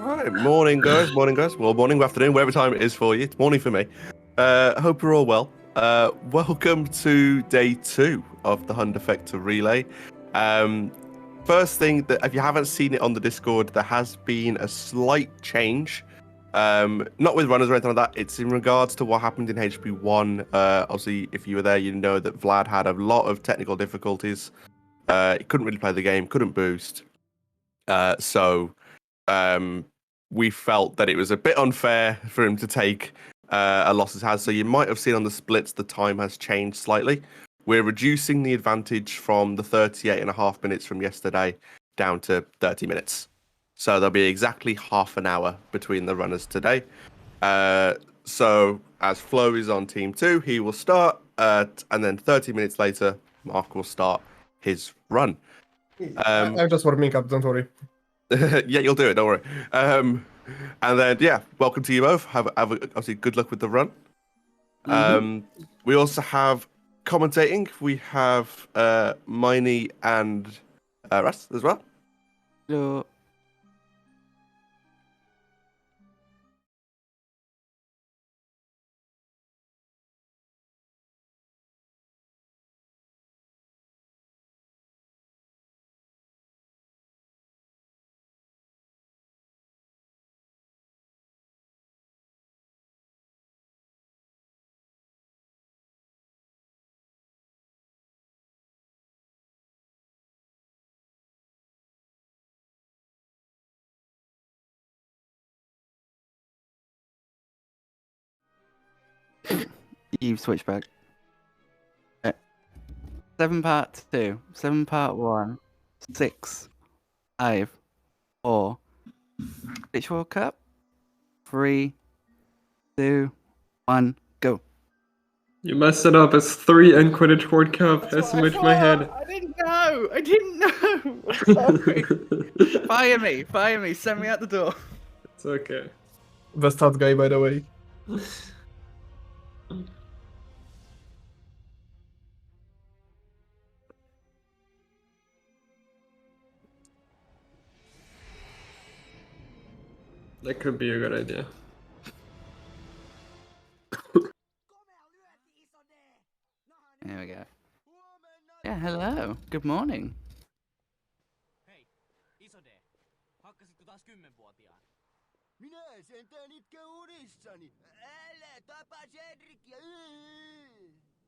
Right, morning guys, morning guys. Well, morning, afternoon, whatever time it is for you. It's morning for me. Hope you're all well. Welcome to day 2 of the Hundofecta relay. First thing, that if you haven't seen it on the Discord, there has been a slight change. Not with runners or anything like that. It's in regards to what happened in HP1. Obviously, if you were there, you know that Vlad had a lot of technical difficulties. He couldn't really play the game, couldn't boost. So we felt that it was a bit unfair for him to take a loss as has. So you might have seen on the splits the time has changed slightly. We're reducing the advantage from the 38.5 minutes from yesterday down to 30 minutes. So there'll be exactly half an hour between the runners today. So as Flo is on team 2, he will start, and then 30 minutes later, Mark will start his run. I'm just warming up, don't worry. Yeah, you'll do it. Don't worry. And then, yeah, welcome to you both. Have obviously good luck with the run. We also have commentating. We have Miney and Russ as well. Hello. You've switched back. 7 part 2, 7 part 1, 6, 5, 4. Which World Cup? 3, 2, 1, go. You messed it up. It's 3 and Quidditch World Cup. Has to my head. I didn't know. I didn't know. I'm sorry. Fire me. Send me out the door. It's okay. The stat guy, by the way. That could be a good idea. There we go. Yeah, hello. Good morning. Hei, Isode. Hakkasitko taas 10-vuotiaan? Minä sentään itken unissani. Älä tapa Cedricia.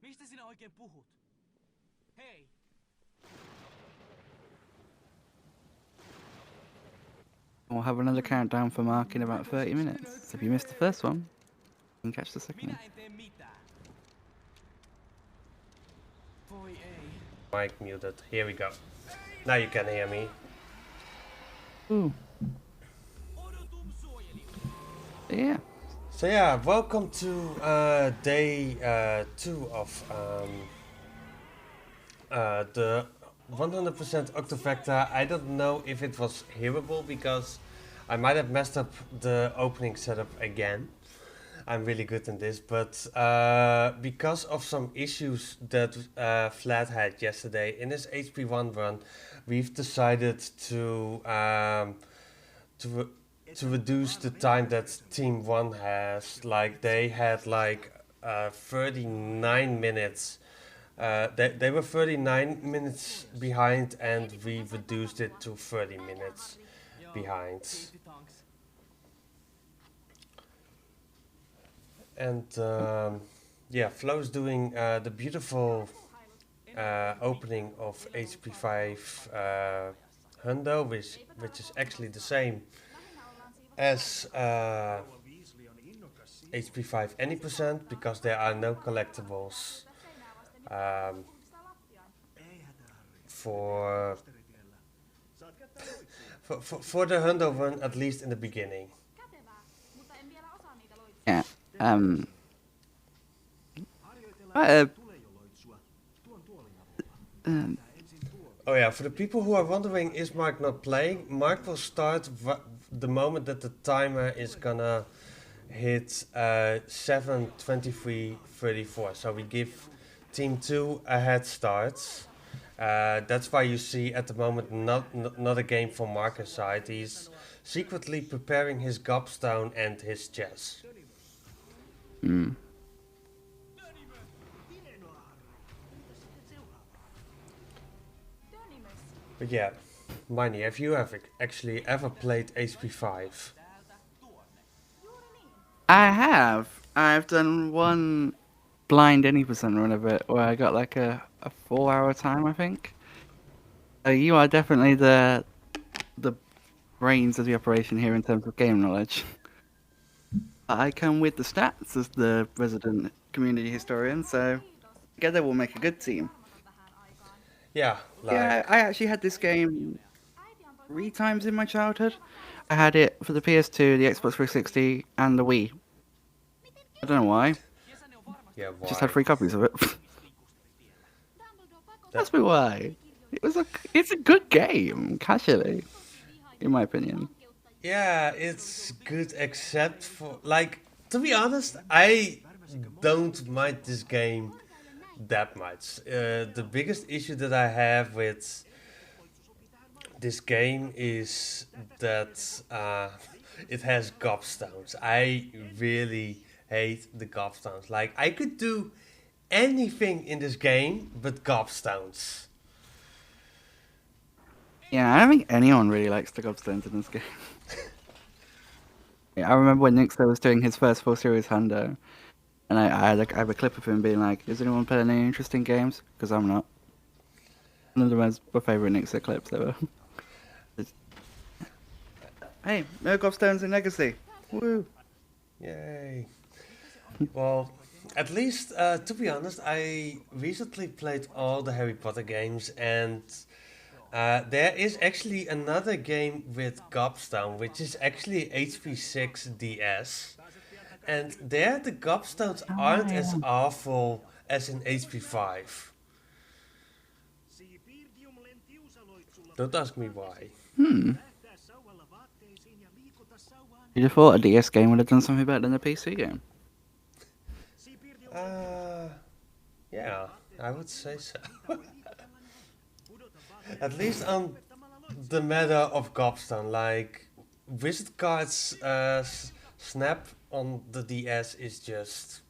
Mistä sinä oikein puhut? Hei! We'll have another countdown for Mark in about 30 minutes. So if you missed the first one, you can catch the second one. Minä en tee mitään. Voi ei. Mic muted. Here we go. Now you can hear me. Ooh. Yeah. So yeah, welcome to day 2 of the 100% Hundofecta. I don't know if it was hearable because I might have messed up the opening setup again. I'm really good in this, but because of some issues that Vlad had yesterday in his HP1 run, we've decided to reduce the time that Team 1 has. Like they had like 39 minutes. They were 39 minutes behind, and we reduced it to 30 minutes behind. And yeah, Flo's doing the beautiful opening of HP5 Hundo, which is actually the same as HP5 any percent, because there are no collectibles for the Hundo one, at least in the beginning. Yeah. Oh yeah, for the people who are wondering, is Mark not playing? Mark will start the moment that the timer is gonna hit 7:23:34. So we give Team 2 a head start. That's why you see at the moment not a game from Marcus' side. He's secretly preparing his gobstone and his chess. Hmm. But yeah, Miney, have you actually ever played HP5? I have. I've done one blind any percent run of it where I got like a 4 hour time, I think. You are definitely the brains of the operation here in terms of game knowledge. I come with the stats as the resident community historian, so together we'll make a good team. Yeah, like Yeah, I actually had this game 3 times in my childhood. I had it for the PS2, the Xbox 360, and the Wii. I don't know why. yeah, I just had why? 3 copies of it. That's me why. It's a good game, casually, in my opinion. Yeah, it's good except for like to be honest, I don't mind this game that much. The biggest issue that I have with this game is that it has gobstones. I really hate the gobstones. Like I could do anything in this game but gobstones. Yeah, I don't think anyone really likes the gobstones in this game. Yeah, I remember when Nixo was doing his first full series Hundo, and I have a clip of him being like, "Is anyone playing any interesting games? Because I'm not." One of the my favorite Nixo clips ever. Hey, no gobstones in Legacy. Woo! Yay. Well, at least, to be honest, I recently played all the Harry Potter games, and there is actually another game with Gobstone, which is actually HP6 DS. And there the Gobstones aren't as awful as in HP5. Don't ask me why. You'd have thought a DS game would have done something better than a PC game. Yeah, I would say so. At least on the matter of Gobstone, like Wizard Cards Snap on the DS is just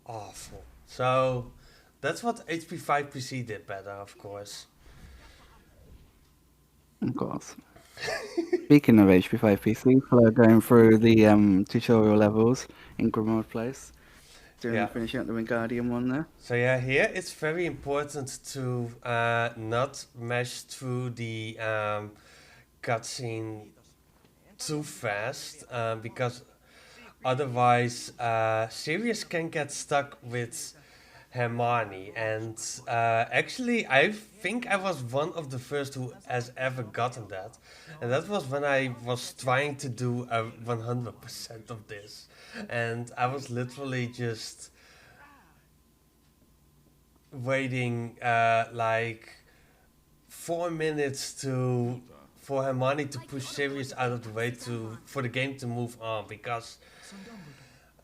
awful. So that's what HP5 PC did better, of course. Of course. Speaking of HP5 PC, Flo going through the tutorial levels in Grimald Place. Yeah. Finishing up the Wingardium one there. So yeah, here it's very important to not mesh through the cutscene too fast, because otherwise Sirius can get stuck with Hermione, and actually I think I was one of the first who has ever gotten that, and that was when I was trying to do a 100% of this, and I was literally just waiting like 4 minutes for Hermione to push Sirius out of the way for the game to move on, because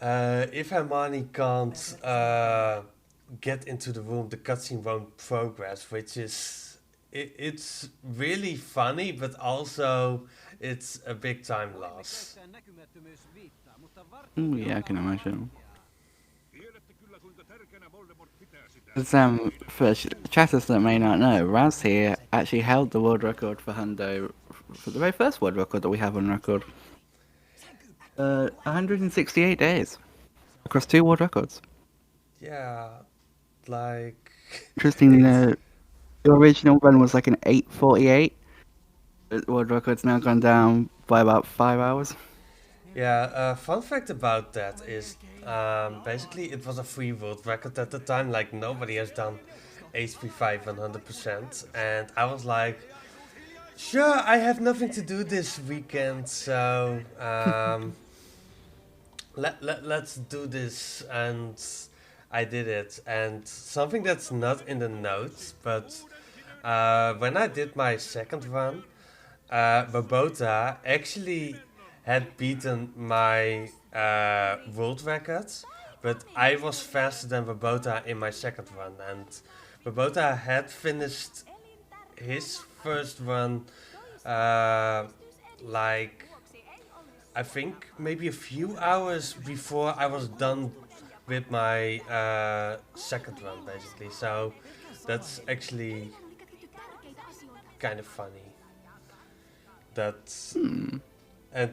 if Hermione can't get into the room, the cutscene won't progress, which is it's really funny, but also it's a big time loss. Ooh, yeah, I can imagine. For chatters that may not know, Raz here actually held the world record for Hundo, for the very first world record that we have on record. 168 days across 2 world records. Yeah, like Interesting, the original run was like an 8:48. The world record's now gone down by about 5 hours. Yeah, fun fact about that is basically it was a free world record at the time, like nobody has done HP5 100%, and I was like, sure, I have nothing to do this weekend, so let's do this, and I did it. And something that's not in the notes, but when I did my second run, Robota actually had beaten my world record, but I was faster than Robota in my second run, and Babota had finished his first run, like I think maybe a few hours before I was done with my second run, basically. So that's actually kind of funny. That's and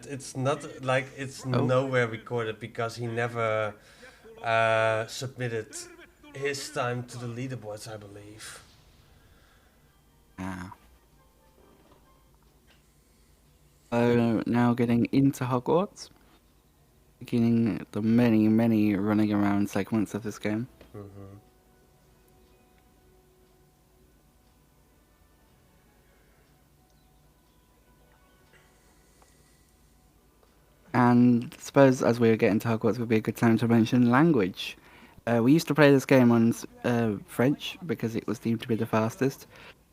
it's not like it's nowhere recorded because he never submitted his time to the leaderboards, I believe. Ah. So now getting into Hogwarts, beginning the many running around segments of this game. Mm-hmm. And I suppose as we were getting to Hogwarts would be a good time to mention language. We used to play this game on French because it was deemed to be the fastest.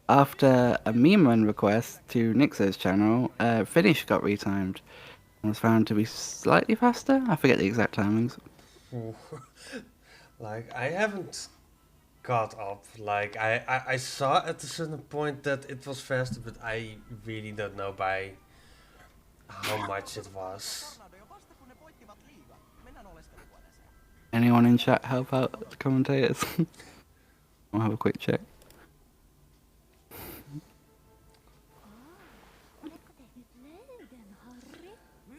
After a meme run request to Nixo's channel, Finnish got retimed and was found to be slightly faster. I forget the exact timings. Like I haven't caught up. Like I saw at a certain point that it was faster, but I really don't know by how much it was. Tornado jo vasta kun ne voittivat liigan. Mennään oleskeluhuoneeseen. Anyone in chat help out the commentators? I'll have a quick check.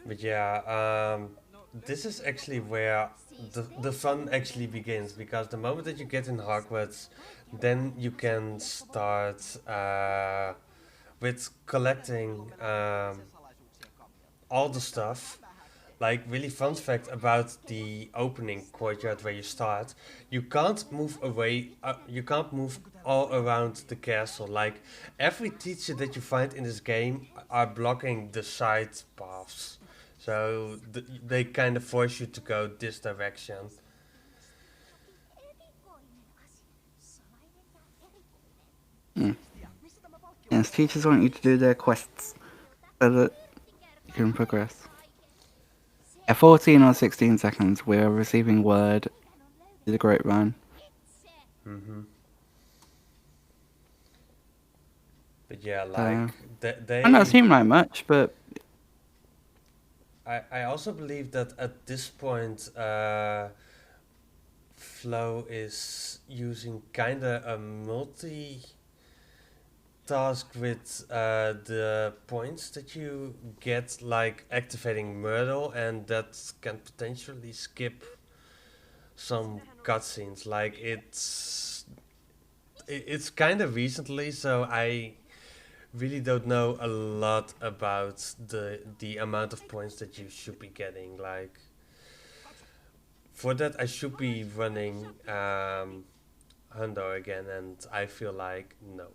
But yeah, this is actually where the fun actually begins, because the moment that you get in Hogwarts, then you can start with collecting all the stuff. Like, really fun fact about the opening courtyard where you start, you can't move away, you can't move all around the castle. Like, every teacher that you find in this game are blocking the side paths. So they kind of force you to go this direction. Yes, teachers want you to do their quests so that you can progress. At 14 or 16 seconds, we are receiving word. It's a great run. Mm-hmm. But yeah, like they. Might not seem like much, but I also believe that at this point, Flow is using kinda a task with the points that you get, like activating Myrtle, and that can potentially skip some cutscenes. Like it's kind of recently, so I really don't know a lot about the amount of points that you should be getting. Like for that, I should be running Hundo again, and I feel like no.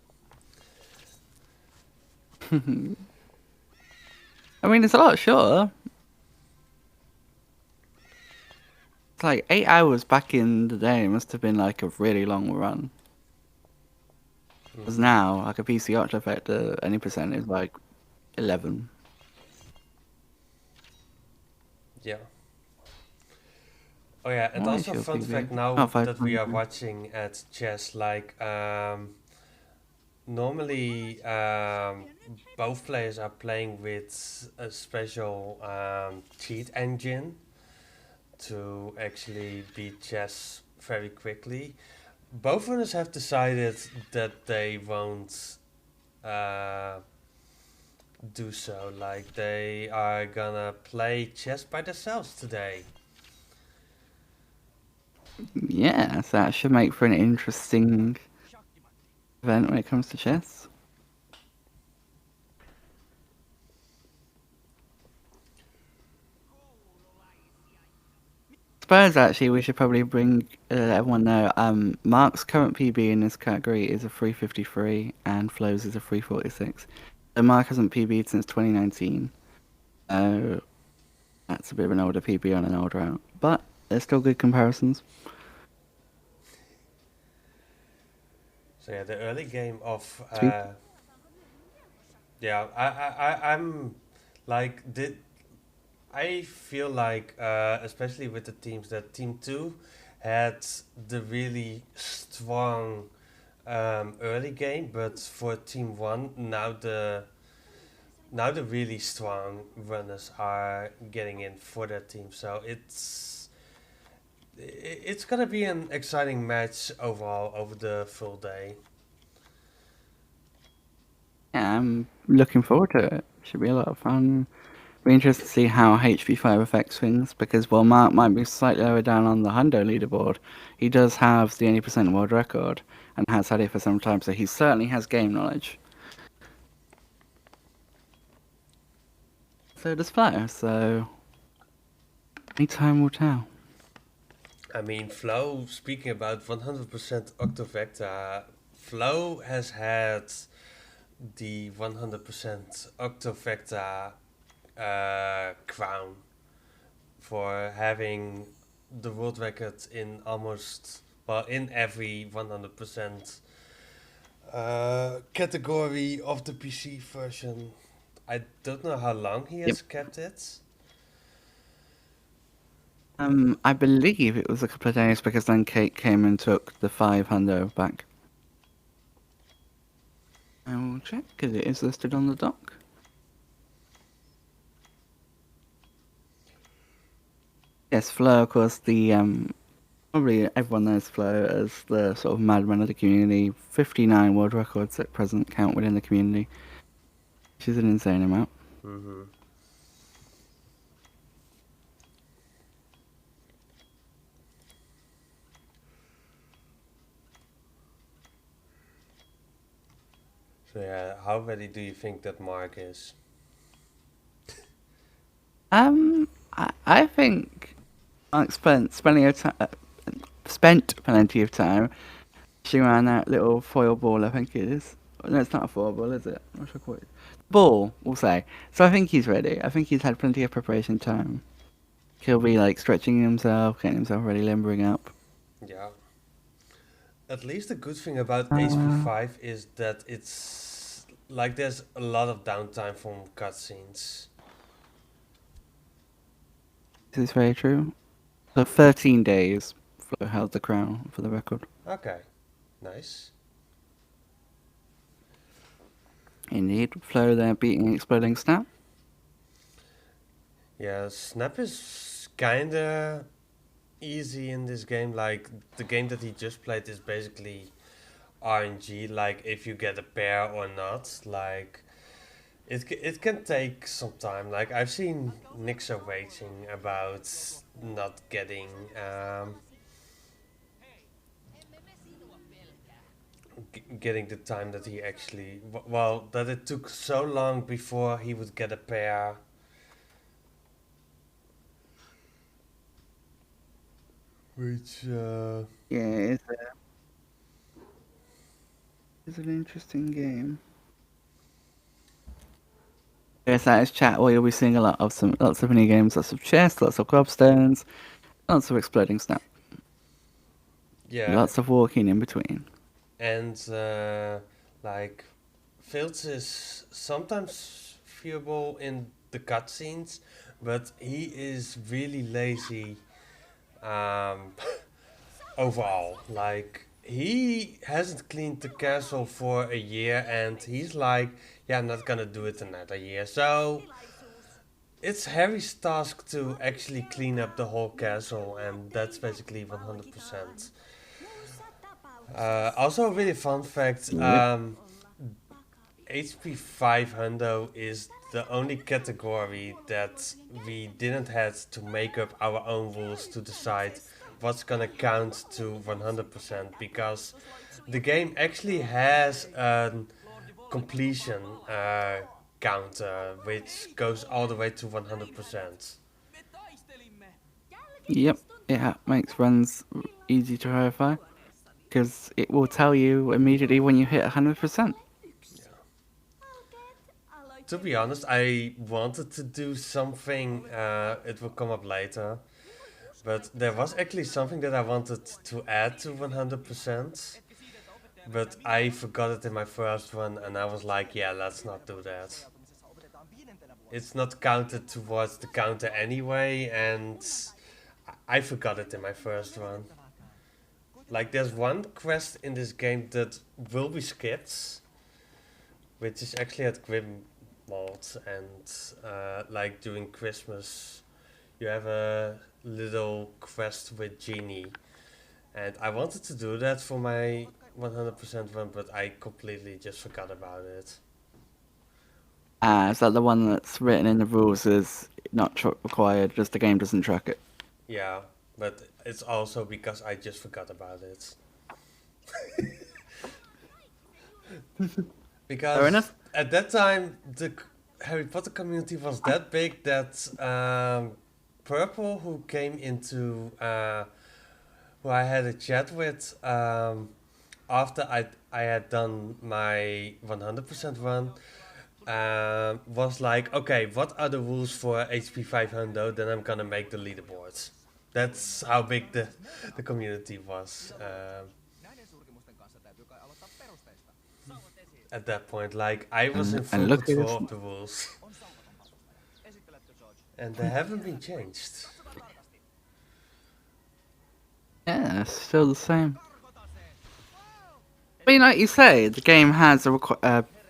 I mean, it's a lot shorter. It's like 8 hours back in the day. It must have been like a really long run. Because now, like a PC Hundofecta, any percent is like 11. Yeah. Oh yeah, and Why also is your fun PB? fact now Oh, that we are 500. watching at chess, like normally both players are playing with a special cheat engine to actually beat chess very quickly. Both runners have decided that they won't do so. Like they are gonna play chess by themselves today. Yeah, so that should make for an interesting event when it comes to chess. Suppose actually we should probably bring let everyone know. Mark's current PB in this category is a 353 and Flo's is a 346. So Mark hasn't PB'd since 2019. That's a bit of an older PB on an older route, but they're still good comparisons. So yeah, the early game of Sweet. yeah, I'm like I feel like especially with the teams that Team 2 had the really strong early game, but for Team 1, now the really strong runners are getting in for their team, so it's gonna be an exciting match overall over the full day. Yeah, I'm looking forward to it. Should be a lot of fun. Be interested to see how HP5 affects things because while Mark might be slightly lower down on the Hundo leaderboard, he does have the 80% world record and has had it for some time, so he certainly has game knowledge. So does Flo, so only time will tell. I mean, Flo, speaking about 100% Octovecta, Flo has had the 100% Octovecta crown for having the world record in in every 100% category of the PC version. I don't know how long he has kept it. I believe it was a couple of days because then Kate came and took the 500 back. I will check because it is listed on the dock. Yes, Flo, of course, the probably everyone knows Flo as the sort of madman of the community. 59 world records at present count within the community, which is an insane amount. Mm-hmm. So yeah, how ready do you think that Mark is? I think Mark spent plenty of time shooting around that little foil ball. I think it is. No, it's not a foil ball, is it? What should I call it? Ball, we'll say. So I think he's ready. I think he's had plenty of preparation time. He'll be like stretching himself, getting himself ready, limbering up. Yeah. At least the good thing about HP5 is that it's like there's a lot of downtime from cutscenes. This is very true. So 13 days, Flo held the crown for the record. Okay, nice. Indeed, Flo there beating Exploding Snap. Yeah, Snap is kinda easy in this game. Like, the game that he just played is basically RNG, like if you get a pair or not. Like, it can take some time. Like, I've seen Nixo raging about not getting getting the time that he actually that it took so long before he would get a pair. Which Yeah, it's an interesting game. Yes, that is chat where you'll be seeing lots of mini games, lots of chess, lots of gobstones, lots of Exploding Snap. yeah, Lots of walking in between. and like Fields is sometimes viewable in the cutscenes, but he is really lazy overall. Like, he hasn't cleaned the castle for a year, and he's like, yeah, I'm not gonna do it another year. So it's Harry's task to actually clean up the whole castle, and that's basically 100%. Also, a really fun fact, HP 500 is the only category that we didn't have to make up our own rules to decide what's gonna count to 100%, because the game actually has a completion counter which goes all the way to 100%. Yep, it makes runs easy to verify because it will tell you immediately when you hit 100%. To be honest, I wanted to do something, it will come up later, but there was actually something that I wanted to add to 100%, but I forgot it in my first one, and I was like, yeah, let's not do that. It's not counted towards the counter anyway, and I forgot it in my first one. like there's one quest in this game that will be skipped, which is actually at Grimwald, and like during Christmas, you have a little quest with Genie, and I wanted to do that for my 100% run, but I completely just forgot about it. Is that the one that's written in the rules is not required, just the game doesn't track it? Yeah, but it's also because I just forgot about it. Fair Because enough. at that time, the Harry Potter community was that big that Purple, who came into, who I had a chat with after I had done my 100% run, was like, okay, what are the rules for HP 500? Then I'm gonna make the leaderboards. That's how big the community was Näiden surkimusten kanssa täytyy kai aloittaa perusteista. at that point. Like, I was in And full look at control this. of the rules, On saumaton vastustus. Esitteletkö George? and they haven't been changed. Tarkasti. Yeah, it's still the same. I mean, like you say, the game has a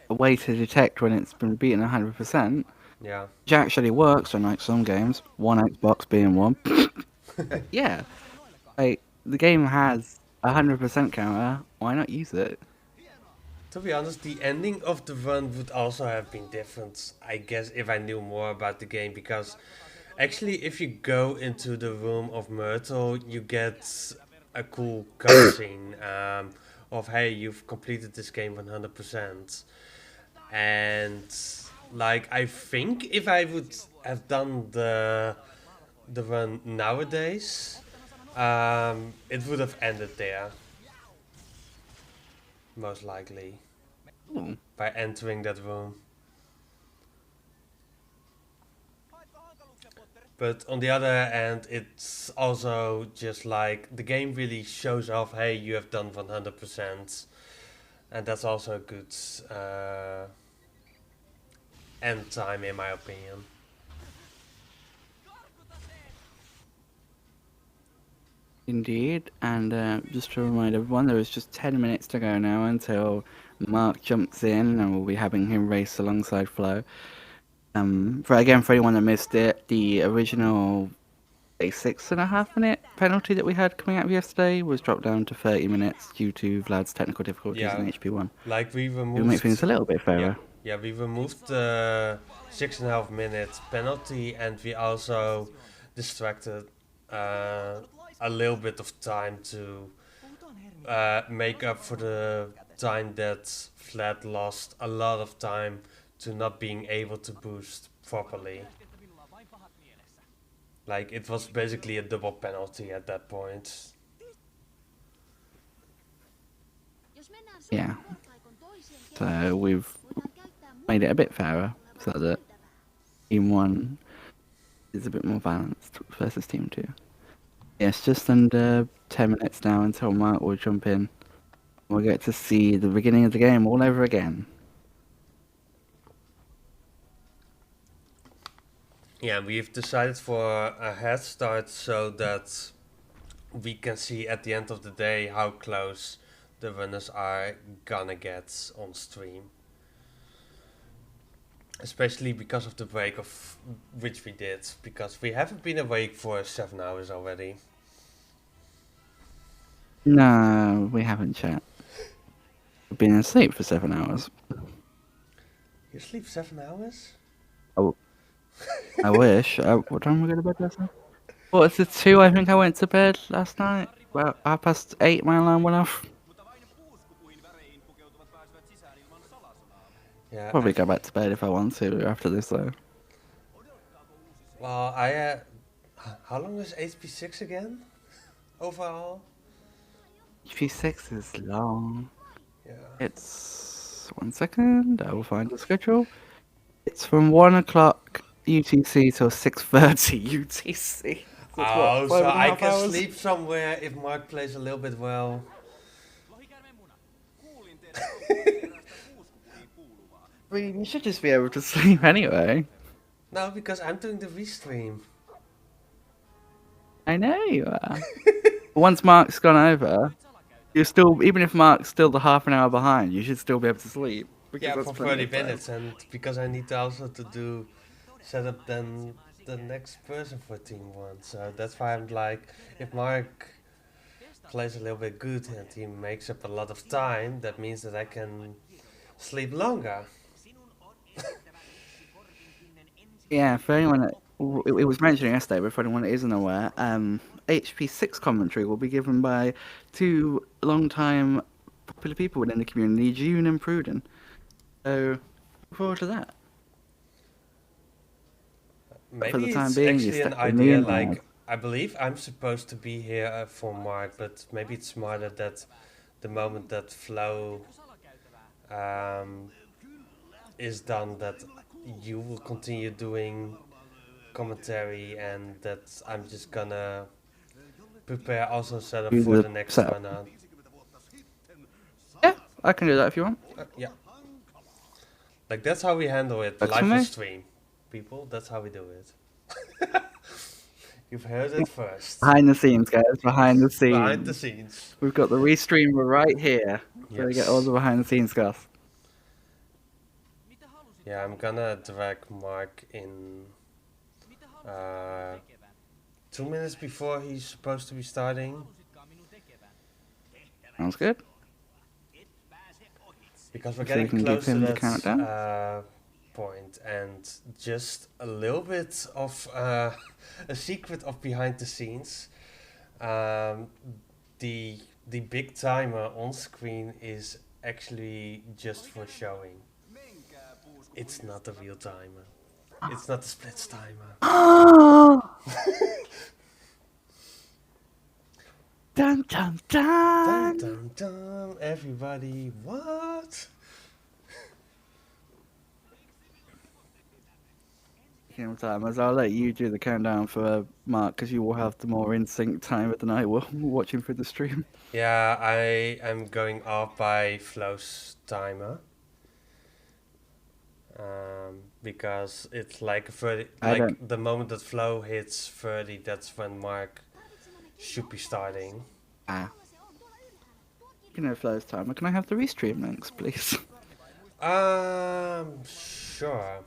way to detect when it's been beaten 100%, Yeah. which actually works on like some games, one Xbox being one. Yeah, like the game has 100% counter. Why not use it? To be honest, the ending of the run would also have been different, I guess, if I knew more about the game, because actually, if you go into the room of Myrtle, you get a cool cutscene of, hey, you've completed this game 100%. And, like, I think if I would have done the run nowadays, it would have ended there. Most likely. Ooh. By entering that room. But on the other hand, it's also just like the game really shows off, hey, you have done 100%. And that's also a good end time, in my opinion. Indeed, and just to remind everyone, there is just 10 minutes to go now until Mark jumps in, and we'll be having him race alongside Flo. For anyone that missed it, the original 6.5 minute penalty that we had coming out yesterday was dropped down to 30 minutes due to Vlad's technical difficulties Yeah. in HP1. Like we It will removed. make things a little bit fairer. Yeah, we removed the 6.5 minute penalty, and we also distracted a little bit of time to make up for the time that Vlad lost a lot of time to not being able to boost properly. Like, it was basically a double penalty at that point. Yeah. So we've made it a bit fairer so that Team 1 is a bit more balanced versus Team 2. Yes, just under 10 minutes now until Mark will jump in. We'll get to see the beginning of the game all over again. Yeah, we've decided for a head start so that we can see at the end of the day how close the runners are gonna get on stream. Especially because of the break of which we did, because we haven't been awake for 7 hours already. No, we haven't, chat. We've been asleep for 7 hours. You sleep 7 hours? Oh, I wish. What time we go to bed last night? What was it, 2? I think I went to bed last night. Well, 8:30 my alarm went off. Yeah. Probably go back to bed if I want to after this though. Well, how long is HP6 again? Overall? HP6 is long. Yeah. It's 1 second. I will find the schedule. It's from 1 o'clock UTC till 6:30 UTC. So it's Oh, what, so 5.5 I can hours? sleep somewhere if Mark plays a little bit well. I mean, you should just be able to sleep anyway. No, because I'm doing the restream. I know you are. Once Mark's gone over, you're still, even if Mark's still the half an hour behind, you should still be able to sleep. because Yeah, that's for plenty 30 of time. minutes, and because I need also to do set up then the next person for team 1. So that's why I'm like, if Mark plays a little bit good and he makes up a lot of time, that means that I can sleep longer. Yeah, for anyone that, it was mentioned yesterday, but for anyone that isn't aware, HP6 commentary will be given by two long-time popular people within the community, June and Pruden. So, look forward to that. Maybe the time it's being, you actually an stuck with me idea, and like, I believe I'm supposed to be here for Mark, but maybe it's smarter that the moment that Flow is done, that you will continue doing commentary, and that I'm just gonna prepare also setup Do for the the next setup. one on. Yeah, I can do that if you want. Yeah. Like, that's how we handle it, Works for live on me. stream. People, that's how we do it. You've heard it first. Behind the scenes, guys. Behind the scenes. Behind the scenes. We've got the restreamer right here. So we get all the behind the scenes stuff. Yeah, I'm gonna drag Mark in 2 minutes before he's supposed to be starting. Sounds good. Because we're So we getting can close give him to the that countdown. point, and just a little bit of a secret of behind the scenes. The big timer on screen is actually just for showing. It's not a real timer. It's not the splits timer. Dun dun Dun dun! dun dun, everybody, what? Timers, I'll let you do the countdown for Mark because you will have the more in sync time than I will watching through the stream. Yeah, I am going off by Flow's timer. Because it's like 30, like the moment that Flow hits 30, that's when Mark should be starting. You know, Flow's timer. Can I have the restream links, please? Sure.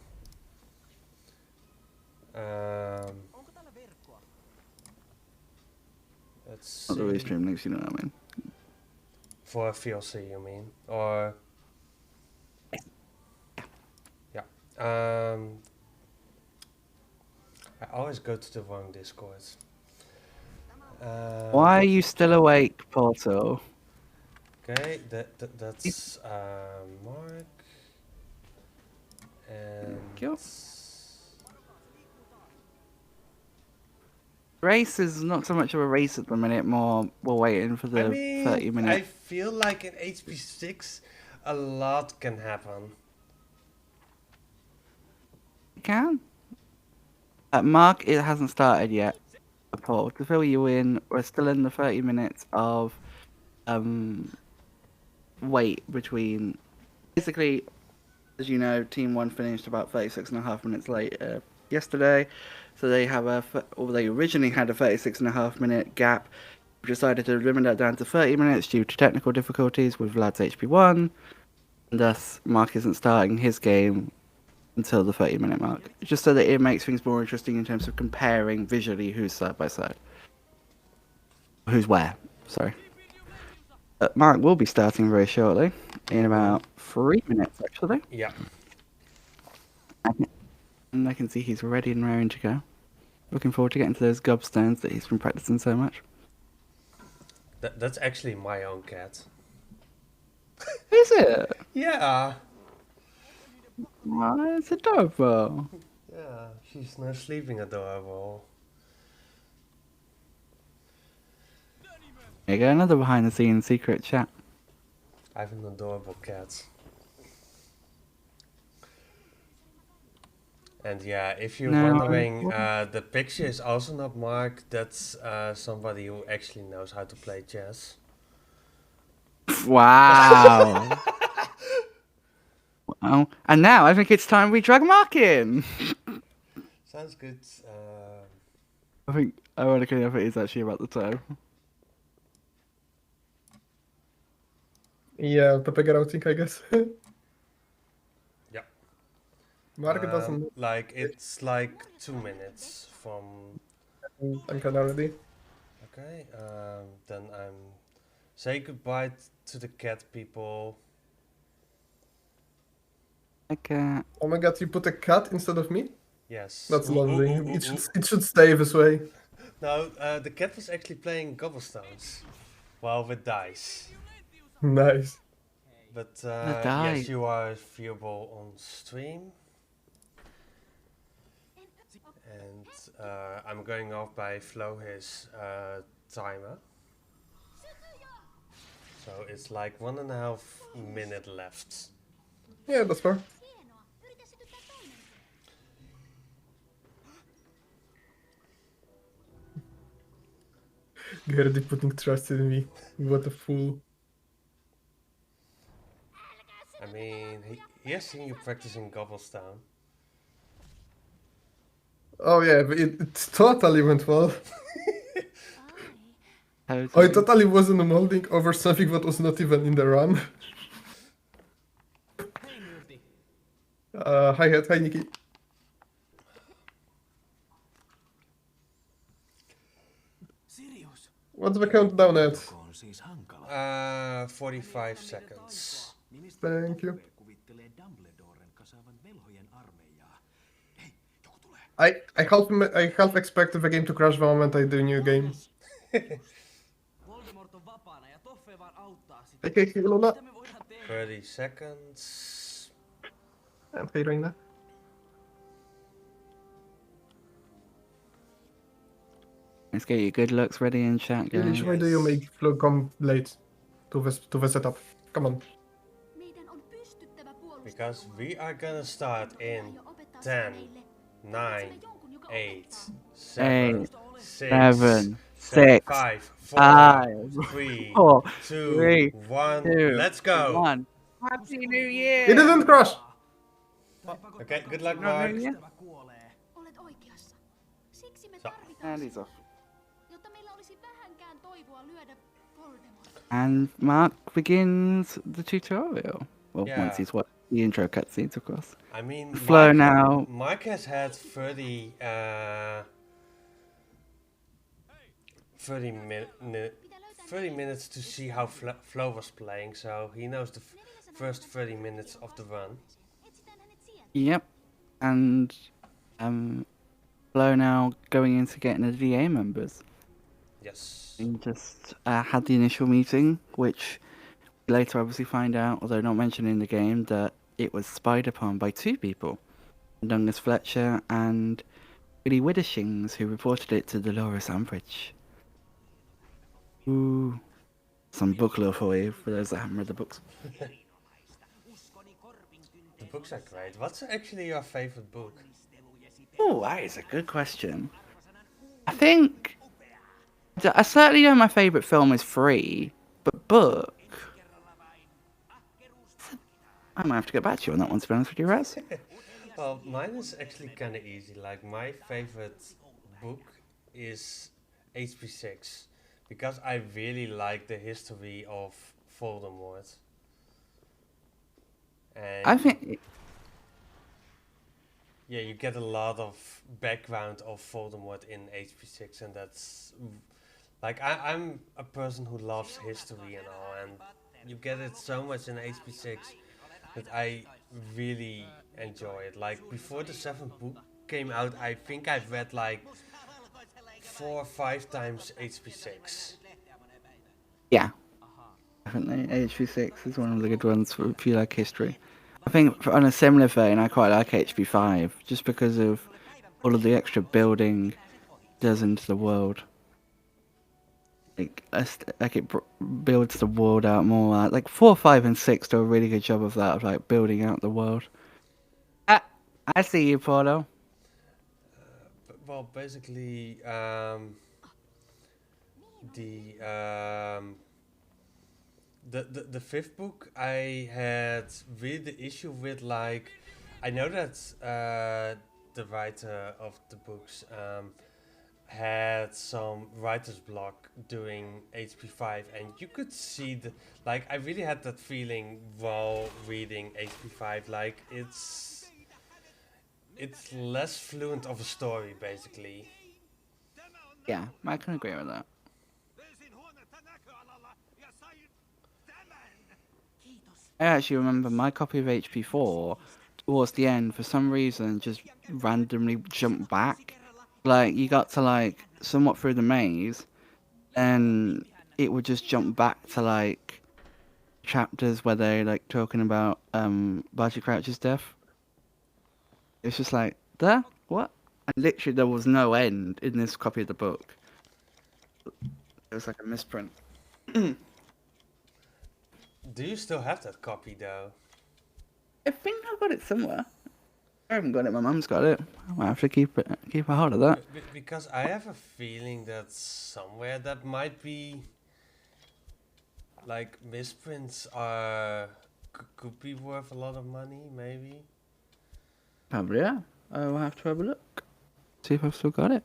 Let's Not the see. restream links, you know what I mean. For VLC, you mean? Or... Yeah. I always go to the wrong Discord. Why are you still awake, Porto? Okay, that's Mark. And... Cool. Race is not so much of a race at the minute, more we're waiting for the 30 minutes. I feel like in HP6 a lot can happen. It can. Mark, it hasn't started yet. Paul, to fill you in, we're still in the 30 minutes of wait between. Basically, as you know, Team 1 finished about 36.5 minutes late yesterday. So they have they originally had a 36.5 minute gap. We decided to limit that down to 30 minutes due to technical difficulties with Vlad's HP1. And thus, Mark isn't starting his game until the 30-minute mark. Just so that it makes things more interesting in terms of comparing visually who's side by side. Who's where, sorry. Mark will be starting very shortly, in about 3 minutes actually. Yeah. And I can see he's ready and raring to go. Looking forward to getting to those gobstones that he's been practicing so much. That's actually my own cat. Is it? Yeah. Oh, it's adorable. Yeah, she's now sleeping adorable. There you go, another behind the scenes secret chat. I have an adorable cat. And yeah, if you're wondering, the picture is also not Mark. That's somebody who actually knows how to play chess. Wow. Wow. And now I think it's time we drag Mark in. Sounds good. I think, ironically, I think it's actually about the time. Yeah, Pepe routing, I guess. Yeah. Mark doesn't. Like it's like 2 minutes from. I'm kind of ready. Okay. Then I'm say goodbye to the cat people. Okay. Oh my god, you put a cat instead of me? Yes. That's Ooh, ooh, lovely. ooh, ooh, It ooh. should stay this way. No, the cat was actually playing gobblestones. Well, with dice. Nice. But The yes, dice. you are viewable on stream. And I'm going off by Flo his timer. So it's like 1.5 minute left. Yeah, that's fair. Gerdy putting trust in me. What a fool. I mean, he has seen you practicing Gobblestone. Oh yeah, but it totally went well. I Totally. totally wasn't molding over something that was not even in the run. Hi Hat, hi Nikki. Sirius, What's the countdown at? on siis hankala. 45 seconds. Ministeri Thank you. Dumbledore kuvittelee Dumbledoren kasaavan velhojen armeijaa. Hei, joku tulee. I half expected the game to crash the moment I do new game. Voldemort on vapaana ja Toffe vaan auttaa sitä. Okay, Luna. Mitä me voidaan tehdä? 30 seconds. And hey Reina. Let's get your good looks ready in chat, guys. Really, why do you make Flo come late to the setup? Come on. Because we are gonna start in 10, 9, 8, 7, 6, 7, 6, 5, 4, 5, 3, 4, 2, 3, 1. 2, Let's go. 1. Happy New Year! It didn't crash! Okay, good luck, No, Mark. yeah. Olet oikeassa. Siksi me So. tarvitaan And he's sitä, off. jotta meillä olisi vähänkään toivoa lyödä Voldemort. And Mark begins the tutorial. Well, Yeah. once he's watched the intro cutscenes, of course. I mean, Flo now. Mark has had 30 minutes to see how Flo was playing, so he knows the first 30 minutes of the run. Etsitään hänet sieltä. Yep. And Flo now going into getting the DA members. Yes. We just had the initial meeting, which we later obviously find out, although not mentioned in the game, that it was spied upon by two people, Dungus Fletcher and Billy Widdershings, who reported it to Dolores Umbridge. Ooh, some book lore for you, for those that haven't read the books. The books are great. What's actually your favorite book? Oh, that is a good question. I think I certainly know my favourite film is 3, but book, I might have to get back to you on that one, to be honest with you, Raz. Well, mine is actually kind of easy. Like, my favorite book is HP6 because I really like the history of Voldemort. And I think yeah, you get a lot of background of Voldemort in HP6, and that's like I'm a person who loves history and all, and you get it so much in HP6 that I really enjoy it. Like, before the 7th book came out, I think I've read like 4 or 5 times HP6. yeah, definitely HP6 is one of the good ones if you like history. I think on a similar vein, I quite like HP5 just because of all of the extra building it does into the world. Like it builds the world out more. Like 4, 5, and 6 do a really good job of that, of like building out the world. I see you, Paulo. Well, basically, the 5th book I had really the issue with, like, I know that the writer of the books had some writer's block doing HP5, and you could see like I really had that feeling while reading HP5. Like it's less fluent of a story, basically. Yeah, I can agree with that. I actually remember my copy of HP4 towards the end, for some reason, just randomly jumped back. Like, you got to, like, somewhat through the maze, and it would just jump back to, like, chapters where they're, like, talking about, Barty Crouch's death. It's just like, there? What? And literally, there was no end in this copy of the book. It was like a misprint. Do you still have that copy, though? I think I've got it somewhere. I haven't got it. My mum's got it. I might have to keep a hold of that. Because I have a feeling that somewhere that might be like misprints are could be worth a lot of money, maybe. Probably, yeah. I'll have to have a look. See if I've still got it.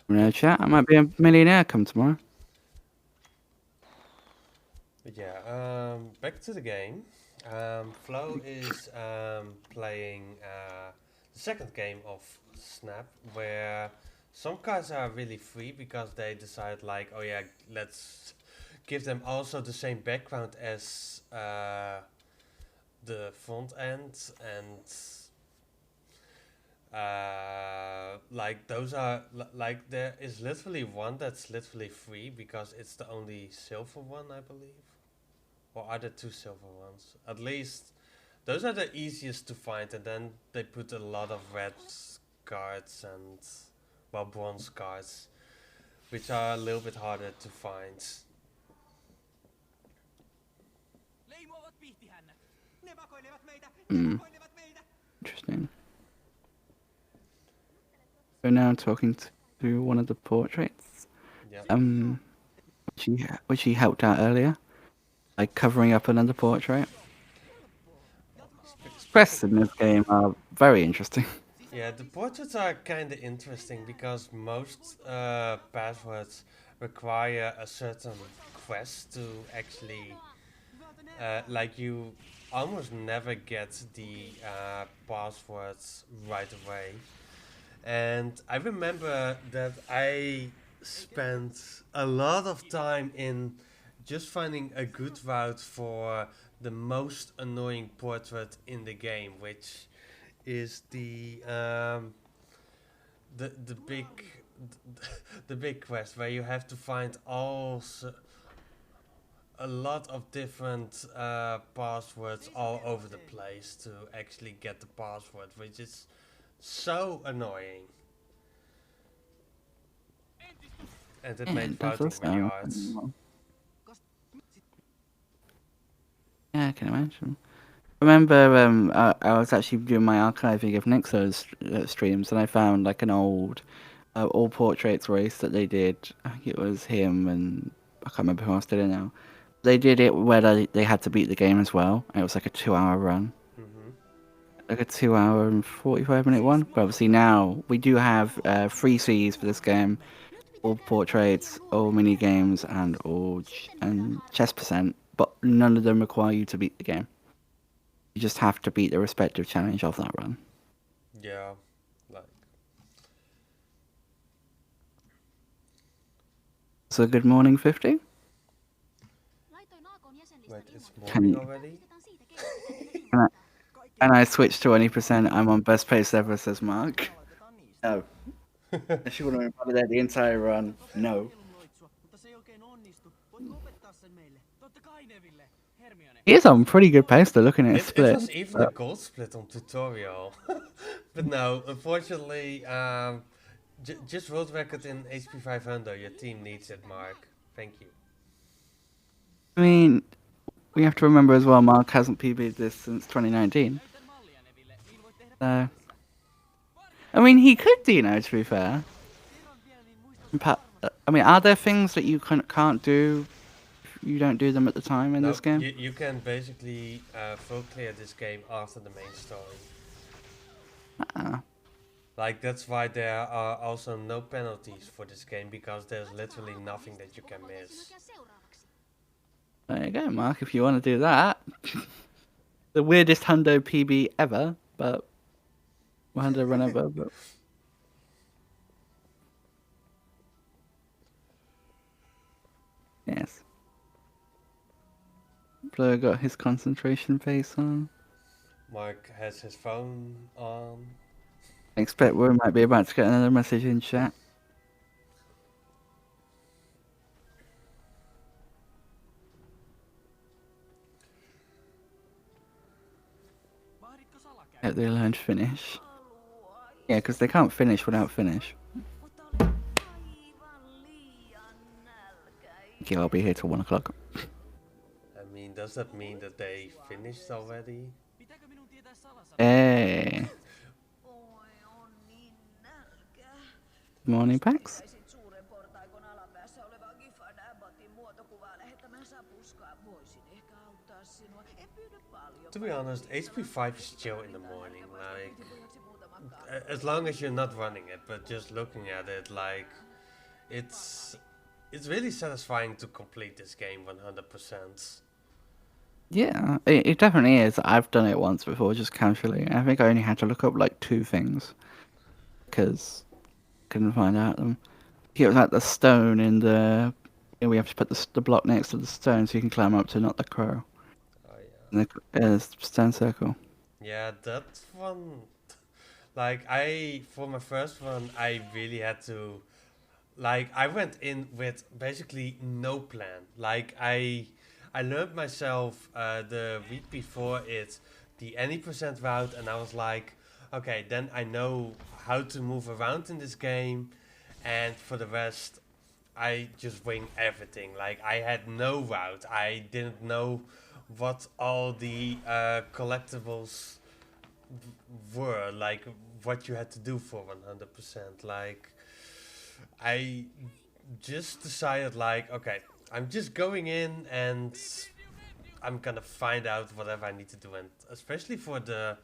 I'm gonna chat. I might be a millionaire come tomorrow. But yeah, back to the game. Flo is playing the second game of Snap, where some cards are really free because they decide like, oh yeah, let's give them also the same background as the front end, and like those are like there is literally one that's literally free because it's the only silver one, I believe. Or are there two silver ones? At least those are the easiest to find, and then they put a lot of red cards and, well, bronze cards, which are a little bit harder to find. Interesting. We're now talking to one of the portraits. Yeah. Which he helped out earlier. Like covering up another portrait. Quests in this game are very interesting. Yeah, the portraits are kind of interesting because most passwords require a certain quest to actually, like you almost never get the passwords right away. And I remember that I spent a lot of time in just finding a good route for the most annoying portrait in the game, which is the big the big quest where you have to find a lot of different passwords all over the place to actually get the password, which is so annoying. And it made voting really hard. Yeah, I can imagine. I remember I was actually doing my archiving of Nixo's streams, and I found like an old all portraits race that they did. I think it was him, and I can't remember who else did it now. They did it where they had to beat the game as well, and it was like a 2-hour run. Like a 2-hour and 45-minute one. But obviously now we do have free Cs for this game, all portraits, all mini games, and all chess percent. But none of them require you to beat the game. You just have to beat the respective challenge of that run. Yeah, like. So good morning, 50. Wait, it's morning already? And I switched to 20%. I'm on best pace ever, says Mark. No. She would have been part of that the entire run. No. He is on pretty good pace though, looking at his split. It was even a gold split on tutorial. But no, unfortunately, just world record in HP 500. Your team needs it, Mark. Thank you. I mean, we have to remember as well, Mark hasn't PB'd this since 2019. So, I mean, he could do, to be fair. I mean, are there things that you can't do if you don't do them at the time in this game? You can basically full clear this game after the main story. Like that's why there are also no penalties for this game because there's literally nothing that you can miss. There you go, Mark. If you want to do that, the weirdest Hundo PB ever, but Hundo run ever. But yes, Blur got his concentration face on. Mark has his phone on. I expect we might be about to get another message in chat. Hope they learn to finish. Yeah, because they can't finish without finish. Okay, I'll be here till 1 o'clock. I mean, does that mean that they finished already? Hey. Morning, Pax. To be honest, HP5 is chill in the morning, like, as long as you're not running it, but just looking at it, like, it's really satisfying to complete this game 100%. Yeah, it definitely is. I've done it once before, just casually. I think I only had to look up like 2 things because couldn't find out them. It was like the stone in the. We have to put the block next to the stone so you can climb up to not the crow. Oh yeah. The stone circle. Yeah, that one, like, for my first one, I really had to, like, I went in with basically no plan. Like, I learned myself the week before it, the any percent route, and I was like, okay, then I know how to move around in this game, and for the rest, I just wing everything. Like, I had no route. I didn't know what all the collectibles were, like what you had to do for 100%. Like, I just decided, like, okay, I'm just going in and I'm gonna find out whatever I need to do. And especially for the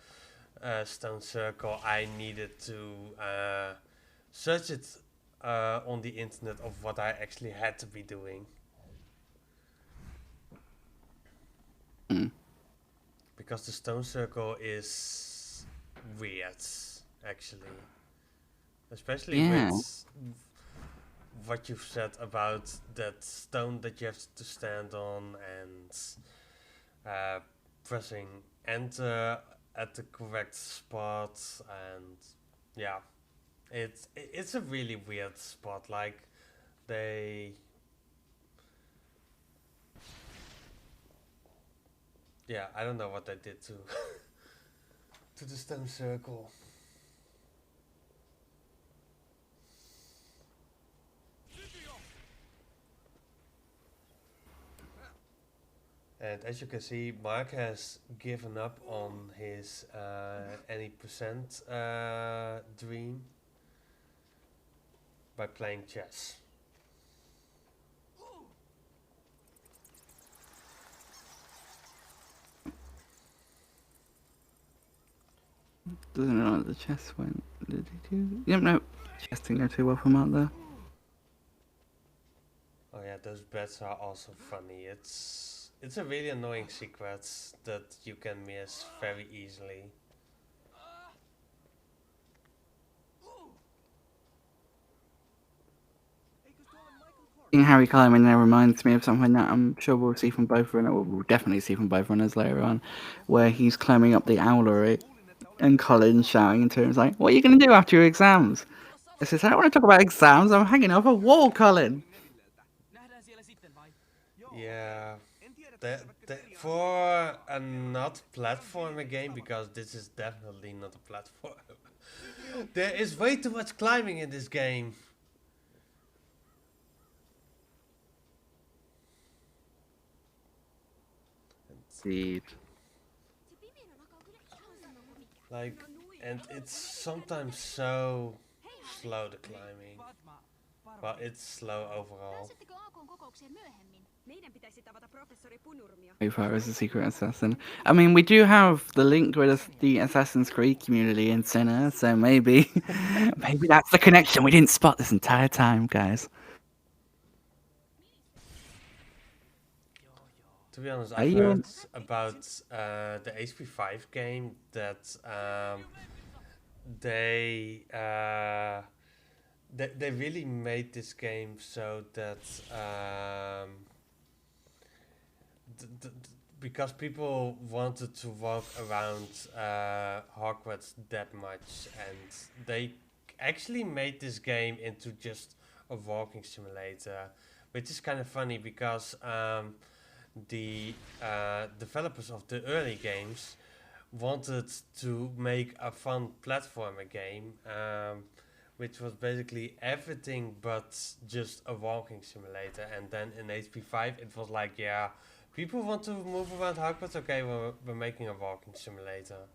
stone circle, I needed to search it on the internet of what I actually had to be doing. Because the stone circle is weird, actually. Especially with what you've said about that stone that you have to stand on and pressing enter at the correct spot, and yeah, it's a really weird spot. Like, yeah, I don't know what they did to to the stone circle. And as you can see, Mark has given up on his any percent dream by playing chess. Doesn't know how the chess went. Did he do? Yep, no. Chess didn't go too well from out there. Oh yeah, those bets are also funny. It's a really annoying secret that you can miss very easily. Seeing Harry climbing there reminds me of something that I'm sure we'll see from both runners, or we'll definitely see from both runners later on, where he's climbing up the owlery and Colin's shouting into him, like, what are you going to do after your exams? I says, I don't want to talk about exams, I'm hanging off a wall, Colin. Yeah, for a not platformer game, because this is definitely not a platform, there is way too much climbing in this game. Indeed. Like, and it's sometimes so slow, the climbing. Well, it's slow overall. Pääsettekö AK:n kokoukseen myöhemmin? Meidän pitäisi tavata professori Punurmio. Who far as a secret assassin? I mean, we do have the link with the Assassin's Creed community in Sinner, so maybe, maybe that's the connection we didn't spot this entire time, guys. To be honest, Are I've you- heard about the HP5 game that they they really made this game so that because people wanted to walk around Hogwarts that much, and they actually made this game into just a walking simulator, which is kind of funny because the developers of the early games wanted to make a fun platformer game, which was basically everything but just a walking simulator. And then in HP5 it was like, yeah, people want to move around Hogwarts, okay, we're making a walking simulator.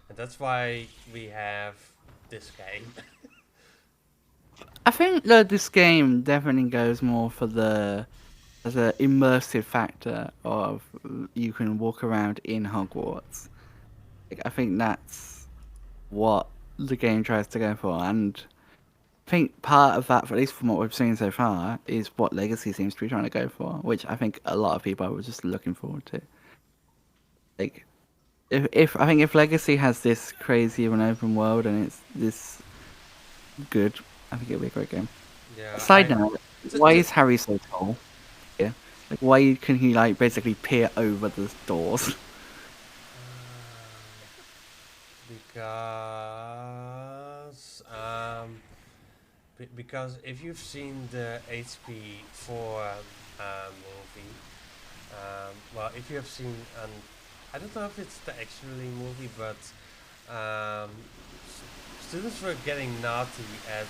And that's why we have this game. I think that this game definitely goes more for the immersive factor of you can walk around in Hogwarts. Like, I think that's what the game tries to go for, and I think part of that, at least from what we've seen so far, is what Legacy seems to be trying to go for, which I think a lot of people were just looking forward to. Like, if I think if Legacy has this crazy of an open world and it's this good, I think it'll be a great game. Yeah. Side note, why is Harry so tall? Yeah, like why can he like basically peer over the doors? Because if you've seen the HP4 movie, well, if you have seen, I don't know if it's the actually movie, but students were getting naughty at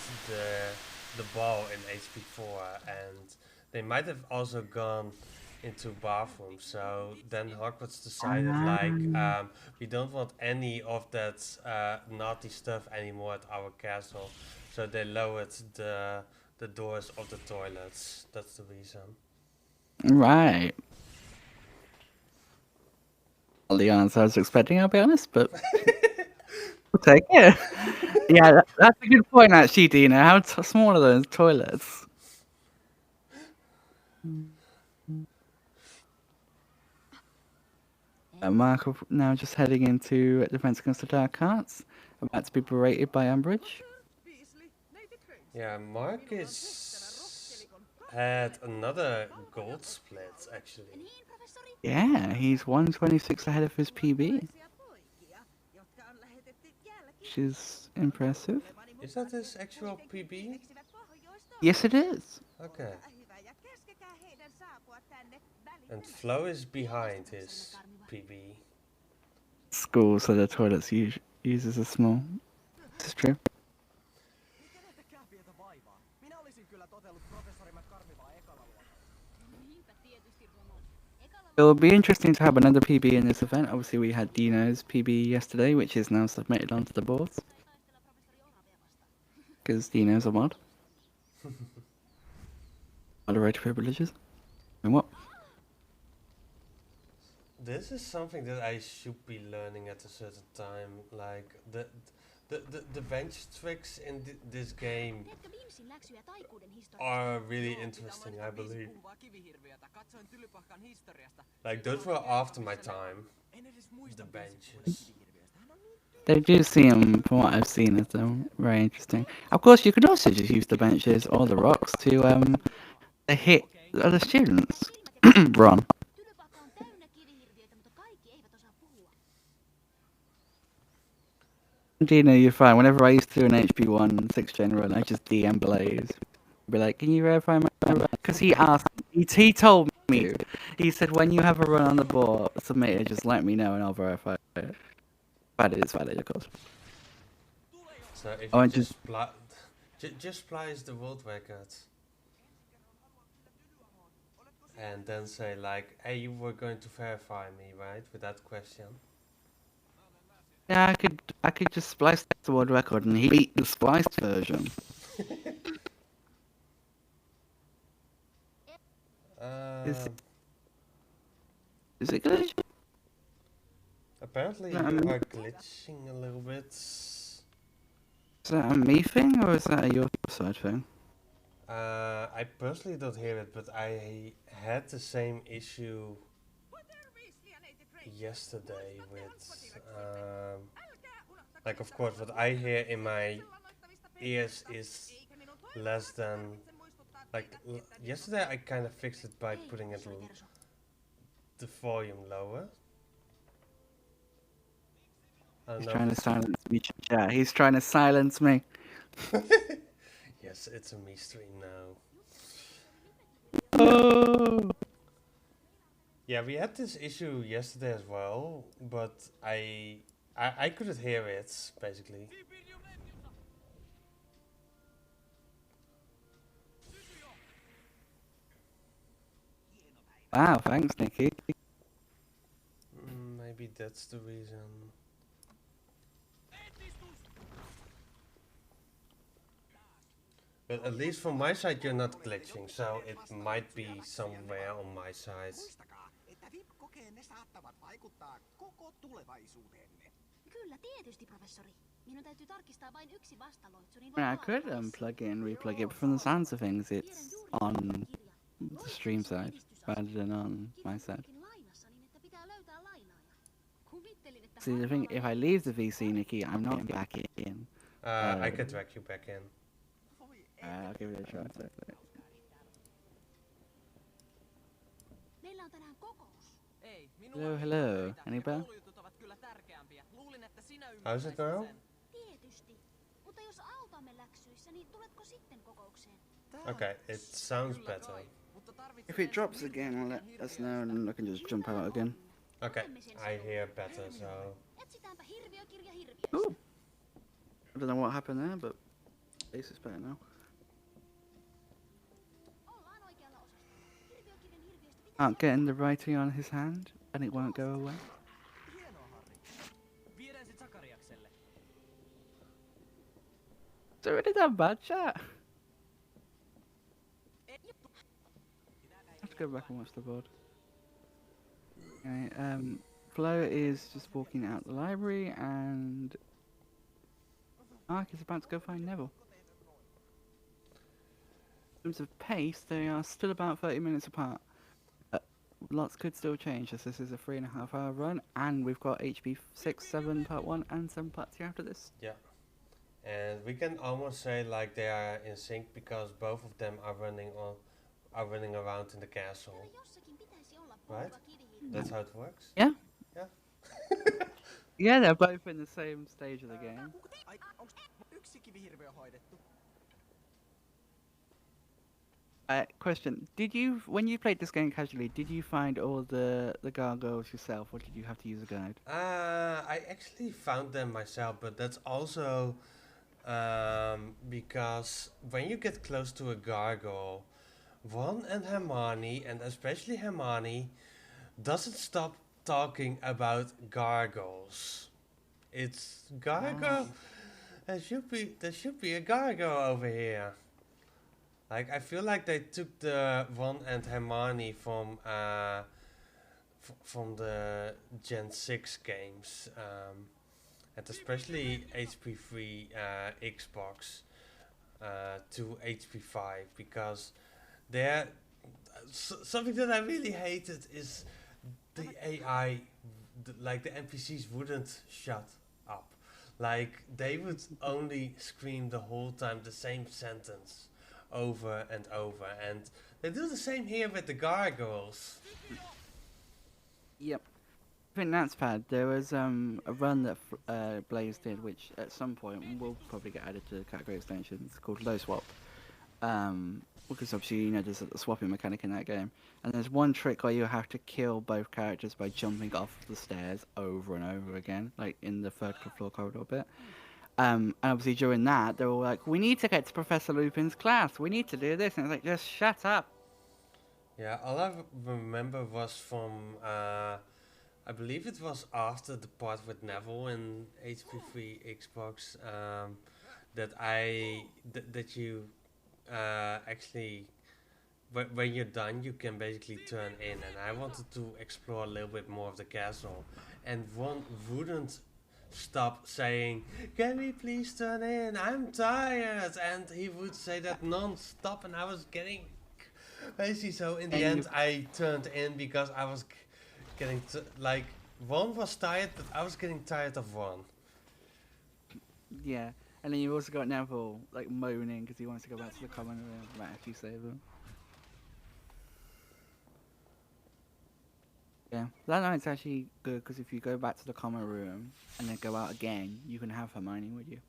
the ball in HP4, and they might have also gone into bathrooms. So then Hogwarts decided, like, we don't want any of that naughty stuff anymore at our castle. So they lowered the doors of the toilets. That's the reason. Right. Not the answer I was expecting, I'll be honest, but we'll take it. Yeah, that's a good point, actually, Dina. How small are those toilets? Mark now just heading into Defense Against the Dark Arts, about to be berated by Umbridge. Yeah, Marcus had another gold split, actually. Yeah, he's 126 ahead of his PB, which is impressive. Is that his actual PB? Yes, it is. Okay. And Flo is behind his PB. School, so the toilets uses are small. This is true. Minä olisin kyllä totellut professori McCarmivaa ekalla luokalla. Niinpä tietysti, Romo. Ekalla It will be interesting to have another PB in this event. Obviously, we had Dino's PB yesterday, which is now submitted onto the boards. Because Dino's a mod. Moderator privileges. And what? This is something that I should be learning at a certain time. Like the bench tricks in this game Teetkö Vimsin läksyjä taikuuden historiasta? are really interesting, I believe. Like those were after my time. The benches. They do seem, from what I've seen, as though very interesting. Of course, you could also just use the benches or the rocks to hit other students. Ron. Tylypahka on täynnä kivihirviöitä, mutta kaikki eivät osaa puhua. Dino, you're fine. Whenever I used to do an HP1 6th gen run, I just DM Blaze. Be like, can you verify my run? Because he asked, he told me, he said, when you have a run on the board submitted, just let me know and I'll verify it. Valid is valid, of course. So if Oh, you and just splice the world records. And then say like, hey, you were going to verify me, right? With that question. Yeah, I could just splice the world record and he beat the spliced version. Is it glitch? Apparently you are glitching a little bit. Is that a me thing or is that a your side thing? I personally don't hear it, but I had the same issue yesterday with, like of course what I hear in my ears is less than, like yesterday I kind of fixed it by putting it the volume lower. He's trying to silence me, chat. He's trying to silence me. Yes, it's a me stream now. Oh! Yeah, we had this issue yesterday as well, but I couldn't hear it basically. Wow, thanks, Nikki. Maybe that's the reason. But at least from my side you're not glitching, so it might be somewhere on my side. Muistakaa, että VIP-kokeenne saattavat vaikuttaa koko tulevaisuuteenne. Kyllä, tietysti, professori. Minun täytyy tarkistaa vain yksi vastaloitsu, niin I could plug it and replug it, but from the sounds of things, it's on the stream side rather than on my side. See, the thing, if I leave the VC, Nikki, I'm not back in. I could drag you back in. I'll give it a try. Meillä on tänään kokous. Ei, Hello, hello. Any better? koulujutut ovat kyllä tärkeämpiä. Luulin, että sinä How's it now? Tietysti. Mutta jos autamme läksyissä, niin tuletko sitten kokoukseen? Okay, it sounds better. If it drops again, let us know and I can just jump out again. Okay, I hear better, so... Etsitäänpä hirviökirja hirviö. Ooh. I don't know what happened there, but at least it's better now. Ollaan oikealla osastolla. Hirviökirjan hirviöstä pitää... Can't get in the writing on his hand, and it won't go away. Hienoa, Harri. Viedään sit Sakariakselle. It's already done bad, chat. Let's go back and watch the board. Okay, Flo is just walking out the library, and Mark is about to go find Neville. In terms of pace, they are still about 30 minutes apart. Lots could still change as this is a 3.5 hour run, and we've got HP 6, 7 part 1 and 7 part 2 after this. Yeah. And we can almost say like they are in sync because both of them are running around in the castle. Jossakin pitäisi olla Right? polva kivihiiri. That's how it works? Yeah? Yeah. Yeah, they're both in the same stage of the game. Ai, onks yksi kivihirviö hoidettu? Question: did you, when you played this game casually, did you find all the gargoyles yourself, or did you have to use a guide? I actually found them myself, but that's also because when you get close to a gargoyle, Ron and Hermione, and especially Hermione, doesn't stop talking about gargoyles. It's gargoyle. There should be a gargoyle over here. Like I feel like they took the Ron and Hermione from the Gen 6 games, and especially HP3 Xbox to HP5, because they're something that I really hated is the AI, like the NPCs wouldn't shut up. Like they would only scream the whole time the same sentence over and over, and they do the same here with the gargoyles. Yep. I think that's bad. There was a run that Blaze did, which at some point will probably get added to the category extensions, called Low Swap. Because obviously, you know, there's a swapping mechanic in that game. And there's one trick where you have to kill both characters by jumping off the stairs over and over again, like in the third floor corridor bit. And obviously during that, they were like, we need to get to Professor Lupin's class, we need to do this. And it's like, just shut up. Yeah, all I remember was from, I believe it was after the part with Neville in HP3 Xbox, that you actually when you're done, you can basically turn in, and I wanted to explore a little bit more of the castle, and one wouldn't stop saying, "Can we please turn in? I'm tired," and he would say that non-stop, and I was getting crazy. So in the end, I turned in because I was getting like one was tired, but I was getting tired of one. Yeah, and then you've also got Neville like moaning because he wants to go back to the common room right after you save him. Yeah, that night's actually good because if you go back to the common room and then go out again, you can have Hermione with you.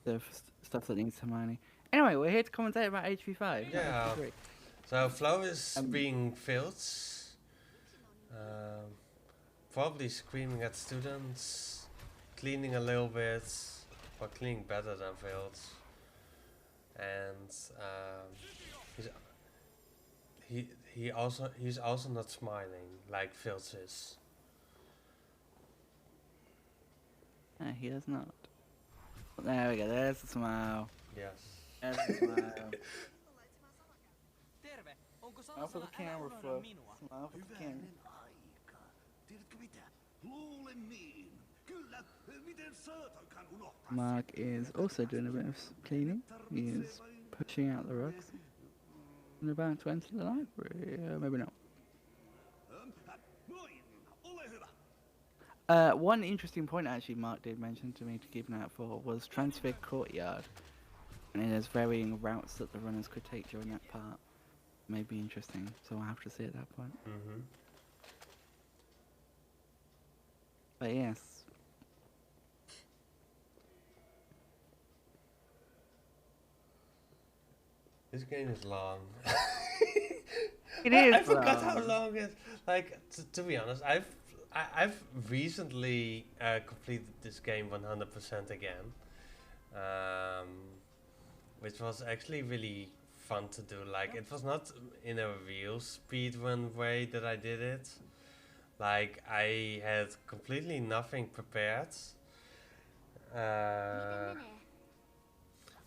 The stuff that needs Hermione. Anyway, we're here to commentate about HP5. Yeah. So Flo is being filled. Probably screaming at students, cleaning a little bit, or cleaning better than Fields. And he's also not smiling like Fields is. He does not. There we go, there's the smile. Yes. There's the smile. Terve! Onko Smile for the camera, Flo. Smile for the camera. Tiedätkö mitä? Luulen niin. Kyllä, miten saatakaan unohtaa? Mark is also doing a bit of cleaning. He is pushing out the rugs. And about to enter the library. Maybe not. Noin, ole hyvä. One interesting point actually Mark did mention to me to keep an eye out for was Transfigured Courtyard. And there's varying routes that the runners could take during that part. May be interesting, so we'll have to see at that point. But yes. This game is long. It is I forgot long. how long it. Like to be honest, I've recently completed this game 100% again, which was actually really fun to do. Like it was not in a real speedrun way that I did it. Like I had completely nothing prepared.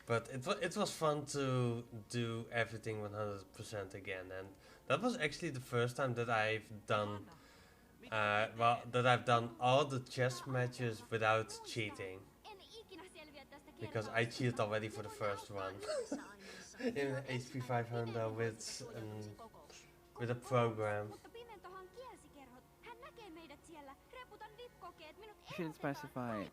But it was fun to do everything 100% again, and that was actually the first time that I've done all the chess matches without cheating, because I cheated already for the first one in HP 500 with a program. Should specify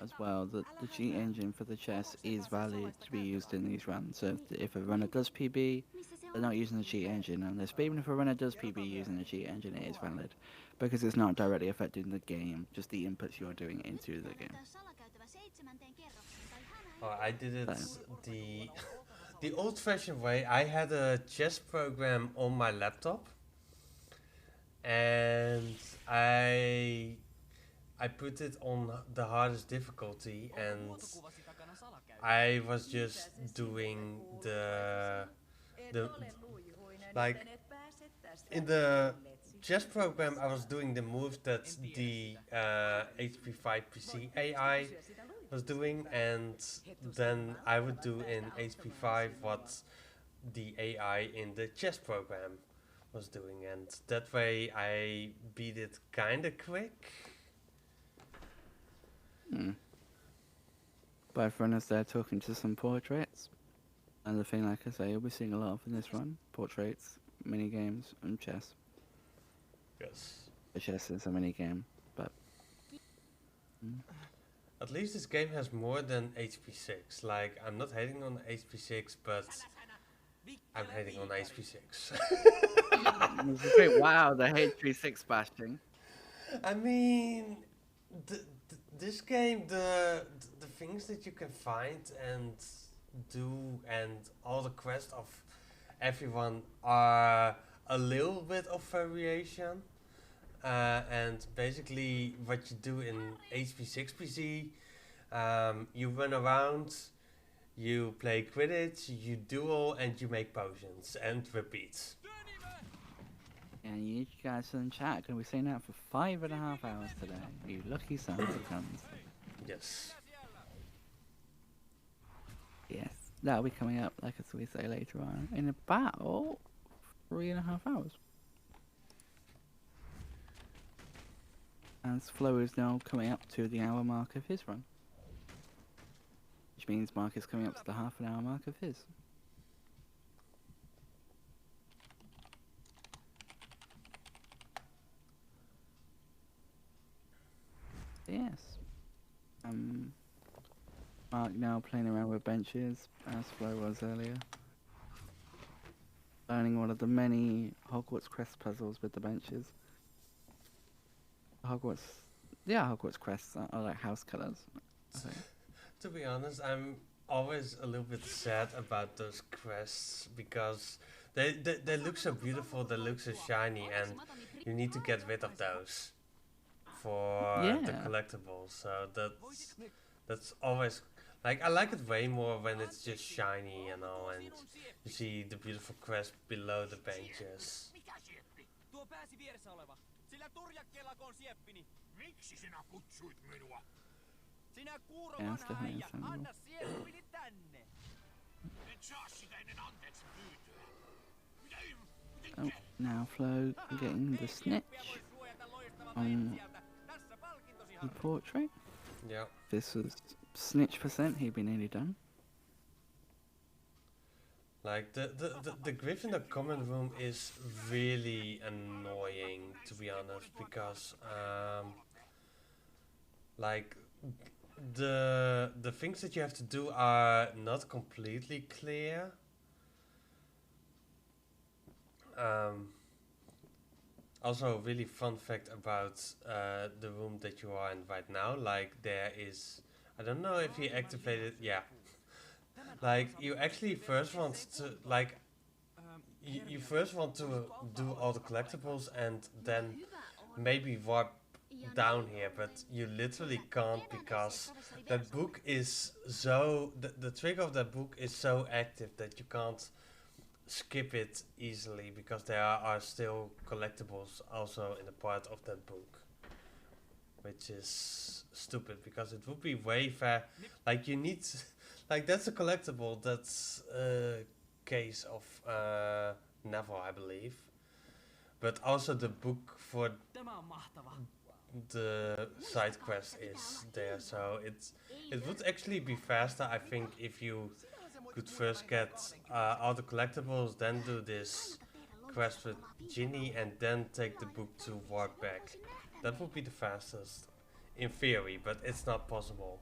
as well that the cheat engine for the chess is valid to be used in these runs. So if a runner does PB, they're not using the cheat engine unless, but even if a runner does PB using the cheat engine, it is valid because it's not directly affecting the game, just the inputs you're doing into the game. Oh, I did it the old-fashioned way. I had a chess program on my laptop, and I put it on the hardest difficulty, and I was just doing the like in the chess program I was doing the moves that the HP5 PC AI was doing, and then I would do in HP5 what the AI in the chess program was doing, and that way I beat it kinda quick. Both runners there talking to some portraits. And the thing, like I say, you'll be seeing a lot of in this run. Portraits, mini games, and chess. Yes. The chess is a mini game, but... At least this game has more than HP6. Like, I'm not hating on HP6, but I'm hating on HP6. It's a bit wow, the HP6 bashing. I mean, this game, the things that you can find and do, and all the quests of everyone are a little bit of variation. And basically what you do in HP6 PC, you run around, you play Quidditch, you duel, and you make potions, and repeat. And you guys in chat going to be saying that for 5.5 hours today. You lucky sons of guns. Yes. Yes. that'll be coming up, like as we say later on, in about 3.5 hours. As Flo is now coming up to the hour mark of his run. Which means Mark is coming up to the half an hour mark of his. Yes. Mark now playing around with benches, as Flo was earlier. Learning one of the many Hogwarts quest puzzles with the benches. Hogwarts quests are like house colours, I think. To be honest, I'm always a little bit sad about those quests because they look so beautiful, they look so shiny, and you need to get rid of those for the Yeah. collectibles. So that's always like, I like it way more when it's just shiny and all, and you see the beautiful crest below the benches. Mikä sieppi? Tuo pääsi vieressä oleva. Sillä turjakkeellako on sieppini. Miksi sinä kutsuit minua? Sinä kuuro Yeah, that's vanha definitely äijä. understandable. Anna sieppini tänne. Et saa sitä ennen anteeksi pyytöä. Oh, now Flo getting the snitch on Tässä palkintosi the portrait. Yeah. This was snitch percent, he'd be nearly done. Like the Gryffindor common room is really annoying, to be honest, because like the things that you have to do are not completely clear. Also, a really fun fact about the room that you are in right now, like there is, I don't know if you activated, yeah. Like, you actually first want to, like, you first want to do all the collectibles and then maybe warp down here, but you literally can't because that book is so, the trick of that book is so active that you can't skip it easily because there are still collectibles also in the part of that book. Which is stupid because it would be way fair. Like, you need to, like, that's a collectible, that's a case of Neville, I believe. But also the book for Tämä on mahtava. the side quest is there, so it would actually be faster, I think, if you could first get all the collectibles, then do this quest with Ginny, and then take the book to walk back. That would be the fastest, in theory, but it's not possible.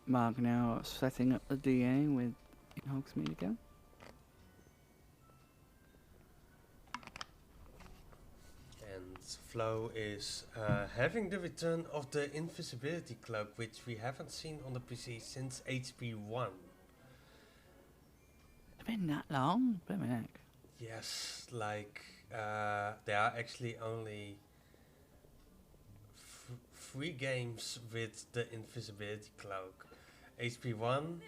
Mark now setting up the DA with Hogsmeade again. And Flo is having the return of the invisibility cloak, which we haven't seen on the PC since HP 1. It's been that long? Blimey heck. Yes, like there are actually only 3 games with the invisibility cloak. HP 1,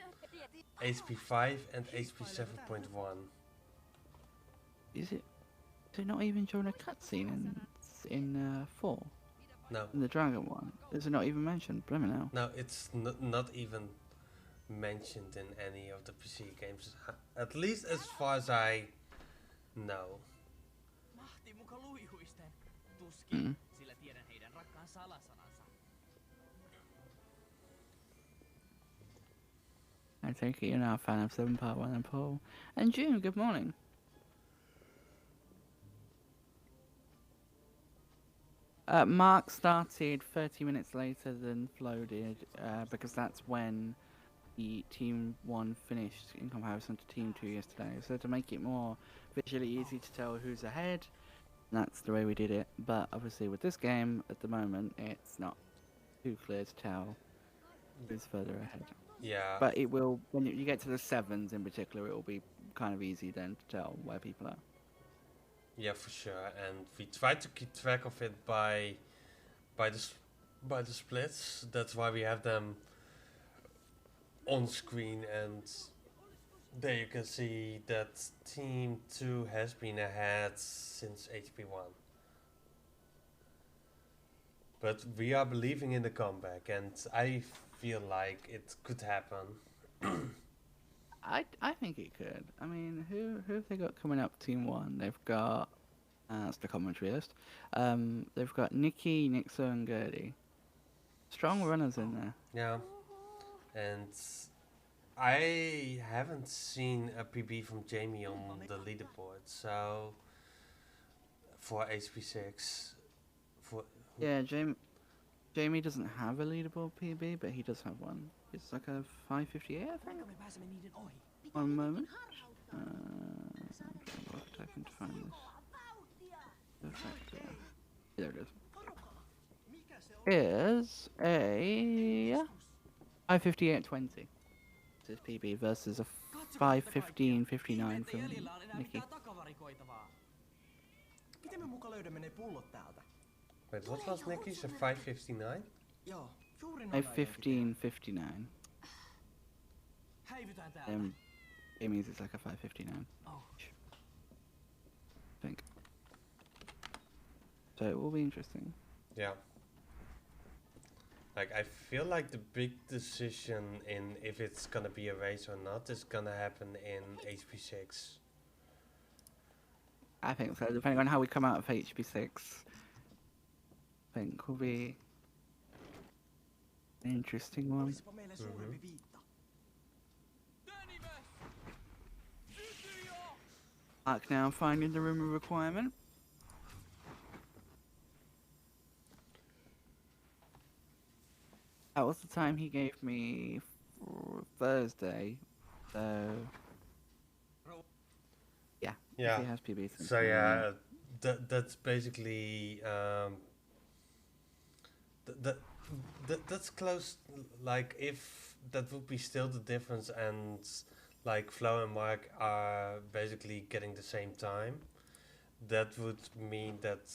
HP 5 and HP 7.1. Is it not even during a cutscene in 4? No, In the dragon one? Is it not even mentioned? Blimey now. no, it's not even mentioned in any of the PC games, at least as far as I know. Mahti muka luihuisten. Tuskin, sillä tiedän heidän rakkaan salasanansa. I take it you're now a fan of 7 Part 1 and Paul. And June, good morning. Mark started 30 minutes later than Flo did, because that's when the Team 1 finished in comparison to Team 2 yesterday. So to make it more visually easy to tell who's ahead, that's the way we did it. But obviously with this game, at the moment, it's not too clear to tell who's further ahead. Yeah, But it will, when you get to the 7s in particular, it will be kind of easy then to tell where people are. yeah, for sure. And we try to keep track of it by the splits. That's why we have them on screen, and there you can see that Team 2 has been ahead since HP 1. But we are believing in the comeback, and I feel like it could happen. I think it could. I mean, who have they got coming up? Team One. They've got that's the commentary list. They've got Nikki, Nixo, and Gertie. Strong runners in there. Yeah, and I haven't seen a PB from Jamie on the leaderboard, so for HP6, for Yeah, Jamie doesn't have a leaderboard PB, but he does have one. It's like a 558, I think. me pääsemme niiden ohi? One moment. harhauttaa. I'm trying to look if I can find this. Hundofecta. There it is. Is a 558.20. This is PB versus a 515.59 from Jäljellä on enää Nikki. mitään takavarikoitavaa. Miten me muka löydämme ne pullot täältä? wait, what was Nicky's? A 559? Joo, juuri noin. 515.59. Häivytään täältä. Jamie's is like a 559. Oh. I think. So it will be interesting. Yeah. Like, I feel like the big decision in if it's gonna be a race or not is gonna happen in HP6. I think so, depending on how we come out of HB6. I think will be an interesting one. Olisipa meille suurempi viitta. Mark now finding the room of requirement. That was the time he gave me for Thursday, so yeah, Yeah. he has PB. since So then. yeah, that's basically that's close. Like if that would be still the difference, and like Flo and Mark are basically getting the same time, that would mean that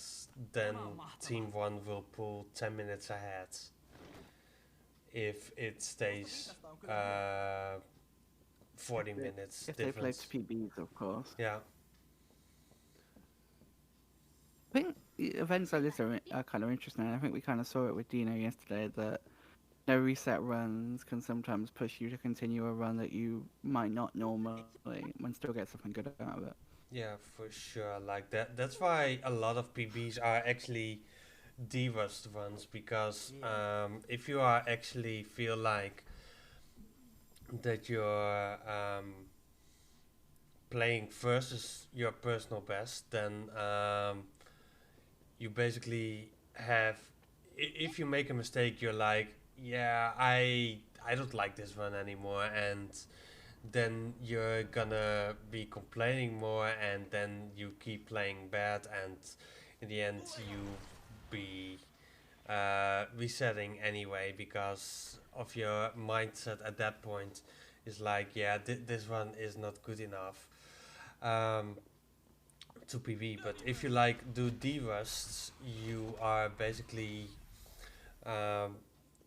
then Team 1 will pull 10 minutes ahead if it stays 40 minutes if they play difference. PBs, of course. Yeah. I think events like this are kind of interesting. I think we kind of saw it with Dino yesterday that no reset runs can sometimes push you to continue a run that you might not normally and still get something good out of it. Yeah, for sure. Like that's why a lot of PBs are actually de-rust runs, because if you are actually feel like that you're playing versus your personal best, then you basically have, if you make a mistake, you're like, yeah, I don't like this one anymore, and then you're gonna be complaining more, and then you keep playing bad, and in the end you be resetting anyway because of your mindset at that point is like, yeah, this one is not good enough to PB. But if you like do de-rusts, you are basically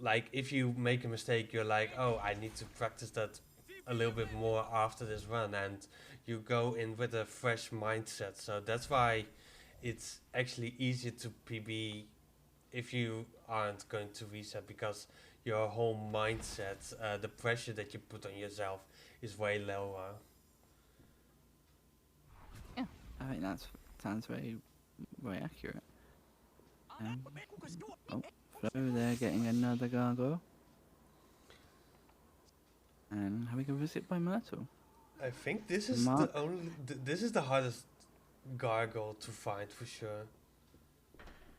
like, if you make a mistake, you're like, oh, I need to practice that a little bit more after this run, and you go in with a fresh mindset. So that's why it's actually easier to PB if you aren't going to reset, because your whole mindset, the pressure that you put on yourself is way lower. Yeah, I think that sounds very accurate. So they're getting another gargoyle. And having a visit by Myrtle. I think this is Mark. the only, this is the hardest gargoyle to find for sure.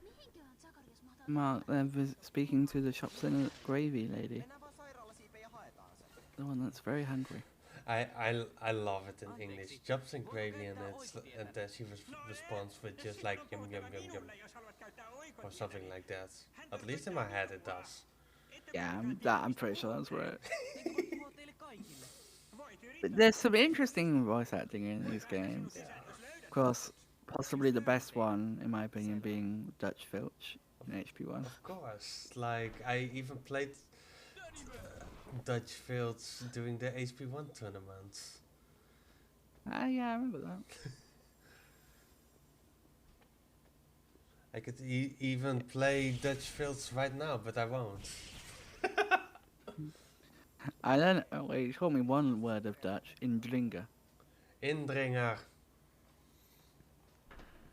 Mihinköhän Zakarias mahtaa... Mark, they're speaking to the shops in gravy lady. Mennään vaan sairaalasiipeen ja haetaan se. The one that's very hungry. I love it in English. Chops and gravy, and then she responds with just like yum yum yum yum or something like that. At least in my head it does. Yeah, I'm pretty sure that's right. But there's some interesting voice acting in these games. Of course, possibly the best one, in my opinion, being Dutch Filch in HP1. Of course, like I even played Dutch Fields during the HP1 tournaments. Ah, yeah, I remember that. I could even play Dutch Fields right now, but I won't. I don't. Oh, wait, you told me one word of Dutch. Indringer. Indringer.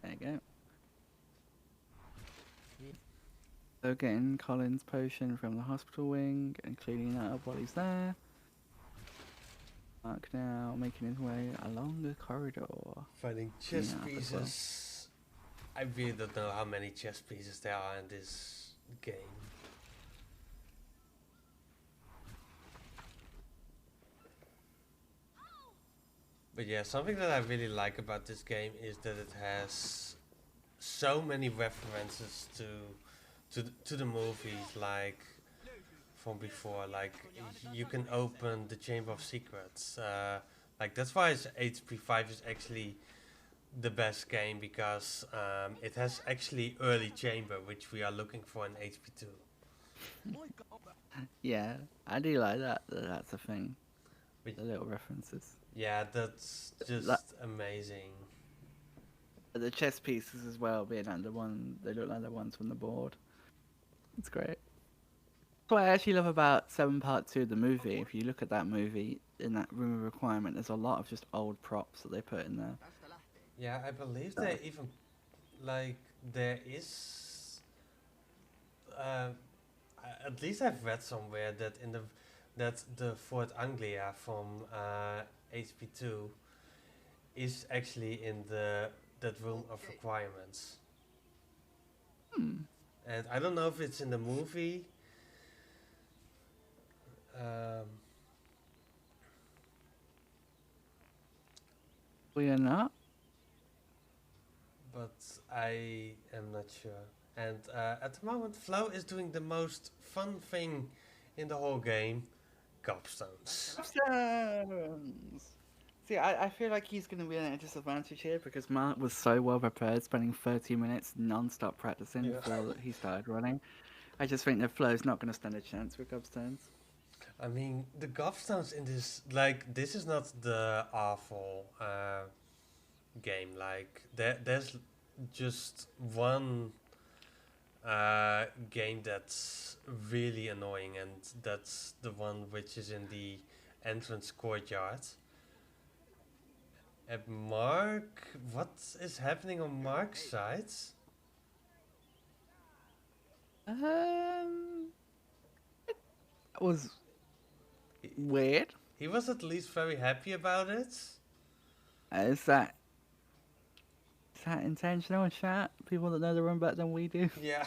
There you go. So getting Colin's potion from the hospital wing and cleaning that up while he's there. Mark now making his way along the corridor. Finding chess Yeah, pieces. I really don't know how many chess pieces there are in this game. But yeah, something that I really like about this game is that it has so many references to the movies, like from before. Like you can open the Chamber of Secrets. Like that's why HP5 is actually the best game, because it has actually early chamber, which we are looking for in HP2. Yeah, I do like that. That's a thing. But The little references. yeah, that's just amazing. The chess pieces as well, being like the one, they look like the ones from the board. It's great. That's what I actually love about 7 Part 2, the movie. If you look at that movie, in that room of requirement, there's a lot of just old props that they put in there. Yeah, I believe they even, like, there is, at least I've read somewhere that that the Fort Anglia from HP2 is actually in that room of requirements. And I don't know if it's in the movie. We are not. But I am not sure. And at the moment, Flo is doing the most fun thing in the whole game, gobstones. Stones! See, I feel like he's going to be at a disadvantage here because Mark was so well prepared, spending 30 minutes non-stop practicing before he started running. I just think that Flo's not going to stand a chance with gobstones. I mean, the gobstones in this, like, this is not the awful game. Like, there's just one game that's really annoying, and that's the one which is in the entrance courtyard. And Mark, what is happening on Mark's side? It was weird. He was at least very happy about it. Is that intentional, chat? People that know the run better than we do. Yeah.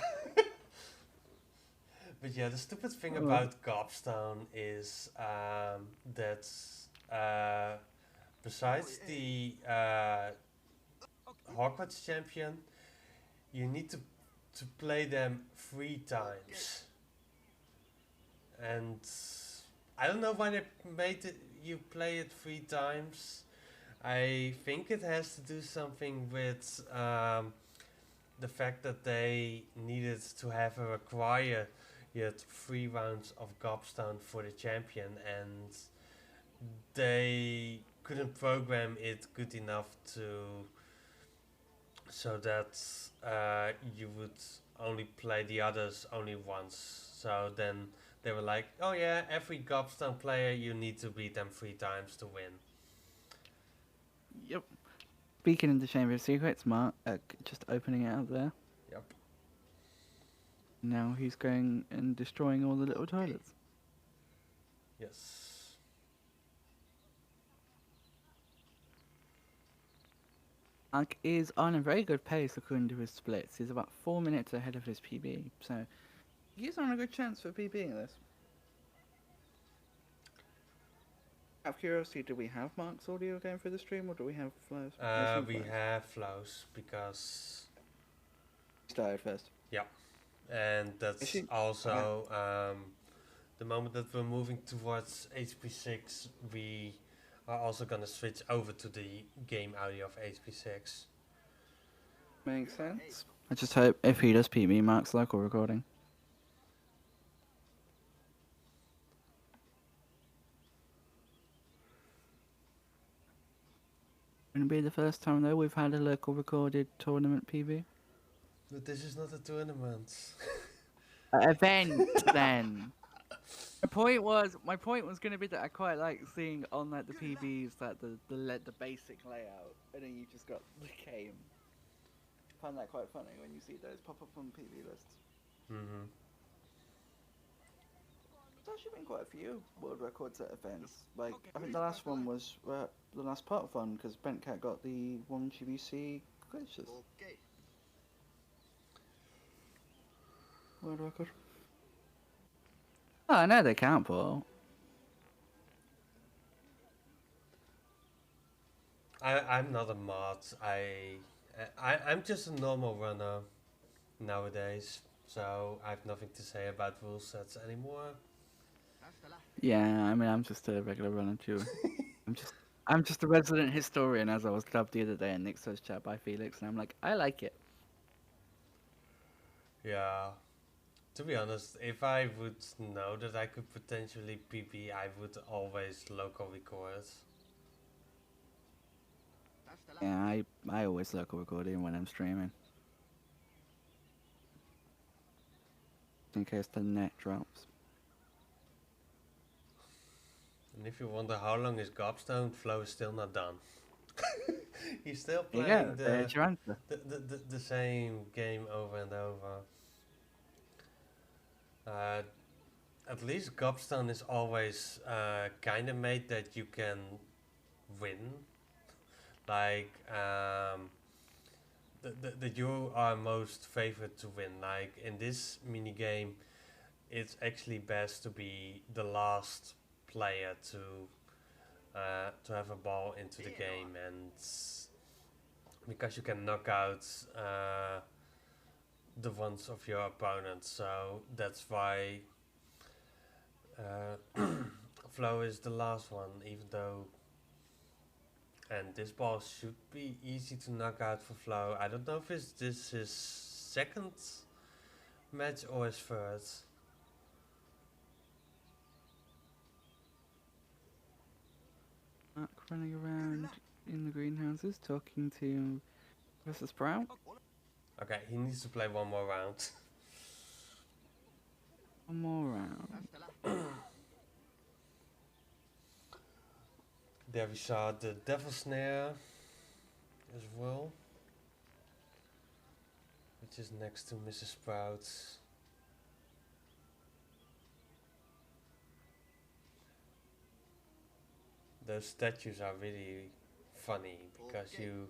But yeah, the stupid thing about Gobstone is that besides the Hogwarts champion, you need to play them 3 times. And I don't know why they made it you play it 3 times. I think it has to do something with the fact that they needed to have a required 3 rounds of Gobstone for the champion, and they couldn't program it good enough so that you would only play the others only once. So then they were like, oh yeah, every Gobstone player you need to beat them 3 times to win. Yep. Speaking in the Chamber of Secrets, Mark, just opening it up there. Yep. Now he's going and destroying all the little toilets. Yes. Mark is on a very good pace according to his splits. He's about 4 minutes ahead of his PB, so he's on a good chance for PBing this. Out of curiosity, do we have Mark's audio going through the stream, or do we have Flo's? We have Flows because Started first. yeah, and that's also the moment that we're moving towards HP6, we are also gonna switch over to the game audio of HP6. Makes sense. I just hope if he does PB, Mark's local recording. Wouldn't it be the first time though we've had a local recorded tournament PB? But this is not a tournament. Event then. My point was going to be that I quite like seeing on like the PBs like the basic layout, and then you just got the game. I find that quite funny when you see those pop up on PB lists. Mm-hmm. There's actually been quite a few world records at events. Like I think the last one was the last part of one because Bentcat got the 1 GBC glitches. World record. Oh, I know they count, Paul. I'm not a mod. I'm just a normal runner nowadays, so I have nothing to say about rule sets anymore. Yeah, I mean I'm just a regular runner too. I'm just a resident historian, as I was dubbed the other day in Nixo's chat by Felix, and I'm like, I like it. Yeah. To be honest, if I would know that I could potentially PP, I would always local record. Yeah, I always local record even when I'm streaming. In case the net drops. And if you wonder how long is Gobstone, Flow is still not done. He's still There you playing go, there's your answer. the same game over and over. At least Gobstone is always kind of made that you can win. Like, that you are most favored to win. Like, in this minigame, it's actually best to be the last player to have a ball into the game, and because you can knock out the ones of your opponent, so that's why Flow is the last one, even though. And this ball should be easy to knock out for Flow. I don't know if this is his second match or his third. Mark running around in the greenhouses talking to Professor Sprout. Okay, he needs to play one more round. One more round. There we saw the Devil Snare as well, which is next to Mrs. Sprout. Those statues are really funny because you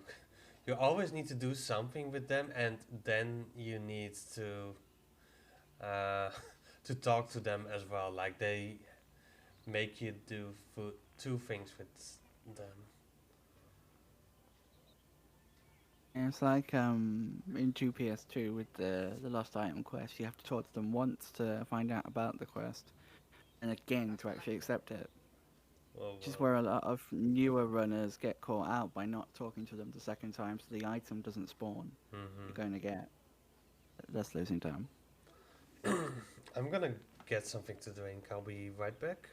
always need to do something with them, and then you need to to talk to them as well. Like they make you do two things with them. And it's like in 2PS2 with the lost item quest, you have to talk to them once to find out about the quest, and again to actually accept it. Oh, Which is where a lot of newer runners get caught out by not talking to them the second time, so the item doesn't spawn. You're going to get. That's losing time. I'm gonna get something to drink. I'll be right back.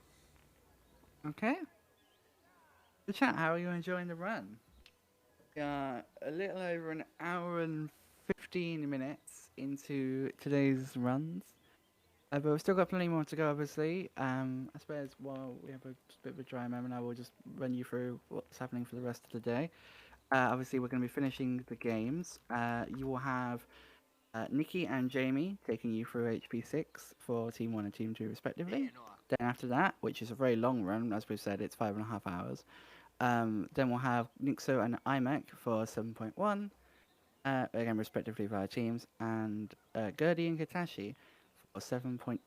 Okay. The chat, how are you enjoying the run? A little over an hour and 15 minutes into today's runs. But we've still got plenty more to go, obviously. I suppose while we have a bit of a dry moment, I will just run you through what's happening for the rest of the day. Obviously, we're going to be finishing the games. You will have Nikki and Jamie taking you through HP6 for Team 1 and Team 2, respectively. Then after that, which is a very long run, as we've said, it's 5.5 hours. Then we'll have Nixo and IMEC for 7.1, again, respectively, via teams, and Gertie and Katashi for 7.2.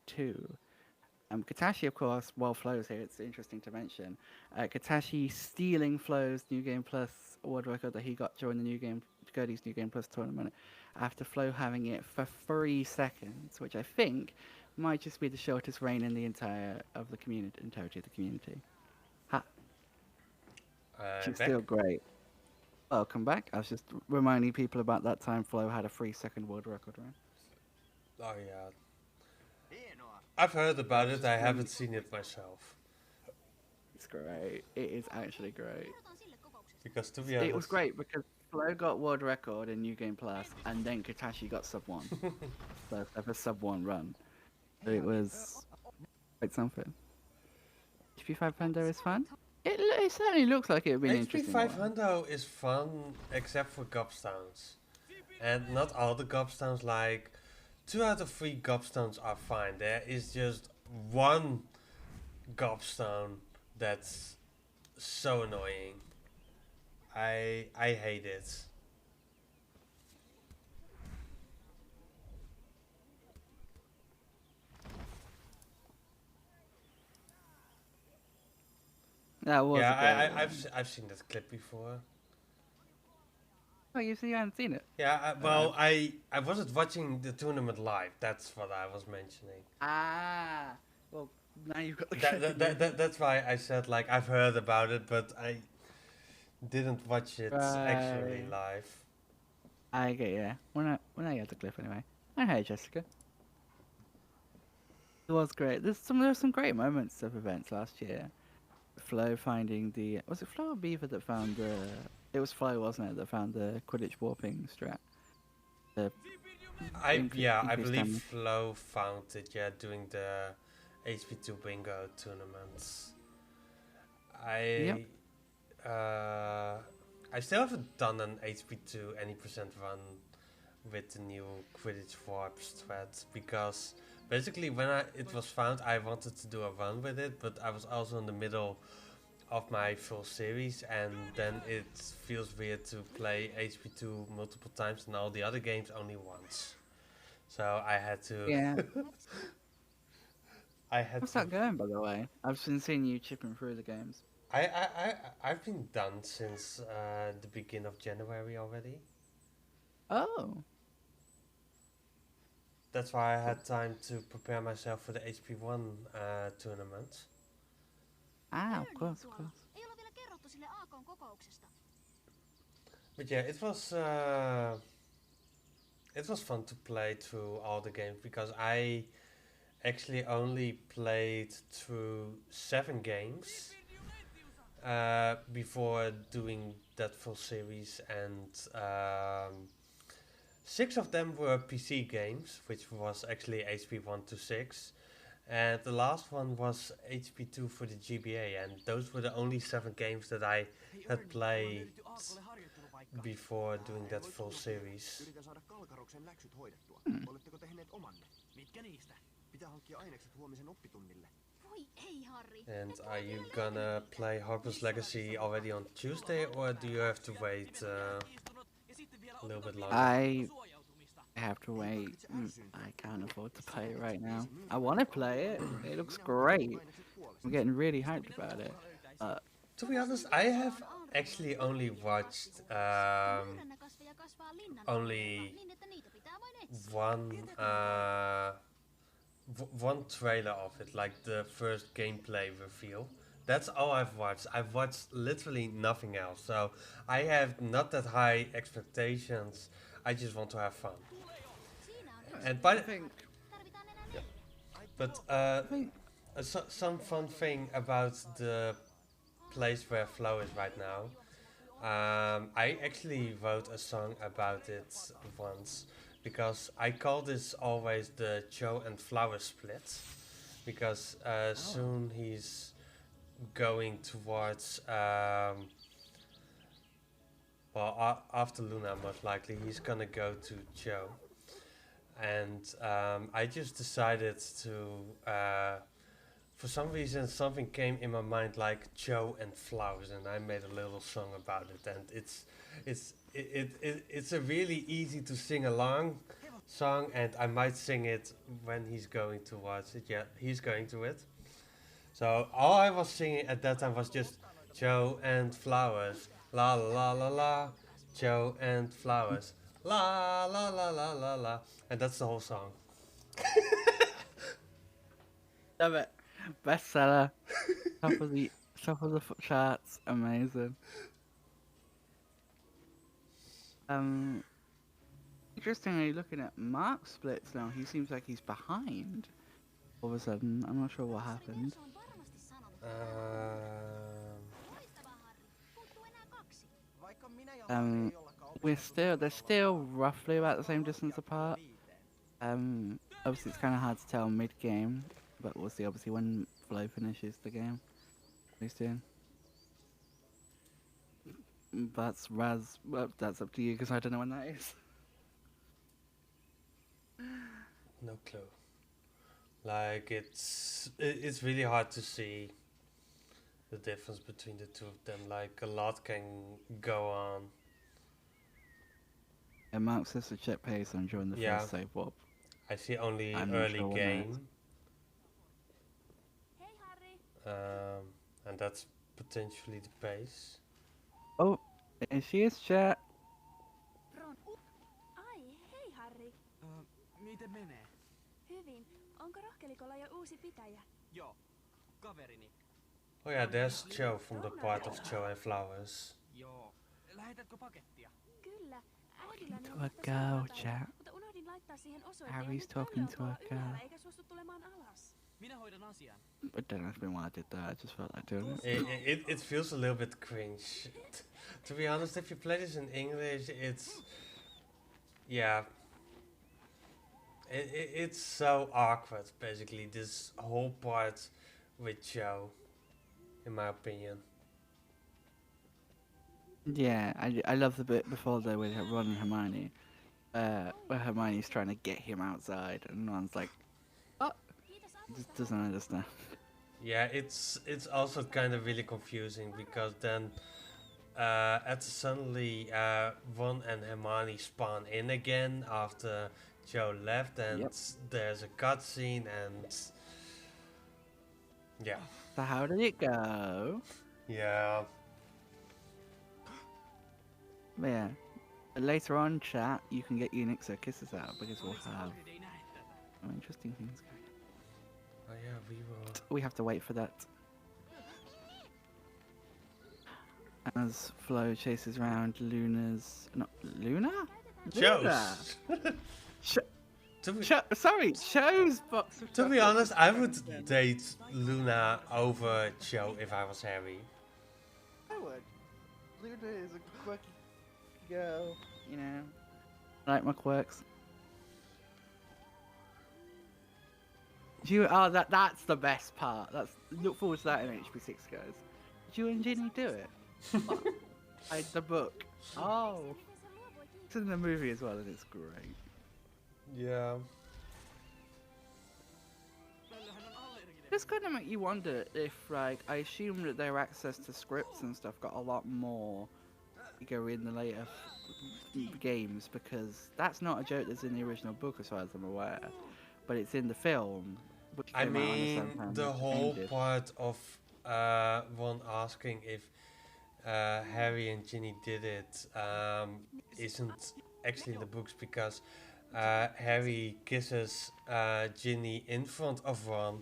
Katashi, of course, while Flo's here, it's interesting to mention. Katashi stealing Flo's New Game Plus world record that he got during the Gertie's New Game Plus tournament after Flo having it for 3 seconds, which I think might just be the shortest reign in the entirety of the community. Ha! She's still great. Welcome back. I was just reminding people about that time Flo had a 3-second world record, right? Oh yeah. I've heard about it, I haven't seen it myself. It's great. It is actually great. Because to be honest... It was great because Flo got world record in New Game Plus, and then Katashi got sub 1. First ever sub 1 run. So it was quite something. HP 500 is fun. It certainly looks like it would be an HP interesting 500 is fun except for gobstones. And not all the gobstones, like 2 out of 3 gobstones are fine. There is just one gobstone that's so annoying. I hate it. That was Yeah, a great one. I've seen that clip before. Oh, you haven't seen it? Yeah, well, I wasn't watching the tournament live. That's what I was mentioning. Ah, well, now you've got the That's why I said, like, I've heard about it, but I didn't watch it actually Right. live. I get yeah. When I get the clip anyway. Oh, hey Jessica. It was great. There were some great moments of events last year. Flo finding was it Flo or Beaver that found the? It was Flo, wasn't it, that found the Quidditch warping strat. I increased believe damage. Flo found it. Yeah, doing the HP2 bingo tournaments. I still haven't done an HP2 any percent run with the new Quidditch warp strat, because basically when it was found, I wanted to do a run with it, but I was also in the middle of my full series, and then it feels weird to play HP2 multiple times and all the other games only once. So I had to. Yeah. I had How's to. that going, by the way? I've been seeing you chipping through the games. I've been done since the beginning of January already. Oh. That's why I had time to prepare myself for the HP1 tournament. Ah, of course. Ei ole vielä kerrottu sille AK:n kokouksesta. But yeah, it was fun to play through all the games, because I actually only played through 7 games before doing that full series, and 6 of them were PC games, which was actually HP 1 to 6, and the last one was HP 2 for the GBA, and those were the only 7 games that I had played before doing that full series. Yritän saada Kalkaroksen läksyt hoidettua. Oletteko tehneet omanne? Mitkä niistä? Pitää hankkia ainekset huomisen oppitunnille. Voi ei, Harri. And are you gonna play Hogwarts Legacy already on Tuesday, or do you have to wait a little bit longer? I have to wait. I can't afford to play it right now. I want to play it. It looks great. I'm getting really hyped about it. To be honest, I have actually only watched Myyrännenkasveja kasvaa linnan only alueella niin, että niitä pitää vain etsiä. one trailer of it, like the first gameplay reveal. That's all I've watched. I've watched literally nothing else, so I have not that high expectations. I just want to have fun. Siinä on And tarvitaan enää 4. but some fun thing about the place where Flo is right now. I actually wrote a song about it once, because I call this always the Joe and Flower split, because soon he's going towards after Luna, most likely he's gonna go to Joe, and I just decided to for some reason something came in my mind like Joe and Flowers, and I made a little song about it, and it's a really easy to sing along song, and I might sing it when he's going towards it. Yeah, he's going to it. So all I was singing at that time was just Joe and Flowers, la la la la la, Joe and Flowers, la la la la la la, and that's the whole song. Love it. Bestseller. top of the charts. Amazing. Interestingly, looking at Mark's splits now, he seems like he's behind. All of a sudden, I'm not sure what happened. Se on varmasti sanonut. Loistavaa, Harri. Puuttuu enää 2. Vaikka minä ja Harri ei ollakaan they're still roughly about the same distance apart. Obviously it's kind of hard to tell mid-game, but we'll see obviously when Flo finishes the game. Very soon. That's Raz. Well, that's up to you because I don't know when that is. No clue. Like it's really hard to see the difference between the two of them. Like a lot can go on. And Mark says to check pace on during the Yeah. first save warp. I see only I'm not early sure when that is. game, Hei Harry. and that's potentially the pace. Oh, there she is, chat. Ron. Ai, hei Harry. Miten menee? Hyvin. Onko Rohkelikolla jo uusi pitäjä? Joo, kaverini. Oh yeah, there's Joe from the part of Joe and Flowers. Joo. Lähetätkö pakettia? Kyllä. Äidilläni To on a kohta girl, synttäpäivä, chat. mutta unohdin laittaa siihen osoitteen. Harry's Nyt talking Pöllö to on a tuolla girl. ylhäällä eikä suostu tulemaan alas. Minä hoidan asian. I don't know if we why I did that. I just felt like doing it. It feels a little bit cringe. To be honest, if you play this in English, it's yeah. It's so awkward, basically, this whole part with Joe, in my opinion. Yeah, I love the bit before though with Ron and Hermione, where Hermione's trying to get him outside, and Ron's like, Kiitos just avusta. doesn't understand. Yeah, it's also kind of really confusing because then suddenly Ron and Hermione spawn in again after Joe left, and Yep. there's a cutscene, and yeah, So how did it go? yeah. But yeah, later on, chat, you can get Unixo kisses out because we'll have Alfred ei näe tätä. some interesting things going. Oh yeah, we were. We have to wait for that. As Flo chases around Luna's... Not Luna? Luna! Joe's. To be, Sorry, Cho's box of to be chocolates. honest, I would date Luna over Joe if I was Harry. I would. Luna is a quirky girl, you know. I like my quirks. That's the best part. Look forward to that in HP6, guys. Did you and Ginny do it? The book. Oh, Miten se luovui kiinni? it's in the movie as well, and it's great. Yeah. Pöllöhän on allerginen. This kind of make you wonder if, like, I assume that their access to scripts and stuff got a lot more bigger in the later games, because that's not a joke that's in the original book as far as I'm aware, but it's in the film. Which I came out around the same mean, time the as whole game did. part of Ron asking if Harry and Ginny did it isn't actually in the books, because Harry kisses Ginny in front of Ron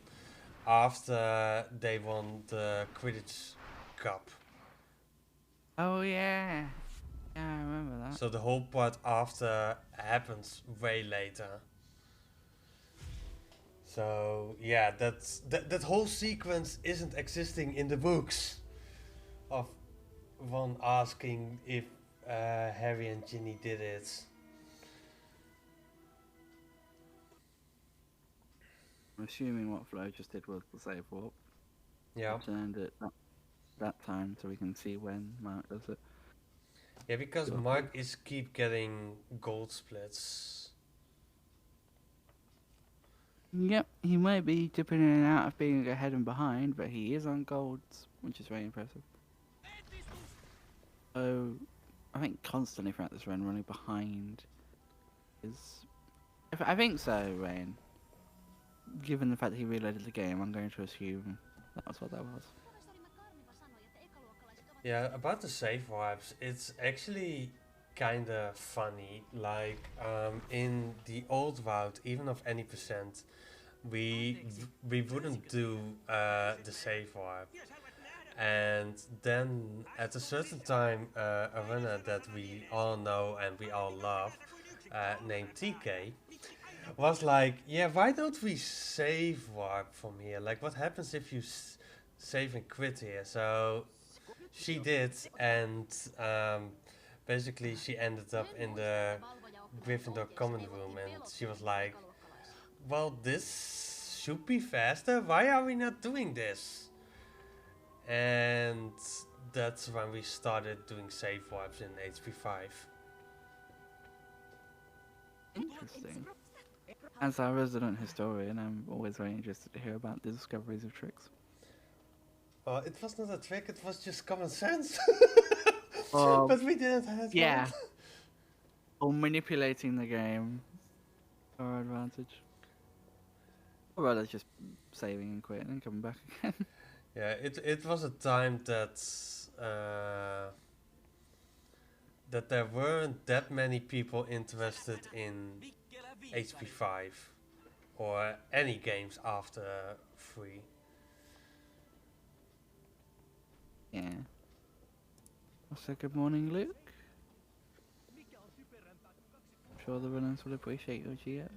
after they won the Quidditch Cup. Oh yeah, yeah, I remember that. So the whole part after happens way later. So yeah, that whole sequence isn't existing in the books of Ron asking if Harry and Ginny did it. I'm assuming what Flo just did was the save warp. Yeah, Turned it that time so we can see when Mark does it. yeah, because Mark is keep getting gold splits. Yep, he might be dipping in and out of being ahead and behind, but he is on golds, which is very impressive. So, I think constantly throughout this run, running behind is... I think so, Rain. Given the fact that he reloaded the game, I'm going to assume that was what that was. Professorimme Karniva sanoi, että ekaluokkalaiset ovat... Yeah, about the save wipes, it's actually kinda funny. Like in the old route, even of any percent, we wouldn't do the save wipe. And then at a certain time, a runner that we all know and we all love, named TK, was like, yeah, why don't we save warp from here? Like, what happens if you save and quit here? So she did, and basically she ended up in the Gryffindor common room, and she was like, well, this should be faster, why are we not doing this? And that's when we started doing save warps in HP5. Interesting. As our resident historian, I'm always very interested to hear about the discoveries of tricks. It was not a trick, it was just common sense. Well, But we didn't have yeah. one. Or manipulating the game for our advantage. Or rather just saving and quitting and coming back again. Yeah, it was a time that that there weren't that many people interested in HP5 or any games after 3. Yeah. Also, good morning, Luke. I'm sure the runners will appreciate your GS.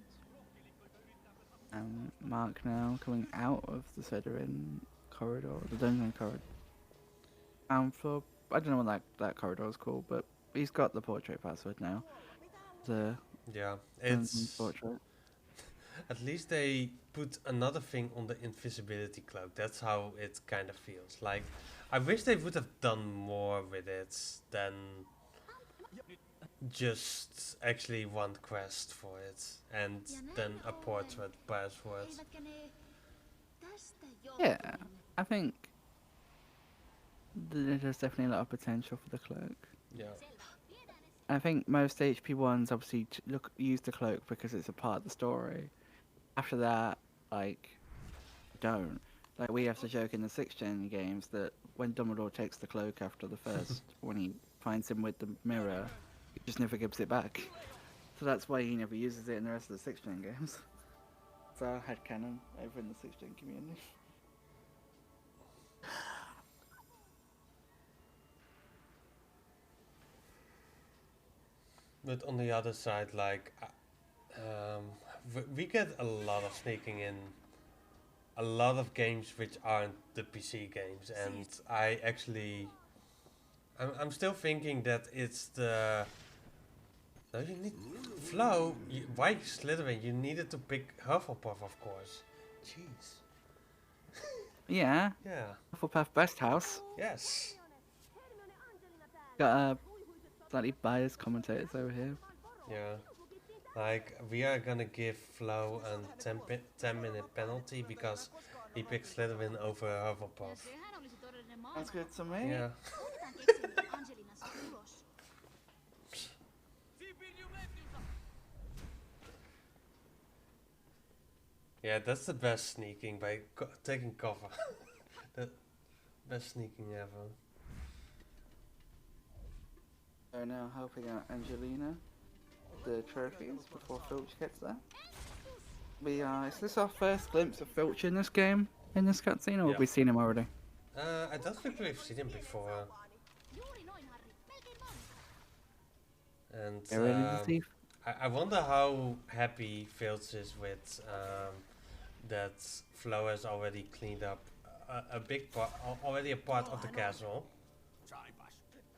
Mark now coming out of the Sedarin corridor, the dungeon corridor. For I don't know what that corridor is called, but he's got the portrait password now. The Yeah, dungeon it's portrait. at least they put another thing on the invisibility cloak. That's how it kind of feels. Like, I wish they would have done more with it than just actually one quest for it and then a portrait password. Yeah, I think there's definitely a lot of potential for the cloak. Yeah. I think most HP ones obviously use the cloak because it's a part of the story. After that, like, don't. Like, we have to joke in the 6th gen games that when Dumbledore takes the cloak after the first, when he finds him with the mirror, he just never gives it back. So that's why he never uses it in the rest of the 6th gen games. It's our headcanon over in the 6th gen community. But on the other side, like, we get a lot of sneaking in a lot of games which aren't the PC games, and I'm still thinking that it's the. No, you need Flo. Why Slytherin? You needed to pick Hufflepuff, of course. Jeez. Yeah, Yeah. Hufflepuff Best House. Yes. Got slightly biased commentators over here. Yeah. Like, we are gonna give Flo a 10-minute penalty because he picked Slytherin over Hufflepuff. That's good to me. Yeah. Yeah, that's the best sneaking by taking cover. The best sneaking ever. They're now helping out Angelina with the trophies before Filch gets there. Is this our first glimpse of Filch in this game, in this cutscene, or have we seen him already? I don't think we've seen him before. And I wonder how happy Filch is with that Flo has already cleaned up a big part, already a part of the castle.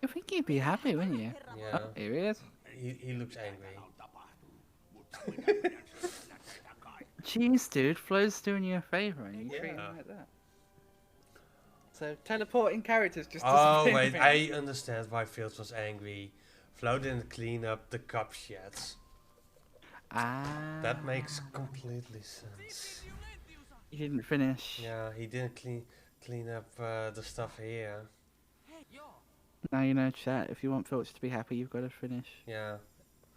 I think you'd be happy, wouldn't you? Yeah. Oh, here he is. He looks angry. Jeez, dude, Flo's doing you a favour and you treat him like that. So, teleporting characters just Oh, wait, I understand why Filch was angry. Flo didn't clean up the cups yet. Ah. That makes completely sense. He didn't finish. Yeah, he didn't clean up the stuff here. Now you know, chat, if you want Filch to be happy, you've got to finish. Yeah,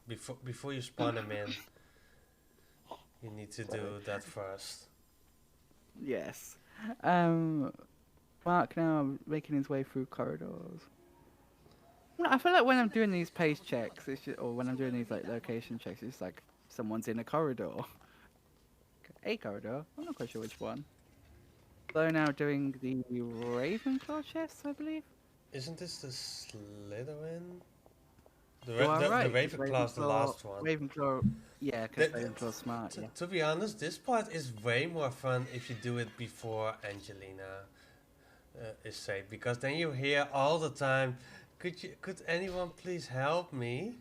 before you spawn him in, you need to do that first. Yes. Mark now making his way through corridors. I feel like when I'm doing these pace checks, or when I'm doing these like location checks, it's like someone's in a corridor. A corridor. I'm not quite sure which one. So now doing the Ravenclaw chest, I believe. Isn't this the Slytherin? The Right. Ravenclaw's the last one. Ravenclaw, yeah, because Ravenclaw's smart. Yeah. To be honest, this part is way more fun if you do it before Angelina is saved, because then you hear all the time, could anyone please help me?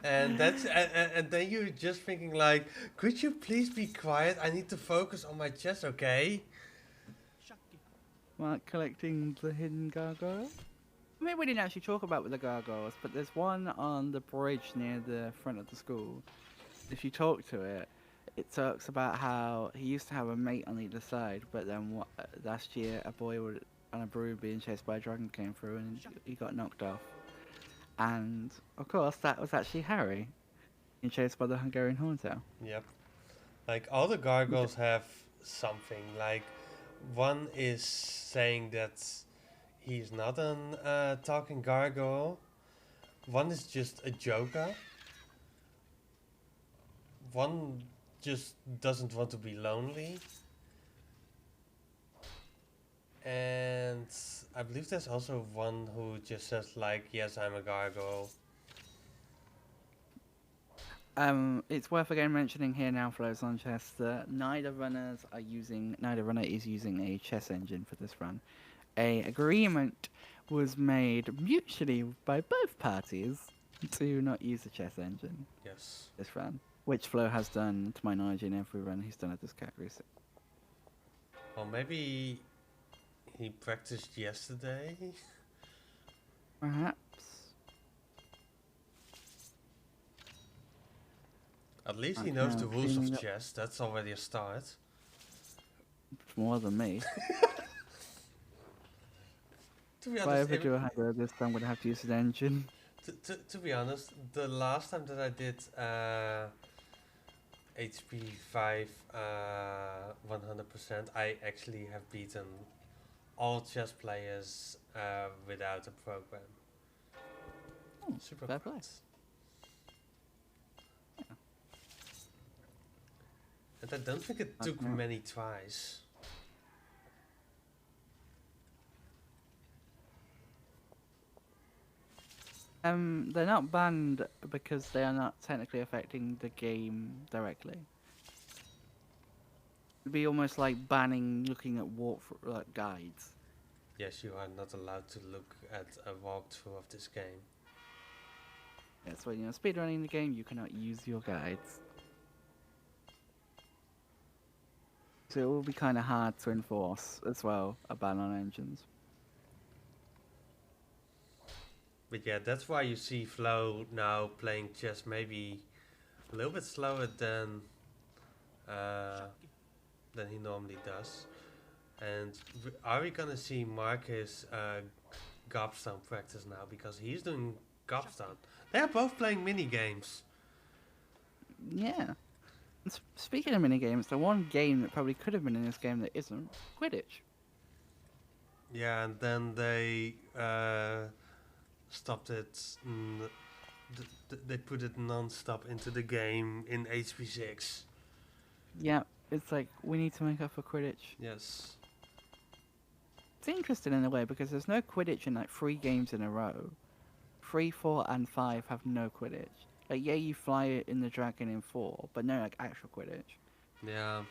And and then you're just thinking like, could you please be quiet? I need to focus on my chest, okay? Like collecting the hidden gargoyle. I mean, we didn't actually talk about with the gargoyles, but there's one on the bridge near the front of the school. If you talk to it, it talks about how he used to have a mate on either side, but then last year a boy on a broom being chased by a dragon came through and he got knocked off. And of course, that was actually Harry, being chased by the Hungarian Horntail. Yep. Like all the gargoyles have something. Like one is saying that he's not an talking gargoyle. One is just a joker. One just doesn't want to be lonely. And I believe there's also one who just says like, yes, I'm a gargoyle. It's worth again mentioning here now, Flows on chess, that neither runner is using a chess engine for this run. A agreement was made mutually by both parties to not use a chess engine. Yes. This run, which Flo has done, to my knowledge, in every run he's done at this category. Well, maybe he practiced yesterday. Perhaps. At least he knows the rules of chess. That's already a start. More than me. To be If I ever do a hybrid this time, I'm going to have to use an engine. To be honest, the last time that I did HP 5 100%, I actually have beaten all chess players without a program. Super fair good. play. And I don't think it took many tries. They're not banned because they are not technically affecting the game directly. It'd be almost like banning looking at guides. Yes, you are not allowed to look at a walkthrough of this game. Yeah, so when you're speedrunning the game, you cannot use your guides. So it will be kind of hard to enforce as well a ban on engines. But yeah, that's why you see Flo now playing chess maybe a little bit slower than he normally does. And are we gonna see Marcus Gobstone practice now? Because he's doing Gobstone. They are both playing mini games. Yeah. And speaking of minigames, the one game that probably could have been in this game that isn't, Quidditch. Yeah, and then they stopped it. They put it non-stop into the game in HP6. Yeah, it's like, we need to make up for Quidditch. Yes. It's interesting in a way because there's no Quidditch in like 3 games in a row. 3, 4, and 5 have no Quidditch. Like, yeah, you fly it in the dragon in 4, but no, like, actual Quidditch. Yeah.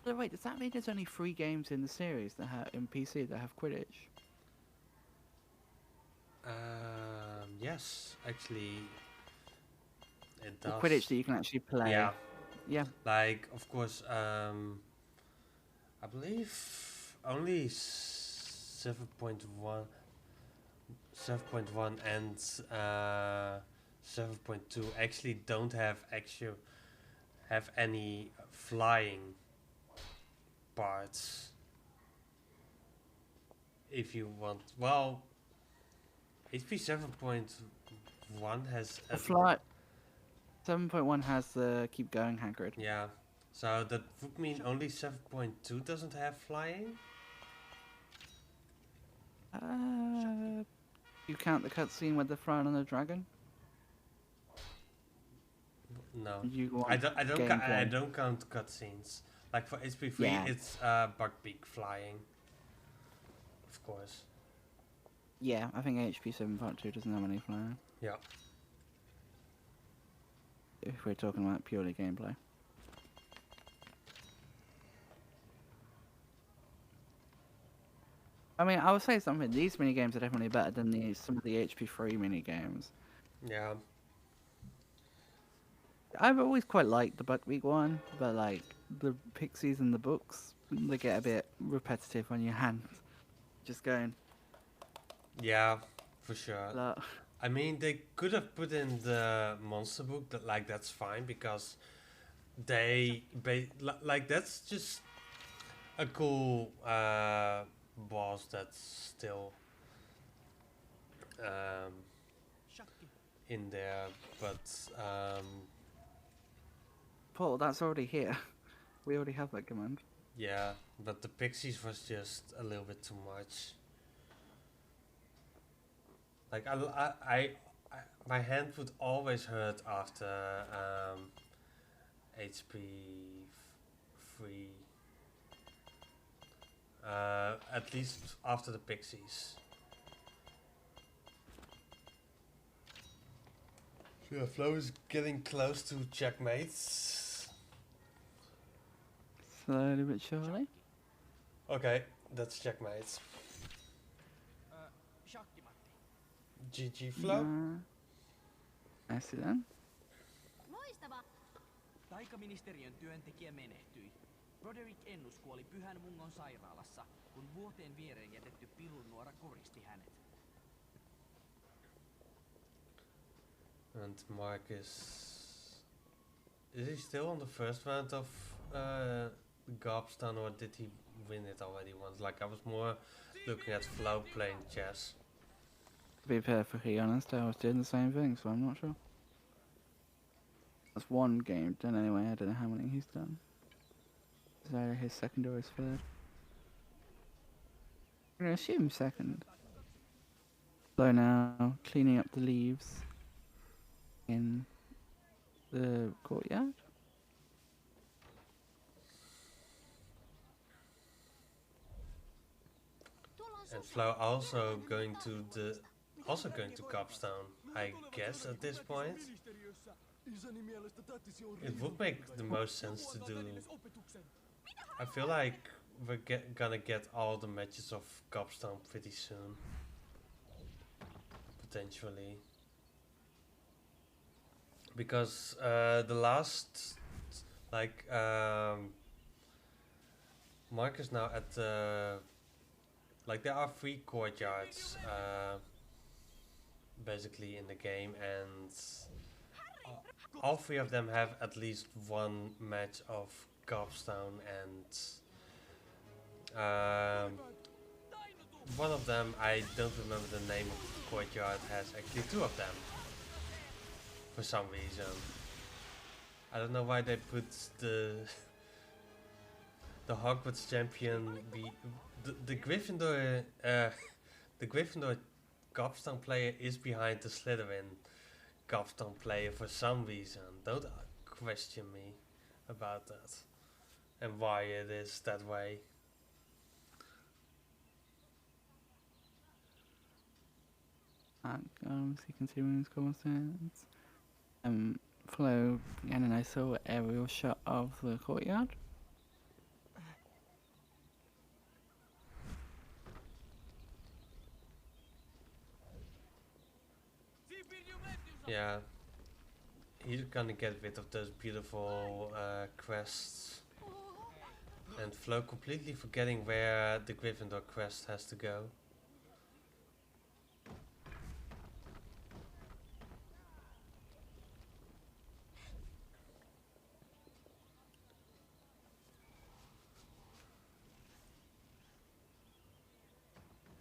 So wait, does that mean there's only 3 games in the series that have in PC that have Quidditch? Yes, actually, it The does. Quidditch that you can actually play. Yeah. Yeah. Like, of course, I believe only 7.1 and 7.2 actually don't have any flying parts. If you want, well, HP 7.1 has A flight. 7.1 has the keep going Hagrid. yeah, so that would mean only 7.2 doesn't have flying. You count the cutscene with the flying on the dragon? No, You want I gameplay? don't count cutscenes. Like for HP 3, Yeah. it's Buckbeak flying, of course. Yeah, I think HP 7.2 doesn't have any flying. Yeah. If we're talking about purely gameplay. I mean, I would say something. These mini games are definitely better than some of the HP3 mini games. Yeah. I've always quite liked the Buckwheat one, but like the pixies and the books, they get a bit repetitive on your hands. Just going. Yeah, for sure. Like, I mean, they could have put in the monster book, that's fine, because that's just a cool boss that's still in there, but Paul, that's already here. We already have that command. yeah, but the pixies was just a little bit too much. Like my hand would always hurt after HP 3. At least after the pixies. Yeah, Flo is getting close to checkmates. Slowly but surely. Okay, that's checkmates. Shakkimatti. GG Flo. I see then. Loistava. Taikaministeriön työntekijä menehtyi. Broderick Ennus kuoli Pyhän Mungon sairaalassa, kun vuoteen viereen jätetty pilunnuora koristi hänet. And Marcus, is he still on the first round of Gobstown, or did he win it already once? Like, I was more looking at Flo playing chess. To be perfectly honest, I was doing the same thing, so I'm not sure. That's one game done anyway. I don't know how many he's done. Is either his second or his third? I'm gonna assume second. So now, cleaning up the leaves in the courtyard. And Flo also going to Gobstown, I guess, at this point. It would make the most sense to do. I feel like we're gonna get all the matches of Gobstown pretty soon. Potentially. Because the last, like, Mark is now at the, like, there are 3 courtyards basically in the game, and all 3 of them have at least one match of Gobstown, and one of them, I don't remember the name of the courtyard, has actually 2 of them for some reason. I don't know why they put the Hogwarts champion the Gryffindor the Gryffindor Gobstown player is behind the Slytherin Gobstown player for some reason. Don't question me about that and why it is that way. Obviously continuing his conversations. Flo again, and I saw an aerial shot of the courtyard. Yeah, he's gonna get rid of those beautiful crests. And Flo completely forgetting where the Gryffindor crest has to go.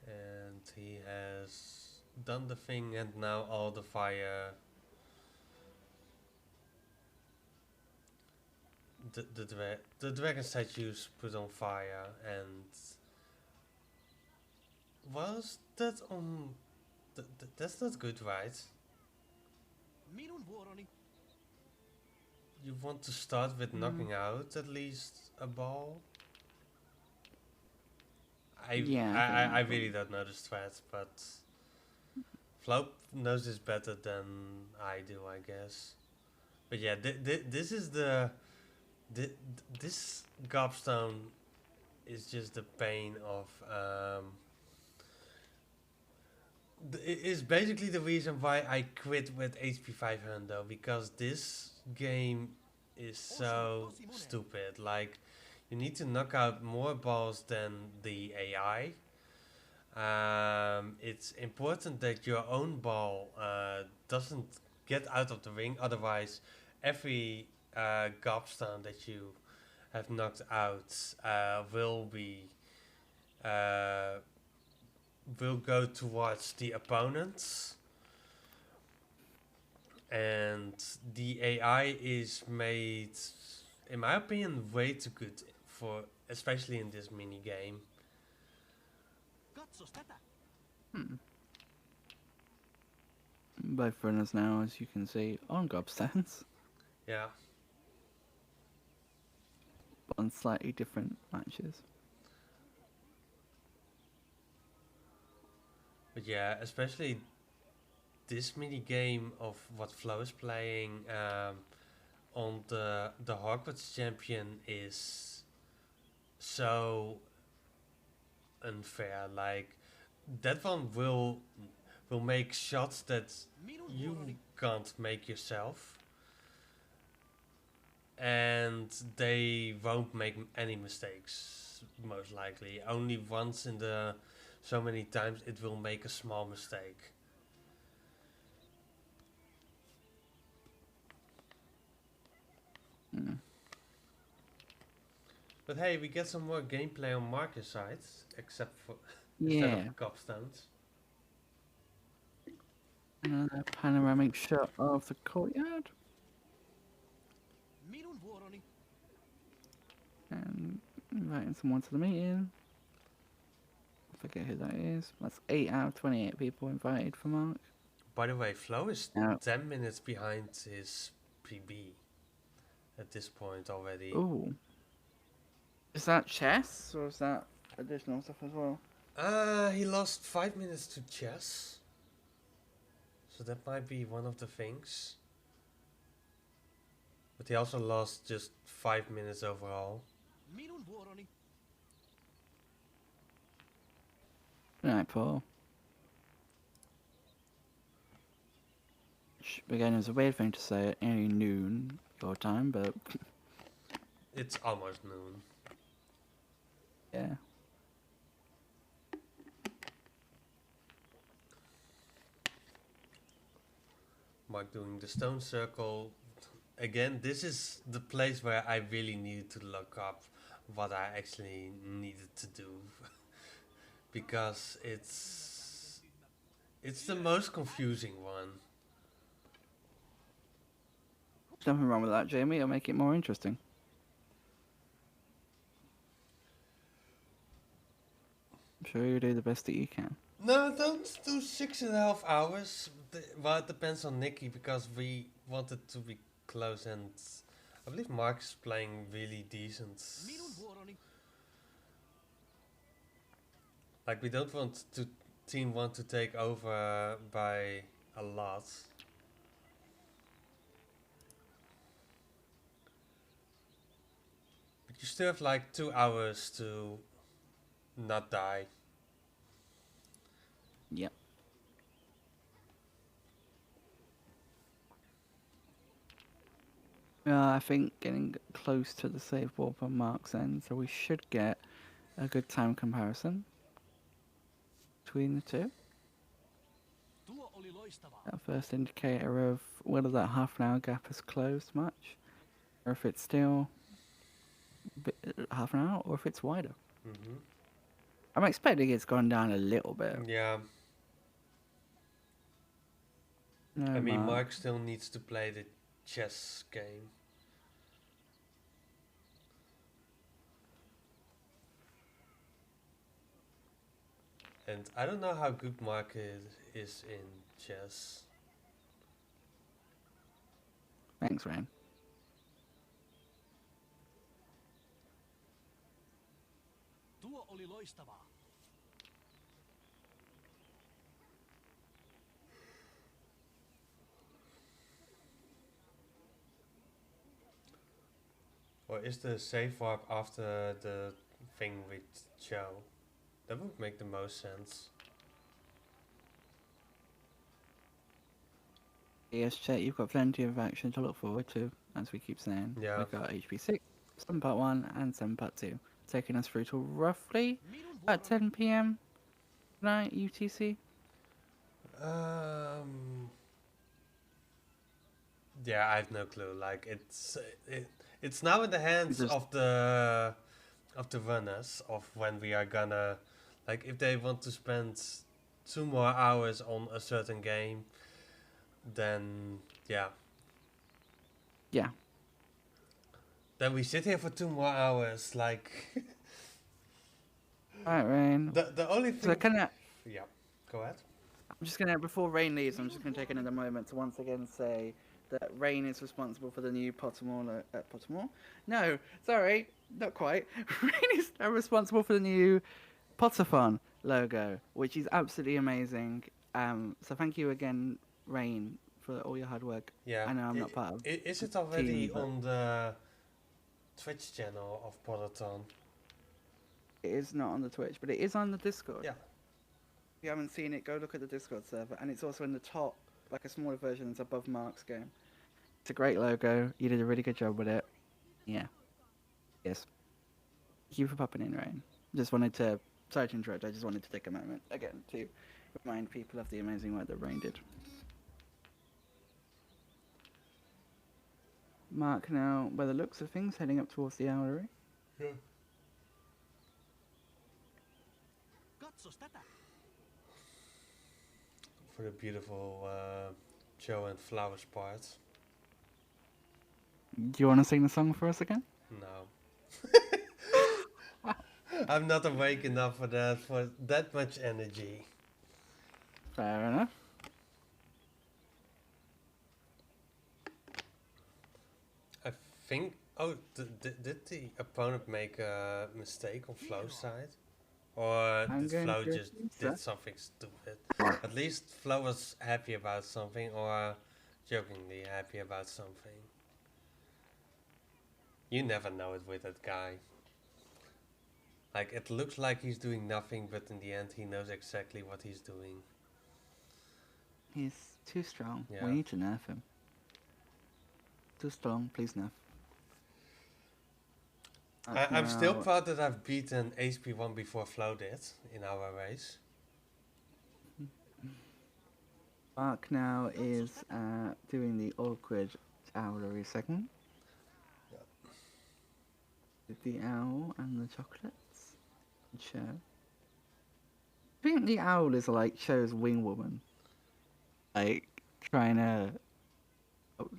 And he has done the thing, and now all the fire, the dragon statues put on fire. And was that on that's not good, right? Minun vuoroni. You want to start with knocking out at least a ball? I really don't know the strat, but Flo knows this better than I do, I guess. But yeah, this is this Gobstone is just the pain of is basically the reason why I quit with HP 500, because this game is so stupid. Like, you need to knock out more balls than the AI. It's important that your own ball doesn't get out of the ring, otherwise every gobstone that you have knocked out will go towards the opponents. And the AI is made, in my opinion, way too good for, especially in this mini game. Katsos tätä! Both runners now, as you can see, on gobstones, Yeah. but on slightly different matches. But yeah, especially this mini game of what Flo is playing on the Hogwarts champion is so unfair. Like, that one will make shots that you can't make yourself, and they won't make any mistakes, most likely. Only once in the so many times it will make a small mistake. But hey, we get some more gameplay on Marcus' side, except for instead Yeah. of gobstones. Another panoramic shot of the courtyard. Minun vuoroni! And inviting someone to the meeting. I forget who that is. That's 8 out of 28 people invited for Mark. By the way, Flo is Yeah. 10 minutes behind his PB at this point already. Ooh. Is that chess or is that additional stuff as well? He lost 5 minutes to chess. So that might be one of the things. But he also lost just 5 minutes overall. Minun vuoroni! Right, Paul. Again, it's a weird thing to say at nearly noon your time, but It's almost noon. yeah. Mark doing the stone circle. Again, this is the place where I really needed to look up what I actually needed to do. Because it's the most confusing one. There's nothing wrong with that, Jamie. It'll make it more interesting. I'm sure you do the best that you can. No, don't do 6.5 hours. Well, it depends on Nikki, because we wanted to be close, and I believe Mark's playing really decent. Minun vuoroni! Like, we don't want to team one to take over by a lot. But you still have like 2 hours to not die. Yep. I think getting close to the save warp on Mark's end, so we should get a good time comparison between the two. Tuo oli loistavaa! That first indicator of whether that half an hour gap has closed much, or if it's still half an hour, or if it's wider. Mm-hmm. I'm expecting it's gone down a little bit. Yeah, No, I mean, Mark still needs to play the chess game. And I don't know how good Mark is in chess. Thanks, Ryan. Tuo oli loistavaa! Or is the save warp after the thing with Joe? That would make the most sense. Yes, chat, you've got plenty of action to look forward to, as we keep saying. Yeah. We've got HP6, 7 Part 1, and 7 Part 2, taking us through to roughly at 10 p.m. tonight, UTC. Yeah, I have no clue. Like it's now in the hands Just- of the runners of when we are gonna, like, if they want to spend 2 more hours on a certain game, then yeah. Yeah. Then we sit here for 2 more hours. Like Alright, Rain. the only thing. So Yeah, go ahead. I'm just gonna, before Rain leaves, I'm just gonna take another moment to once again say that Rain is responsible for the new Pottermore. Pottermore? No, sorry, not quite. Rain is responsible for the new Potterphon logo, which is absolutely amazing. So thank you again, Rain, for all your hard work. Yeah. I know I'm not part of. Is it already team, but- on the Twitch channel of Potterton? It is not on the Twitch, but it is on the Discord. Yeah. If you haven't seen it, go look at the Discord server, and it's also in the top, like a smaller version. It's above Mark's game. It's a great logo. You did a really good job with it. Yeah. Yes. Thank you for popping in, Rain. Just wanted to, sorry to interrupt. I just wanted to take a moment again to remind people of the amazing work that Rain did. Mark, now, by the looks of things, heading up towards the Owlery. Yeah. Katsos tätä! For the beautiful Joe and Flowers part. Do you want to sing the song for us again? No. I'm not awake enough for that much energy. Fair enough. I think. Oh, did the opponent make a mistake on Flo's side? Or I'm did going Flo to just think did so. something stupid? At least Flo was happy about something, or jokingly happy about something. You never know it with that guy. Like, it looks like he's doing nothing, but in the end he knows exactly what he's doing. He's too strong. Yeah. We need to nerf him. Too strong, please nerf. I'm still Now- proud that I've beaten HP1 before Flo did in our race. Mark now is doing the awkward owlery segment. With the owl and the chocolates. Show. I think the owl is like Show's wing woman. Like, trying to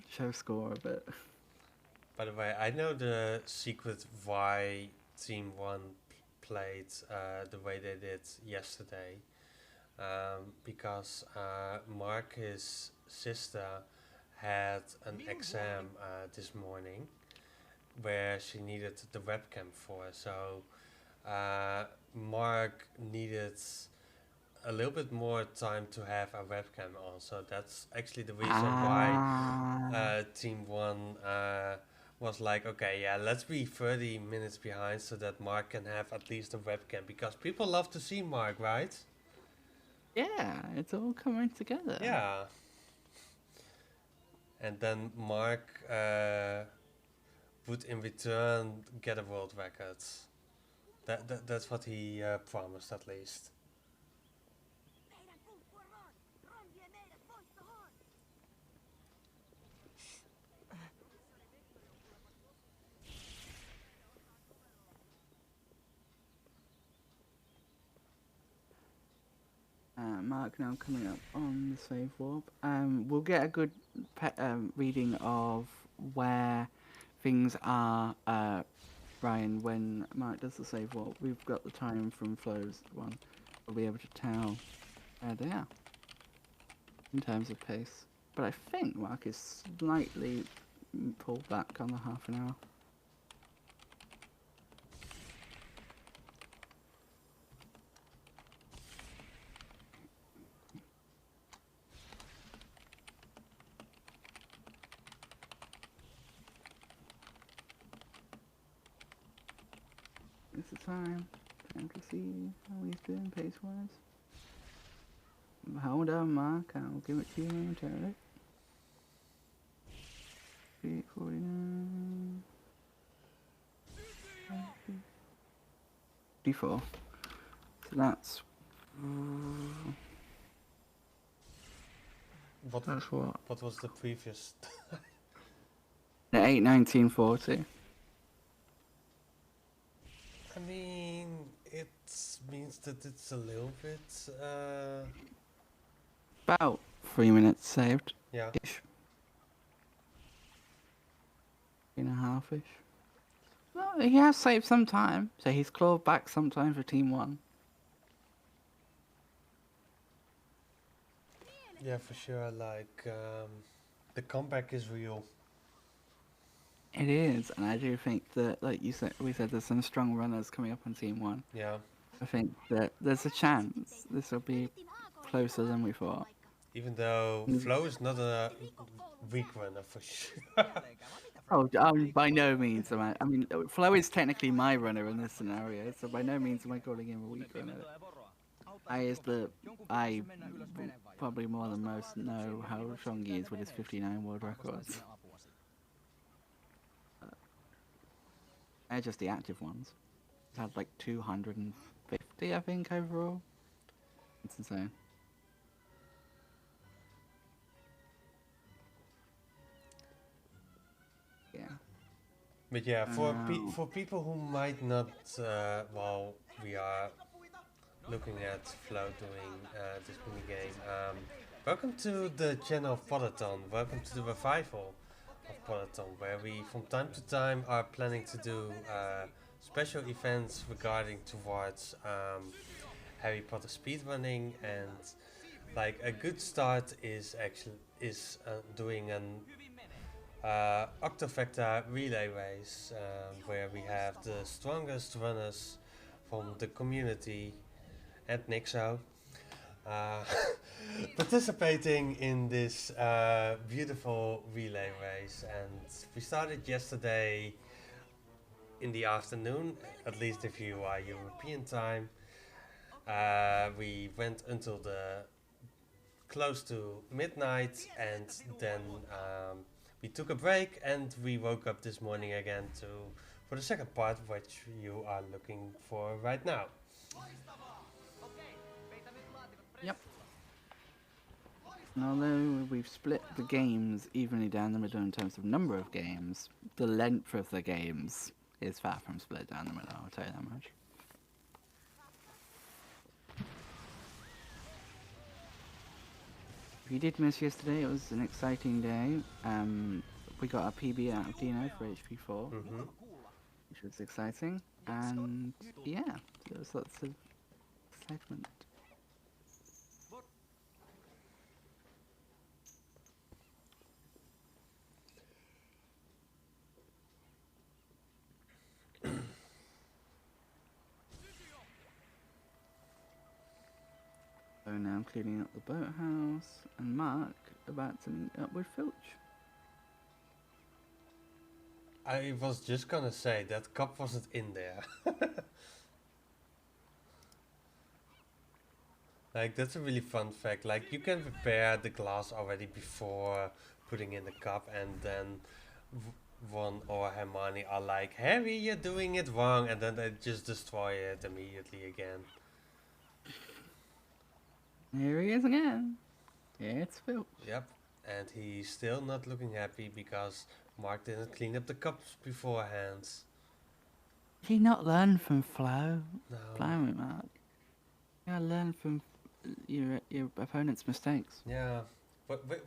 show score a bit. By the way, I know the secret why Team 1 played the way they did yesterday. Because Mark, his sister, had an exam this morning where she needed the webcam for. So Mark needed a little bit more time to have a webcam on. So that's actually the reason why Team 1 was like, okay, yeah, let's be 30 minutes behind so that Mark can have at least a webcam. Because people love to see Mark, right? Yeah, it's all coming together. Yeah. And then Mark would in return get a world record. That's what he promised at least. Meidän pumppua Ron! Ron vie meidät voittoon! Mark now coming up on the save warp. We'll get a good reading of where things are, Ryan, when Mark does the save warp. We've got the time from Flo's one. We'll be able to tell where they are in terms of pace. But I think Mark is slightly pulled back on the half an hour. It's the time to see how he's doing pace-wise. Hold on, Mark. I'll give it to you momentarily. 54. So that's What that's what? what was the previous? The 8/19/40. I mean, it means that it's a little bit. About 3 minutes saved. Yeah. Ish. 3.5 ish. Well, he has saved some time, so he's clawed back some time for Team 1. Yeah, for sure. Like the comeback is real. It is, and I do think that, like you said, we said there's some strong runners coming up on Team 1. Yeah. I think that there's a chance this will be closer than we thought. Even though Flo is not a weak runner for sure. Oh, by no means am I. I mean, Flo is technically my runner in this scenario, so by no means am I calling him a weak runner. I probably more than most know how strong he is with his 59 world records. They're just the active ones. He's had like 250, I think, overall. It's insane. Yeah. But yeah, for people who might not, well, we are looking at Flo doing this mini game. Welcome to the channel of Podathon. Welcome to the revival of Podathon, where we from time to time are planning to do special events regarding towards Harry Potter speedrunning, and like a good start is doing an Hundofecta relay race, where we have the strongest runners from the community and Nixo participating in this beautiful relay race. And we started yesterday in the afternoon, at least if you are European time. We went until the close to midnight, and then we took a break and we woke up this morning again for the second part, which you are looking for right now. Yep. And although we've split the games evenly down the middle in terms of number of games, the length of the games is far from split down the middle, I'll tell you that much. If you did miss yesterday, it was an exciting day. We got a PB out of Dino for HP4, which was exciting. And yeah, there was lots of excitement. So now I'm cleaning up the boathouse, and Mark about to meet up with Filch. I was just gonna say that cup wasn't in there. Like, that's a really fun fact. Like, you can prepare the glass already before putting in the cup, and then Ron or Hermione are like, Harry, you're doing it wrong, and then they just destroy it immediately again. Here he is again. It's Filch. Yep, and he's still not looking happy because Mark didn't clean up the cups beforehand. Did he not learn from Flo? No. Blimey, Mark. You gotta learn from your opponent's mistakes. Yeah.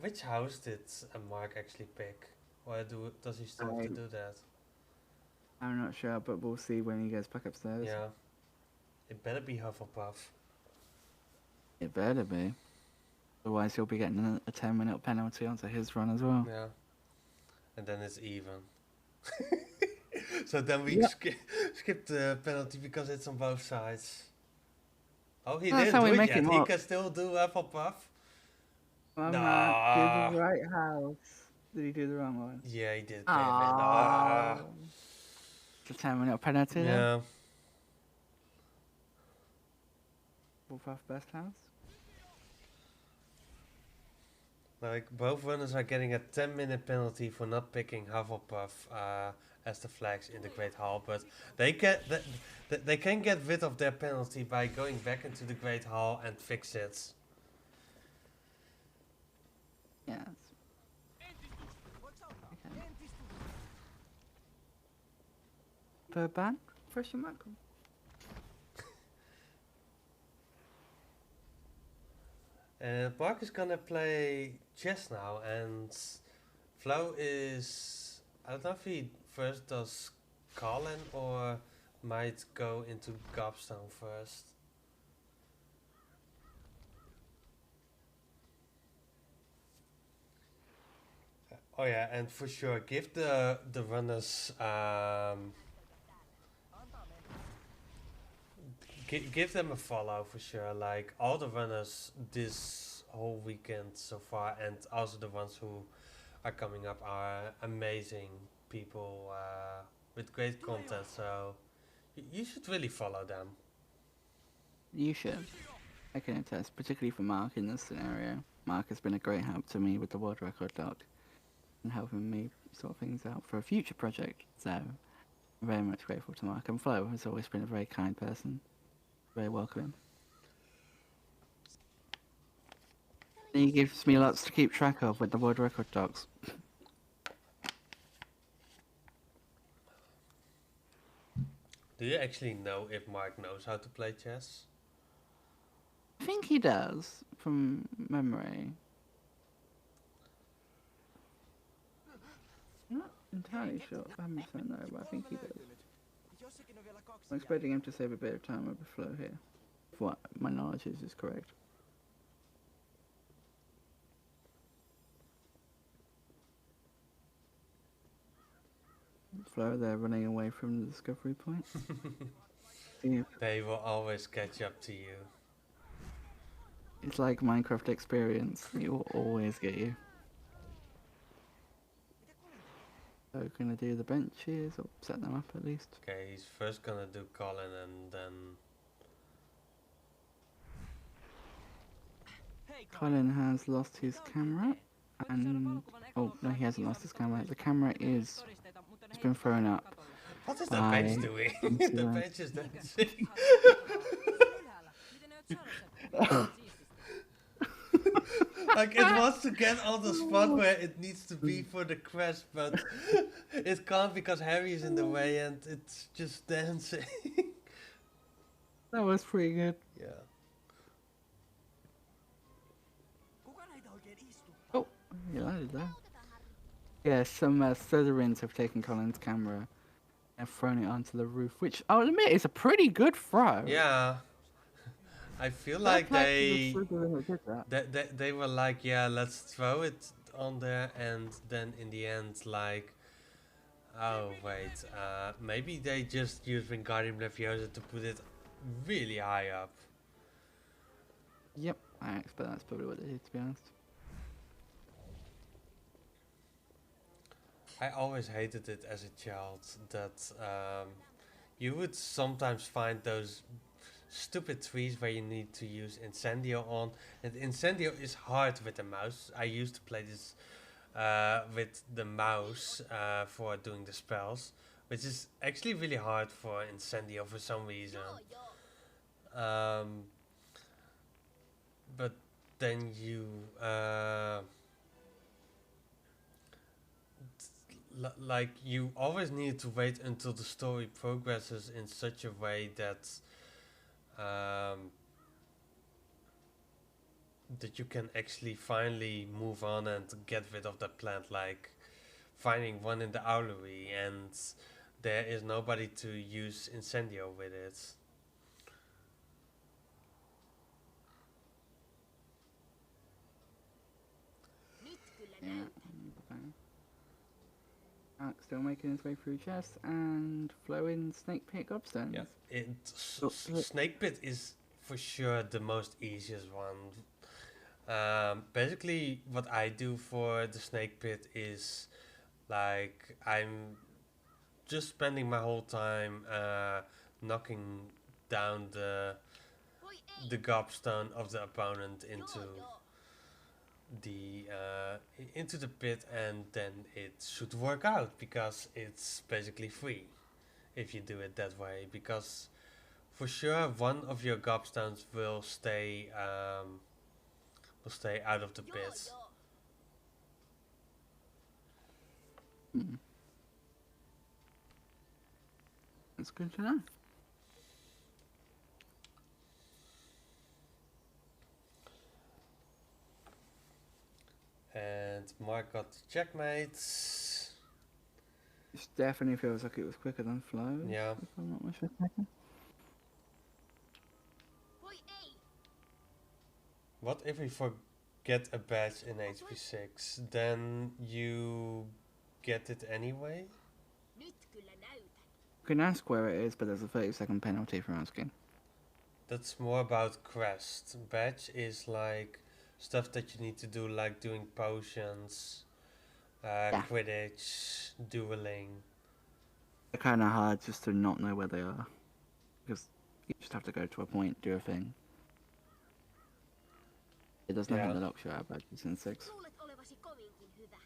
Which house did Mark actually pick? Or does he still have to do that? I'm not sure, but we'll see when he goes back upstairs. Yeah. It better be Hufflepuff. It better be. Otherwise he'll be getting a 10-minute penalty onto his run as well. Yeah. And then it's even. So then we skip the penalty because it's on both sides. Oh, he That's didn't how we do it make yet. it He more. can still do Hufflepuff. Well, Nah. Mark, do the right house. Did he do the wrong one? Yeah, he did. Ah. It's a 10-minute penalty then? Yeah. Hufflepuff best house? Like, both runners are getting a 10-minute penalty for not picking Hufflepuff as the flags in the Great Hall, but they can get rid of their penalty by going back into the Great Hall and fix it. Yes. Per ban? Question mark? And Mark is gonna play chess now, and Flo is, I don't know if he first does Colin or might go into Gobstone first. Oh yeah, and for sure, give the runners give them a follow for sure. Like all the runners this whole weekend so far, and also the ones who are coming up are amazing people with great content. So you should really follow them. You should. I can attest, particularly for Mark in this scenario. Mark has been a great help to me with the world record doc and helping me sort things out for a future project. So I'm very much grateful to Mark. And Flo has always been a very kind person. Very welcoming. He gives me lots to keep track of with the world record docs. Do you actually know if Mark knows how to play chess? I think he does, from memory. I'm not entirely sure, 100% no, but I think he does. I'm expecting him to save a bit of time over Flo here. If what my knowledge is correct. Flo, they're running away from the discovery point. Yeah. They will always catch up to you. It's like Minecraft experience. It will always get you. So gonna do the benches, or set them up at least. Okay, he's first gonna do Colin and then... Colin has lost his camera, and oh no, he hasn't lost his camera. The camera is it's been thrown up. What is the bench doing? The bench is dancing. Like it wants to get on the spot where it needs to be for the crash, but it can't because Harry is in the way and it's just dancing. That was pretty good. Yeah. Oh, he landed there. Yeah, some Slytherins have taken Colin's camera and thrown it onto the roof, which I'll admit is a pretty good throw. Yeah. I feel like they were like, yeah, let's throw it on there, and then in the end, like, oh wait, maybe they just used Wingardium Leviosa to put it really high up. Yep, I expect that's probably what they did, to be honest. I always hated it as a child that you would sometimes find those stupid trees where you need to use Incendio on, and Incendio is hard with the mouse. I used to play this with the mouse for doing the spells, which is actually really hard for Incendio for some reason. But then you like you always need to wait until the story progresses in such a way that that you can actually finally move on and get rid of that plant, like finding one in the owlery and there is nobody to use Incendio with it. Yeah. Mark still making his way through chess and Flo in Snake Pit Gobstones. Yeah, Snake Pit is for sure the most easiest one. Basically, what I do for the Snake Pit is like I'm just spending my whole time knocking down the gobstone of the opponent into the into the pit, and then it should work out because it's basically free if you do it that way. Because for sure, one of your gobstones will stay out of the pit. That's good to know. And Mark got the checkmates. It definitely feels like it was quicker than Flow. Yeah. If I'm not mistaken. Voi ei! What if we forget a badge in HP6? Then you get it anyway? Nyt kyllä näytän. You can ask where it is, but there's a 30-second penalty for asking. That's more about quest. Badge is like stuff that you need to do, like doing potions, Quidditch, dueling. They're kind of hard just to not know where they are. Because you just have to go to a point, do a thing. It does not have the luxury of badges in 6. Luulet olevasi kovinkin hyvä.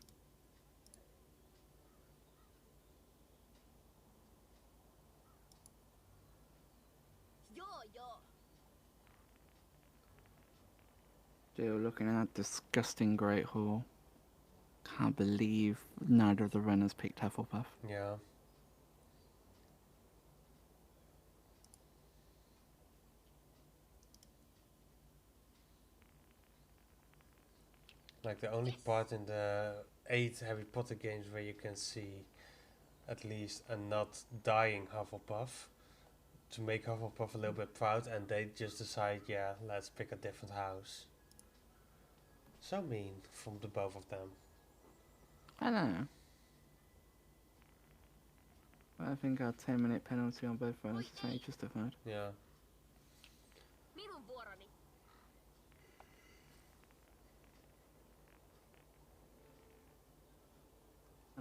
Joo, joo. Still looking at that disgusting Great Hall. Can't believe neither of the runners picked Hufflepuff. Yeah. Like the only part in the 8 Harry Potter games where you can see at least a not dying Hufflepuff to make Hufflepuff a little bit proud, and they just decide, yeah, let's pick a different house. So mean from the both of them. I don't know. I think our 10-minute penalty on both runners is very justified. Yeah. Minun vuoroni.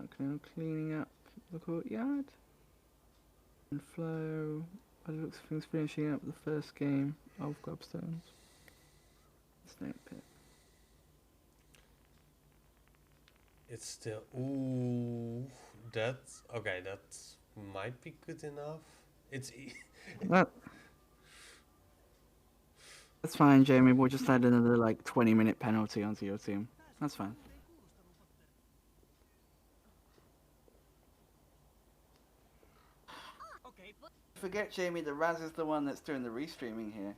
Okay, cleaning up the courtyard. And Flo, by the looks of things, finishing up the first game of Gobstones. Snake Pit. It's still... Ooh, that... Okay, that might be good enough. It's... That's fine, Jamie. We'll just add another, 20-minute penalty onto your team. That's fine. Forget, Jamie, that Raz is the one that's doing the restreaming here.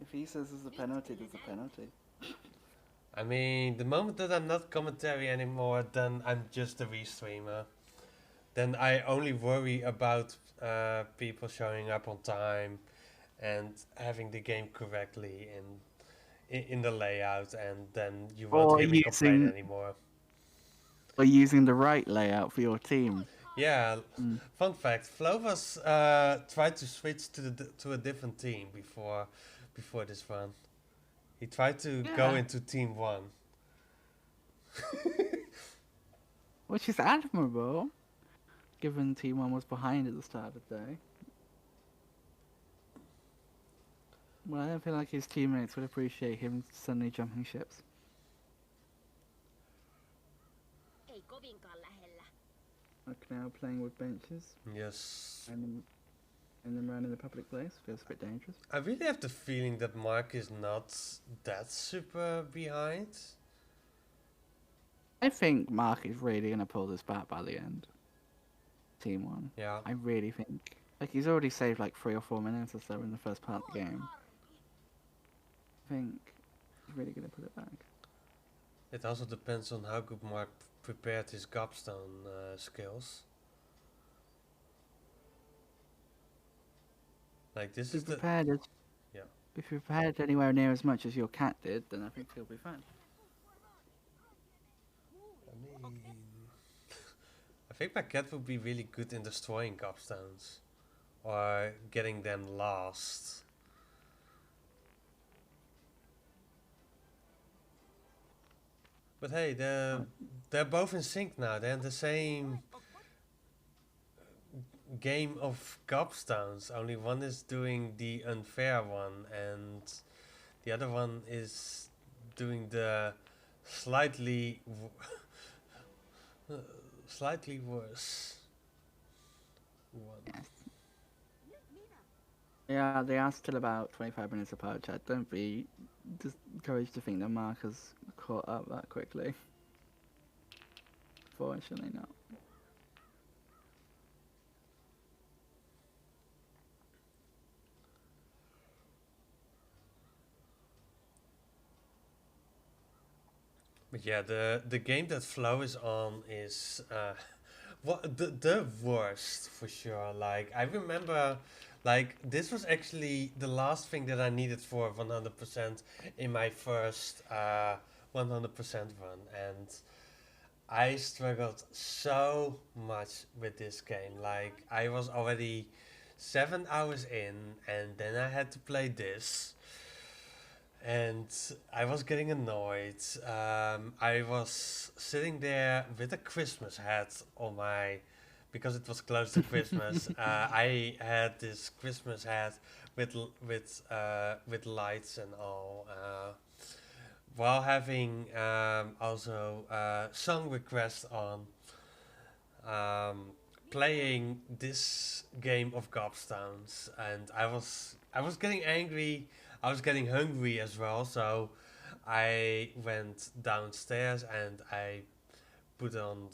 If he says there's a penalty, there's a penalty. I mean, the moment that I'm not commentary anymore, then I'm just a restreamer. Then I only worry about people showing up on time and having the game correctly in the layout, and then you won't hear me complain anymore. Or using the right layout for your team. Yeah, fun fact, Flo was tried to switch to a different team before this run. He tried to go into Team 1. Which is admirable, given Team 1 was behind at the start of the day. Well, I don't feel like his teammates would appreciate him suddenly jumping ships. Ei kovinkaan lähellä. Like now playing with benches. Yes. And then around in the public place feels a bit dangerous. I really have the feeling that Mark is not that super behind. I think Mark is really going to pull this back by the end. Team 1. Yeah. I really think. He's already saved 3 or 4 minutes or so in the first part of the game. I think he's really going to put it back. It also depends on how good Mark prepared his gobstone skills. Like this is prepared the... Yeah. If you prepared anywhere near as much as your cat did, then I think he'll be fine. I think my cat would be really good in destroying gobstones. Or getting them lost. But hey, they're both in sync now. They're in the same game of gobstones. Only one is doing the unfair one, and the other one is doing the slightly slightly worse one. Yeah, they are still about 25 minutes apart, Chad. Don't be discouraged to think that Mark has caught up that quickly. Fortunately not. But yeah, the game that Flow is on is what the worst for sure. Like I remember, like this was actually the last thing that I needed for 100% in my first 100% run, and I struggled so much with this game. Like I was already 7 hours in, and then I had to play this. And I was getting annoyed. I was sitting there with a Christmas hat on my, because it was close to Christmas. I had this Christmas hat with lights and all, while having also song requests on, playing this game of Gobstones, and I was getting angry. I was getting hungry as well, so I went downstairs and I put on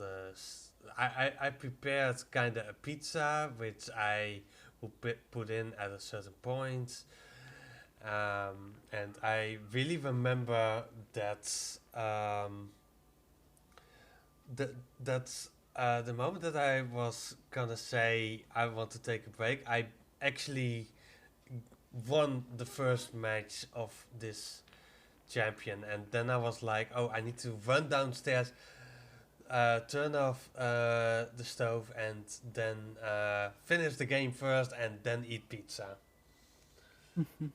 I prepared kind of a pizza, which I will put in at a certain point. And I really remember that the moment that I was gonna say I want to take a break, I actually won the first match of this champion, and then I was like, oh, I need to run downstairs, turn off the stove, and then finish the game first, and then eat pizza. And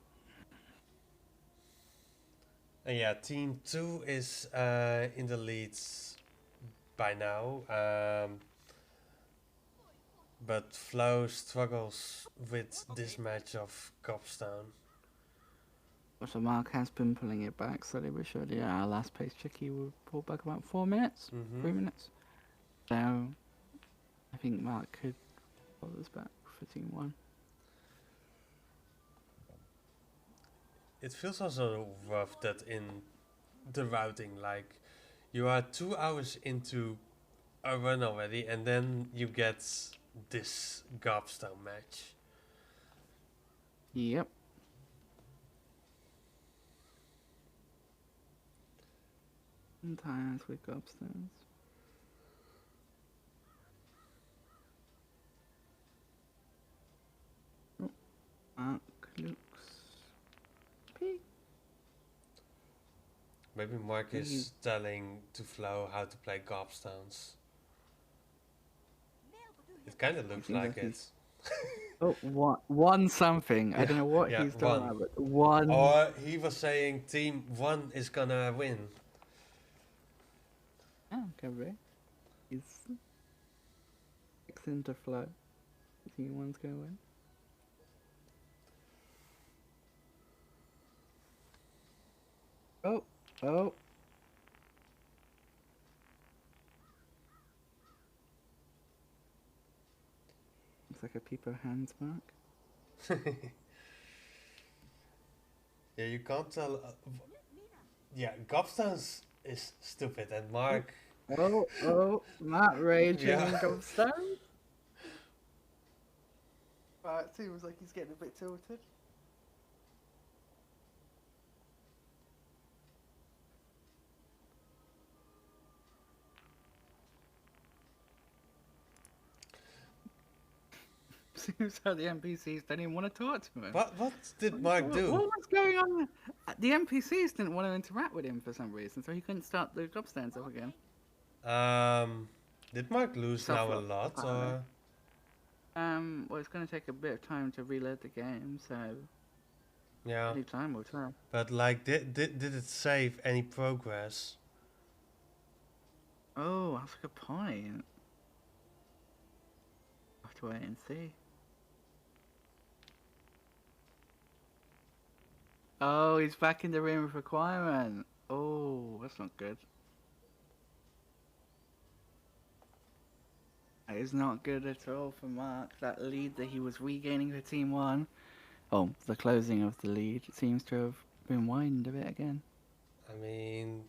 yeah, Team 2 is in the leads by now. But Flo struggles with this match of Copstone. So Mark has been pulling it back slowly but surely. Yeah, our last pace Chicky will pull back about 4 minutes, 3 minutes. So I think Mark could pull this back for Team 1. It feels also rough that in the routing, like you are 2 hours into a run already, and then you get this Gobstone match. Yep. Sometimes we go upstairs. Oh, Mark looks pig. Maybe Mark is telling to Flo how to play Gobstones. It kind of looks like it. Oh, one something. I don't know what he's talking about, but one. Or he was saying Team 1 is gonna win. Oh, could be. He's fixing to flow. Team 1's gonna win. Oh, oh. Looks like a Peepo hands mark. Yeah, you can't tell. Yeah, Gobstones is stupid, and Mark. Oh, not raging Yeah. Gobstone. It seems like he's getting a bit tilted. Seems like the NPCs don't even want to talk to him. What did Mark do? What was going on? The NPCs didn't want to interact with him for some reason, so he couldn't start the Gobstones up again. Did Mark lose now a lot, or? Well, it's going to take a bit of time to reload the game, so Yeah. any time will tell. But like, did it save any progress? Oh, that's a good point. I'll have to wait and see. Oh, he's back in the room of requirement. Oh. that's not good. That is not good at all for Mark. That lead that he was regaining for Team 1. Oh, the closing of the lead seems to have been widened a bit again. I mean,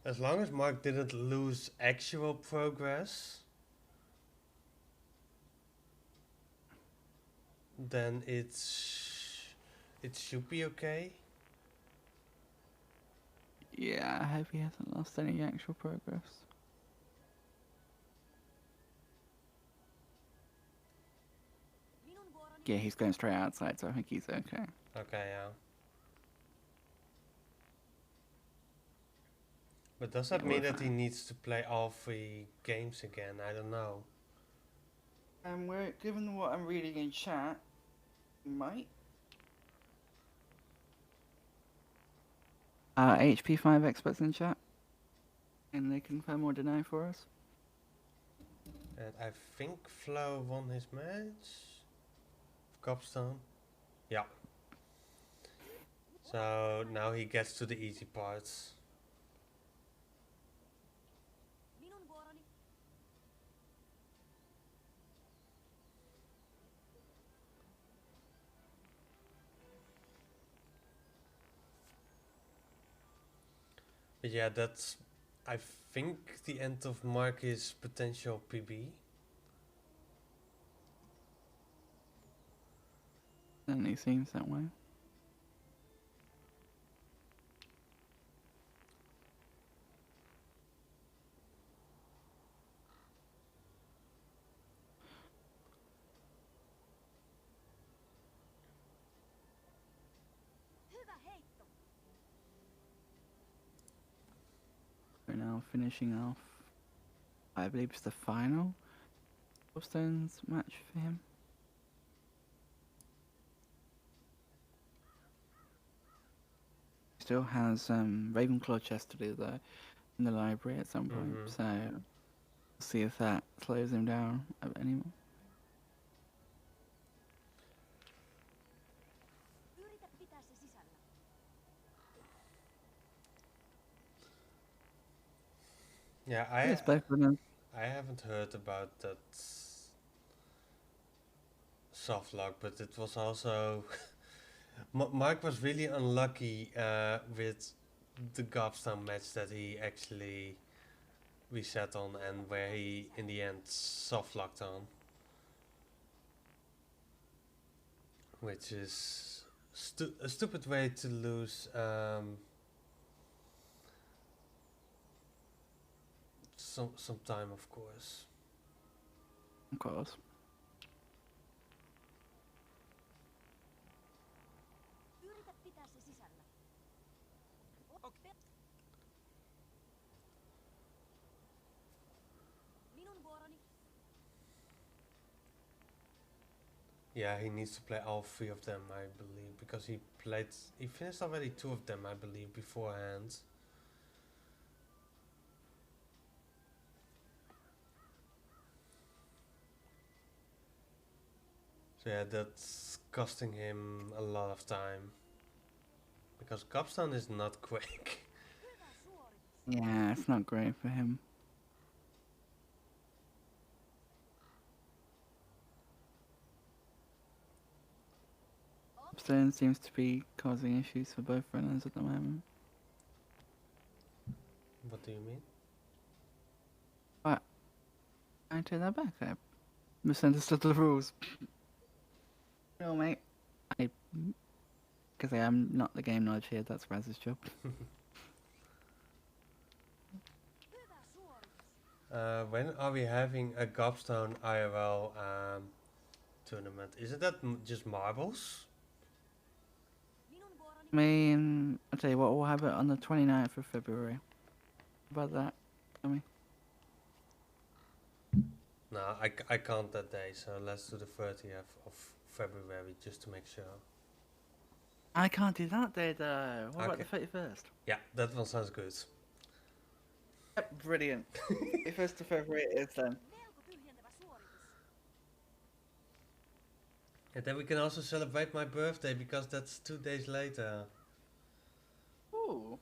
as long as Mark didn't lose actual progress, then it should be okay. Yeah, I hope he hasn't lost any actual progress. Yeah, he's going straight outside, so I think he's okay. Okay, yeah. But does that Yeah, mean we're that he needs to play all 3 games again? I don't know. Given what I'm reading in chat, he might. HP5 experts in chat. And they confirm or deny for us. And I think Flo won his match. Copstone. Yeah. So now he gets to the easy parts. But yeah, that's, I think, the end of Mark's potential PB. Certainly seems that way. We're now finishing off, I believe it's the final Stones match for him. Still has Ravenclaw chest to do though in the library at some point, so we'll see if that slows him down anymore. Yeah, I haven't heard about that soft lock, but it was also Mark was really unlucky with the Gobstown match that he actually reset on and where he in the end soft locked on, which is a stupid way to lose some time, of course. Of course. Yeah, he needs to play all 3 of them, I believe, because he finished already 2 of them, I believe, beforehand. So yeah, that's costing him a lot of time. Because Gobstown is not quick. Yeah, it's not great for him. Stone seems to be causing issues for both runners at the moment. What do you mean? What? I take that back. I misunderstood the rules. No, mate. Because I am not the game knowledge here, that's Raz's job. When are we having a Gobstown IRL tournament? Isn't that just marbles? I mean, I'll tell you what, we'll have it on the 29th of February. How about that, Tommy? No, I can't that day, so let's do the 30th of February just to make sure. I can't do that day though. What about the 31st? Yeah, that one sounds good. Yep, brilliant. 31st of February it is then. And then we can also celebrate my birthday because that's 2 days later. Ooh.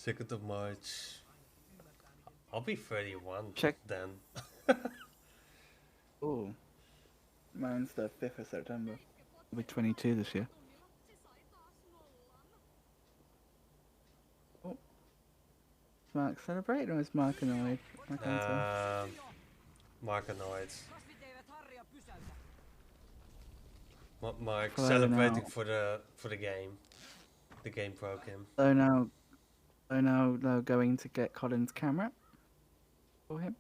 2nd of March. I'll be 31 Check. then. Oh, mine's the 5th of September. I'll be 22 this year. Oh, is Mark celebrating or is Mark annoyed? I can't tell. Mark annoyed. Kasvit eivät Harria pysäytä. Mark Hello celebrating now. for the game. The game broke him. So now they're going to get Colin's camera for him.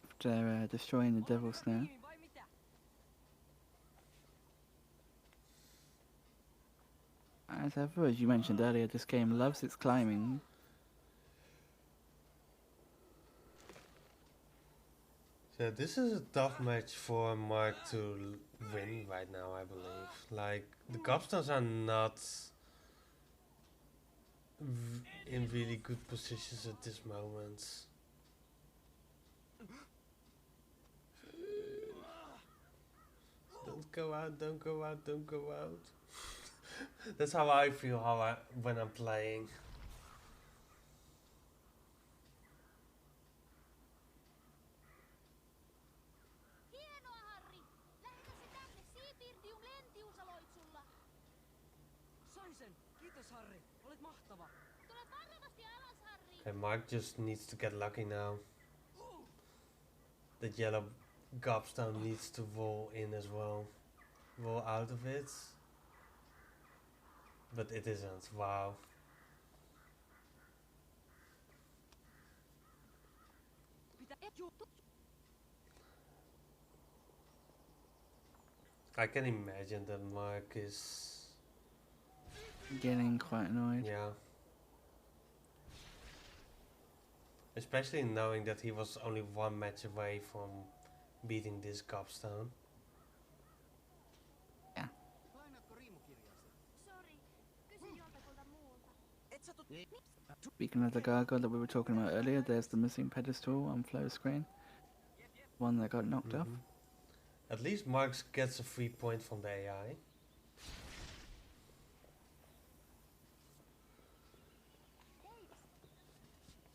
After destroying the Devil's Snare. Kiinni vai mitä? As ever, as you mentioned earlier, this game loves its climbing. So this is a tough match for Mark to win right now, I believe. Like, the Gobstones are not in really good positions at this moment. Don't go out, don't go out, don't go out. That's how I feel when I'm playing. Hienoa, Harri! Lähetäsi tänne. Siipirdium lentiusaloitsulla. Sain sen! Kiitos Harri! Olet mahtava! Tule varovasti alas, Harri! Okay, Mark just needs to get lucky now. The yellow gobstone needs to roll in as well. Roll out of it. But it isn't. Wow. I can imagine that Mark is... Getting quite annoyed. Yeah. Especially knowing that he was only one match away from beating this gobstone. Lainaatko riimukirjaasi? Sori, kysy joltakulta muulta. Et sä tot... Speaking of the gargoyle that we were talking about earlier, there's the missing pedestal on Flo's screen. One that got knocked off. At least Mark gets a free point from the AI.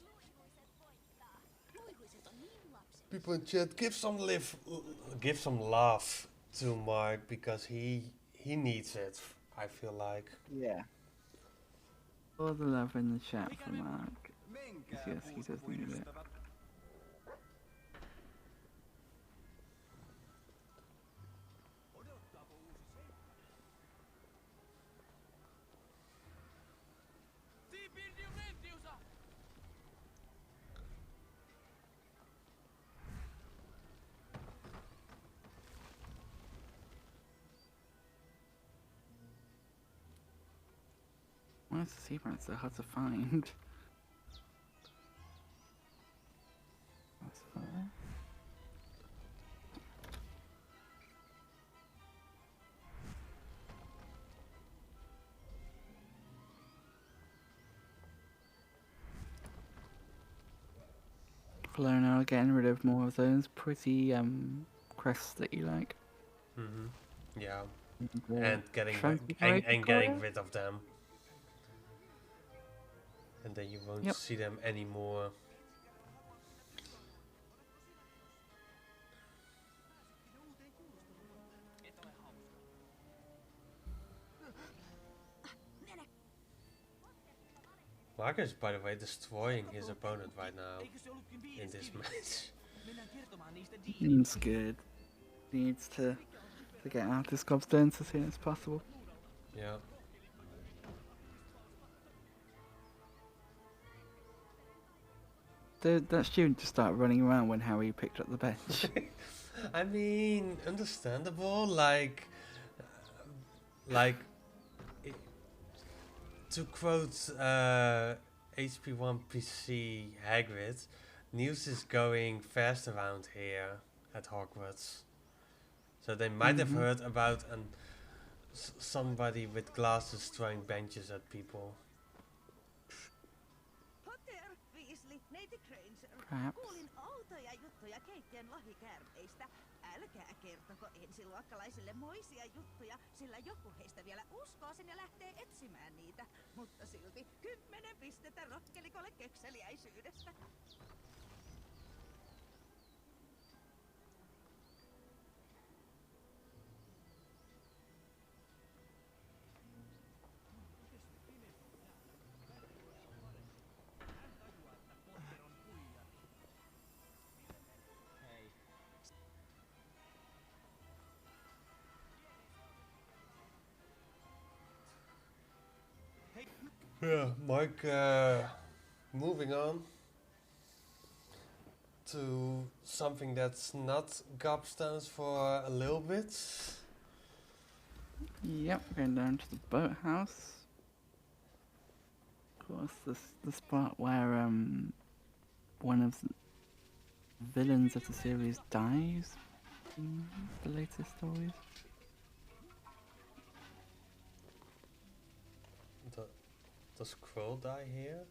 Luikuiset voittaa. Luikuiset on niin lapset. People in chat, give some love to Mark because he needs it. I feel like. Yeah. All the love in the chat for Mark. Yes, he does need it. Siipirdium lentiusa! Why is the sea plant so hard to find? That's fine. Flow now getting rid of more of those pretty crests that you like. Yeah. The And getting transfigurated getting color? rid of them. And then you won't Yep. see them anymore. Mark is, by the way, destroying his opponent right now Eikö se ollutkin in viides this kivi? match. Mennään kertomaan niistä Deanille. It's good. Needs to get out this gobstone as soon as possible. Yeah. That student just started running around when Harry picked up the bench. I mean, understandable. Like, to quote HP1PC Hagrid, news is going fast around here at Hogwarts. So they might have heard about somebody with glasses throwing benches at people. Potter, Weasley, neiti Granger. Perhaps. Kuulin outoja juttuja keittiön lohikäärmeistä. Älkää kertoko ensiluokkalaisille moisia juttuja, sillä joku heistä vielä uskoo sen ja lähtee etsimään niitä. Mutta silti 10 pistettä rokkelikolle kekseliäisyydestä. Yeah, Mike, moving on to something that's not gobstones for a little bit. Yep, going down to the boathouse. Of course, the spot where one of the villains of the series dies in the latest stories. Does Quill die here?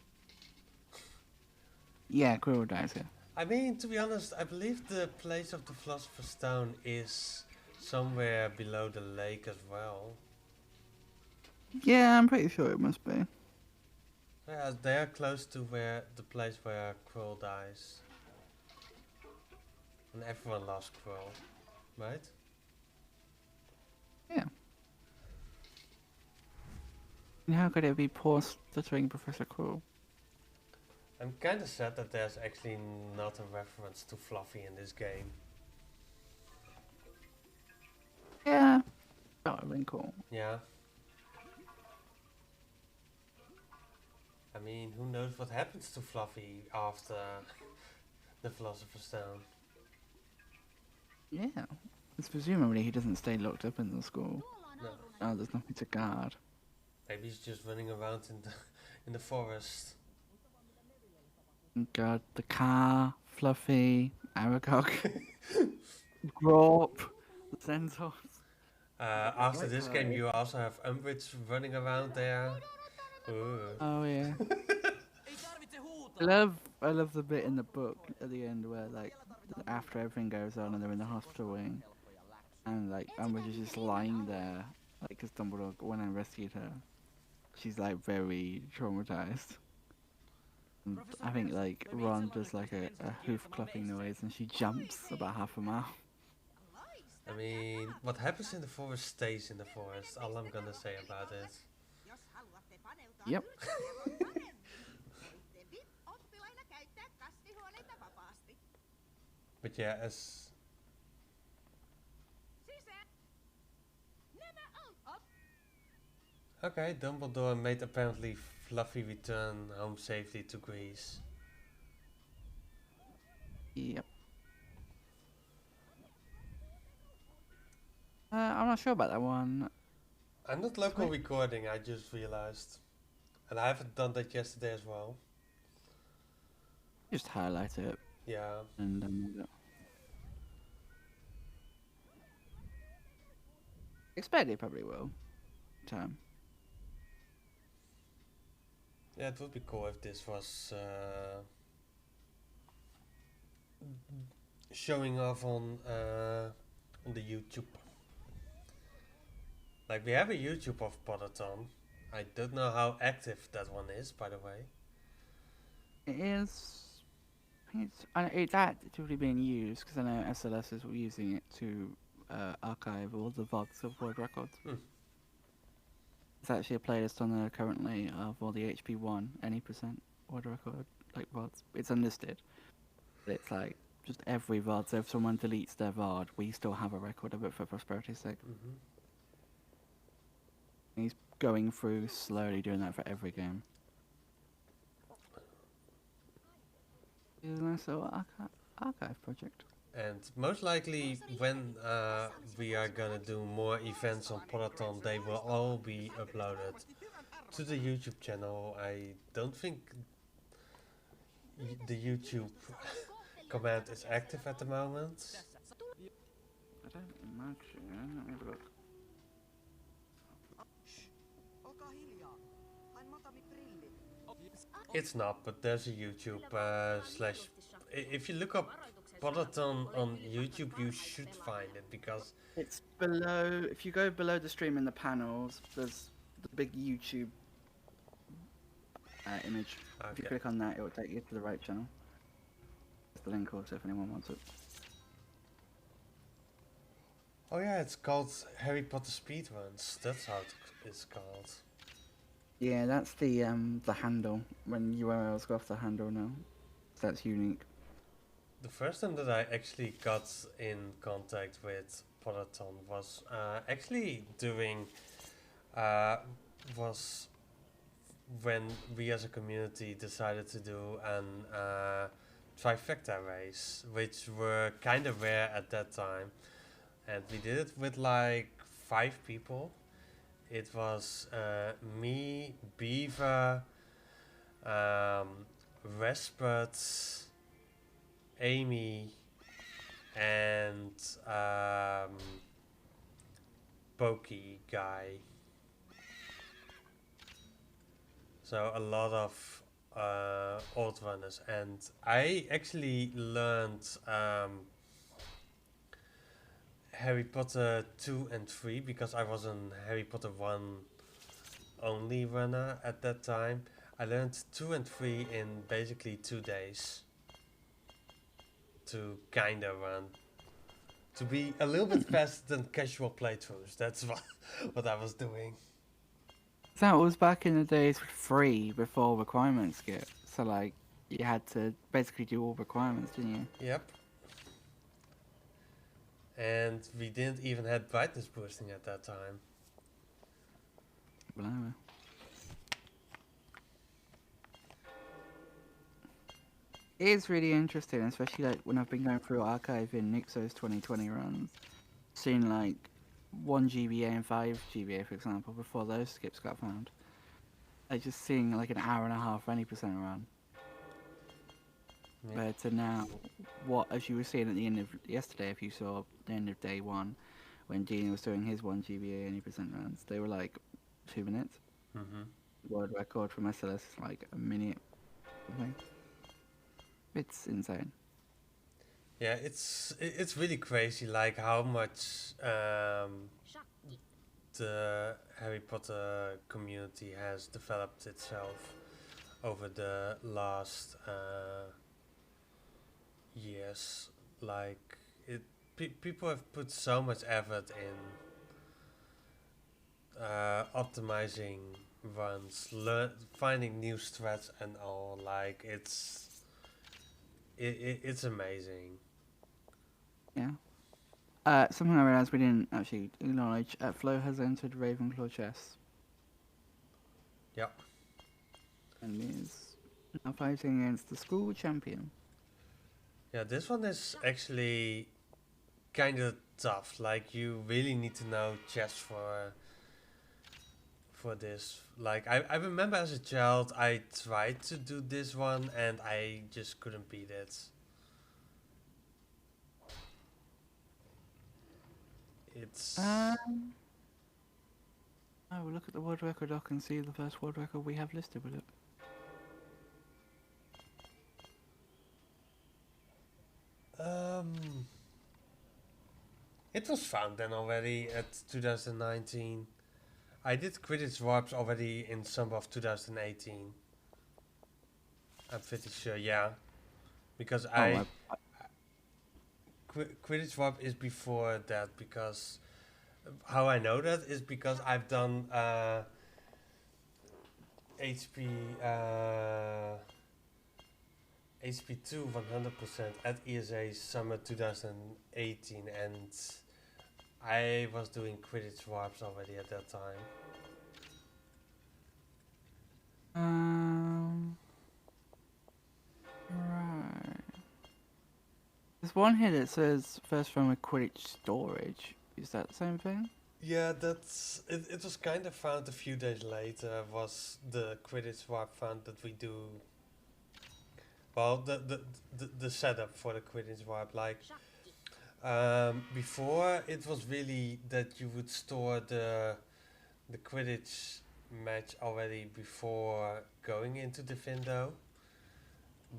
Yeah, Quill dies here. I mean, to be honest, I believe the place of the Philosopher's Stone is somewhere below the lake as well. Yeah, I'm pretty sure it must be. Yeah, they are close to where the place where Quill dies. And everyone loves Quill, right? Yeah. And how could it be poor stuttering Professor Quill? I'm kinda sad that there's actually not a reference to Fluffy in this game. Yeah. That would have been cool. Yeah. I mean, who knows what happens to Fluffy after the Philosopher's Stone? Yeah. It's presumably he doesn't stay locked up in the school. No. Oh, there's nothing to guard. Maybe he's just running around in the forest. Guard the car, Fluffy, Aragog, Grop, the centaurs. After this game, you also have Umbridge running around there. Ooh. Oh yeah. I love the bit in the book at the end where like after everything goes on and they're in the hospital wing, and like Umbridge is just lying there, like because Dumbledore when I rescued her, she's like very traumatized. And I think like Ron does like a hoof clumping noise and she jumps about half a mile. I mean, what happens in the forest stays in the forest. All I'm gonna say about it. Yep. But yeah, as okay, Dumbledore made apparently Fluffy return home safely to Greece. Yep. I'm not sure about that one. I'm not local recording, I just realized. And I haven't done that yesterday as well. Just highlight it. Yeah. And expect it probably will. Time. Yeah, it would be cool if this was showing off on the YouTube. Like we have a YouTube of Podathon. I don't know how active that one is, by the way. It is. I think it's actively being used because I know SLS is using it to archive all the VODs of world records. There's actually a playlist on there currently of all the HP1 any percent world record like VODs. It's unlisted, but it's like just every VOD. So if someone deletes their VOD, we still have a record of it for prosperity's sake. And he's going through slowly doing that for every game. It's a nice little archive project. And most likely when we are gonna do more events on Podathon, they will all be uploaded to the YouTube channel. I don't think the YouTube command is active at the moment. I don't imagine. Let me have a look. It's not, but there's a YouTube slash. If you look up Podathon on YouTube, you should find it because It's below. If you go below the stream in the panels, there's the big YouTube image. If you Okay. click on that, it will take you to the right channel. There's the link also if anyone wants it. Oh yeah, it's called Harry Potter Speedruns. That's how it's called. Yeah, that's the handle. When URLs go off the handle now, that's unique. The first time that I actually got in contact with Podathon was actually during was when we as a community decided to do an trifecta race, which were kind of rare at that time, and we did it with like 5 people. It was me, Beaver, Respert, Amy, and Pokey guy. So a lot of old runners, and I actually learned Harry Potter 2 and 3 because I was an Harry Potter 1 only runner at that time. I learned 2 and 3 in basically 2 days to kinda run. To be a little bit faster than casual playthroughs, that's what I was doing. That was back in the days with free before requirements get. So like you had to basically do all requirements, didn't you? Yep. And we didn't even have brightness boosting at that time. Blimey. It is really interesting, especially like when I've been going through archive in Nixo's 2020 runs, seeing like 1 GBA and 5 GBA, for example, before those skips got found. Like just seeing like an hour and a half 20% run. Yeah. Compared to now, what, as you were seeing at the end of yesterday, if you saw the end of day 1, when Dean was doing his 1 GBA 80% runs, they were like 2 minutes. Mm-hmm. World record from SLS is like a minute. Something. It's insane. Yeah, it's really crazy, like how much the Harry Potter community has developed itself over the last years. Like people have put so much effort in optimizing runs, finding new strats and all. Like it's amazing. Yeah. Something I realised we didn't actually acknowledge. Flo has entered Ravenclaw chess Yep. and is now fighting against the school champion. Yeah, this one is actually kind of tough. Like you really need to know chess for this. Like I remember as a child I tried to do this one and I just couldn't beat it. It's I will look at the world record doc and see the first world record we have listed with it. it was found then already at 2019. I did Quidditch Warps already in summer of 2018. I'm pretty sure, yeah. Because Quidditch Warp is before that, because how I know that is because I've done HP2 100% at ESA summer 2018, and I was doing Quidditch Warps already at that time. Right. There's one here that says first run with Quidditch storage. Is that the same thing? Yeah, that's it. It was kind of found a few days later. Was the Quidditch Warp found that we do? Well, the setup for the Quidditch Warp, like before, it was really that you would store the Quidditch match already before going into the Vindo.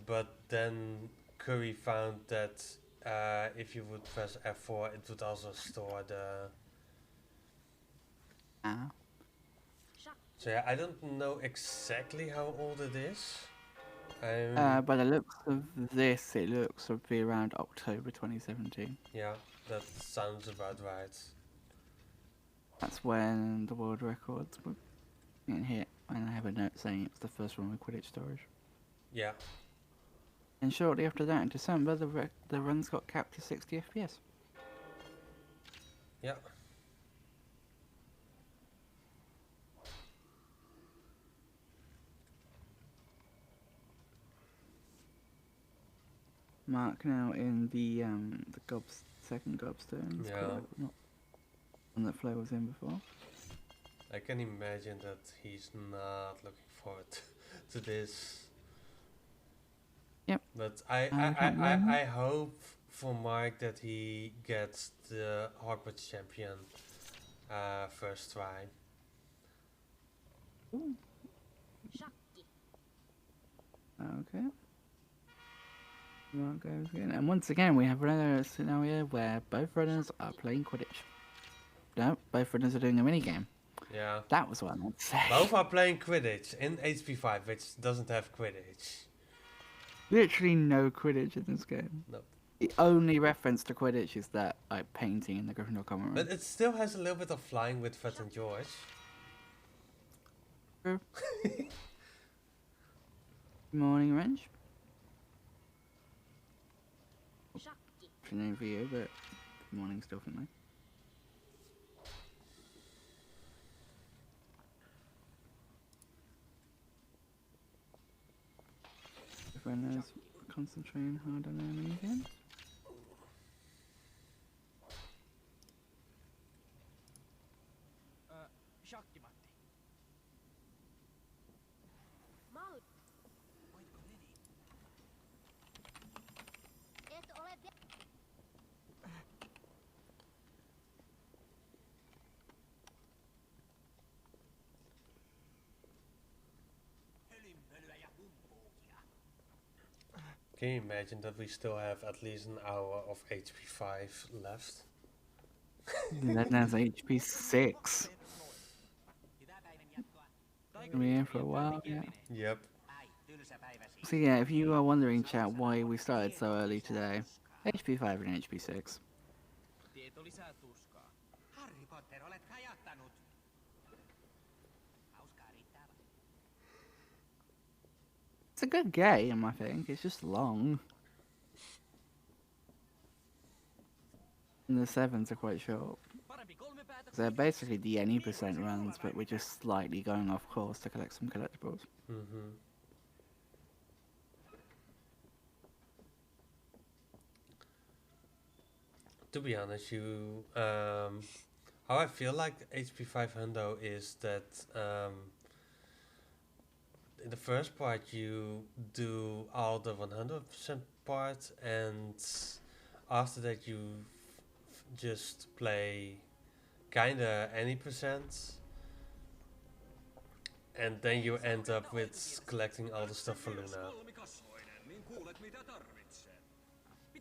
But then Curry found that if you would press F4, it would also store the. Ah. So yeah, I don't know exactly how old it is. By the looks of this, it looks to be around October 2017. Yeah, that sounds about right. That's when the world records were getting hit, and I have a note saying it was the first one with Quidditch storage. Yeah. And shortly after that, in December, the runs got capped to 60 FPS. Yeah. Mark now in the second gobstone. Yeah. Not one that Flo was in before. I can imagine that he's not looking forward to this. Yep. But I hope for Mark that he gets the Hogwarts champion first try. Ooh. Okay. Mark goes again. And once again, we have another scenario where both runners are playing Quidditch. No, both runners are doing a minigame. Yeah. That was what I meant to say. Both are playing Quidditch in HP5, which doesn't have Quidditch. Literally no Quidditch in this game. Nope. The only reference to Quidditch is that painting in the Gryffindor common room. But it still has a little bit of flying with Fred and George. True. Morning, Wrench. Afternoon for you, but morning still for me. Everyone knows concentrating hard on learning again. Shakkimatti. Voitko Leni? Et ole Hölynpölyä ja humpuukia. Can you imagine that we still have at least an hour of HP5 left? That has HP 6. Been here for a while, yeah. Yep. So yeah, if you are wondering, chat, why we started so early today, HP 5 and HP 6. Tieto lisää tuskaa. Harry Potter, olet kajahtanut. Hauskaa riittää. It's a good game, I think. It's just long. And the 7s are quite short. They're basically the any percent runs, but we're just slightly going off course to collect some collectibles. Mm-hmm. To be honest, how I feel like HP5 Hundo is that in the first part you do all the 100% part, and after that you just play kinda any percent, and then you end up with collecting all the stuff for Luna.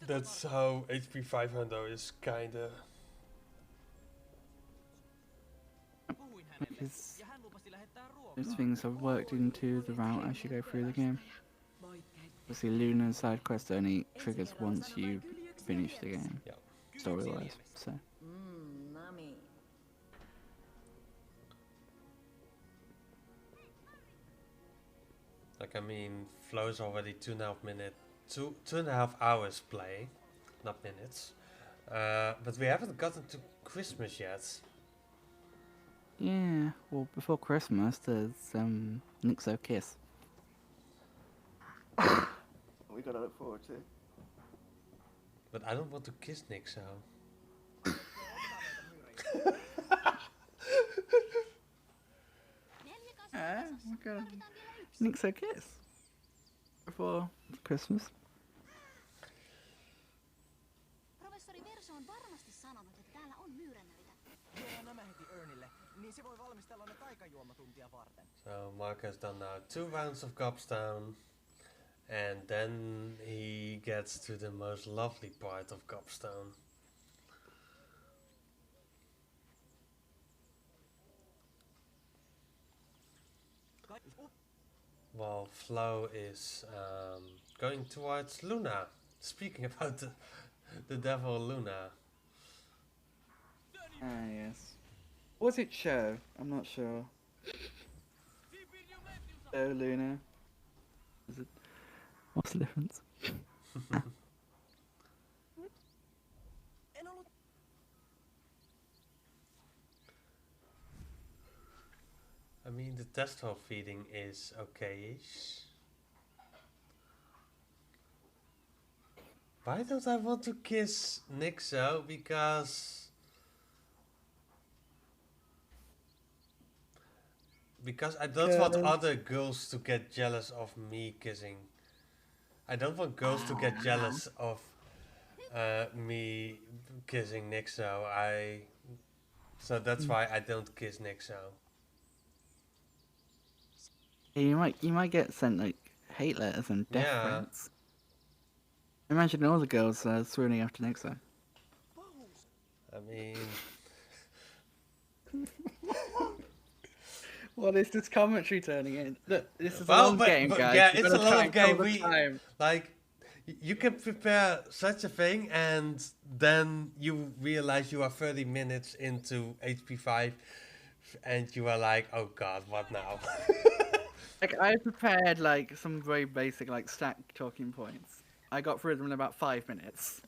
That's how HP5 Hundo is kinda. Because those things have worked into the route as you go through the game. Obviously, Luna's side quest only triggers once you finish the game, yeah, story-wise. So. Like, I mean, Flo's already 2.5 hours play, not minutes. But we haven't gotten to Christmas yet. Yeah, well, before Christmas, there's Nixo Kiss. We gotta look forward to. But I don't want to kiss Nixo. Nixo Kiss before Christmas. Professori Verso on varmasti sanonut, että täällä on myyrännöitä. Viedään nämä heti Ernille, niin se voi valmistella ne taikajuomatuntia varten. So Mark has done now 2 rounds of Gobstown, And then he gets to the most lovely part of Gobstone. While Flo is going towards Luna. Speaking about the devil Luna. Ah, yes. Was it Show? I'm not sure. Show Luna. Is it? What's the difference? I mean, the test hole feeding is okay-ish. Why don't I want to kiss Nixo? Because I don't want other girls to get jealous of me kissing. I don't want girls to get jealous of me kissing Nixo. So that's why I don't kiss Nixo. You might get sent like hate letters and death Yeah. threats. Imagine all the girls swooning after Nixo. I mean, What is this commentary turning in? Look, this is a well, long game, guys. yeah, You've it's a gotta try long and cover game. the We time. like you can prepare such a thing, and then you realize you are 30 minutes into HP5, and you are like, oh god, what now? Like I prepared like some very basic like stack talking points. I got through them in about 5 minutes.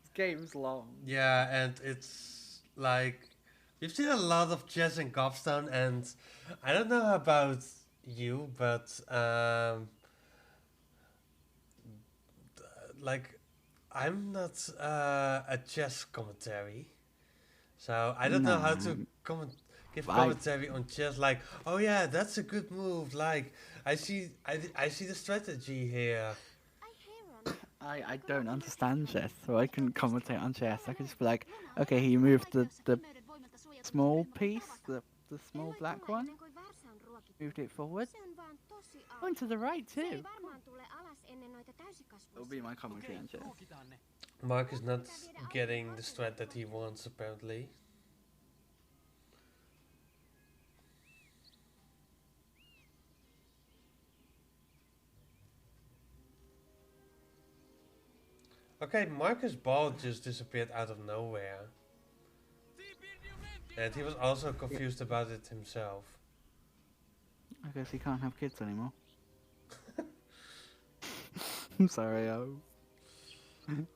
This game's long. Yeah, and it's like we've seen a lot of chess in Gobstone, and I don't know about you, but like I'm not a chess commentary, so I don't know how to give commentary on chess. Like, oh yeah, that's a good move. Like, I see the strategy here. I don't understand chess, so I couldn't commentate on chess. I could just be like, okay, he moved the small piece, the small black one, moved it forward. Going to the right too. It'll be my commentary on chess. Mark is not getting the strat that he wants, apparently. Okay, Marcus' ball just disappeared out of nowhere. And he was also confused about it himself. I guess he can't have kids anymore. I'm sorry,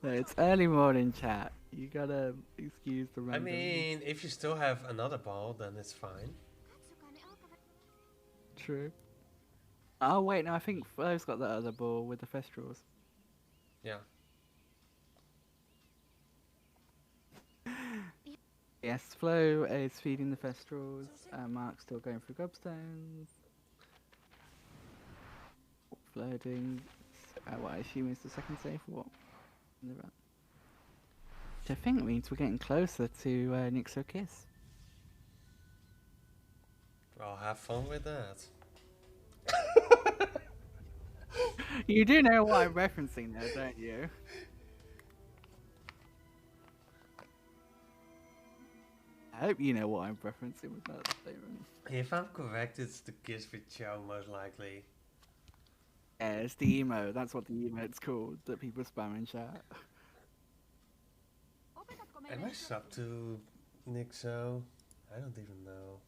it's early morning chat. You gotta excuse the I random. mean, if you still have another ball, then it's fine. True. Oh wait, no, I think Flo's got that other ball with the Festrals. Yeah. Yes, Flo is feeding the Festrals. Mark's still going through Gobstones. Flo doing what I assume is the second save or what? Which I think means we're getting closer to Nixo Kiss. Well, have fun with that. You do know what I'm referencing there, don't you? I hope you know what I'm referencing with that statement. If I'm correct, it's the kiss with Chow, most likely. Yeah, it's the emo. That's what the emote's called that people spam in chat. Am I sub to Nixo? I don't even know.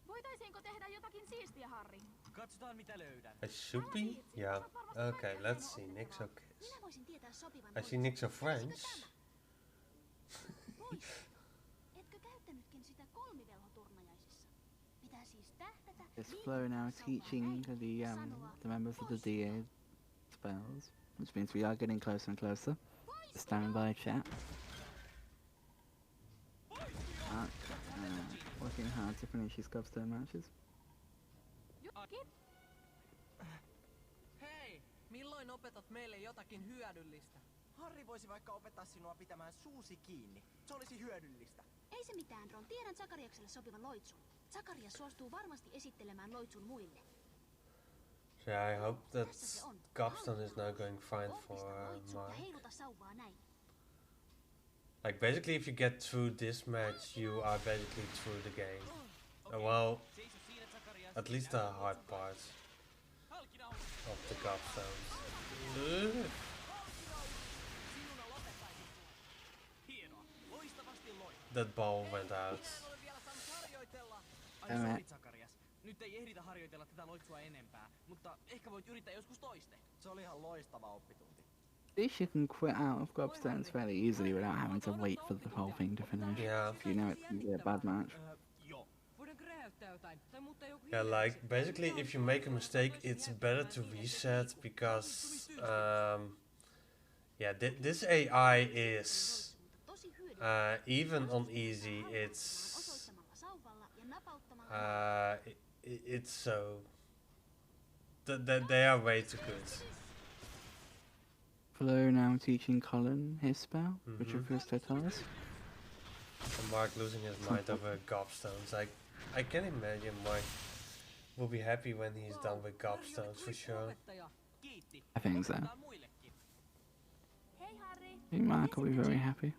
Voitaisiinko tehdä jotakin siistiä, Harri? Katsotaan mitä löydän. I should be? Yeah. Okay, let's see. Nixo kiss. I see Nixo French. Etkö käyttänytkin sitä kolmivelhoturnajaisissa? Pitää siis tähdätä. Is Flo now teaching the members of the DA spells, which means we are getting closer and closer. Stand by chat. Mark, working hard to finish his Gobstone matches. Hei, milloin opetat meille jotakin hyödyllistä? Harri voisi vaikka opettaa sinua pitämään suusi kiinni. Se olisi hyödyllistä. Ei se mitään, Ron. Tiedän Zakariakselle sopivan loitsun. Zakarias suostuu varmasti esittelemään loitsun muille. So yeah, I hope that Gobstone is now going fine for Mark. Like basically if you get through this match, you are basically through the game. Well, at least the hard part of the Gobstones. That ball went out. Ai sori, Zakarias. Nyt ei ehditä harjoitella tätä loitsua enempää, mutta ehkä voit yrittää joskus toiste. Se oli ihan loistava oppitunti. At least you can quit out of gobstones fairly easily without having to wait for the whole thing to finish. Yeah. If you know it's going to be a bad match. Joo. Voidaanko räjäyttää jotain? Tai muuttaa joku Yeah, like basically if you make a mistake, it's better to reset because yeah, this AI is even on easy. It's so that they are way too good. Flo now teaching Colin his spell, which refers to Taurus. And Mark losing his mind over gobstones. I can imagine Mark will be happy when he's done with gobstones for sure. I think so. Hei Harry, I think Mark will be very happy.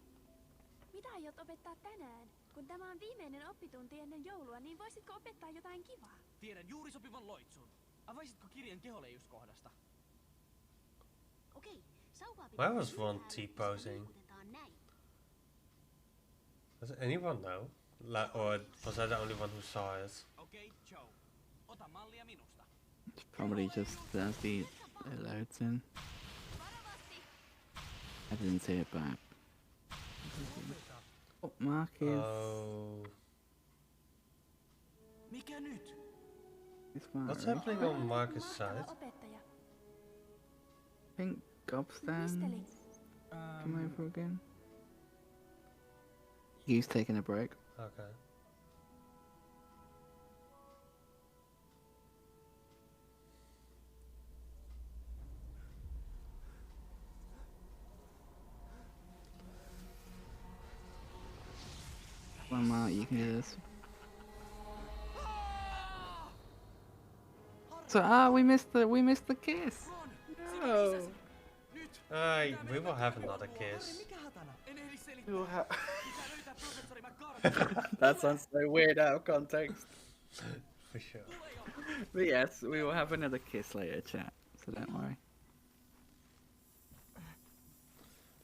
mitä aiot opettaa tänään? Kun tämä on viimeinen oppitunti ennen joulua, niin voisitko opettaa jotain kivaa? Tiedän juuri sopivan loitsun. Avaisitko kirjan keholeijuskohdasta? Okei, sauvaa Why was one T-posing? Does anyone know? Or was I the only one who saw it? Okei, Joe. Ota mallia minusta. It's probably just as the it loads in. I didn't see it back. Oh, Mark is. Oh. Mikä nyt? Is far What's right. happening on Marcus' side? Opettaja. I think Gobstan come over again. He's taking a break. Okay. Come on, Mark, you can do this. So we missed the kiss. No. We will have another kiss. En ehdi selittää. We will have. Pitää löytää professori McCarthy. That sounds so weird out of context. For sure. But yes, we will have another kiss later, chat. So don't worry.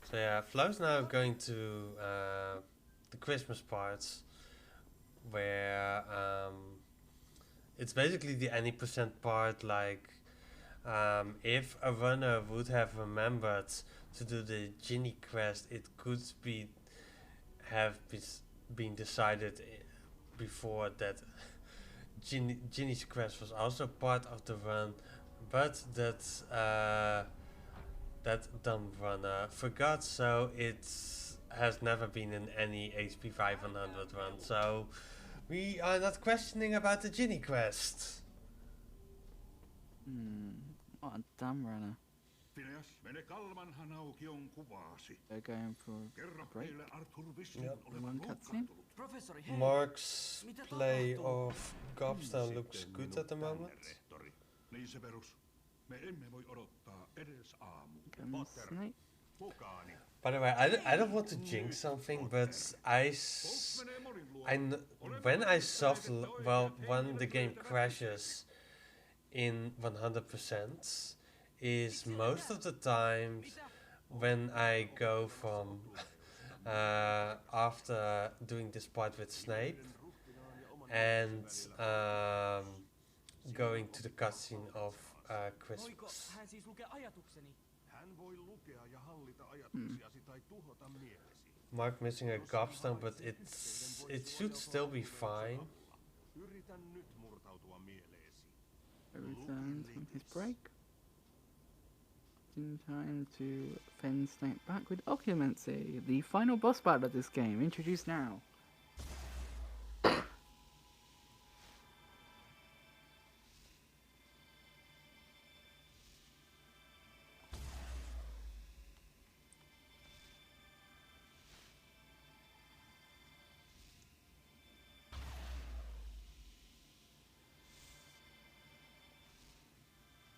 So yeah, Flo's now going to the Christmas parts, where it's basically the any percent part. Like if a runner would have remembered to do the Ginny quest, it could have been decided before that Ginny's quest was also part of the run, but that dumb runner forgot, so it has never been in any HP 500 run, so we are not questioning about the Ginny quest. What a dumb runner. Phineas, mene Kalmanhan aukion kuvaasi. They're going for a Kerro break. heille Arthur Wissin Yep. olevan One cutscene. loukkaantunut. Professori, hei. Mark's Mitä play tapahtuu? of Gobstown looks Sitten good at the minut moment. tänne, rehtori. Niin Severus, me emme voi odottaa edes aamuun. Comes Potter, Snape. mukaani. By the way, I don't want to jinx something, but when I soft when the game crashes in 100% is most of the times when I go from after doing this part with Snape and going to the cutscene of Voiko Christmas. hän siis lukea ajatukseni? Hän voi lukea ja hallita ajatuksiasi tai tuhota mielesi. Mark missing a gobstone, but it should still be fine. Yritän nyt murtautua mieleesi. Returns from his break. In time to fend Snape back with Occlumency, the final boss battle of this game, introduced now.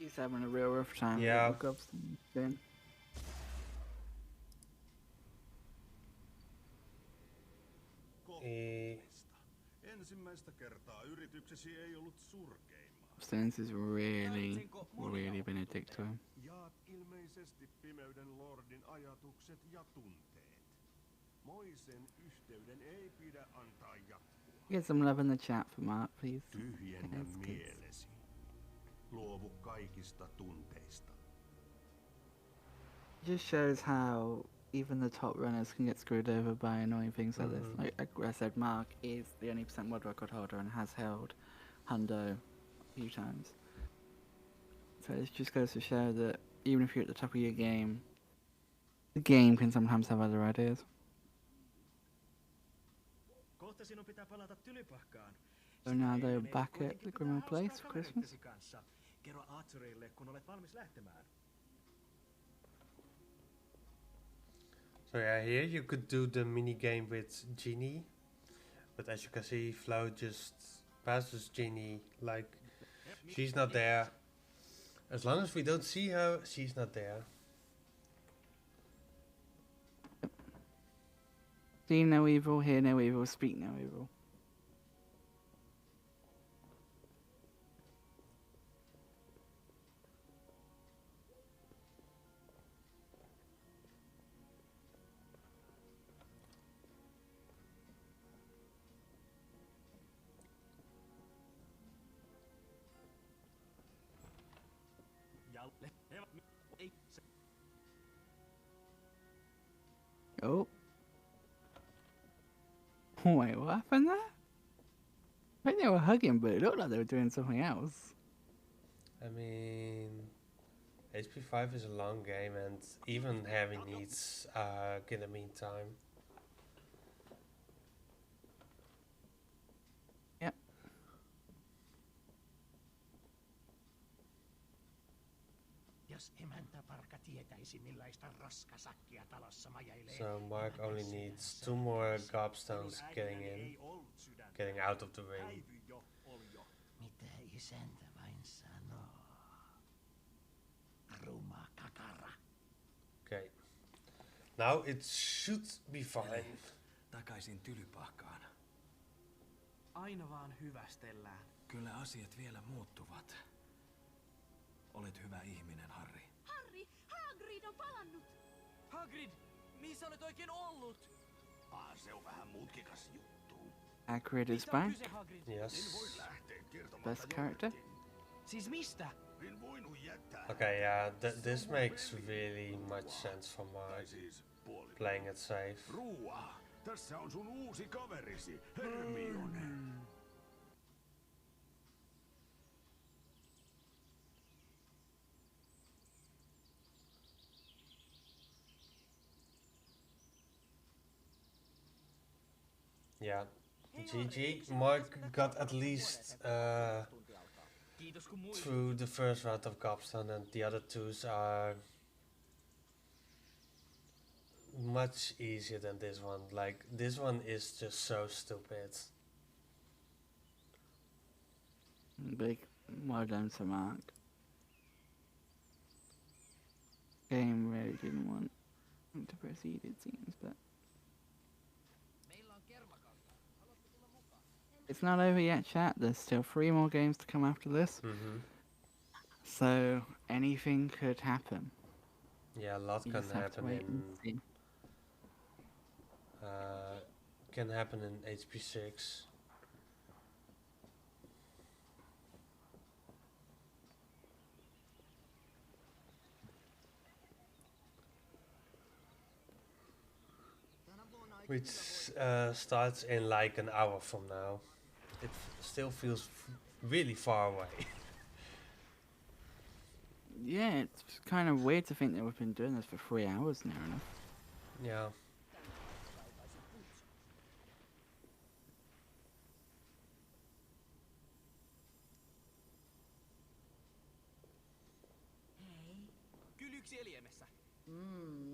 He's having a real rough time. Yeah. With the Gobson thing. Ensimmäistä kertaa yrityksesi ei ollut surkeimmat. Gobson's is really been a dick to him. Jaat ilmeisesti pimeyden lordin ajatukset ja tunteet. Moisen yhteyden ei pidä antaa jatkua. Get some love in the chat for Mark, please. Tyhjennä Yes, kids. mielesi. Luovu kaikista tunteista. Just shows how even the top runners can get screwed over by annoying things like this. Like I said, Mark is the only percent world record holder and has held Hundo a few times. So it just goes to show that even if you're at the top of your game, the game can sometimes have other ideas. Kohta sinun pitää palata Tylypahkaan. So now they're back at the Grimmauld Place for Christmas. Kerro Arthurille, kun olet valmis lähtemään. So yeah, here you could do the mini game with Genie, but as you can see, Flo just passes Genie like she's not there. As long as we don't see her, she's not there. See no evil, hear no evil, speak no evil. Oh. Wait, what happened there? I think they were hugging, but it looked like they were doing something else. I mean, HP5 is a long game, and even Harry needs Gillian time. Yep. Jos emäntäparka tietäisi millaista roskasakkia talossa majailee. So Mark only needs 2 more gobstones getting out of the ring. Mitä isäntä vain sanoo? Ruma kakara. Okay. Now it should be fine. Takaisin Tylypahkaan. Aina vaan hyvästellään. Kyllä asiat vielä muuttuvat. Olet hyvä ihminen, Harry. Harry, Hagrid on palannut! Hagrid, missä olet oikein ollut? Se on vähän mutkikas juttu. Hagrid is back. Yes. Best character. Siis mistä? Okay, yeah, this makes really much sense for Mark playing it safe. Rua, tässä on sun uusi kaverisi, Hermione. Yeah, GG. Mark got at least through the first round of Gobstone, and the other twos are much easier than this one. Like, this one is just so stupid. Big well done to Mark. Game really didn't want him to proceed, it seems, but it's not over yet, chat. There's still 3 more games to come after this. So anything could happen. Yeah, a lot You can just have to happen wait and see. can happen in HP6. Which starts in like an hour from now. It still feels really far away. Yeah, it's kind of weird to think that we've been doing this for 3 hours near enough. Yeah. Kyllä yksi eliemessä.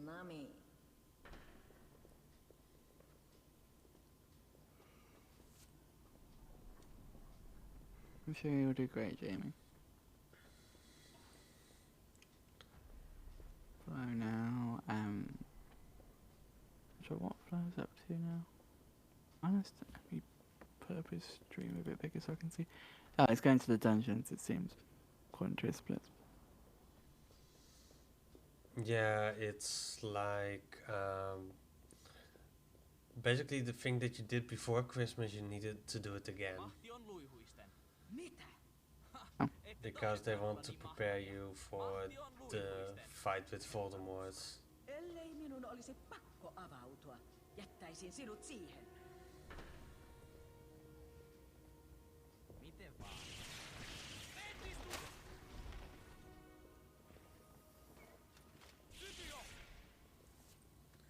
Nami. I'm sure you'll do great, Jamie. So what Flo's up to now? Honest, let me put up his stream a bit bigger so I can see. Oh, he's going to the dungeons, it seems, according to his splits. Yeah, it's like basically the thing that you did before Christmas, you needed to do it again. Mahti on luihuisten. Mitä? Because they want to prepare you for the fight with Voldemort. Ellei minun olisi pakko avautua, jättäisin sinut siihen. Miten vaan? Sytio!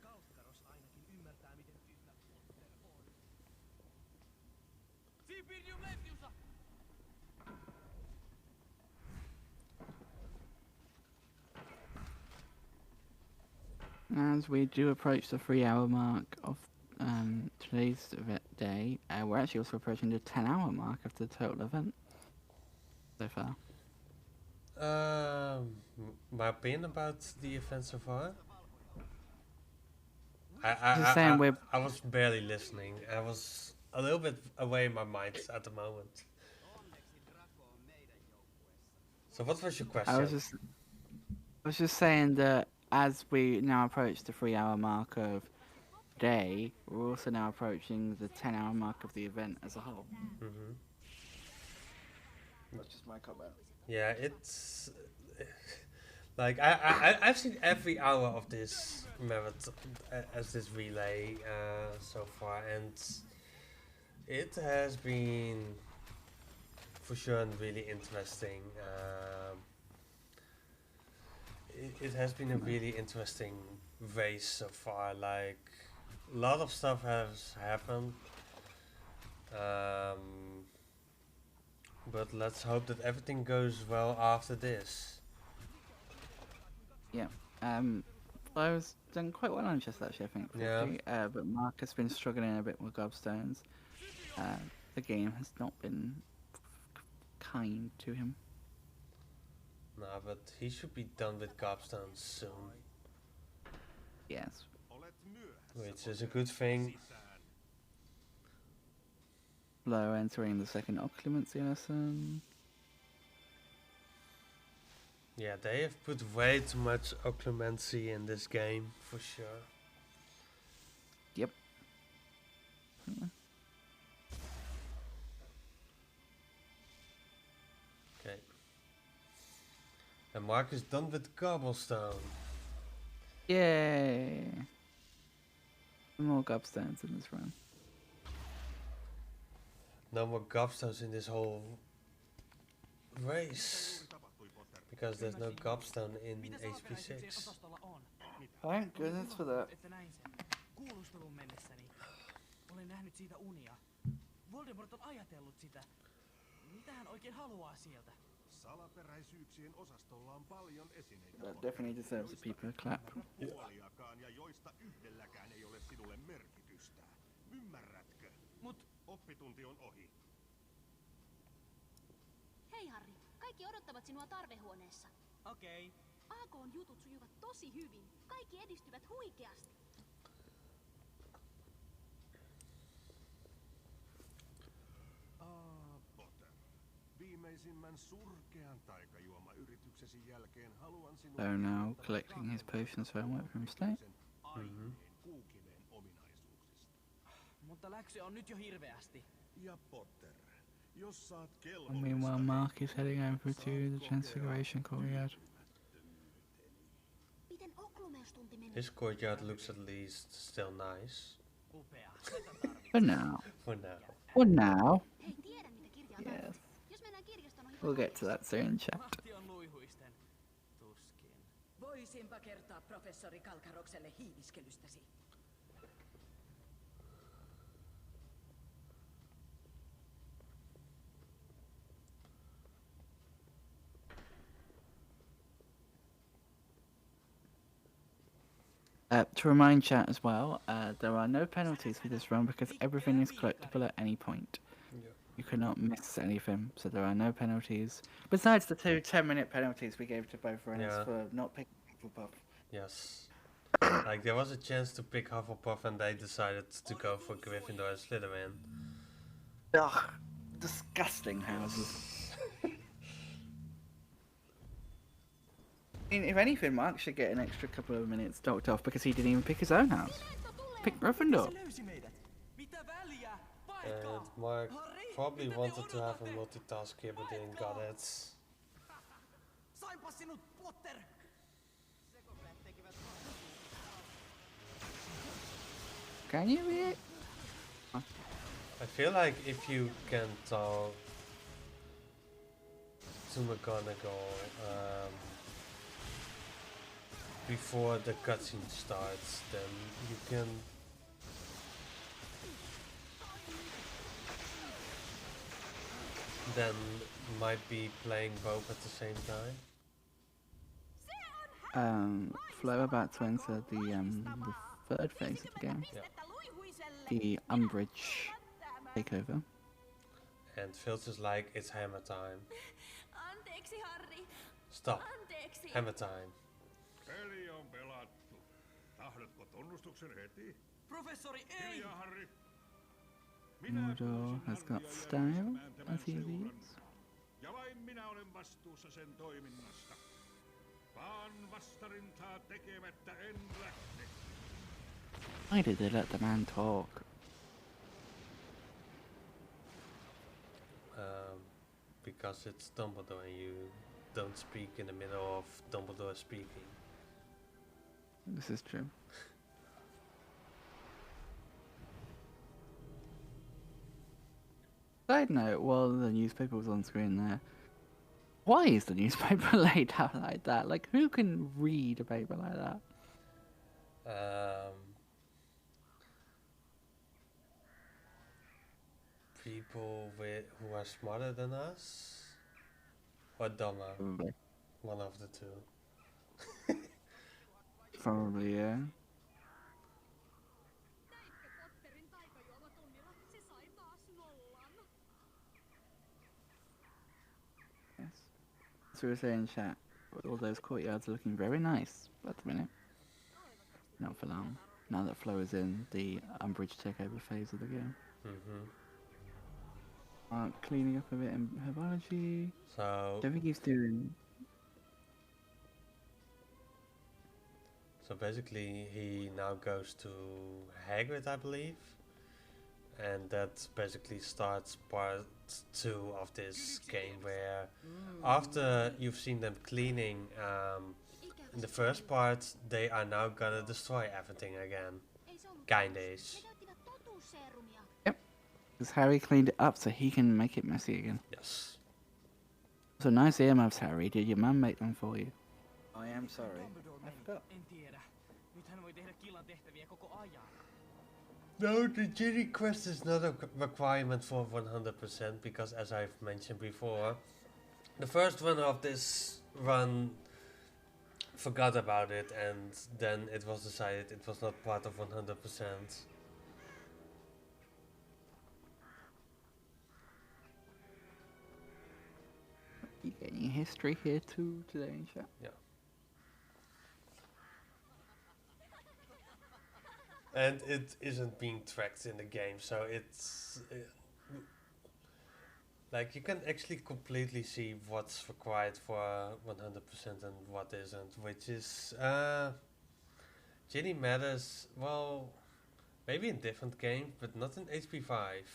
Kaukkaros ainakin ymmärtää, miten tyhmä Potter on. Sibirium Lentiusa! As we do approach the 3-hour mark of today's day, we're actually also approaching the 10-hour mark of the total event so far. My opinion about the event so far? Just saying I was barely listening. I was a little bit away in my mind at the moment. So what was your question? I was just saying that as we now approach the 3-hour mark of day, we're also now approaching the 10-hour mark of the event as a whole. Mm-hmm. That's just my comment. Yeah, it's like I've seen every hour of this marathon as this relay so far, and it has been for sure really interesting. It has been a really interesting race so far. Like a lot of stuff has happened. But let's hope that everything goes well after this. Yeah. Flo's done quite well on chess actually, I think. Yeah. But Mark has been struggling a bit with gobstones. The game has not been kind to him. Nah, but he should be done with gobstones soon. Yes. Which is a good thing. Flo entering the second occlumency lesson. Yeah, they have put way too much occlumency in this game, for sure. Yep. Okay. And Mark is done with cobblestone. Yay! More gobstones in this run. No more gobstones in this whole race. Because there's no gobstone in HP6. Thank goodness for that. Että näin sen. Kuulusteluun mennessäni. Olen nähnyt siitä unia. Voldemort on ajatellut sitä. Mitä hän oikein haluaa sieltä? Salaperäisyyksien osastolla on paljon esineitä. That definitely deserves a people clap. Kuoliakaan ja joista yhdelläkään ei ole sinulle merkitystä. Ymmärrätkö? Mut oppitunti on ohi. Hei Harry, kaikki odottavat sinua tarvehuoneessa. Okei. AK:n jutut sujuvat tosi hyvin. Kaikki edistyvät huikeasti. Potter. Viimeisimmän surkean taikajuomayrityksesi jälkeen haluan sinua... So now collecting his potions for homework from state. kuukiveen ominaisuuksista. Mutta läksyä on nyt jo hirveästi. Ja Potter, jos saat And kelvollista... meanwhile, Mark is heading over to the Transfiguration Courtyard. Miten okklumeustunti meni? His courtyard looks at least still nice. Upea. For now. For now. For now. Hei, tiedän mitä kirjaa Yes. tarvitset. Jos mennään kirjaston ohi... We'll get to that soon, chat. Mahti on luihuisten. Tuskin. Voisinpa kertoa professori Kalkarokselle hiiviskelystäsi. To remind chat as well, there are no penalties for this run because everything is collectible at any point. Yeah. You cannot miss anything, so there are no penalties. Besides the two 10-minute penalties we gave to both runners Yeah. for not picking people buff. Yes. Like there was a chance to pick Hufflepuff and they decided to go for Gryffindor and Slytherin. Ugh, disgusting houses. I mean, if anything, Mark should get an extra couple of minutes docked off because he didn't even pick his own house. Pick Gryffindor. And Mark probably wanted to have a multitask here but didn't got it. Sainpa sinut, Potter! Can you read it? I feel like if you can talk to McGonagall before the cutscene starts, then you can might be playing both at the same time. Flo about to enter the third phase of the game. Yeah. The Umbridge takeover. And Filch is like, it's hammer time. Anteeksi, Harry. Stop. Anteeksi. Hammer time. Peli on pelattu. Tahdotko tunnustuksen heti? Professori, ei! Hiljaa, Harry. Dumbledore has got style, as he leads. Ja vain minä olen vastuussa sen toiminnasta. Vaan vastarintaa tekemättä en lähde. Why did they let the man talk? Because it's Dumbledore and you don't speak in the middle of Dumbledore speaking. This is true. Side note, while the newspaper was on screen there, why is the newspaper laid out like that? Like, who can read a paper like that? People who are smarter than us? Or dumber? Probably. One of the two. Probably, yeah. Yes. So we were saying, chat, all those courtyards are looking very nice at the minute. Not for long. Now that Flo is in the Umbridge takeover phase of the game. Cleaning up a bit in herbology. So Don't think he's doing. So basically, he now goes to Hagrid, I believe, and that basically starts part 2 of this game, where after you've seen them cleaning in the first part, they are now gonna destroy everything again. Kinda-ish. Yep. Because Harry cleaned it up so he can make it messy again. Yes. So nice earmuffs, Harry. Did your mum make them for you? I am sorry. I forgot. En tiedä. Nyt hän voi tehdä killan tehtäviä koko ajan. No, the Genie quest is not a requirement for 100% because, as I've mentioned before, the first runner of this run forgot about it, and then it was decided it was not part of 100%. You getting history here too today, in chat? Yeah. And it isn't being tracked in the game, so it's like you can actually completely see what's required for 100% and what isn't, which is Ginny matters, well, maybe in different games, but not in HP5.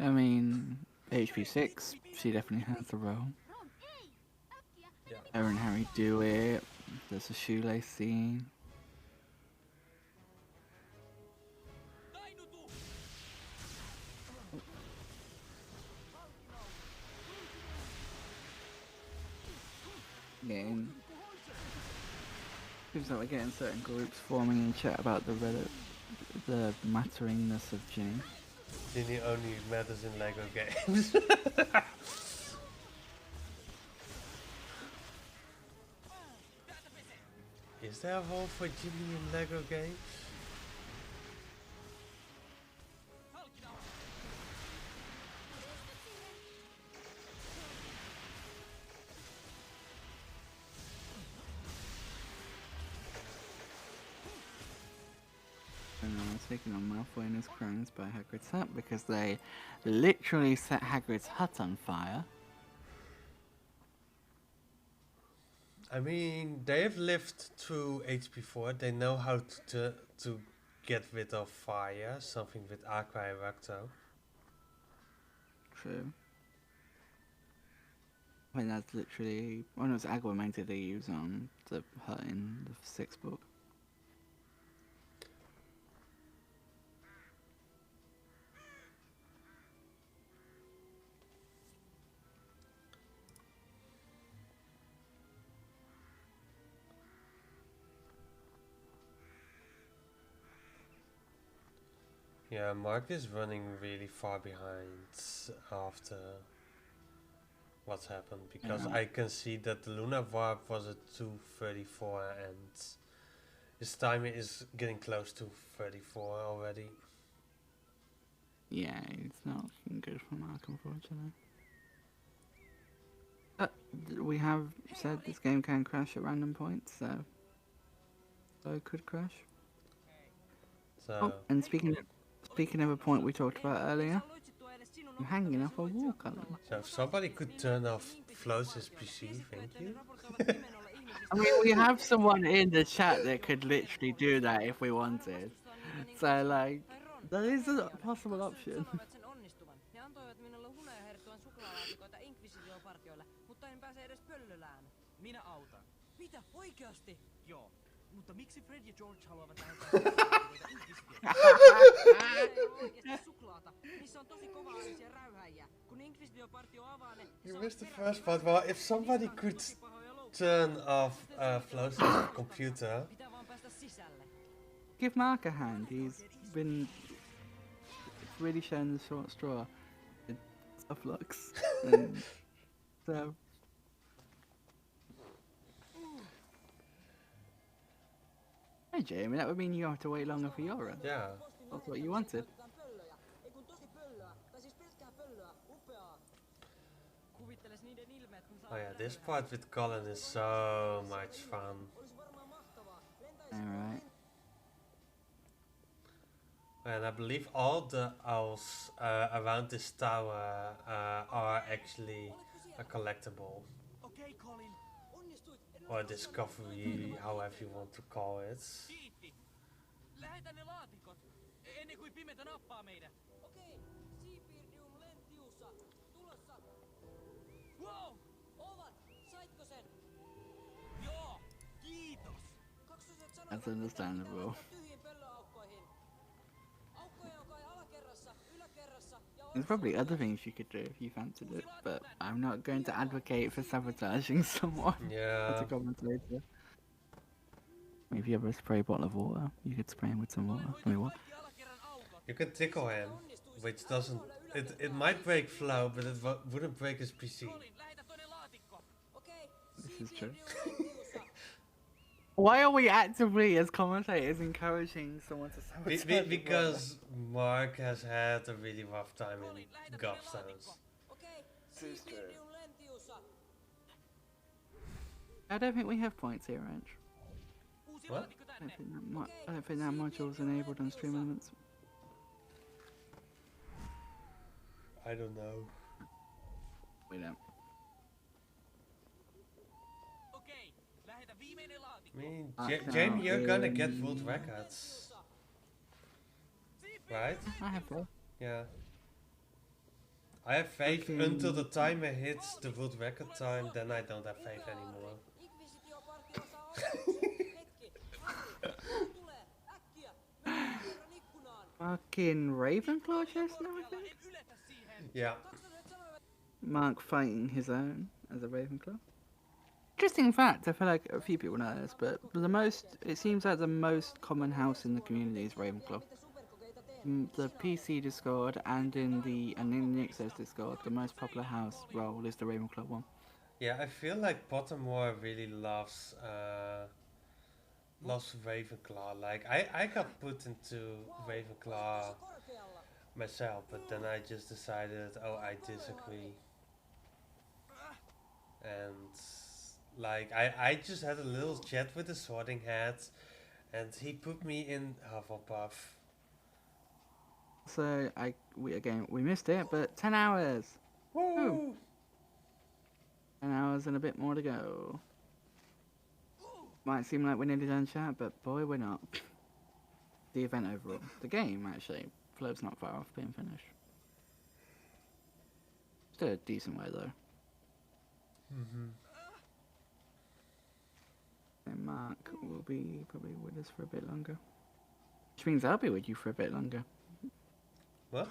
I mean, HP6, she definitely has the role. Yeah. Her and Harry do it. There's a shoelace scene. Getting, seems like we're getting certain groups forming in chat about the matteringness of Ginny. Ginny only matters in Lego games. Is there a role for Ginny in Lego games? taken on Malfoy and his crones by Hagrid's hut because they literally set Hagrid's hut on fire. I mean, they've lived through age before. They know how to get rid of fire, something with Aqua Eructo. True. I mean, that's literally one of those Aguamenta they use on the hut in the 6th book. Yeah, Mark is running really far behind after what's happened because I can see that the Luna Warp was at 2:34 and his time is getting close to 34 already. Yeah, it's not looking good for Mark, unfortunately. But we have said this game can crash at random points, so it could crash. So Oh, and speaking of a point we talked about earlier, I'm hanging off a wall, Colin. So if somebody could turn off Flo's PC, thank you. I mean, we have someone in the chat that could literally do that if we wanted. So, like, that is a possible option. Minä autan. Mitä? Oikeasti? Joo. Mutta miksi Fred ja George haluavat suklaata? Niissä on tosi kova-äänisiä räyhäjiä. Kun Inquisition-partio avaa ne... You missed the first part. Well, if somebody could turn off Flo's computer. Give Mark a hand. He's been really showing the short straw in tough looks. So... Hey Jamie, that would mean you have to wait longer for your run. Yeah. That's what you wanted. Oh yeah, this part with Colin is so much fun. Alright. And I believe all the owls around this tower are actually a collectible. Okei, Colin. Or discovery, however you want to call it. Kiitti. Lähetä ne laatikot, ennen kuin pimetä nappaa meidät. Okei. Siipirdium lentiusa. Tulossa. Wow! Ovat. Saitko sen? Joo. Kiitos. That's understandable. There's probably other things you could do if you fancied it, but I'm not going to advocate for sabotaging someone as a commentator. Maybe you have a spray bottle of water. You could spray him with some water. I mean, what? You can tickle him, which doesn't... It might break Flo, but it wouldn't break his PC. This is true. Why are we actively, as commentators, encouraging someone to sabotage? Because Mark has had a really rough time in Gobstones. This is true. I don't think we have points here, Ranch. What? I don't think that module's enabled on stream elements. I don't know. We don't. I mean, Jamie, you're gonna get world records. Right? I have faith. Yeah. I have faith until the timer hits the world record time, then I don't have faith anymore. Fucking Ravenclaw chest now, I think? Yeah. Mark fighting his own as a Ravenclaw. Interesting fact, I feel like a few people know this, but it seems like the most common house in the community is Ravenclaw. The PC Discord and in the Nixos Discord, the most popular house role is the Ravenclaw one. Yeah, I feel like Pottermore really loves Ravenclaw. Like I got put into Ravenclaw myself, but then I just decided, oh, I disagree. And like I just had a little chat with the Sorting Hat, and he put me in Hufflepuff. So we missed it, but 10 hours. Woo! 10 hours and a bit more to go. Might seem like we're nearly done, chat, but boy, we're not. The event overall, the game actually, float's not far off being finished. Still a decent way though. And Mark will be probably with us for a bit longer. Which means I'll be with you for a bit longer. What?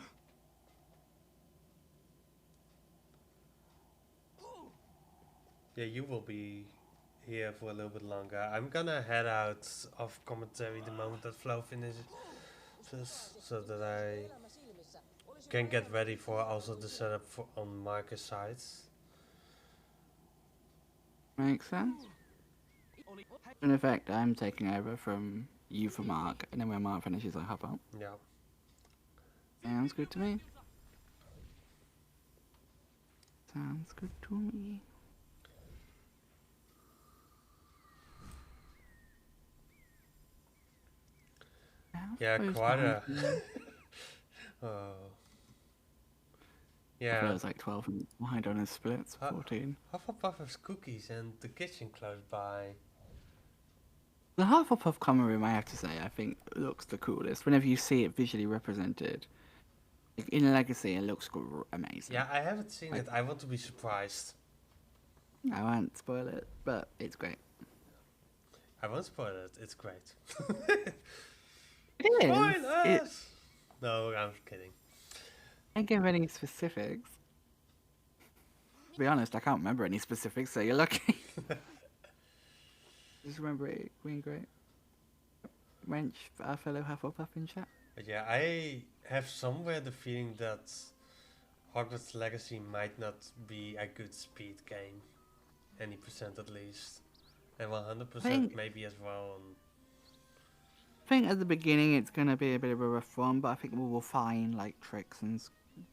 Yeah, you will be here for a little bit longer. I'm gonna head out of commentary the moment that Flow finishes, so that I can get ready for also the setup for on Marcus' side. Makes sense. In effect, I'm taking over from you for Mark, and then when Mark finishes, I hop out. Yeah. Sounds good to me. Sounds good to me. Yeah, quite a. Oh. Yeah. It was like 12 and behind on his splits, 14. Hufflepuff's cookies and the kitchen close by. The Hufflepuff common room, I have to say, I think looks the coolest. Whenever you see it visually represented. Like, in Legacy, it looks amazing. Yeah, I haven't seen it. I want to be surprised. I won't spoil it, but it's great. I won't spoil it. It's great. It is. Spoilers! No, I'm kidding. I can't give any specifics. To be honest, I can't remember any specifics, so you're lucky. Just remember it being great. Wrench, our fellow Hufflepuff in chat. But yeah, I have somewhere the feeling that Hogwarts Legacy might not be a good speed game. Any percent at least. And 100% maybe as well. I think at the beginning it's going to be a bit of a rough one, but I think we will find like tricks and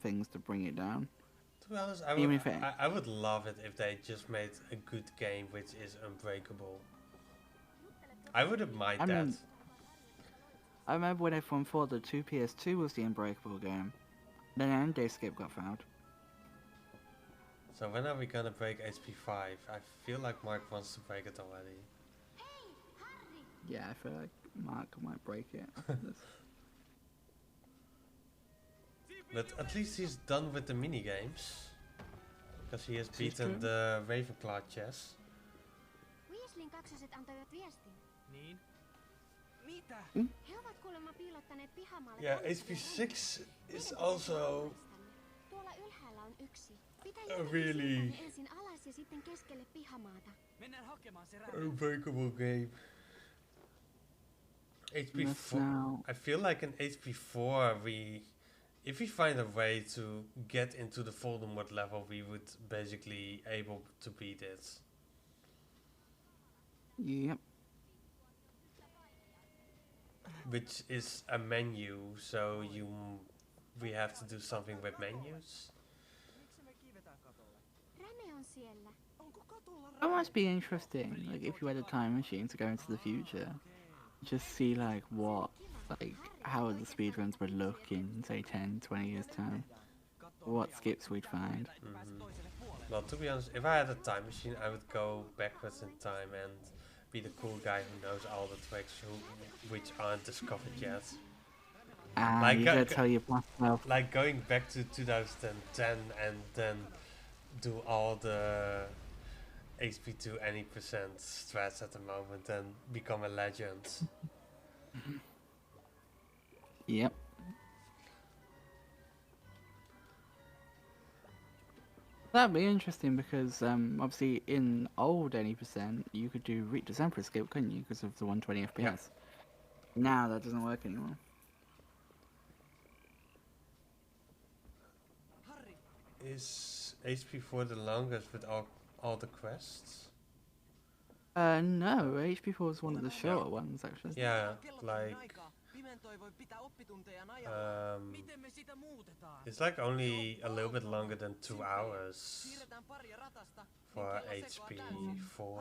things to bring it down. To be honest, I would love it if they just made a good game which is unbreakable. I wouldn't mind that. I remember when everyone thought that 2PS2 was the unbreakable game. Then Skip got found. So when are we gonna break HP5? I feel like Mark wants to break it already. Yeah, I feel like Mark might break it after this. But at least he's done with the mini games. Because he has beaten the Ravenclaw chess. Weaslin kaksoset antoivat viestin. Niin? Mitä? He ovat kuulemma piilottaneet pihamaalle. Yeah, HP6 is also Tuolla ylhäällä on yksi. a really Ensin alas ja sitten keskelle pihamaata. Mennään hakemaan se unbreakable game. HP4. I feel like in HP4 if we find a way to get into the Voldemort level, we would basically able to beat it. Yep. Which is a menu, so we have to do something with menus. Räme on siellä. That must be interesting, like if you had a time machine to go into the future. Just see like how the speedruns would look in say 10, 20 years time. What skips we'd find. Well, to be honest, if I had a time machine, I would go backwards in time and be the cool guy who knows all the tricks which aren't discovered yet. You gotta tell your myself. Like going back to 2010 and then do all the HP2 any percent strats at the moment and become a legend. Yep. That'd be interesting because obviously in old any percent you could do reach December skip, couldn't you? Because of the 120 FPS. Yeah. Now that doesn't work anymore. Is HP4 the longest with all the quests? No, HP4 is one of the shorter ones actually. Yeah, like it's like only a little bit longer than 2 hours for HP4.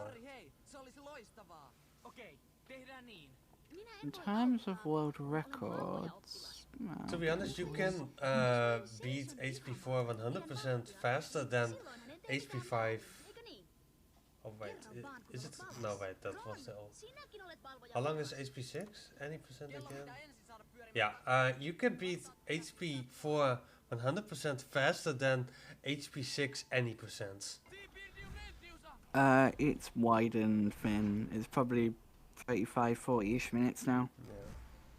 In terms of world records, To be honest, you can beat HP4 100% faster than HP5. Oh wait, is it? No wait, that was the old. How long is HP6? Any percent again? Yeah, you can beat HP4 100% faster than HP6 any percent. It's wide and thin. It's probably 35, 40-ish minutes now. Yeah.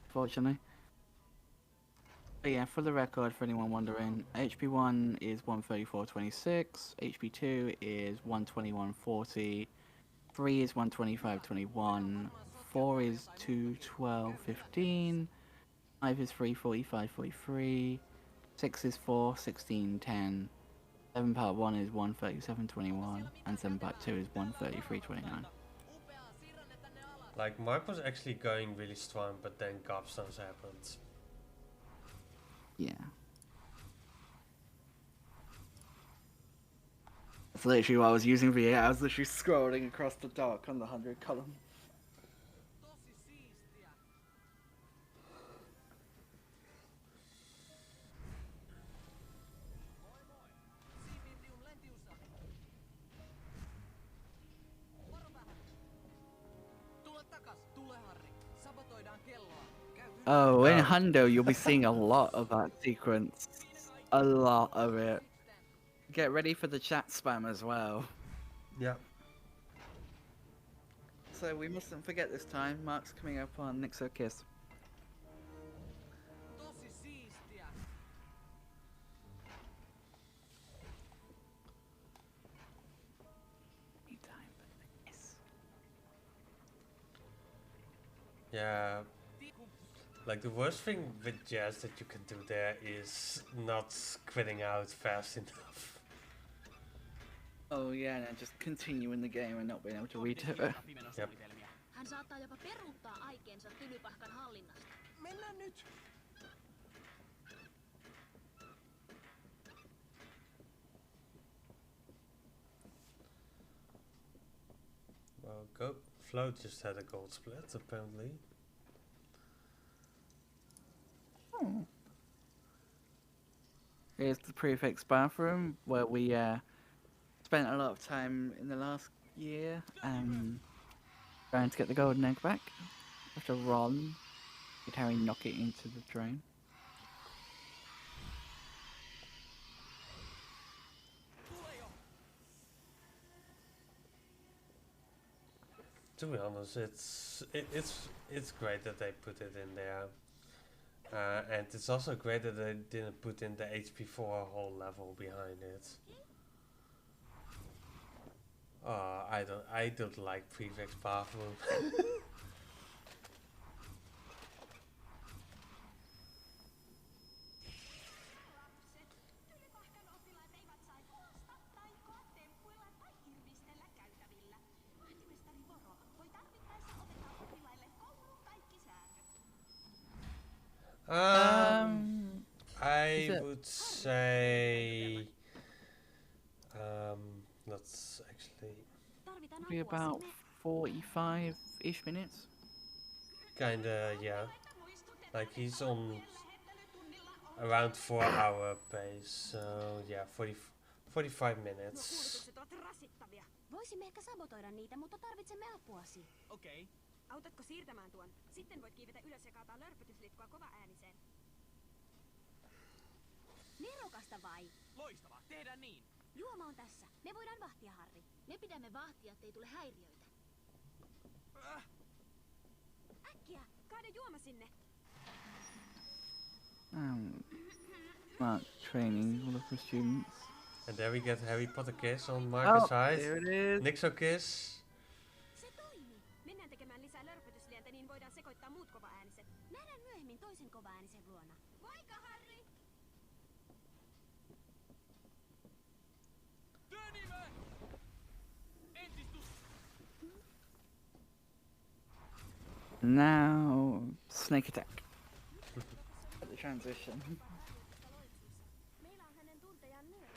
Fortunately. But yeah, for the record, for anyone wondering, HP1 is 134.26, HP2 is 121.40, 3 is 125.21, 4 is 212.15, 5 is 345.43, 6 is 416.10, 7 part 1 is 137.21, and 7 part 2 is 133.29. Like, Mark was actually going really strong, but then gobstones happened. Yeah. That's literally what I was using V8. I was literally scrolling across the dock on the 100 column. Oh, in Hundo, you'll be seeing a lot of that sequence. A lot of it. Get ready for the chat spam as well. Yeah. So we mustn't forget this time, Mark's coming up on Nixo Kiss. Yeah. Like, the worst thing with jazz that you can do there is not quitting out fast enough. Oh yeah, and then just continuing the game and not being able to redo it. Yep. Hän saattaa jopa peruuttaa aikeensa tylypahkan hallinnasta. Mennään nyt! Well, Float just had a gold split, apparently. Here's the prefix bathroom where we spent a lot of time in the last year trying to get the golden egg back. After Ron did Harry knock it into the drain. To be honest, it's great that they put it in there. And it's also great that they didn't put in the HP4 whole level behind it. Oh, I don't like prefix bathroom. I would say that's actually Probably about 45-ish minutes. kinda, yeah. Like, he's on around 4-hour pace, so yeah, 45 minutes. Voisimme ehkä sabotoida niitä, mutta tarvitsemme apuasi. Okei. Autatko siirtämään tuon? Sitten voit kiivetä ylös ja kaataa lörpötyslitkua kova ääniseen. Nerokasta vai? Loistavaa, tehdään niin. Juoma on tässä. Me voidaan vahtia, Harri. Me pidämme vahtia, ettei tule häiriöitä. Äkkiä! Kaada juoma sinne! Mark training all of the students. And there we get Harry Potter kiss on Marcus' side. There it is. Nixo kiss. Se toimi! Mennään tekemään lisää lörpötyslientä, niin voidaan sekoittaa muut kova ääniset. Nähdään myöhemmin toisen kova äänisen luona. Moikka, Harri! Dönime! Entistus! Now, snake attack. The transition. Meillä on hänen tuntejaan nyöri.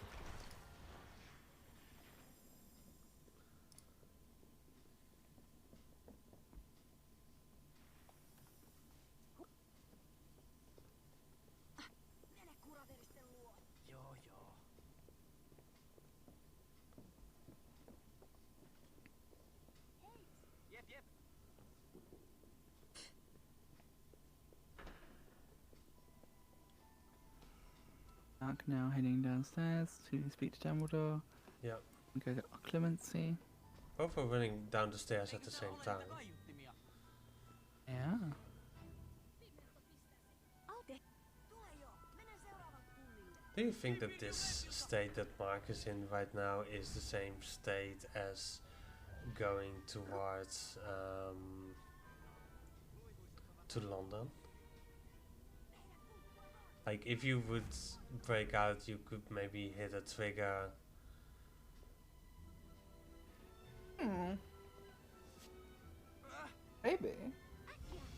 park now, heading downstairs to speak to Dumbledore. Yeah. We go to Clemency. Both are running down the stairs at the same time. Yeah. Do you think that this state that Mark is in right now is the same state as going towards to London? Like if you would break out, you could maybe hit a trigger. Maybe.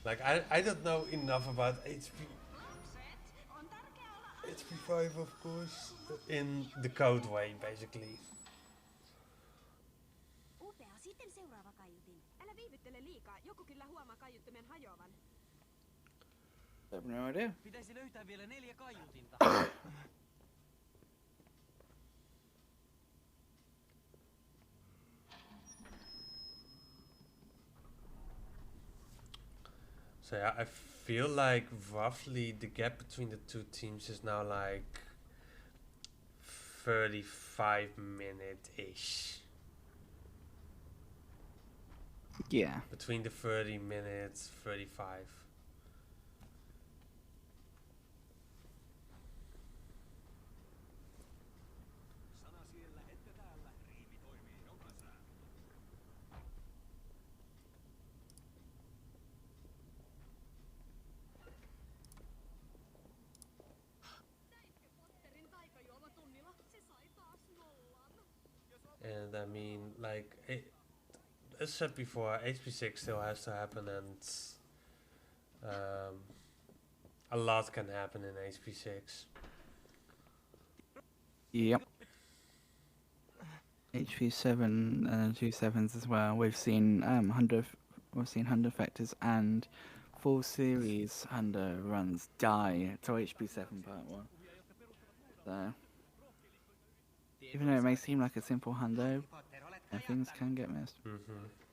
Like I don't know enough about HP5 of course in the code way basically. Upea, sitten seuraava kaiutin. Älä viivyttele liikaa, joku kyllä huomaa kaiuttimen hajoavan. I have no idea. Pitäisi löytää vielä 4 kaiutinta. So yeah, I feel like roughly the gap between the two teams is now like 35-minute-ish. Yeah. Between the 30 minutes, 35. And I mean, like, as said before, HP6 still has to happen, and a lot can happen in HP6. Yep. HP7 and 2 7s as well. We've seen Hundofectors and full series Hundo runs die to HP7 part 1. So even though it may seem like a simple Hundo, things can get missed.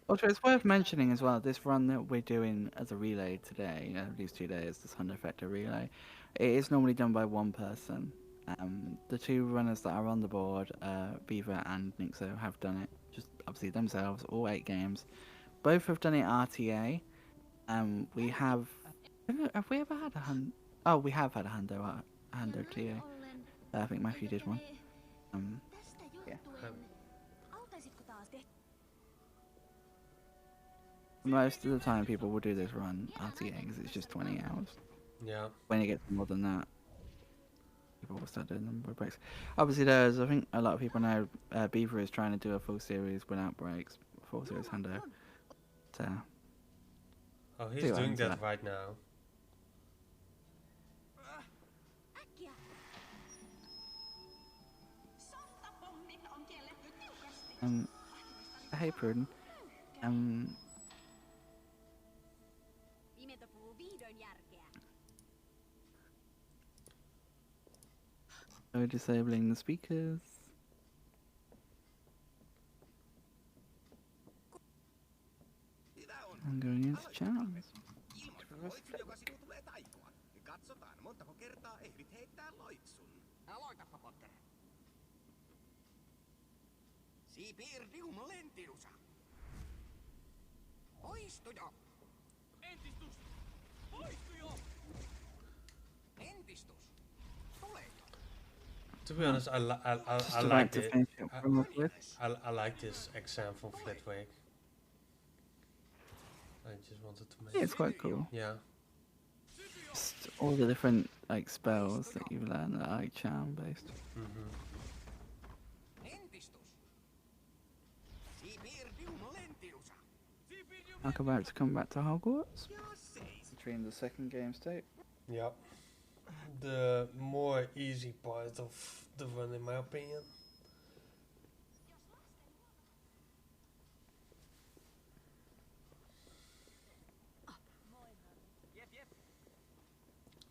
Also, it's worth mentioning as well, this run that we're doing as a relay today, these 2 days, this Hundofecta relay, it is normally done by one person. The 2 runners that are on the board, Beaver and Nixo, have done it, just obviously themselves, all 8 games. Both have done it RTA. We have we ever had a Hundo? Oh, we have had a Hundo TA. I think Matthew did one. Yeah. Most of the time people will do this run RTA because it's just 20 hours. Yeah. When it gets more than that, people will start doing them by breaks. Obviously there's, I think a lot of people know, Beaver is trying to do a full series without breaks, full series Hundo. So, oh, he's doing that right now. Hey Pruden. So disabling the speakers. I'm going into channels. Ilmoita loitsu, joka sinulle tulee taikoa. Katsotaan, montako kertaa ehdit heittää loitsun. Aloitapa, Potter. Siipirdium lentiusa. Poistu jo. Entistus! Poistu jo! Entistus. Tule jo. To be honest, I like it. I like this exam from Flitwick. I just wanted to make. Yeah, it's quite cool. Yeah. Just all the different like spells that you learn that are like charm based. I'm about to come back to Hogwarts. Between the second game state. Yep. The more easy part of the run, in my opinion.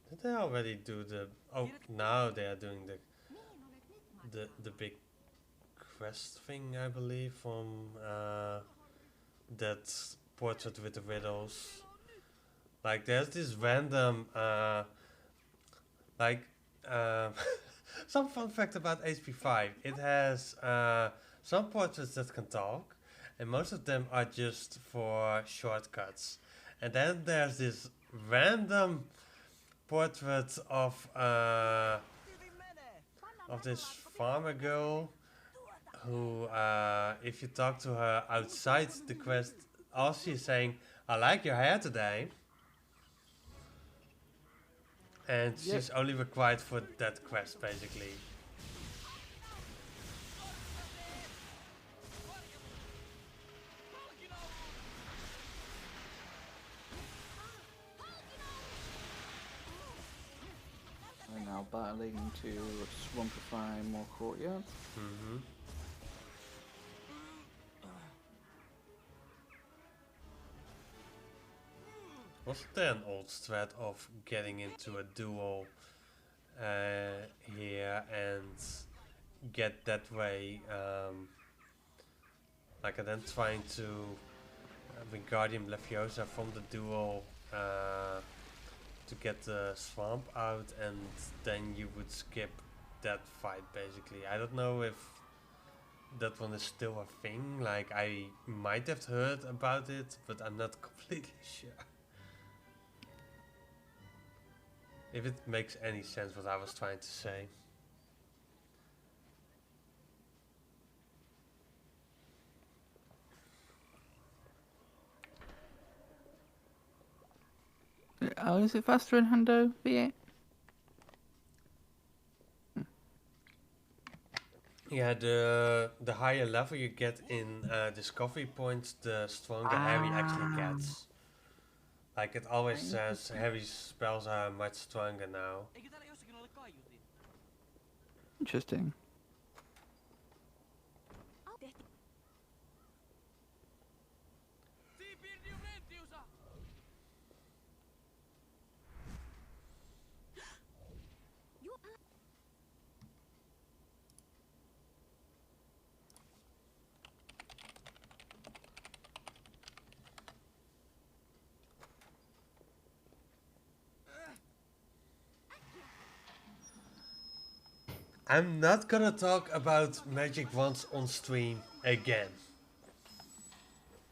Did they already do the? Oh, now they are doing the big quest thing, I believe, from that portrait with the riddles. Like, there's this random Some fun fact about HP5. It has some portraits that can talk, and most of them are just for shortcuts. And then there's this random portrait of this farmer girl who, if you talk to her outside the quest, all she's saying, "I like your hair today." And she's only required for that quest, basically. We're now battling to swampify more courtyards. Mm-hmm. Wasn't there an old thread of getting into a duel here and get that way, like and then trying to Wingardium Leviosa from the duel to get the swamp out, and then you would skip that fight basically. I don't know if that one is still a thing, like I might have heard about it, but I'm not completely sure. If it makes any sense what I was trying to say. Oh, is it faster in Hundo V8? Yeah, the higher level you get in discovery points, the stronger Harry actually gets. Like it always says, Harry's spells are much stronger now. Interesting. I'm not gonna talk about magic wands on stream again.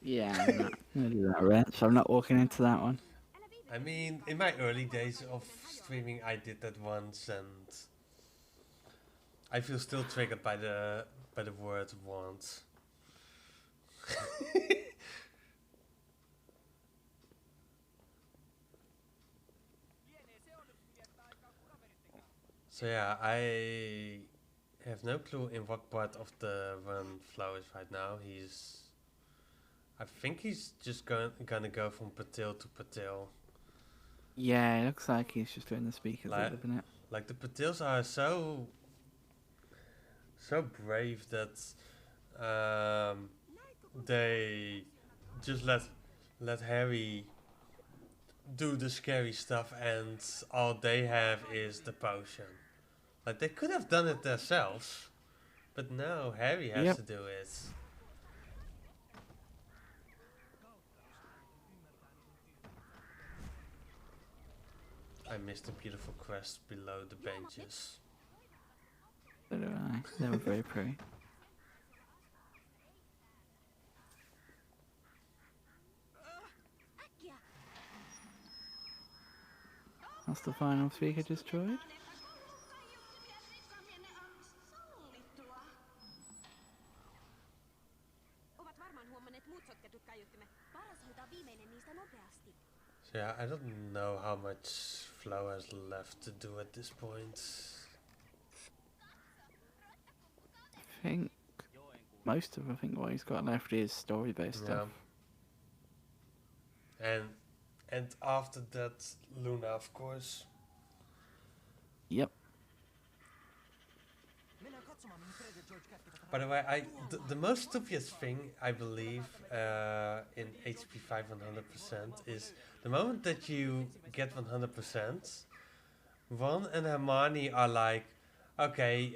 Yeah, I'm not gonna do that, right? So I'm not walking into that one. I mean, in my early days of streaming, I did that once, and I feel still triggered by the word wands. So yeah, I have no clue in what part of the run Flo is right now. I think he's just gonna go from Patil to Patil. Yeah, it looks like he's just doing the speakers at the minute. Like the Patils are so brave that they just let Harry do the scary stuff, and all they have is the potion. Like they could have done it themselves, but no, Harry has to do it. I missed the beautiful crest below the benches. So do I. They were very pretty. That's the final speaker destroyed. So yeah, I don't know how much Flo has left to do at this point. I think most of what he's got left is story-based stuff. And after that, Luna, of course. Yep. By the way, the most stupidest thing I believe in HP 5 100% is the moment that you get 100%, Ron and Hermione are like, okay,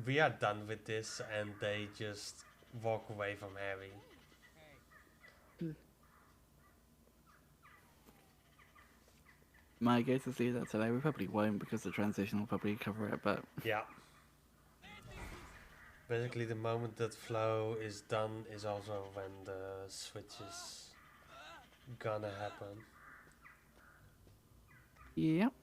we are done with this, and they just walk away from Harry. might go to see that today. We probably won't because the transition will probably cover it, but Yeah. Basically, the moment that flow is done is also when the switch is gonna happen. yep.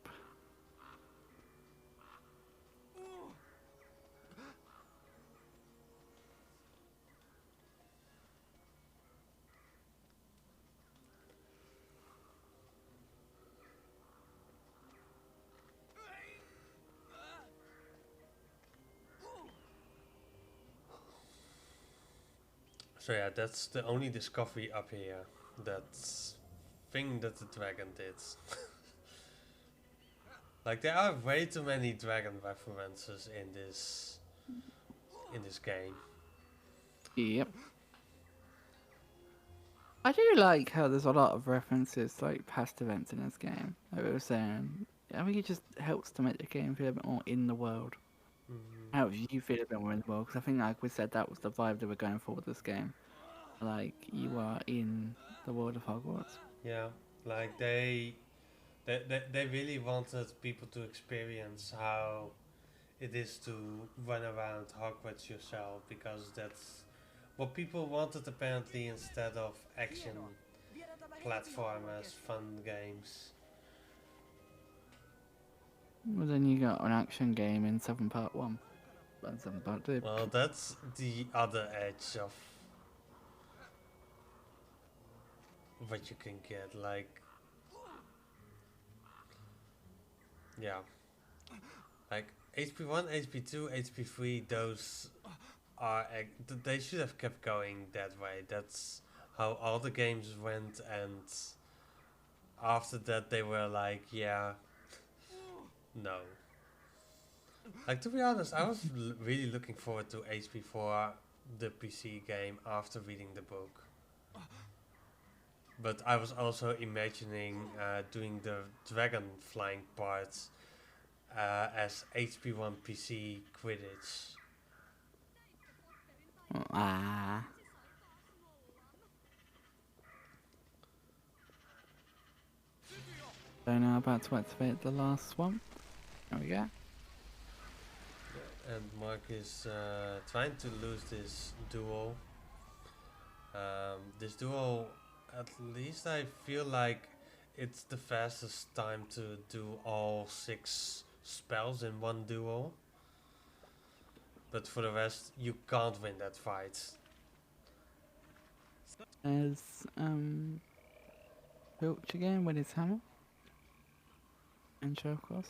So yeah, that's the only discovery up here. That thing that the dragon did. Like there are way too many dragon references in this game. Yep. I do like how there's a lot of references to like past events in this game. Like we were saying, I think it just helps to make the game feel a bit more in the world. Helps you feel a bit more in the world because I think, like we said, that was the vibe they were going for with this game. Like you are in the world of Hogwarts. Yeah, like they really wanted people to experience how it is to run around Hogwarts yourself because that's what people wanted apparently instead of action platformers, fun games. Well, then you got an action game in 7 Part 1. And 7 Part 2. Well, that's the other edge of what you can get, like, yeah, like HP1, HP2, HP3, those are, they should have kept going that way. That's how all the games went, and after that they were like, yeah, no. Like, to be honest, I was really looking forward to HP4, the PC game, after reading the book. But I was also imagining doing the dragon flying parts as HP1 PC Quidditch. Ah. So now about to activate the last one. There we go. And Mark is trying to lose this duel. This duel, at least I feel like it's the fastest time to do all 6 spells in one duel. But for the rest, you can't win that fight. There's Filch again with his hammer. Intro, of course.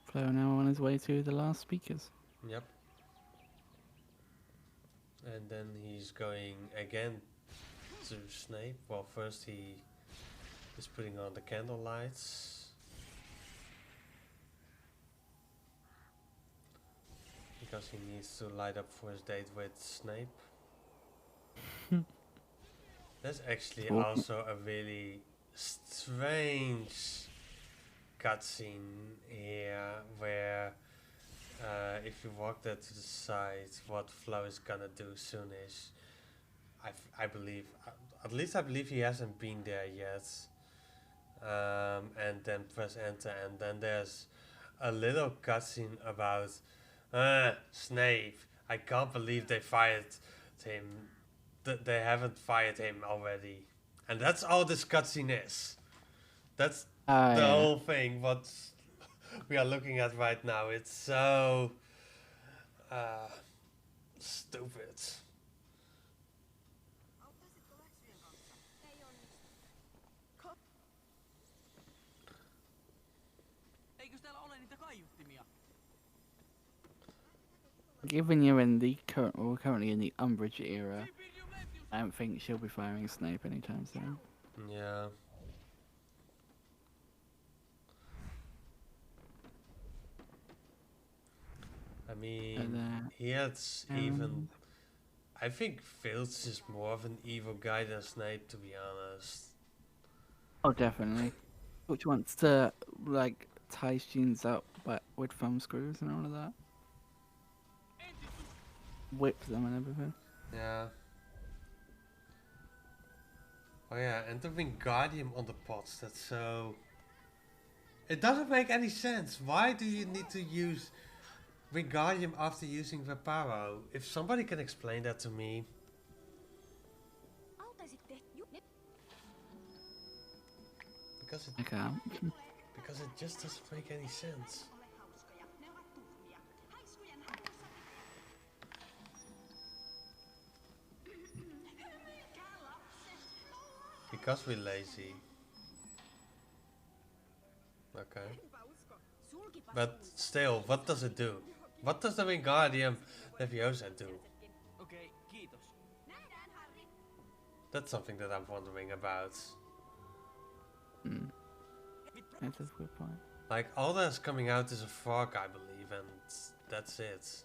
Flo now on his way to the last speakers. Yep. And then he's going again to Snape. Well, first he is putting on the candle lights. Because he needs to light up for his date with Snape. There's actually also a really strange cutscene here where if you walk that to the side, what Flo is gonna do soonish. I believe, at least I believe he hasn't been there yet. And then press enter, and then there's a little cutscene about Snape. I can't believe they fired him. They haven't fired him already, and that's all this cutscene is. That's the whole thing. What we are looking at right now. It's so stupid. Eikös täällä ole niitä kaiuttimia? Given you're in the currently in the Umbridge era, I don't think she'll be firing Snape anytime soon. Yeah. I mean, he had even. I think Filch is more of an evil guy than Snape, to be honest. Oh, definitely. Which wants to like tie students up, but with thumb screws and all of that. whip them and everything. Yeah. Oh yeah, and the Wingardium on the pots, that's so... It doesn't make any sense. Why do you need to use Wingardium after using Vaporeon? If somebody can explain that to me. Because it, I can't. because it just doesn't make any sense. Because we're lazy. Okay. But still, what does it do? What does the Wingardium Leviosa do? Okei, kiitos. That's something that I'm wondering about. That's a good point. Like, all that's coming out is a frog, I believe, and that's it.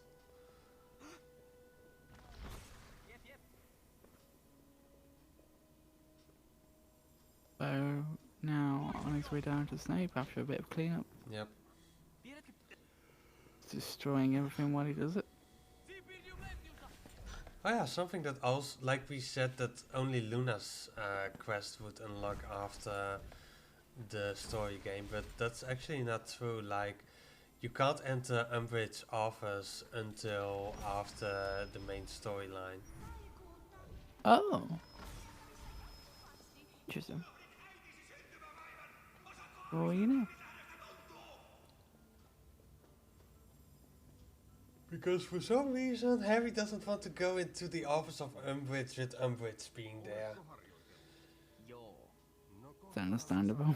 So now on his way down to Snape after a bit of cleanup, Yep. destroying everything while he does it. Oh yeah, something that also, like we said, that only Luna's quest would unlock after the story game, but that's actually not true. Like, you can't enter Umbridge's office until after the main storyline. Oh. Interesting. Well, you know. Because for some reason Harry doesn't want to go into the office of Umbridge with Umbridge being there. It's understandable.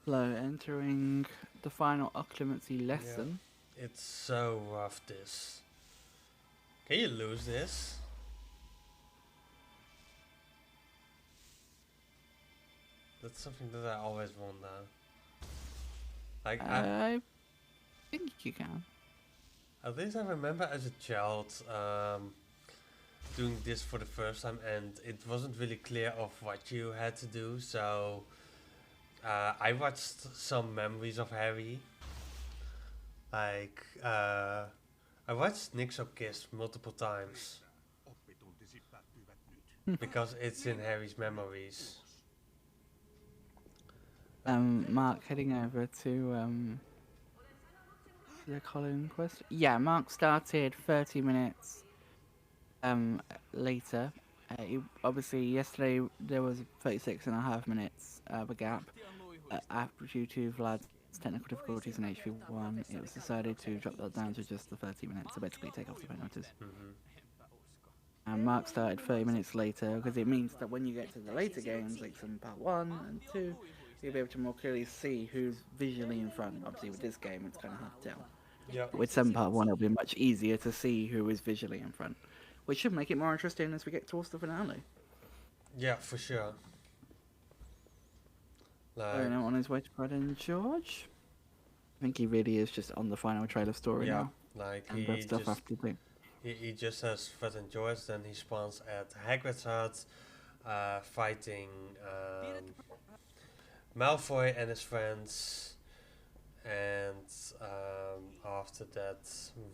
Flo entering the final occlumency lesson. Yeah. It's so rough, this. Can you lose this? That's something that I always wonder. Like, I think you can. at least I remember as a child doing this for the first time, and it wasn't really clear of what you had to do, so I watched some memories of Harry. Like, I watched Nixokiss multiple times because it's in Harry's memories. Mark heading over to the Colin quest. Yeah, Mark started 30 minutes later. Obviously, yesterday there was 36.5 minutes of a gap. After due to Vlad's technical difficulties in HP1, it was decided to drop that down to just the 30 minutes to basically take off the penalties. And Mark started 30 minutes later because it means that when you get to the later games, like some part 1 and 2, you'll be able to more clearly see who's visually in front. Obviously, with this game, it's kind of hard to tell. Yeah. With some part 1, it'll be much easier to see who is visually in front, which should make it more interesting as we get towards the finale. Yeah, for sure. Like, So now on his way to Fred and George. I think he really is just on the final trailer story now. like And that stuff after the he just has Fred and George, then he spawns at Hagrid's hut, fighting Malfoy and his friends, and after that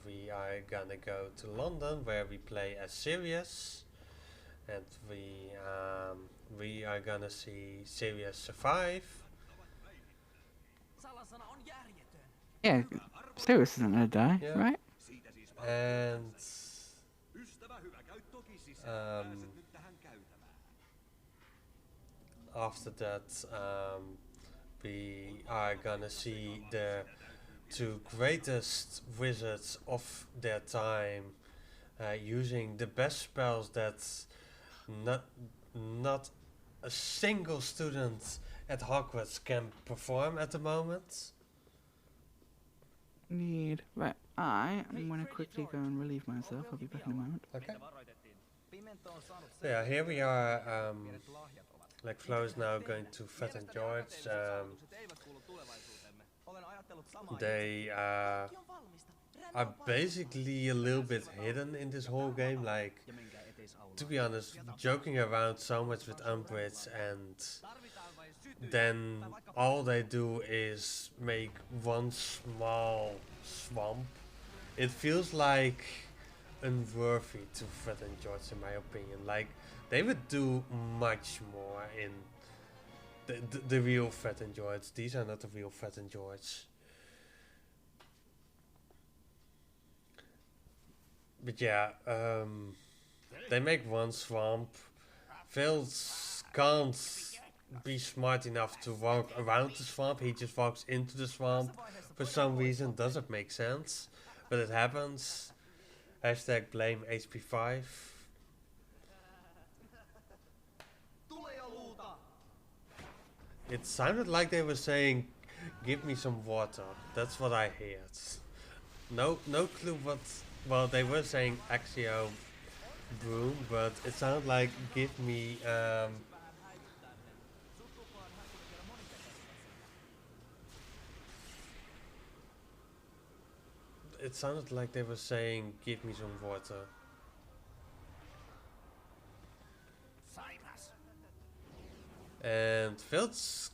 we are gonna go to London where we play as Sirius, and we are gonna see Sirius survive. Yeah, Sirius isn't gonna die, Yeah. right? And after that we are gonna see the two greatest wizards of their time using the best spells that not a single student at Hogwarts can perform at the moment. Right, I'm gonna quickly go and relieve myself. I'll be back in a moment. Okay. So yeah, here we are. Like Flo is now going to Fred and George. They are basically a little bit hidden in this whole game. Like, to be honest, joking around so much with Umbridge and then all they do is make one small swamp. It feels like unworthy to threaten George, in my opinion. Like, they would do much more in the real Fred and George. These are not the real Fred and George. But yeah, they make one swamp. Phil's can't be smart enough to walk around the swamp. He just walks into the swamp. For some reason, doesn't make sense. But it happens. Hashtag blame HP5. It sounded like they were saying, give me some water. That's what I heard. No clue what... Well, they were saying Axio broom, but it sounded like give me... It sounded like they were saying, give me some water. And Filch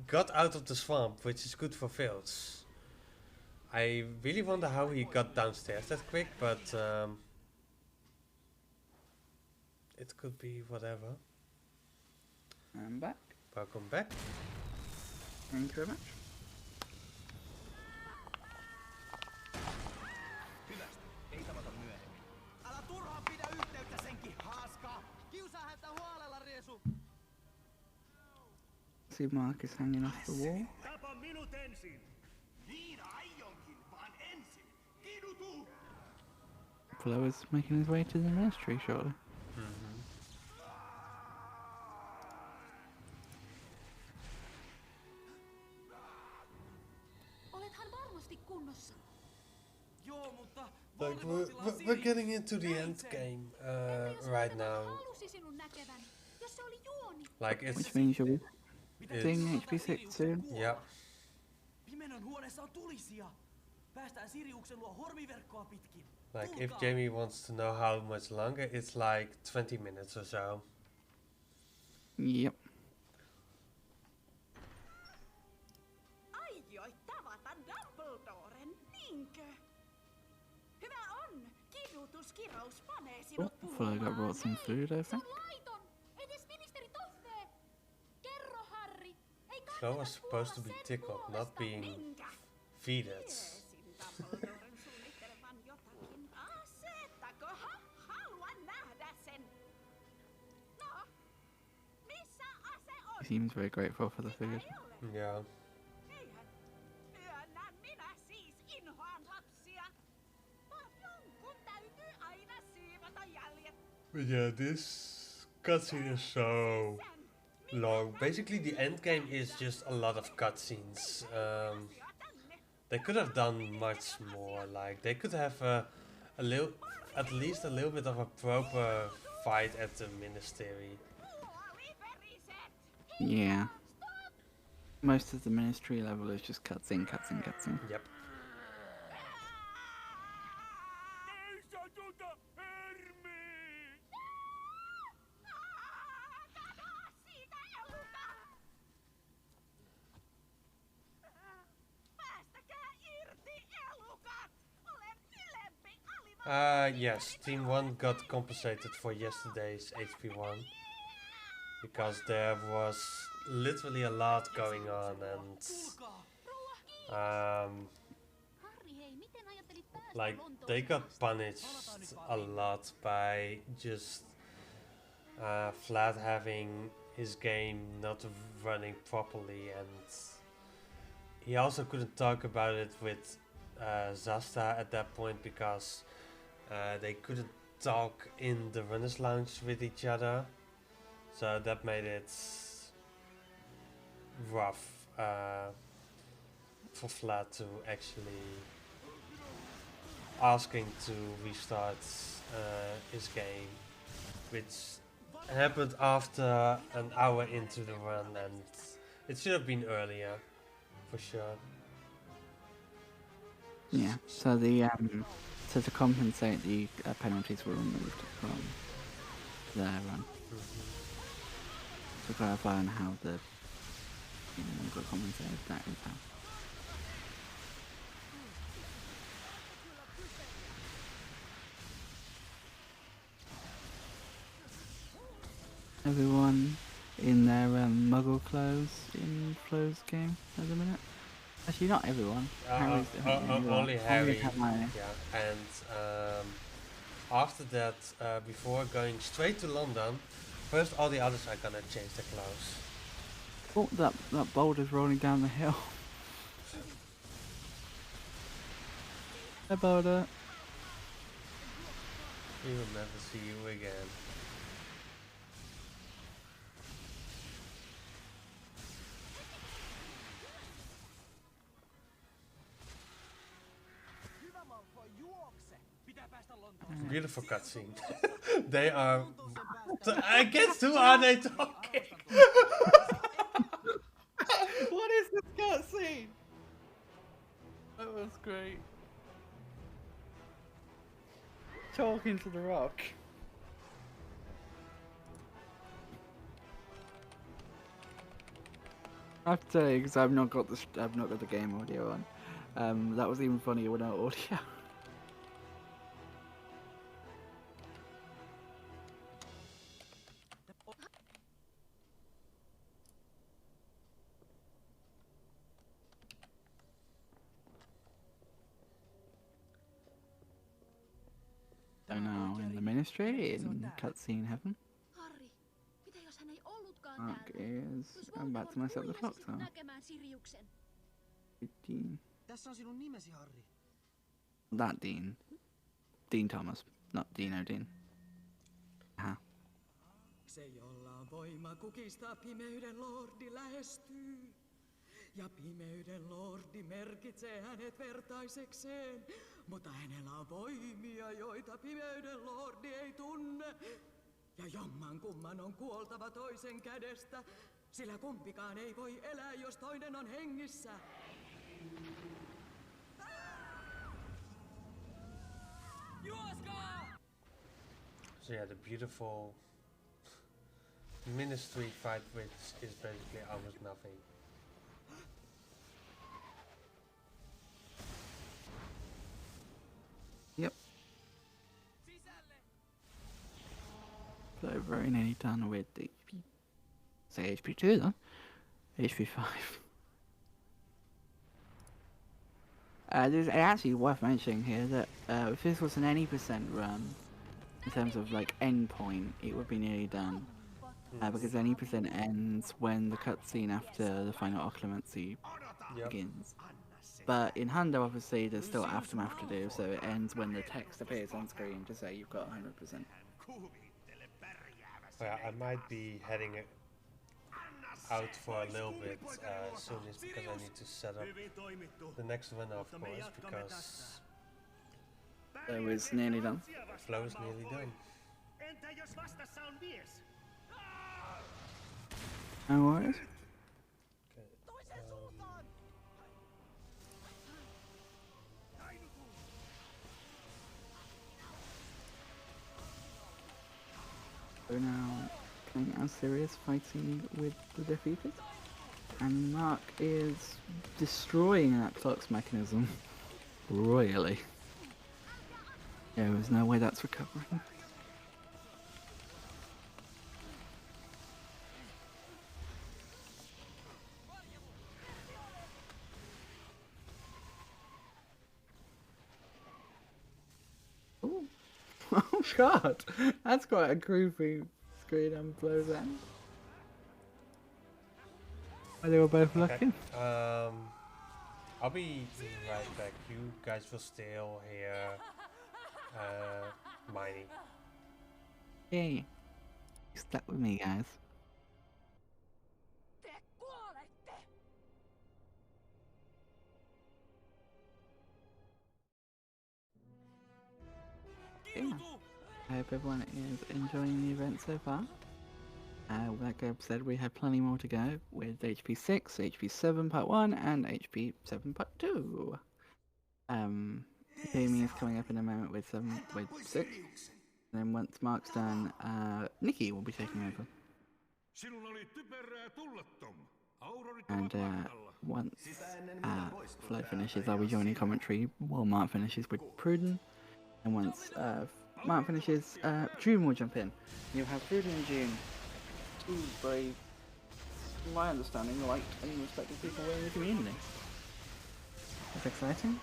got out of the swamp, which is good for Filch. I really wonder how he got downstairs that quick, but it could be whatever. I'm back. Welcome back. Thank you very much. Ei tavata myöhemmin. Älä turhaan pidä yhteyttä senkin, haaska! Kiusaa häntä huolella, Riesu! See Marcus hanging off the wall. Tapa minut ensin! Niin aionkin, vaan ensin! Kidutu! Flo is making his way to the ministry, surely. Olethan varmasti kunnossa. Joo, mutta... Like we're getting into the end game right now. Halusi sinun näkevän, jos se oli juoni. Like it's... Which means you'll be seeing HP6 soon. Yep. Pimenon huoneessa on tulisia. Päästään Siriuksen luo hormiverkkoa pitkin. Like if Jamie wants to know how much longer, it's like 20 minutes or so. Yep. Aioit tavata Dumbledoren, niinkö? Hyvä on! Kidutuskirous panee sinut Hopefully I got brought some food, I think. Laiton! Edes ministeri tohvee! Kerro, Harry! Ei Flo was supposed to be tickled, not being feeded. Dumbledoren suunnittelevan jotakin. Asettakohan? Haluan nähdä sen. No, missä ase on? He seems very grateful for the food. Yeah. Eihän. Myönnän minä siis inhoan lapsia. Vaan jonkun täytyy aina siivota jäljet. But yeah, this cutscene is so long. Basically, the end game is just a lot of cutscenes. They could have done much more. Like they could have a little, at least a little bit of a proper fight at the ministry. Yeah. Most of the ministry level is just cutscene, cutscene, cutscene. Yep. Yes, Team 1 got compensated for yesterday's HP1 because there was literally a lot going on and like they got punished a lot by just Vlad having his game not running properly, and he also couldn't talk about it with Zasta at that point because they couldn't talk in the runners lounge with each other, so that made it rough for Vlad to actually asking to restart his game, which happened after an hour into the run, and it should have been earlier for sure. Yeah, so the so to compensate, the penalties were removed from their run. To clarify on how the I've got commentated that is how. Everyone in their Muggle clothes in Flo's game at the minute. Actually, not everyone. Harry's only Harry. Hermione. Yeah, and after that, before going straight to London, first all the others are gonna change their clothes. Oh, that boulder's rolling down the hill. Hi, boulder. We will never see you again. Beautiful cutscene. They are. Against who are they talking? What is this cutscene? That was great. Talking to the rock. I have to tell you, because I've not got the game audio on. That was even funnier without audio. So now in the ministry, in cutscene heaven, Harri, mitä jos hän ei ollutkaan Mark täältä? is Jos I'm about to mess up the clock Voldemort now. näkemään Siriuksen. 15. Tässä on sinun nimesi, Harri. That Dean. Dean Thomas, not Dino Dean. Se, jolla on voima kukistaa pimeyden lordi, lähestyy. Ja pimeyden lordi merkitsee hänet vertaisekseen. Mutta hänellä on voimia, joita pimeyden lordi ei tunne. Ja jomman kumman on kuoltava toisen kädestä, sillä kumpikaan ei voi elää, jos toinen on hengissä. Juoskaa! So yeah, the beautiful ministry fight, which is basically almost nothing. Yep. So very nearly done with the HP. Say HP2 then. HP5. There's actually worth mentioning here that if this was an any percent run, in terms of like end point, it would be nearly done. Because any percent ends when the cutscene after the final occlumency begins. But in Hundo, obviously, there's still aftermath to do, so it ends when the text appears on screen to say you've got 100%. Yeah, I might be heading out for a little bit soon, just because I need to set up the next one, of course, because So it's nearly done. Flow is nearly done. No worries. We're now playing as Sirius fighting with the defeated. And Mark is destroying that clock's mechanism royally. There is no way that's recovering. Ooh. Oh god, that's quite a groovy screen and blows end. Oh, they were both looking. I'll be right back. You guys will still hear mining. Yay. Stuck with me, guys. Te kuolette! Yeah. I hope everyone is enjoying the event so far. Like I said, we have plenty more to go with HP 6, HP 7 Part 1, and HP 7 Part 2. Jamie is coming up in a moment with 6. And then once Mark's done, Nikki will be taking over. Sinun oli typerää tulla, Tom. And once Flo finishes, I'll be joining commentary while Mark finishes with Pruden. And once Mark finishes, June will jump in. You'll have Pruden and June, two brave, my understanding, liked and respected people in the community. That's exciting.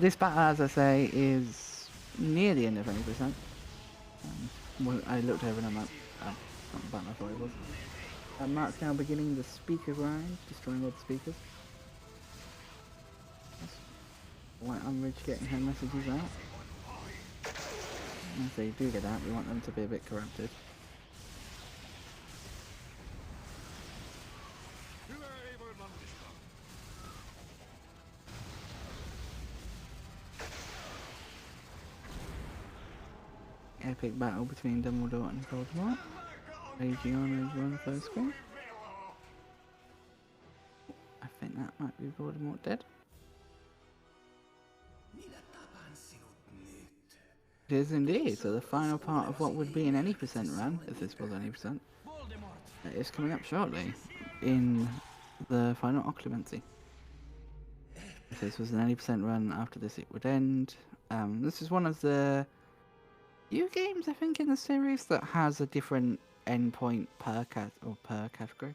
This battle, as I say, is near the end of 20%. Well, I looked over and I'm like, oh, not the button I thought it was. Mark's now beginning the speaker grind, destroying all the speakers. White Umbridge getting her messages out. And if they do get out, we want them to be a bit corrupted. Epic battle between Dumbledore and Voldemort. Raging on the first screen. I think that might be Voldemort dead. It is indeed, so the final part of what would be an any percent run, if this was any percent, is coming up shortly in the final occlumency. If this was an any percent run, after this it would end. This is one of the few games, I think, in the series that has a different endpoint per category.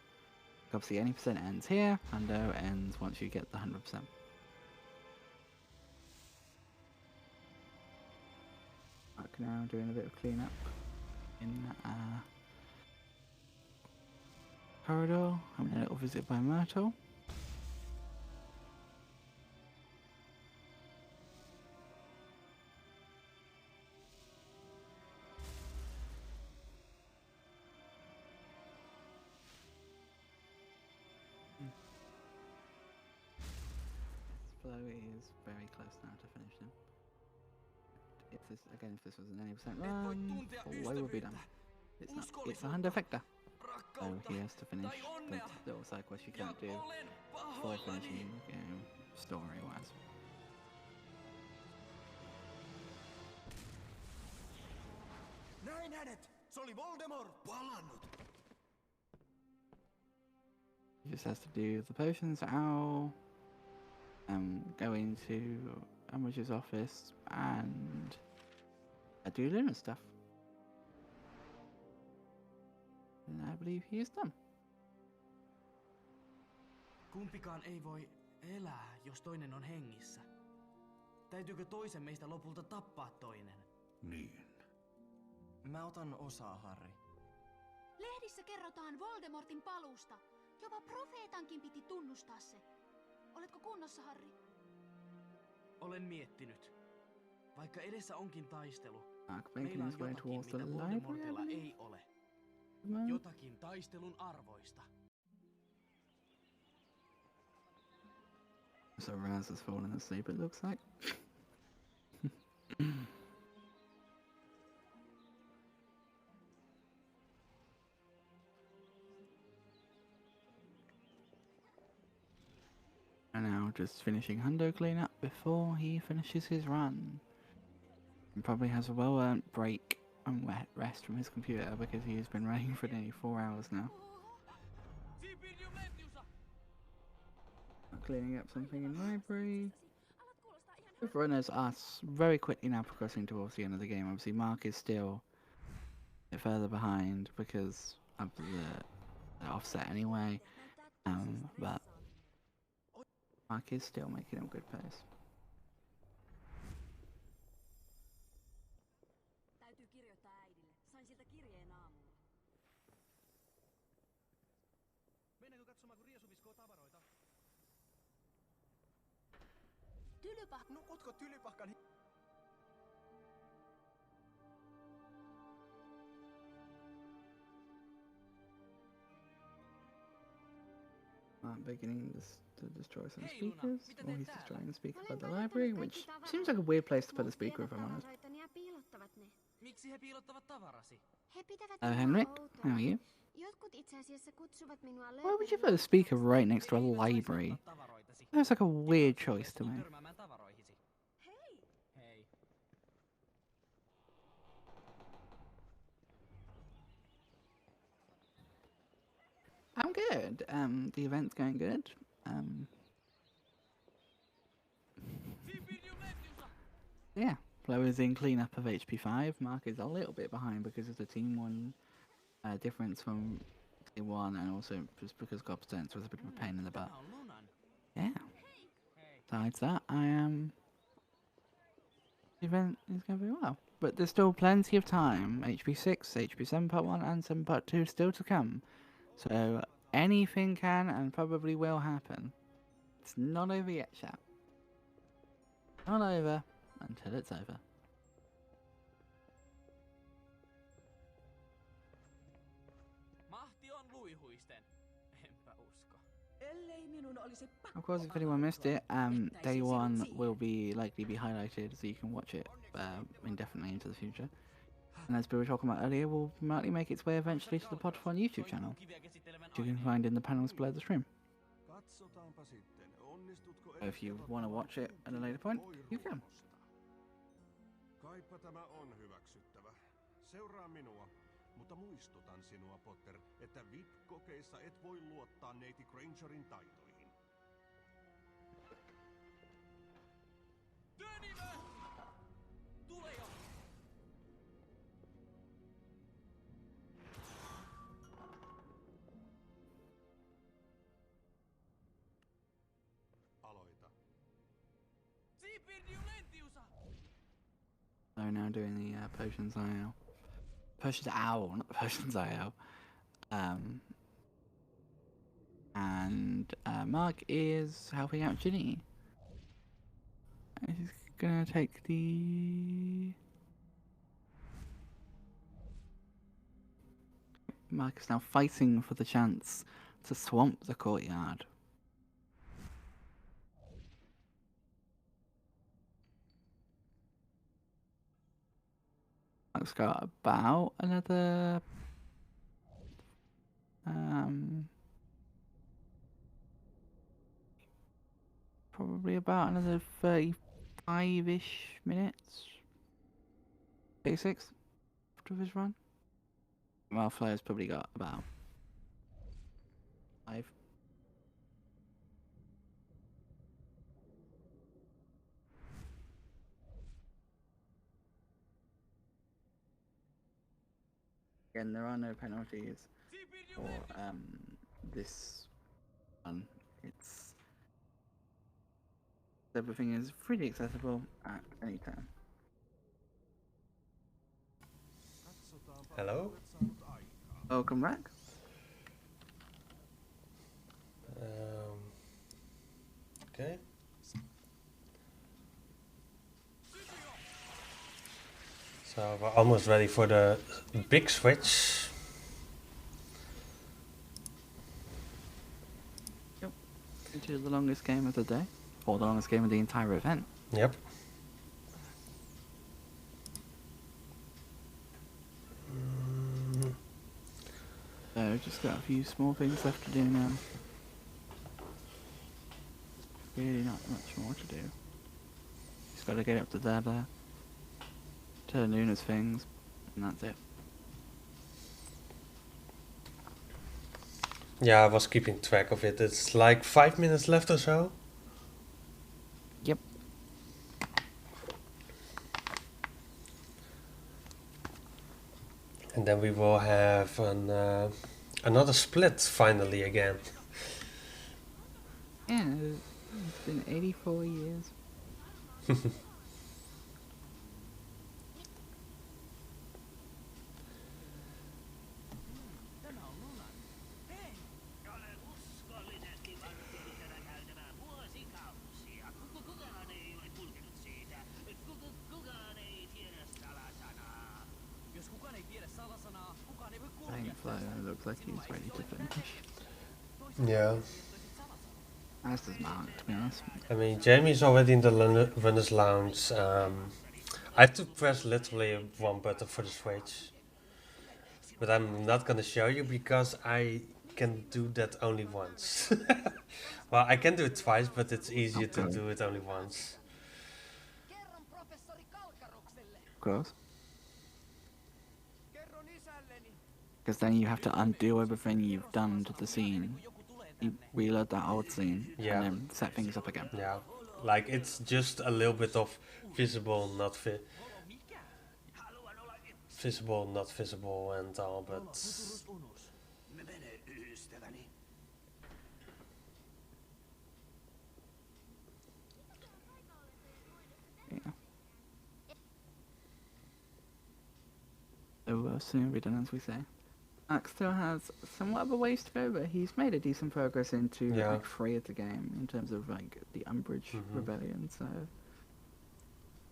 Obviously, any percent ends here, Hundo ends once you get the 100%. Mark now doing a bit of cleanup in corridor. Having a little visit by Myrtle. Flo is very close now to finish him. If this was an 80% run, Flo would be done. It's not. It's a Hundofecta. So he has to finish the little side quest you can't do before finishing the game story-wise. Näin hänet! Se oli Voldemort palannut! He just has to do the potions owl, go into Umbridge's office and do Luna stuff. And I believe he is done. Kumpikaan ei voi elää, jos toinen on hengissä. Täytyykö toisen meistä lopulta tappaa toinen? Niin. Mä otan osaa, Harry. Lehdissä kerrotaan Voldemortin paluusta. Jopa profeetankin piti tunnustaa se. Oletko kunnossa, Harry? Olen miettinyt. Vaikka edessä onkin taistelu, Bacon meillä on is going jotakin, towards the mitä Voldemortilla library. ei ole. Jotakin taistelun arvoista. So Raz has fallen asleep, it looks like. And now just finishing Hundo cleanup before he finishes his run. And probably has a well-earned break and rest from his computer because he has been running for nearly 4 hours now. Cleaning up something in the library. Both runners are very quickly now progressing towards the end of the game. Obviously Mark is still a bit further behind because of the offset anyway. But Mark is still making a good pace. Täytyy kirjoittaa äidille. Sain siltä kirjeen aamulla. Mennäänkö katsomaan, kun Riesu viskoo tavaroita? Tylypahka. No, ootko Tylypahkan... Beginning to destroy some speakers, or he's destroying the speaker by the library, which seems like a weird place to put a speaker if I'm honest. Miksi he piilottavat tavarasi? Hello Henrik, how are you? Jotkut itse asiassa kutsuvat minua Why would you put a speaker right next to a library? That's like a weird choice to me. Hei. I'm going good. The event's going good. Yeah, Flo is in cleanup of HP5. Mark is a little bit behind because of the Team 1 difference from Team 1 and also just because Gobstance was a bit of a pain in the butt. Yeah. Besides that, the event is going very well. But there's still plenty of time. HP6, HP7 Part 1 and 7 Part 2 still to come. So anything can and probably will happen. It's not over yet, chat. Not over until it's over. Mahti on luihuisten. Enpä usko. Of course, if anyone missed it, day 1 will likely be highlighted so you can watch it indefinitely into the future. And as we were talking about earlier, will likely make its way eventually to the Podfon YouTube channel, which you can find in the panels below the stream. So if you want to watch it at a later point, you can. Kaipa tämä on hyväksyttävä. Seuraa minua, mutta muistutan sinua, Potter, että VIP-kokeissa et voi luottaa neiti Grangerin taitoihin. Työnimä! Tule jo! Aloita. So now doing the potions IO. Potions owl, not the potions IO. And Mark is helping out Ginny. He's gonna take the... Mark is now fighting for the chance to swamp the courtyard. Mark's got about another... probably about another 35-ish minutes. 36 after his run. Well, Flair's probably got about 5. Again, there are no penalties for this one. Everything is freely accessible at any time. Hello? Welcome back. Okay. So we're almost ready for the big switch. Yep. Into the longest game of the day, or the longest game of the entire event. Yep. So just got a few small things left to do now. Really not much more to do. Just got to get up to there, to Luna's things, and that's it. Yeah, I was keeping track of it. It's like 5 minutes left or so. Yep. And then we will have another split finally again. Yeah, it's been 84 years. Looks like he's ready to finish. Yeah. As does Mark, to be honest. I mean, Jamie's already in the runner's lounge. I had to press literally one button for the switch. But I'm not gonna show you because I can do that only once. Well, I can do it twice, but it's easier to do it only once. Of course. Because then you have to undo everything you've done to the scene. You reload that old scene Yeah. and then set things up again. Yeah, like it's just a little bit of visible, not visible, not visible, and all, but Yeah. So we'll soon be done, as we say. Max still has somewhat of a ways to go, but he's made a decent progress into Yeah. Act 3 of the game in terms of like the Umbridge Rebellion, so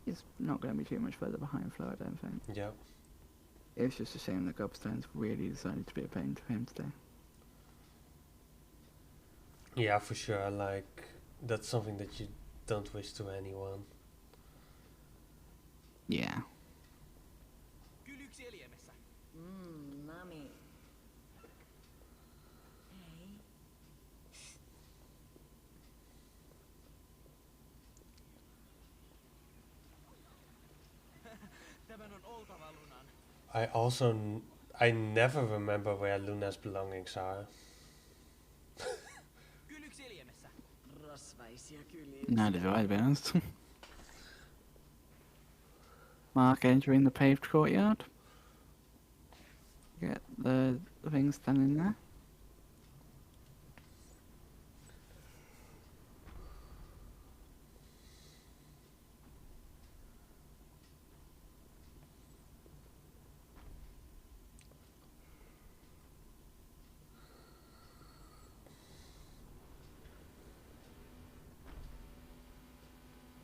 he's not going to be too much further behind Flo, I don't think. yeah. It's just a shame that Gobstone's really decided to be a pain to him today. Yeah, for sure, like, that's something that you don't wish to anyone. Yeah. Nami. Hei. Tämän on oltava Lunan. I never remember where Luna's belongings are. Kylyksieliemessä. Rasvaisia kyliä. Neither do I, to be honest. Mark entering the paved courtyard. Get the things done in there.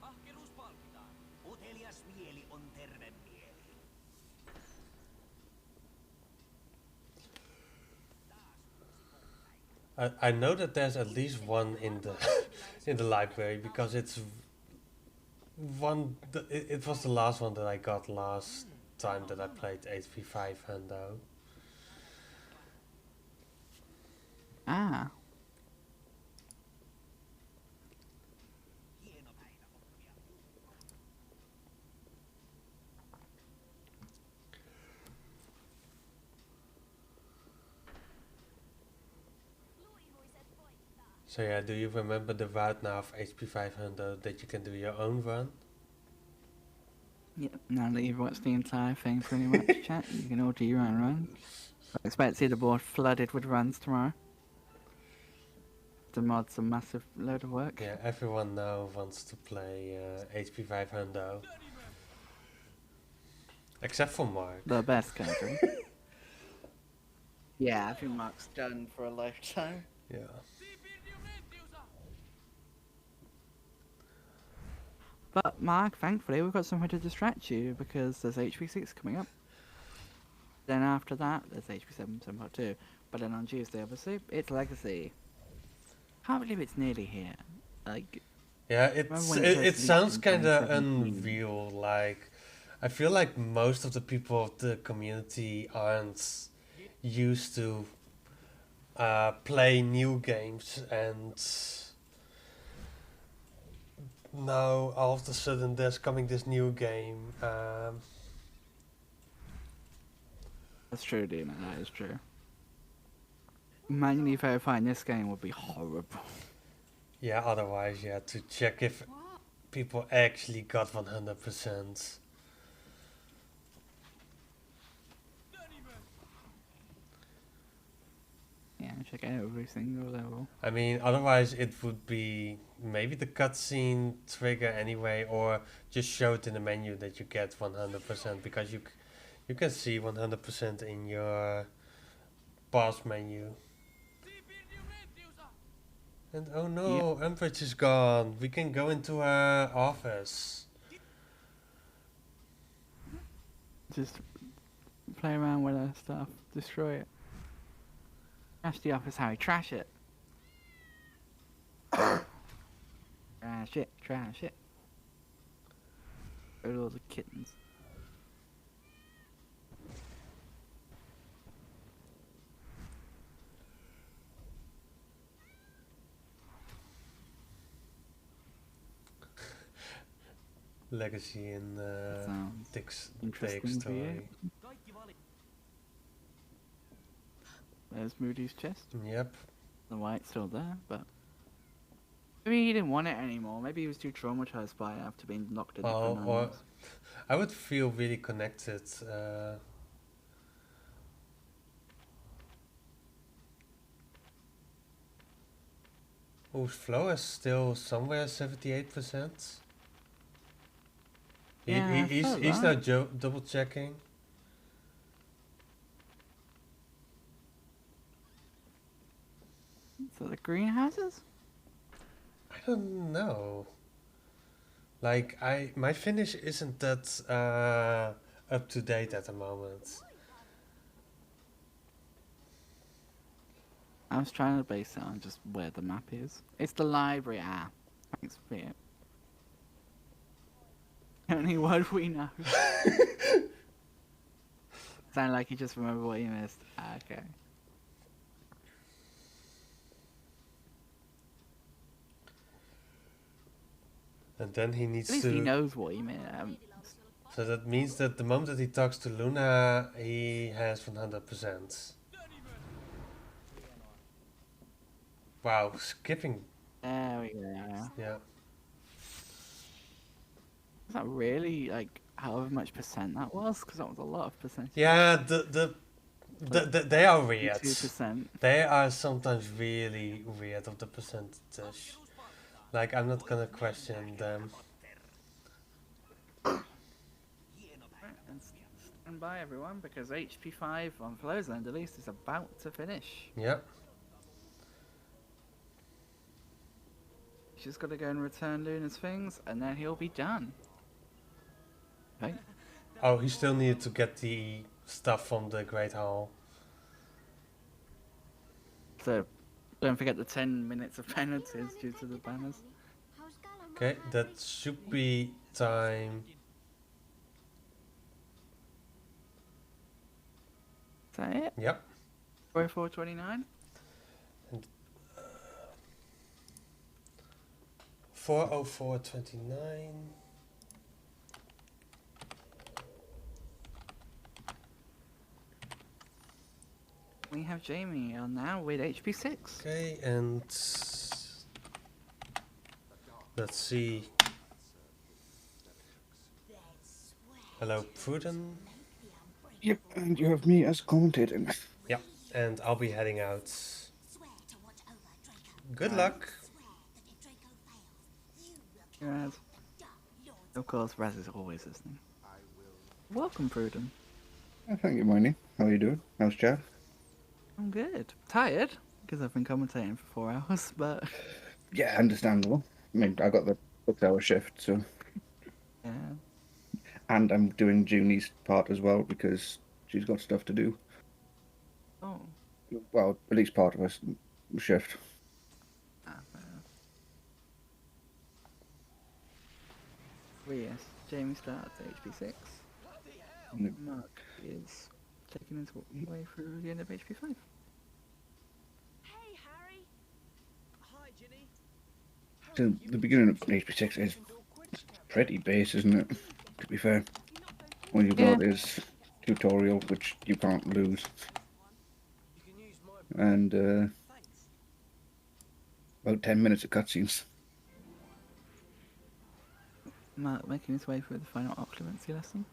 Ahkeruus palkitaan. Utelias mieli on terve mieli. I know that there's at least one in the in the library because it's one. It was the last one that I got last time that I played HP5 Hundo. Ah. So yeah, do you remember the route now of HP500 that you can do your own run? Yep, now that you've watched the entire thing pretty much, chat, you can all do your own runs. I expect to see the board flooded with runs tomorrow. The mod's a massive load of work. Yeah, everyone now wants to play HP500. Except for Mark. The best category. Yeah, I think Mark's done for a lifetime. Yeah. But Mark, thankfully, we've got something to distract you because there's HP6 coming up. Then after that, there's HP7 some part 2. But then on Tuesday, obviously, it's Legacy. Can't believe it's nearly here. Like, yeah, it sounds kind of 2017. unreal. Like, I feel like most of the people of the community aren't used to play new games, and now all of a sudden there's coming this new game. That's true, Dina, that is true. Manually verifying this game would be horrible. Yeah, otherwise, yeah, to check if people actually got 100%. Yeah, check every single level. I mean, otherwise it would be maybe the cutscene trigger anyway, or just show it in the menu that you get 100% because you can see 100% in your boss menu. And oh no, Umbridge is gone. We can go into her office. Just play around with her stuff, destroy it. Trash the office, Harry, trash it. Trash it, trash it. Go to all the kittens. Legacy in Sounds Dick's interesting for you. story. There's Moody's chest. Yep. The white's still there, but maybe he didn't want it anymore. Maybe he was too traumatized by it after being locked in it for 9 Or months. I would feel really connected. Oh, flow is still somewhere 78%. Yeah, I He's felt now that. double checking. So the greenhouses? I don't know. Like my finish isn't that up to date at the moment. I was trying to base it on just where the map is. It's the library. Ah, thanks for it. Only word we know. Sound like you just remember what you missed. Ah, okay. And then he needs At least to. he knows what he missed. So that means that the moment that he talks to Luna, he has 100%. Wow, skipping. There we go. Yeah. Is that really like however much percent that was? Because that was a lot of percentage. Yeah, they are weird. 2%. They are sometimes really weird of the percentage. Like, I'm not gonna question them. Stand by everyone, because HP 5 on Flow's end at least is about to finish. Yep. She's got to go and return Luna's things, and then he'll be done. Okay. Oh, he still needed to get the stuff from the Great Hall. So, don't forget the 10 minutes of penalties due to the banners. Okay, that should be time. Is that it? Yep. 4:29. 4:04:29. We have Jamie on now with HP 6. Okay, and let's see. Hello, Pruden. Yep, and you have me as commentating. Yep, and I'll be heading out. Good luck. Raz. Of course, Raz is always listening. Welcome, Pruden. Oh, thank you, Moini. How are you doing? How's Jeff? I'm good. Tired, because I've been commentating for 4 hours, but... Yeah, understandable. I mean, I got the 6-hour shift, so... Yeah. And I'm doing Junie's part as well, because she's got stuff to do. Oh. Well, at least part of her shift. Ah, fair enough. Well, yes, Jamie starts at HP 6. Yep. Mark is taking his way through the end of HP 5. Hey, Harry. Hi, Ginny. So the beginning of HP6 is pretty base, isn't it? To be fair. All you've got is tutorial, which you can't lose. And about 10 minutes of cutscenes. Mark making his way through the final occlumency lesson.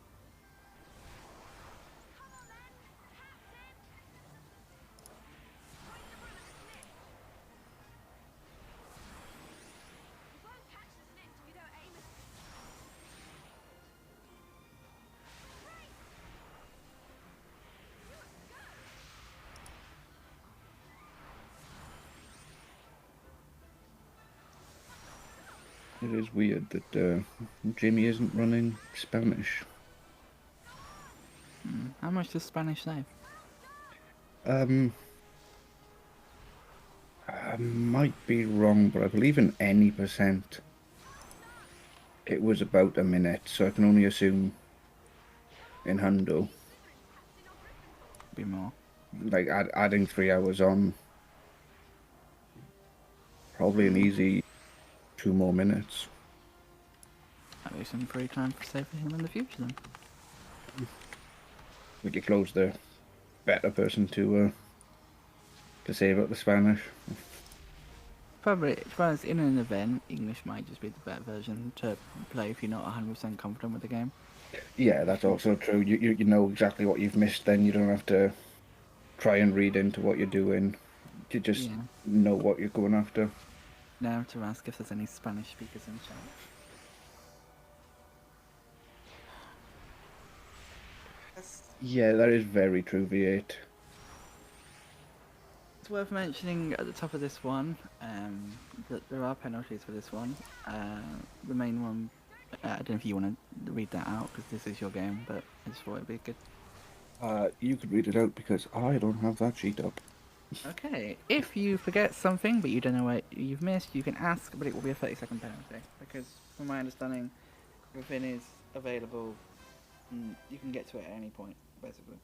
It is weird that Jimmy isn't running Spanish. How much does Spanish save? I might be wrong, but I believe in any percent it was about a minute, so I can only assume in Hundo. Be more. Like adding 3 hours on, probably an easy 2 more minutes. Maybe some free time for saving him in the future then. We get close, the better person to to say about the Spanish. Probably, as far as in an event, English might just be the better version to play if you're not 100% confident with the game. Yeah, that's also true. You know exactly what you've missed. Then you don't have to try and read into what you're doing. You just know what you're going after. Now to ask if there's any Spanish speakers in chat. Yeah, that is very true, V8. It's worth mentioning at the top of this one that there are penalties for this one. The main one, I don't know if you want to read that out because this is your game, but I just thought it'd be good. You could read it out because I don't have that sheet up. Okay, if you forget something but you don't know what you've missed, you can ask, but it will be a 30-second penalty. Because from my understanding, everything is available. You can get to it at any point, basically.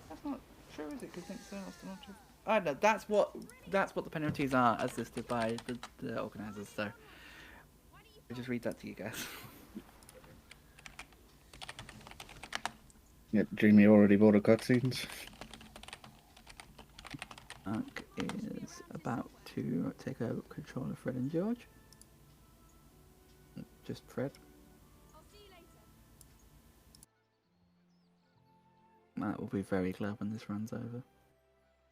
That's not true, is it? Because it's not true. I don't know. That's what the penalties are, as listed by the organisers. So I'll just read that to you guys. Yeah, Jamie already bought a cutscenes. Mark is about to take over control of Fred and George. Just Fred. Matt will be very glad when this runs over.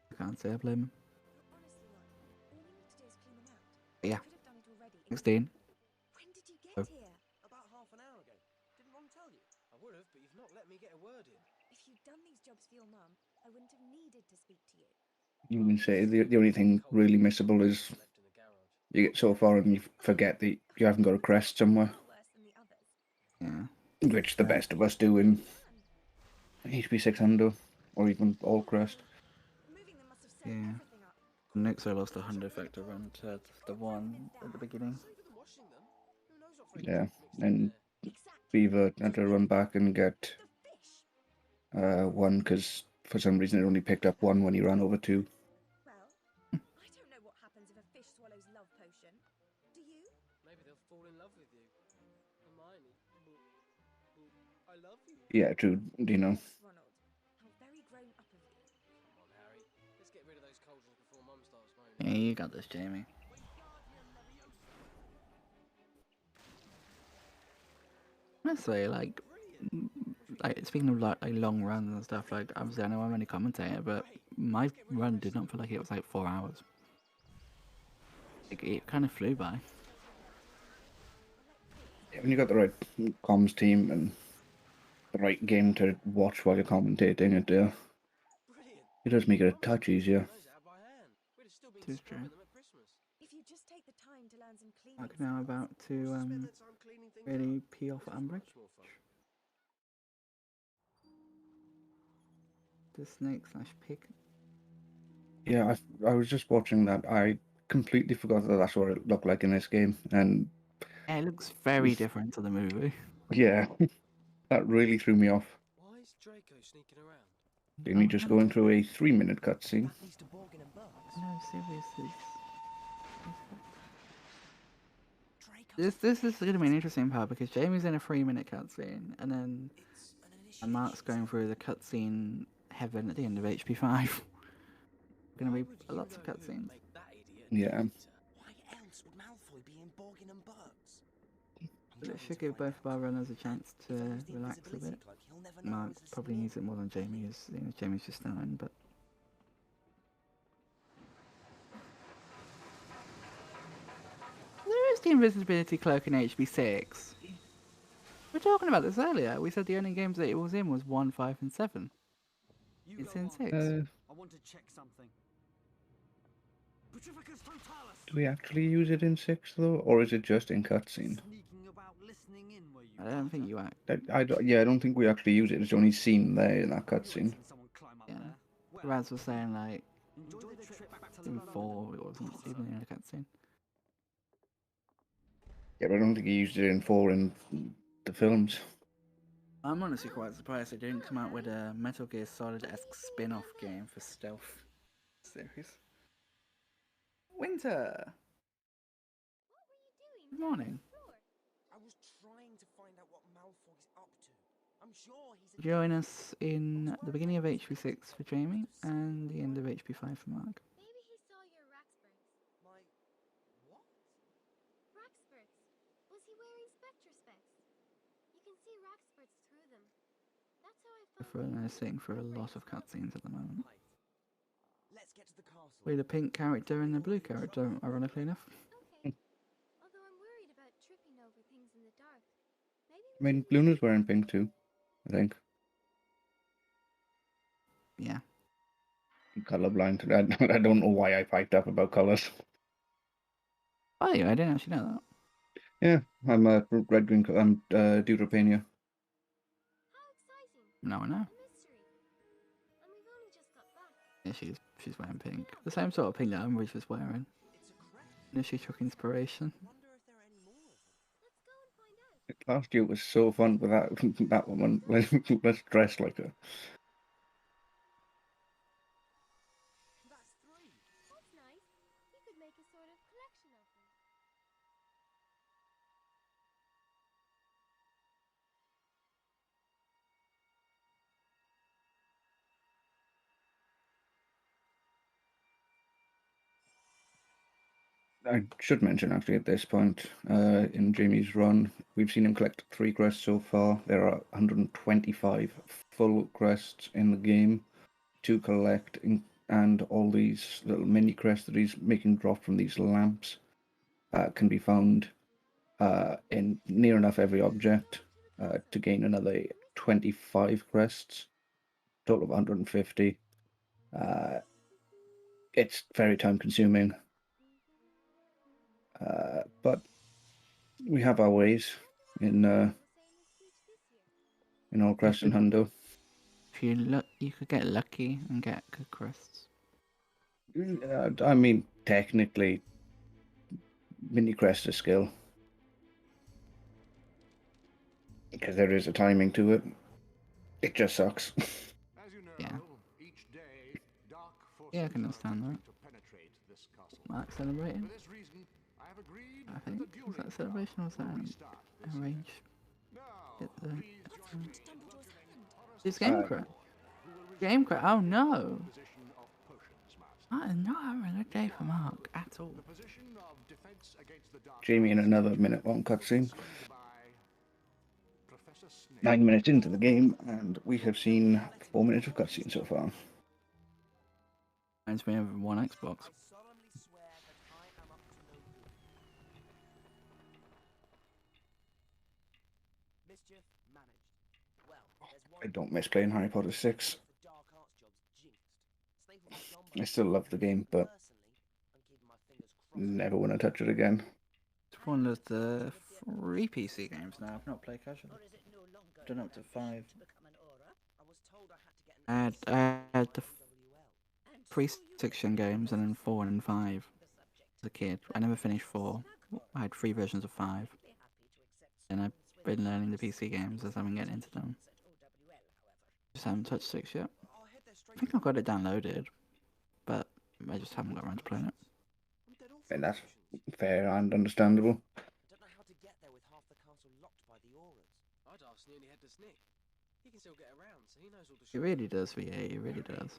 I can't say I blame him. Yeah. 16. When did you get Oh. here? About half an hour ago. Didn't Ron tell you? I would have, but you've not let me get a word in. If you'd done these jobs for your mum, I wouldn't have needed to speak to you. You can say the only thing really missable is you get so far and you forget that you haven't got a crest somewhere. Yeah. Which the best of us do in HP 600 or even all crest. Yeah. Nixo lost a Hundofecta run to the one at the beginning. Yeah, and Beaver had to run back and get one because for some reason it only picked up one when he ran over two. Well, I don't know what happens if a fish swallows love potion. Do you? Maybe they'll fall in love with you. Hermione, I love you. Yeah, true. You know. Ronald, how very grown up of you. Come on, Harry. Let's get rid of those cauldrons before Mum starts moaning. Yeah, you got this, Jamie. Honestly, like speaking of like long runs and stuff, like obviously I know I'm only commentator, but my run did not feel like it was like 4 hours. Like, it kind of flew by. Yeah, when you got the right comms team and the right game to watch while you're commentating, it does make it a touch easier. It is true. If you just take the time to learn some cleaning. Like now about to really pee off Ambridge. The snake / pig. Yeah, I was just watching that. I completely forgot that that's what it looked like in this game, and Yeah, it looks very different to the movie. yeah, that really threw me off. Why is Draco sneaking around? Jamie just going through a 3-minute cutscene. No, seriously. This is going to be an interesting part because Jamie's in a 3-minute cutscene, and then Mark's going through the cutscene heaven at the end of HP 5. Going to be lots of cutscenes. Yeah. Why else would Malfoy be in Borgin and Burks? But it should give both of our runners a chance to relax a bit. Mark probably needs it more than Jamie is. You know, Jamie's just starting, but. There is the invisibility cloak in HB6. We were talking about this earlier. We said the only games that it was in was 1, 5, and 7. It's in 6. I want to check something. Do we actually use it in 6 though, or is it just in cutscene? I don't think you act. I don't think we actually use it. It's only seen there in that cutscene. Yeah. Raz was saying like in 4 it wasn't even in a cutscene. Yeah, but I don't think he used it in 4 in the films. I'm honestly quite surprised they didn't come out with a Metal Gear Solid-esque spin-off game for stealth series. Winter! Good morning. I was trying to find out what Malfoy's up to. Join us in the beginning of HP6 for Jamie and the end of HP5 for Mark. Maybe he saw your rack spurts. My what? Rack spurts. Was he wearing spectre specs? You can see rack spurts through them. That's how I found They're sitting for a lot of cutscenes at the moment. Let's get to the castle. With a pink character and a blue character, ironically enough. Okay. Although I'm worried about tripping over things in the dark. Maybe I mean, Luna's wearing pink too, I think. Yeah. I'm colorblind. I don't know why I piped up about colors. Oh, yeah, I didn't actually know that. Yeah, I'm red, green, I'm Deuteropania. No, I know. And we've only just got back. Yeah, she's wearing pink. The same sort of pink that Umbridge was wearing. And she took inspiration. Last year was so fun with that woman. Let's dress like her. That's nice. You could make a sort of collection of them. I should mention actually at this point, in Jamie's run, we've seen him collect 3 crests so far. There are 125 full crests in the game to collect, and all these little mini crests that he's making drop from these lamps can be found in near enough every object to gain another 25 crests, total of 150. It's very time consuming. But we have our ways in all crests and Hundo. If you could get lucky and get good crests. I mean, technically, mini crest is skill. Because there is a timing to it. It just sucks. Yeah. Yeah, I can understand that. Mark celebrating? I think. Was that a celebration or was that a range? It's game crash. Game crash. Oh no! I am not having a good day for Mark at all. Jamie in another minute-long cutscene. 9 minutes into the game, and we have seen 4 minutes of cutscene so far. Reminds me of one Xbox. Mischief managed. Well, I don't miss playing Harry Potter 6. I still love the game, but never want to touch it again. It's one of the 3 PC games now. I've not played casually. I've done up to 5. I had the 3 6-gen games and then 4 and 5 as a kid. I never finished 4. I had 3 versions of 5. And I've been learning the PC games as I've been getting into them. Just haven't touched 6 yet. I think I've got it downloaded, but I just haven't got around to playing it. And that's fair and understandable. Don't know how to get there with half the castle locked by the auras. I'd ask nearly head to Snick. He can still get around, so he knows all the It really does, VA, it really does.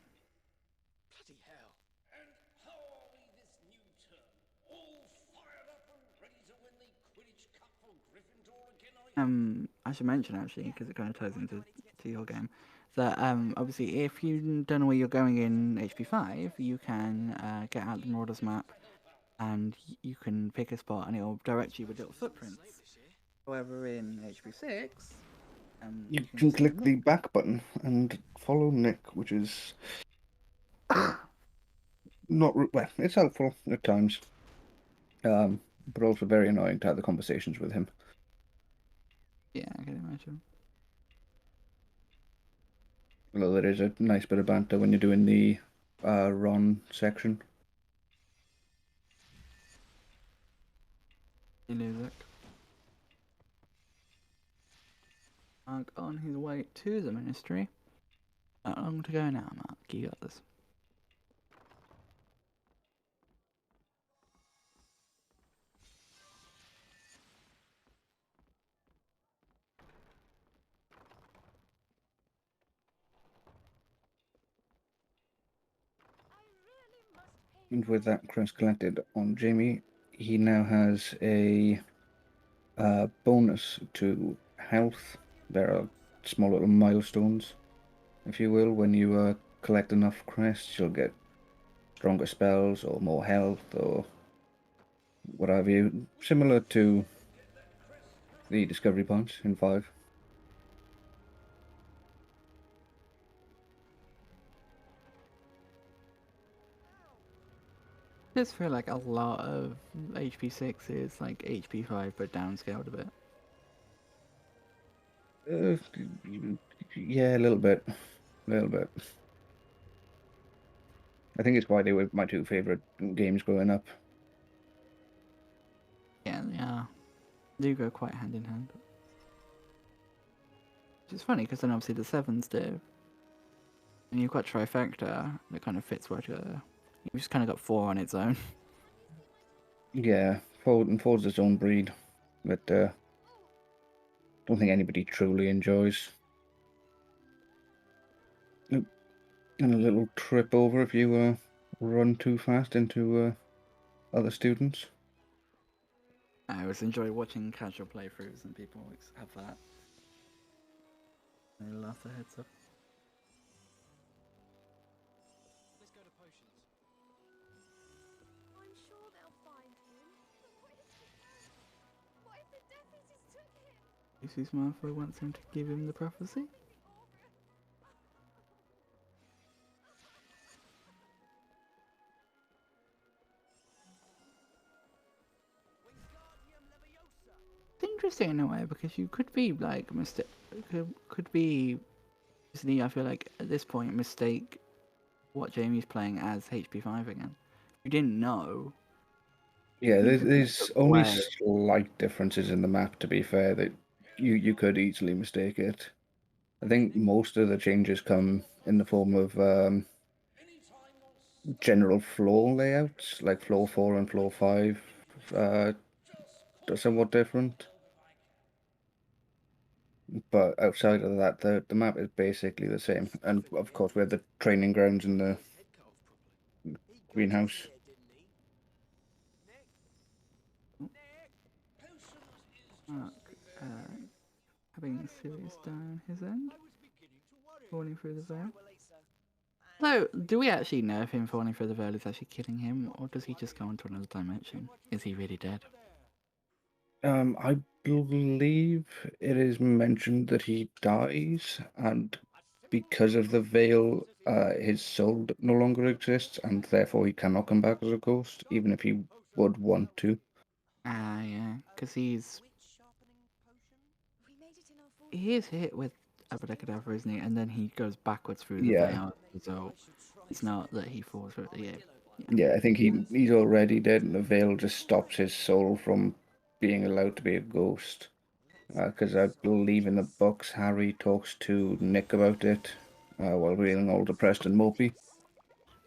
Bloody hell. And how are we this new term? All fired up and ready to win the Quidditch Cup for Gryffindor again, I should mention actually, because it kind of ties into your game, that obviously if you don't know where you're going in HP5, you can get out the Marauders map and you can pick a spot and it'll direct you with little footprints. However, in HP6, you can click the back button and follow Nick, which is not well. It's helpful at times, but also very annoying to have the conversations with him. Yeah, I can imagine. Although there is a nice bit of banter when you're doing the Ron section. You lose it. Mark on his way to the ministry. How long to go now, Mark? You got this. And with that crest collected on Jamie, he now has a bonus to health. There are small little milestones, if you will. When you collect enough crests, you'll get stronger spells or more health or what have you. Similar to the discovery points in 5. I just feel like a lot of HP 6 is like HP 5 but downscaled a bit. Yeah, a little bit. A little bit. I think it's why they were my two favorite games growing up. Yeah, do go quite hand in hand. Which is funny because then obviously the 7s do. And you've got Trifecta that kind of fits well together. You've just kind of got 4 on its own. Yeah, Ford's its own breed, but don't think anybody truly enjoys. And a little trip over if you run too fast into other students. I always enjoy watching casual playthroughs and people always have that. They laugh their heads off. Let's go to potions. I'm sure they'll find him. But what if he don't? What if the Death Eaters took him? Lucy's Malfoy wants him to give him the prophecy? It's interesting in a way because you could be like could be Disney. I feel like at this point mistake what Jamie's playing as HP5 again. You didn't know. Yeah, You there's only slight differences in the map, to be fair, that you could easily mistake it. I think most of the changes come in the form of general floor layouts, like floor 4 and floor 5 are somewhat different. But outside of that, the map is basically the same. And of course, we have the training grounds and the greenhouse. Mark, having a serious down his end, falling through the veil. So, do we actually know if him falling through the veil is actually killing him, or does he just go into another dimension? Is he really dead? I believe it is mentioned that he dies, and because of the veil, his soul no longer exists, and therefore he cannot come back as a ghost, even if he would want to. Ah, yeah, because he is hit with Abracadabra, isn't he? And then he goes backwards through the Yeah. veil, so it's not that he falls through it. Yeah. Yeah, I think he's already dead, and the veil just stops his soul from being allowed to be a ghost. Because I believe in the books, Harry talks to Nick about it while feeling all depressed and mopey.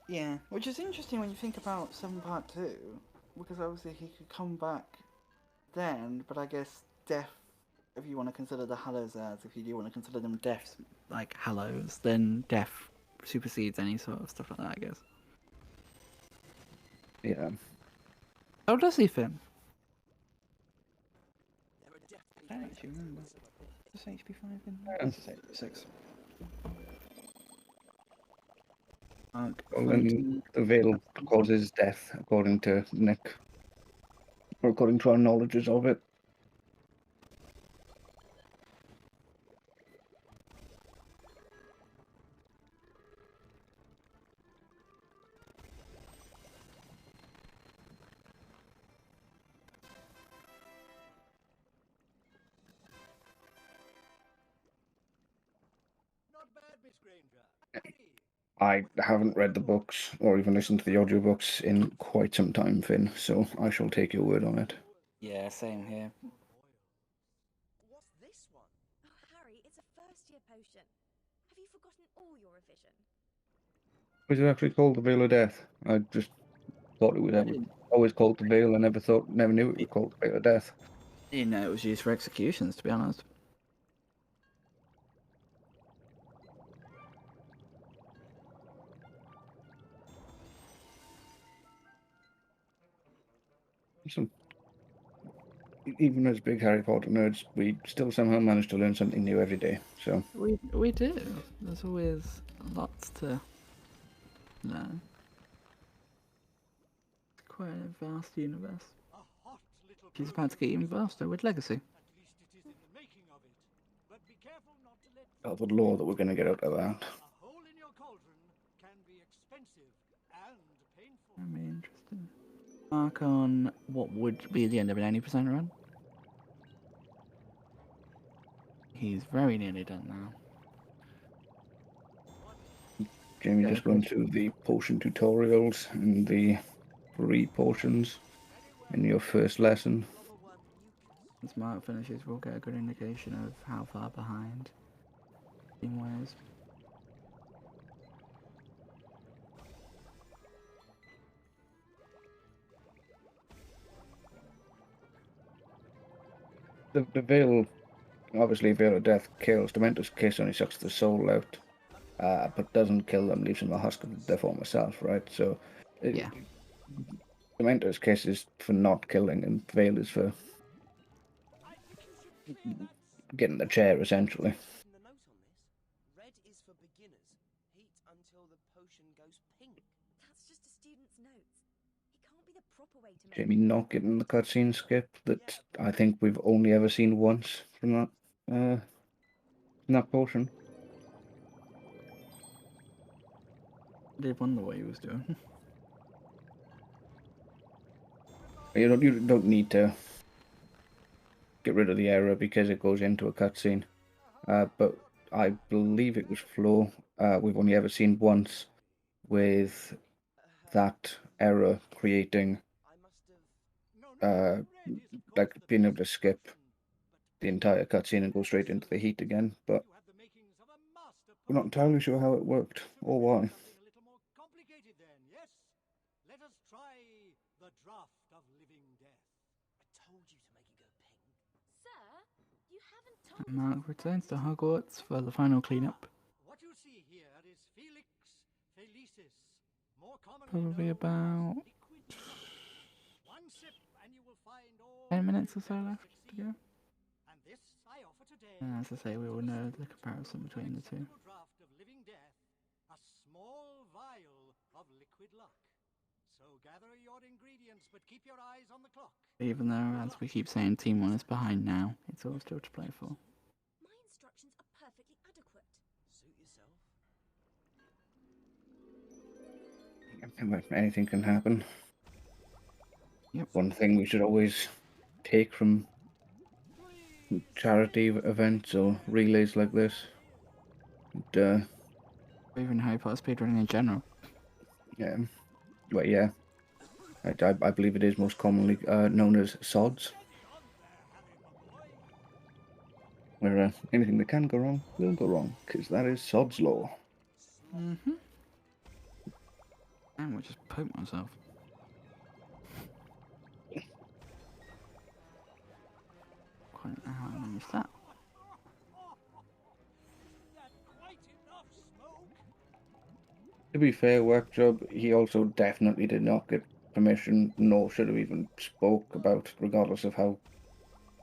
Yeah, which is interesting when you think about 7 Part 2, because obviously he could come back then, but I guess death, if you want to consider the Hallows as, if you do want to consider them deaths, like Hallows, then death supersedes any sort of stuff like that, I guess. Yeah. How does he fit? I don't actually remember. Is HP5 in there? This is HP6. Well, then the veil causes death, according to Nick. Or according to our knowledges of it. I haven't read the books or even listened to the audiobooks in quite some time, Finn, so I shall take your word on it. Yeah, same here. What's this one? Oh, Harry, it's a first-year potion. Have you forgotten all your revision? Was it actually called the Veil of Death? I just thought it was always called the Veil. I never knew it was called the Veil of Death. I didn't know it was used for executions, to be honest. So, even as big Harry Potter nerds, we still somehow manage to learn something new every day. So We do. There's always lots to learn. It's quite a vast universe. She's about to get even vaster with Legacy. oh, the lore that we're going to get out of that. Very interesting. Mark on what would be the end of an 80% run. He's very nearly done now. Jamie just going through the potion tutorials and the 3 potions in your first lesson. Once Mark finishes, we'll get a good indication of how far behind Team was. The veil, obviously, Veil of Death kills. Dementor's Kiss only sucks the soul out, but doesn't kill them, leaves them the husk of their former self, right? So, yeah. Dementor's Kiss is for not killing, and Veil is for getting the chair, essentially. The note on this. Red is for beginners. Heat until the potion goes pink. That's just a student's notes. It can't be the proper way to make Jamie not getting the cutscene skip that I think we've only ever seen once from that potion. I did wonder what he was doing. You don't need to get rid of the error because it goes into a cutscene. But I believe it was Flo. We've only ever seen once with that error creating, like being able to skip the entire cutscene and go straight into the heat again. But we're not entirely sure how it worked or why. Let us try the draft of living death. I told you to make it go pink. Sir, you haven't told Mark returns to Hogwarts for the final cleanup. What you see here is Felix Felicis, more commonly Probably known about as liquid blood. One sip and you will find all 10 minutes or so left to go. And this I offer today. And as I say, we will know the comparison between the two. Draft of living death, a small vial of liquid luck. So gather your ingredients, but keep your eyes on the clock. Even though, as we keep saying, Team 1 is behind now, it's all still to play for. My instructions are perfectly adequate. Suit yourself. Anything can happen. Yep. One thing we should always take from charity events or relays like this. And, even Harry Potter speedrunning in general. Yeah. Well, yeah. I believe it is most commonly known as SODs. Where anything that can go wrong will go wrong, because that is SOD's law. Mm-hmm. And we'll just poke myself. Quite know how I managed that. To be fair, work job, he also definitely did not get permission, nor should have even spoke about, regardless of how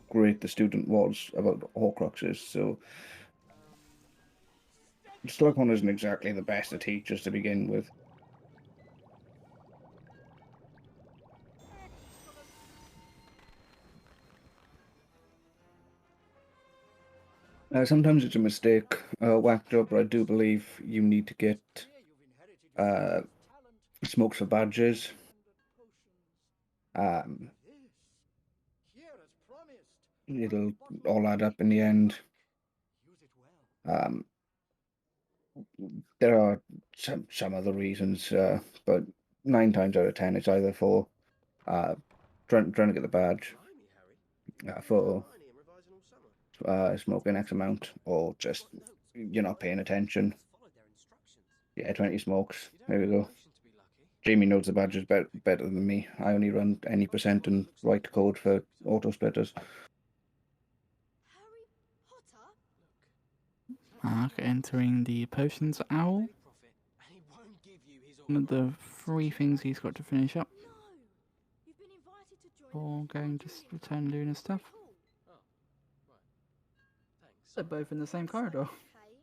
great the student was about Horcruxes. So, Slughorn isn't exactly the best of teachers to begin with. Sometimes it's a mistake, whack job, but I do believe you need to get smokes for badges. It'll all add up in the end. There are some other reasons, but 9 times out of 10 it's either for trying to get the badge, for smoking X amount, or just you're not paying attention. Yeah, 20 smokes. There we go. Jamie knows the badges better than me. I only run any percent and write code for auto splitters. Mark entering the potions owl. One of the 3 things he's got to finish up. You've been invited to before going to return Luna stuff. They're both in the same corridor. Hey.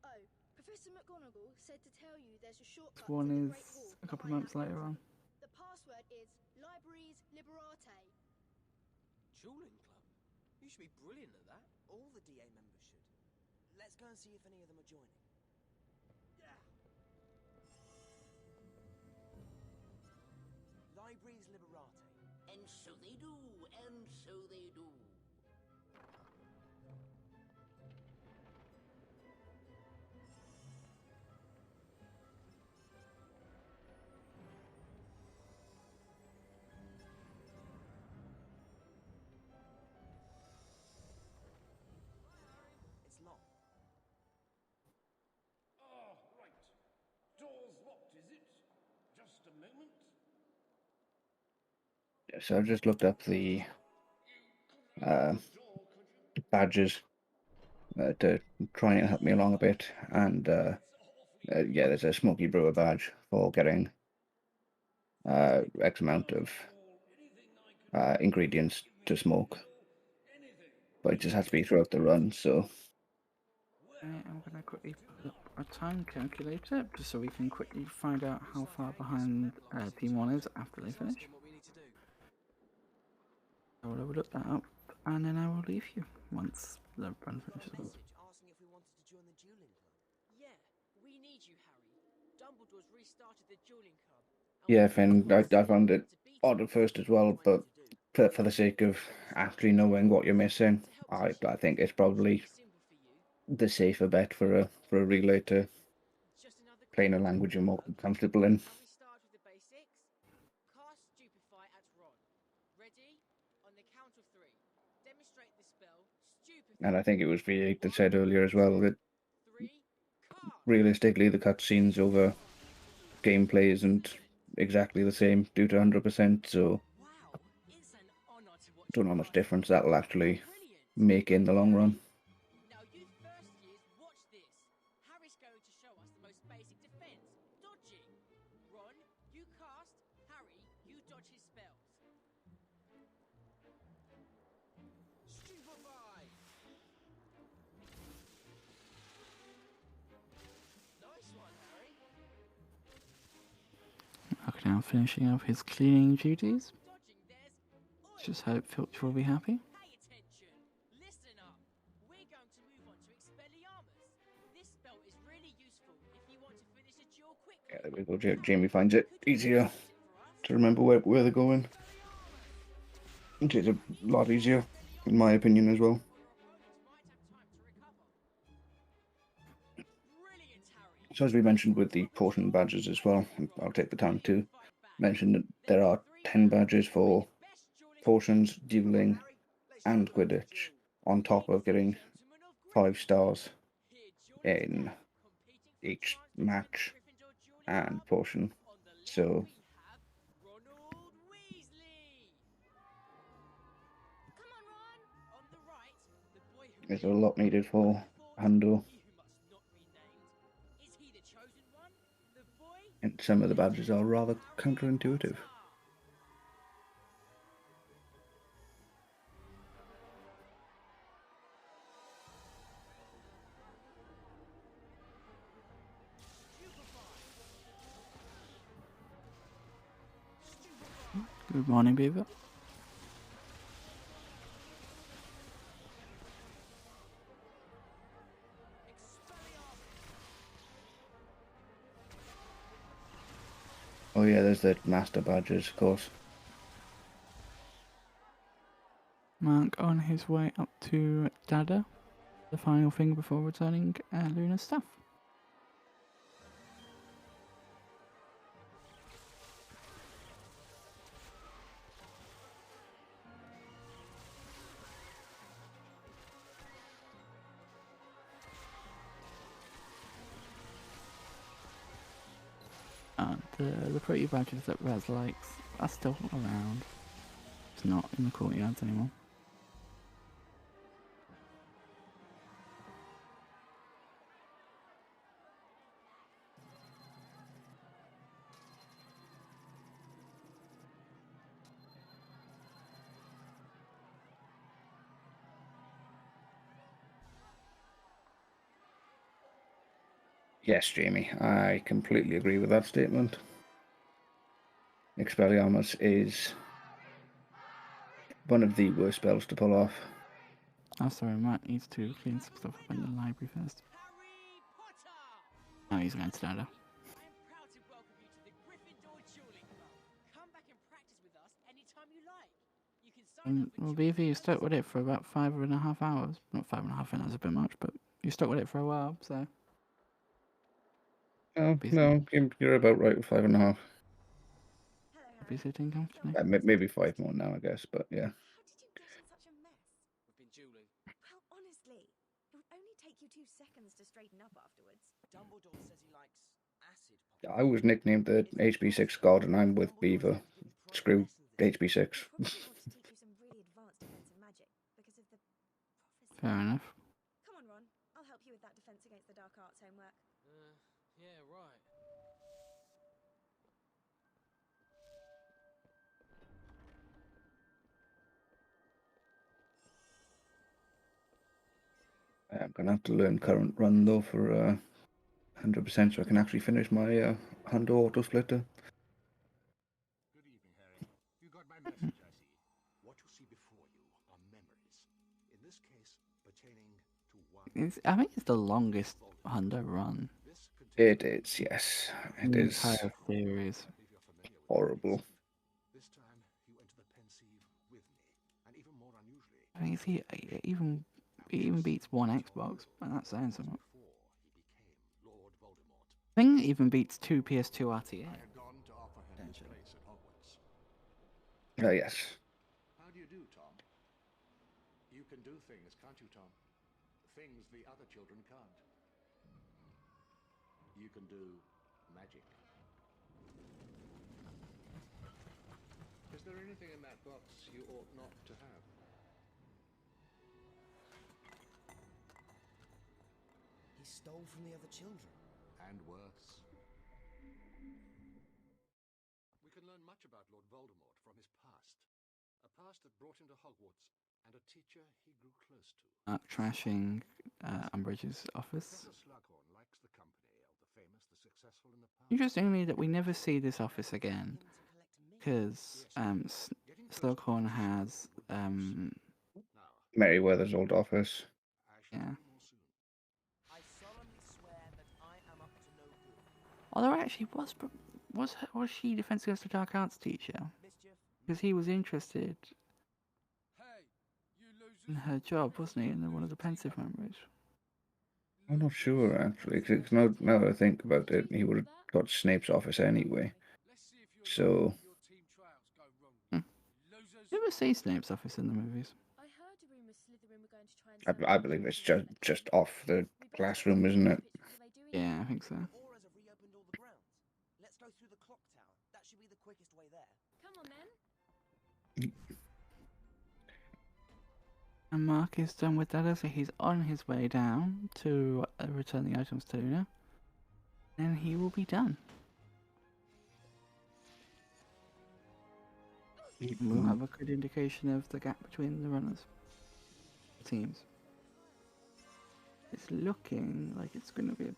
Oh, Professor McGonagall said to tell you there's a shortcut One to the is Great Hall a couple of behind months that later building. on. The password is Libraries Liberate. Dueling club? You should be brilliant at that. All the DA members should. Let's go and see if any of them are joining. Libraries Liberate. And so they do, and so they do. It's locked. Ah, right. Door's locked, is it? Just a moment. So I've just looked up the badges to try and help me along a bit, and yeah, there's a Smoky Brewer badge for getting X amount of ingredients to smoke, but it just has to be throughout the run. So I'm going to quickly put up a time calculator just so we can quickly find out how far behind Team 1 is after they finish. I will look that up and then I will leave you once the run finishes. Asking if we wanted to join the dueling club. Yeah, we need you, Harry. Dumbledore's restarted the dueling club. yeah, Finn, I found it odd at first as well, but for the sake of actually knowing what you're missing, I think it's probably the safer bet for a relay to play in a language you're more comfortable in. And we start with the basics. Cast Stupefy at Ron. Ready? On the count of 3. Demonstrate the spell Stupefy. And I think it was V8 that said earlier as well that realistically the cutscenes over gameplay isn't exactly the same due to 100%, so don't know how much difference that'll actually make in the long run. Now you first years, watch this. Harry's going to show us the most basic defense. Dodging. Ron, you cast. Harry, you dodge his spells. Stupefy! Nice one, Harry. Okay, now finishing up his cleaning duties. Just hope Filch will be happy. Pay attention. Listen up. We're going to move on to Expelliarmus. This spell is really useful if you want to finish a duel quickly. Yeah, there we go. Jamie finds it easier to remember where they're going. It's a lot easier, in my opinion, as well. So as we mentioned with the potion badges as well, I'll take the time to mention that there are 10 badges for potions, dueling, and Quidditch, on top of getting 5 stars in each match and potion. So there's a lot needed for Hundo. And some of the badges are rather counterintuitive. Good morning, Beaver. Oh yeah, there's the master badges, of course. Mark on his way up to Dada, the final thing before returning Luna's stuff. And the pretty badges that Raz likes are still around. It's not in the courtyards anymore. Yes, Jamie, I completely agree with that statement. Expelliarmus is one of the worst spells to pull off. Oh, sorry, Matt needs to clean some stuff up in the library first. Oh, he's going to stand up. Proud to welcome you to the Gryffindor Dueling Club. Come back and practice with us anytime you like. You can sign up for Well, BV, you stuck with it for about 5.5 hours. Not 5.5 hours, a bit much, but you stuck with it for a while, so. Oh, no, you're about right with 5.5. Be sitting comfortably. Maybe 5 more now, I guess, but yeah. How did you get in such a mess? We've been dueling. Well, honestly, it would only take you 2 seconds to straighten up afterwards. Dumbledore says he likes acid I was nicknamed the HB6 God, and I'm with Beaver. Screw HB6. Probably want to teach you some really advanced defensive magic because of the prophecy. Fair enough. Come on, Ron. I'll help you with that defense against the dark arts homework. Yeah, right. I'm going to have to learn current run, though, for 100% so I can actually finish my Hundo auto splitter. Good evening, Harry. You got my message, I see. What you see before you are memories. In this case, pertaining to one. I think it's the longest Hundo run. It is, yes. It is Entire series. horrible. This time you enter the pensieve with me, and even more unusually. I think it even beats one Xbox, and that's saying something. I think it even beats 2 PS2 RTA. I had gone to offer him his place at Hogwarts. Yes. How do you do, Tom? You can do things, can't you, Tom? Things the other children can't. You can do magic. Is there anything in that box you ought not to have? He stole from the other children. And worse. We can learn much about Lord Voldemort from his past. A past that brought him to Hogwarts, and a teacher he grew close to. Trashing Umbridge's office. Professor Slughorn likes the company of the famous, the successful, and the powerful. Interestingly, that we never see this office again, because Slughorn has Merryweather's old office. yeah. I solemnly swear that I am up to no good. Although actually was she Defense Against the Dark Arts teacher? Because he was interested in her job, wasn't he? In one of the pensive memories. I'm not sure, actually, because now that I think about it, he would have got Snape's office anyway. So... You ever see Snape's office in the movies? I heard a rumor Slytherin were going to try and I believe it's just off the classroom, isn't it? Yeah, I think so. Auras have reopened all the grounds. Let's go through the clock tower. That should be the quickest way there. Come on then. And Mark is done with that, so he's on his way down to return the items to Luna. Then he will be done. We'll have a good indication of the gap between the runners. Teams. It's looking like it's going to be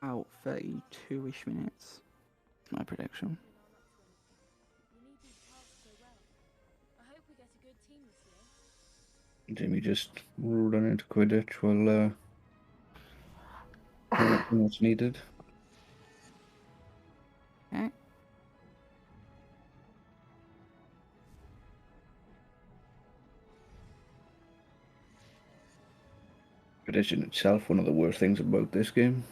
about 32-ish minutes. That's my prediction. We need these paths so well. I hope we get a good team this year. Jimmy just run into Quidditch while what's needed. Okay. Quidditch in itself, one of the worst things about this game.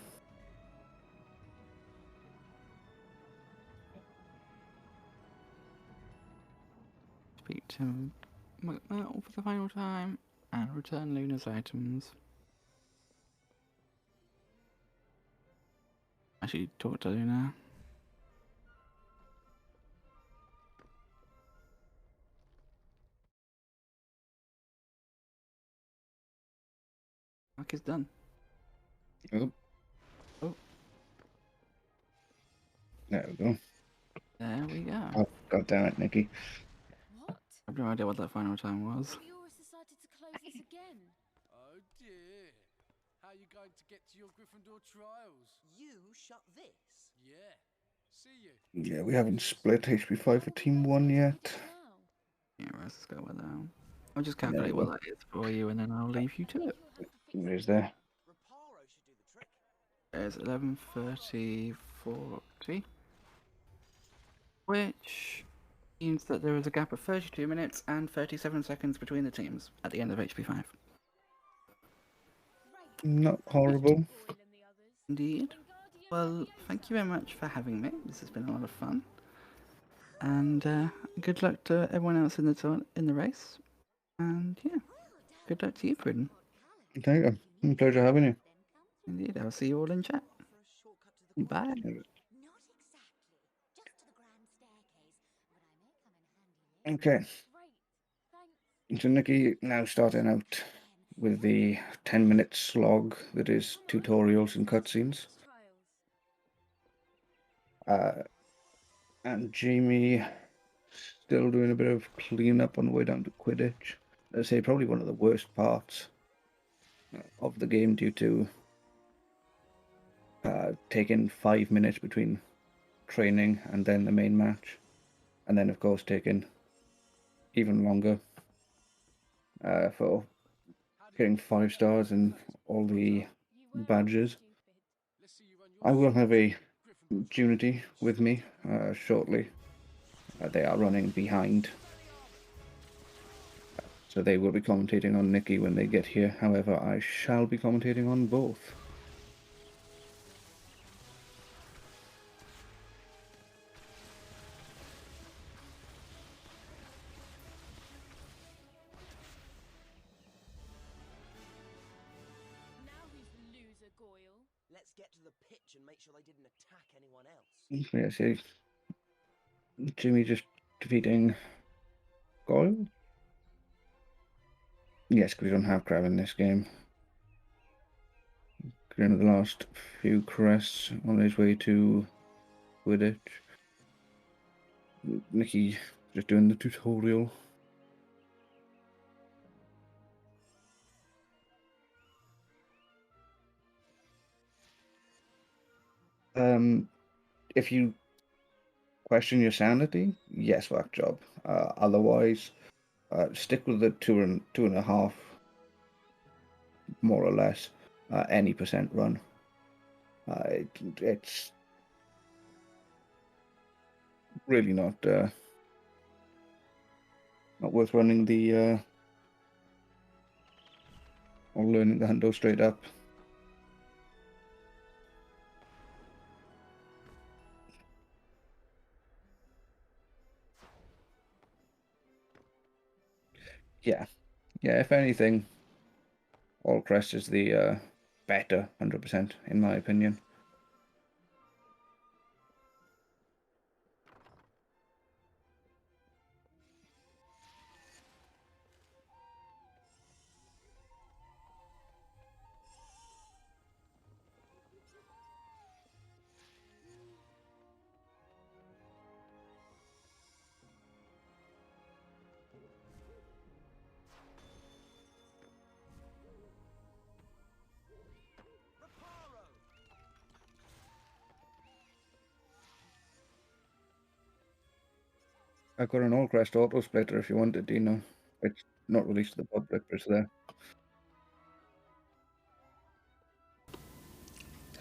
Speak to McMurtle for the final time and return Luna's items. Actually, talk to Luna. Mark is done. Oh. Oh. There we go. There we go. Oh, God damn it, Nikki. What? I have no idea what that final time was. We always decided to close this again. Oh dear. How you going to get to your Gryffindor trials. You shut this? Yeah. See you. Yeah, we haven't split HP5 for Team 1 yet. Yeah, let's go with that. I'll just calculate what that is for you, and then I'll leave you to it. Where is there? Reparo should do the trick. There's 11:30:40, which means that there is a gap of 32 minutes and 37 seconds between the teams at the end of HP5. Not horrible. Indeed. Well, thank you very much for having me. This has been a lot of fun. And good luck to everyone else in the race. And yeah, good luck to you, Pruden. Thank you. Pleasure having you. Indeed, I'll see you all in chat. Bye. Okay. So Nikki now starting out with the 10-minute slog that is tutorials and cutscenes. And Jamie still doing a bit of cleanup on the way down to Quidditch. I'd say probably one of the worst parts of the game due to taking 5 minutes between training and then the main match. And then, of course, taking even longer for getting 5 stars and all the badges. I will have a Unity with me shortly. They are running behind, so they will be commentating on Nikki when they get here. However, I shall be commentating on both. Let's get to the pitch and make sure they didn't attack anyone else. Yeah, see, Jimmy just defeating Goyle? Yes, because we don't have Crab in this game. Getting the last few crests on his way to Quidditch. Nikki just doing the tutorial. If you question your sanity, yes, whack job. Otherwise, stick with the 2.5, more or less, any percent run. It's really not worth running the or learning the Hundo straight up. Yeah, if anything, All Crest is the better 100%, in my opinion. I've got an All Crest auto splitter if you want it, Dino. It's not released to the public, but it's there.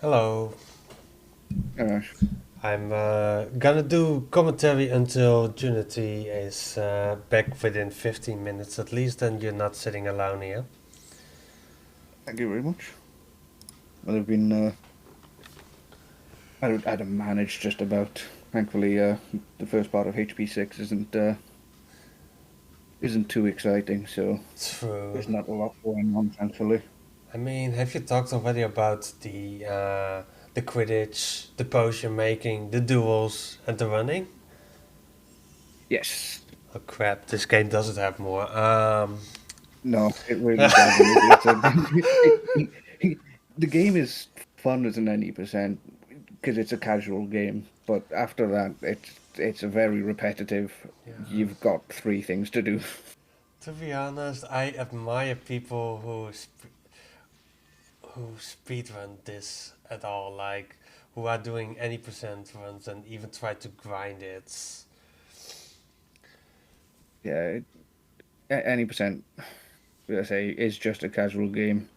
Hello. Alright. I'm gonna do commentary until Unity is back within 15 minutes at least, and you're not sitting alone here. Thank you very much. Well, I've been I'd managed just about. Thankfully, the first part of HP6 isn't too exciting, so True. There's not a lot going on, thankfully. I mean, have you talked already about the Quidditch, the potion making, the duels, and the running? Yes. Oh crap! This game doesn't have more. No, it really doesn't. The game is fun as an any percent because it's a casual game, but after that, it's a very repetitive. Yeah. You've got 3 things to do. To be honest, I admire people who speedrun this at all, like who are doing any percent runs and even try to grind it. Yeah, any percent, I say, is just a casual game,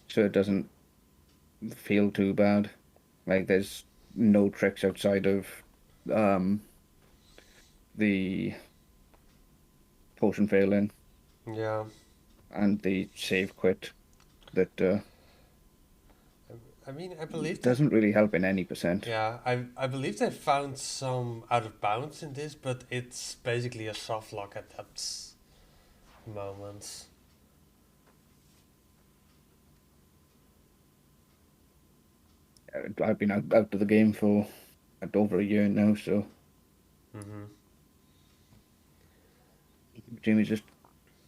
so it doesn't feel too bad. Like there's no tricks outside of the potion failing Yeah. and the save quit that I mean, I believe that. doesn't really help in any percent. Yeah, I believe they found some out of bounds in this, but it's basically a soft lock at that moment. I've been out of the game for over a year now, so Mm-hmm. Jamie just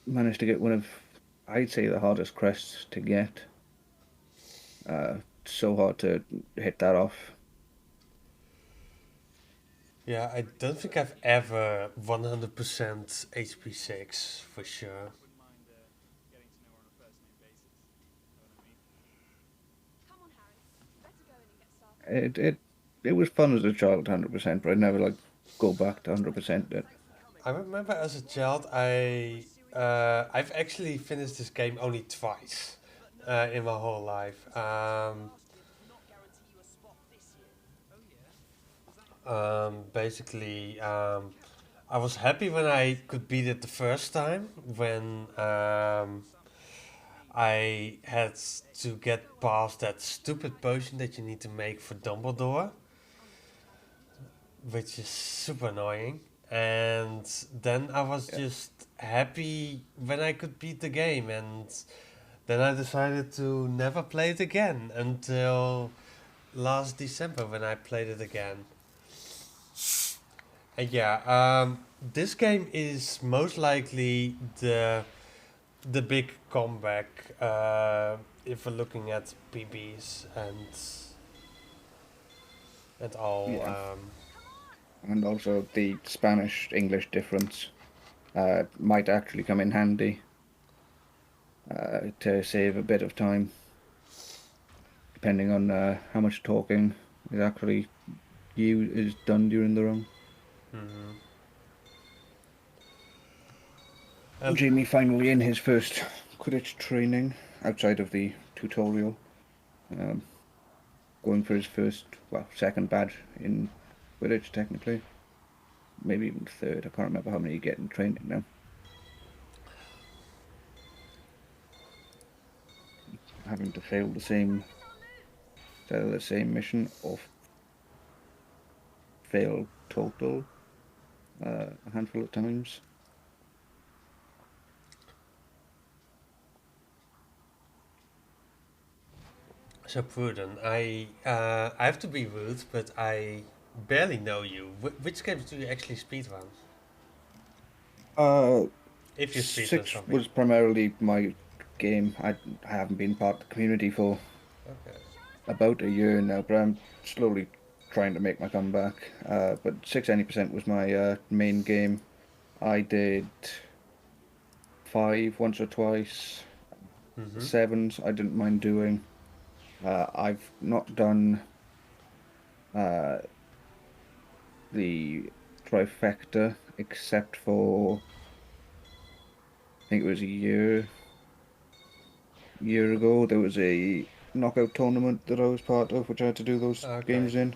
managed to get one of, I'd say, the hardest crests to get. So hard to hit that off. Yeah, I don't think I've ever 100% HP 6 for sure. It was fun as a child, 100%, but I'd never like go back to 100% it. I remember as a child, I've actually finished this game only twice in my whole life. Basically, I was happy when I could beat it the first time, when I had to get past that stupid potion that you need to make for Dumbledore, which is super annoying. And then I was just happy when I could beat the game, and then I decided to never play it again until last December when I played it again. And yeah, this game is most likely the big comeback if we're looking at PBs and all. Yeah. And also the Spanish-English difference might actually come in handy to save a bit of time, depending on how much talking is actually is done during the run. Mm-hmm. Jamie finally in his first Quidditch training outside of the tutorial, going for his second badge in Quidditch technically, maybe even third. I can't remember how many you get in training now. Having to fail the same mission or fail total a handful of times. So Pruden, I have to be rude, but I barely know you. Which games do you actually speedrun? If you speedrun 6 something. was primarily my game. I haven't been part of the community for about a year now, but I'm slowly trying to make my comeback. But 6 any percent was my main game. I did 5 once or twice. 7s I didn't mind doing. I've not done the trifecta except for, I think it was a year ago. There was a knockout tournament that I was part of, which I had to do those games in.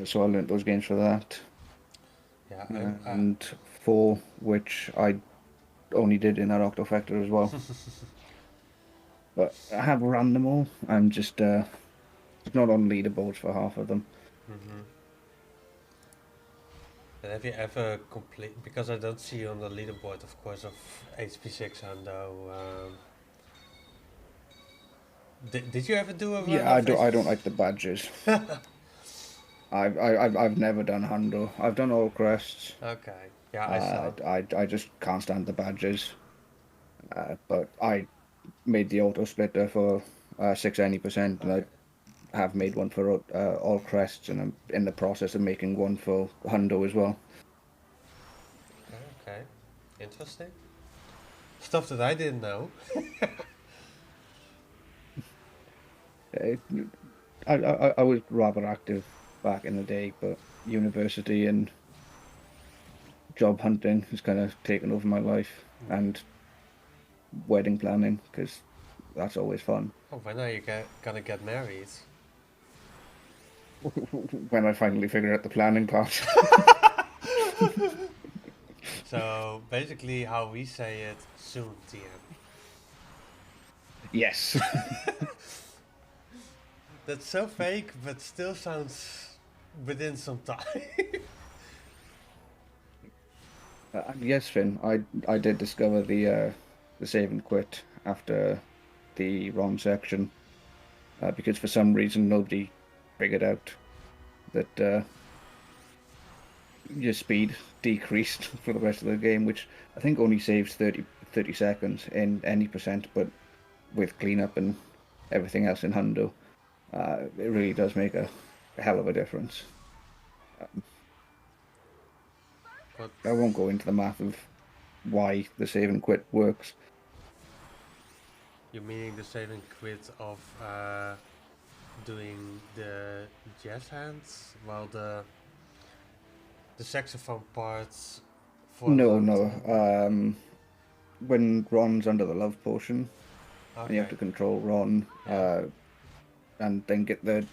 So I learnt those games for that. Yeah, and 4, which I only did in that Octofecta as well. But I have run them all. I'm just not on leaderboards for half of them. Mm-hmm. And have you ever because I don't see you on the leaderboard, of course, of HP6 Hundo. Did you ever do a run? Yeah, I don't like the badges. I've never done Hundo. I've done all crests. Okay. Yeah, I saw. I just can't stand the badges. But I made the auto splitter for 6 any percent, and I have made one for all crests, and I'm in the process of making one for Hundo as well. Okay. Interesting. Stuff that I didn't know. I was rather active back in the day, but university and job hunting has kind of taken over my life, and wedding planning, because that's always fun. Oh, when are you gonna get married? When I finally figure out the planning part. So basically, how we say it, soon, TM. Yes. That's so fake, but still sounds within some time. Yes, Finn. I did discover the save and quit after the Ron section, because for some reason nobody figured out that your speed decreased for the rest of the game, which I think only saves 30 seconds in any percent, but with cleanup and everything else in Hundo, it really does make a hell of a difference. I won't go into the math of why the save and quit works. You're meaning the save and quit of doing the jazz hands while the saxophone parts for No. When Ron's under the love potion, and you have to control Ron, and then get the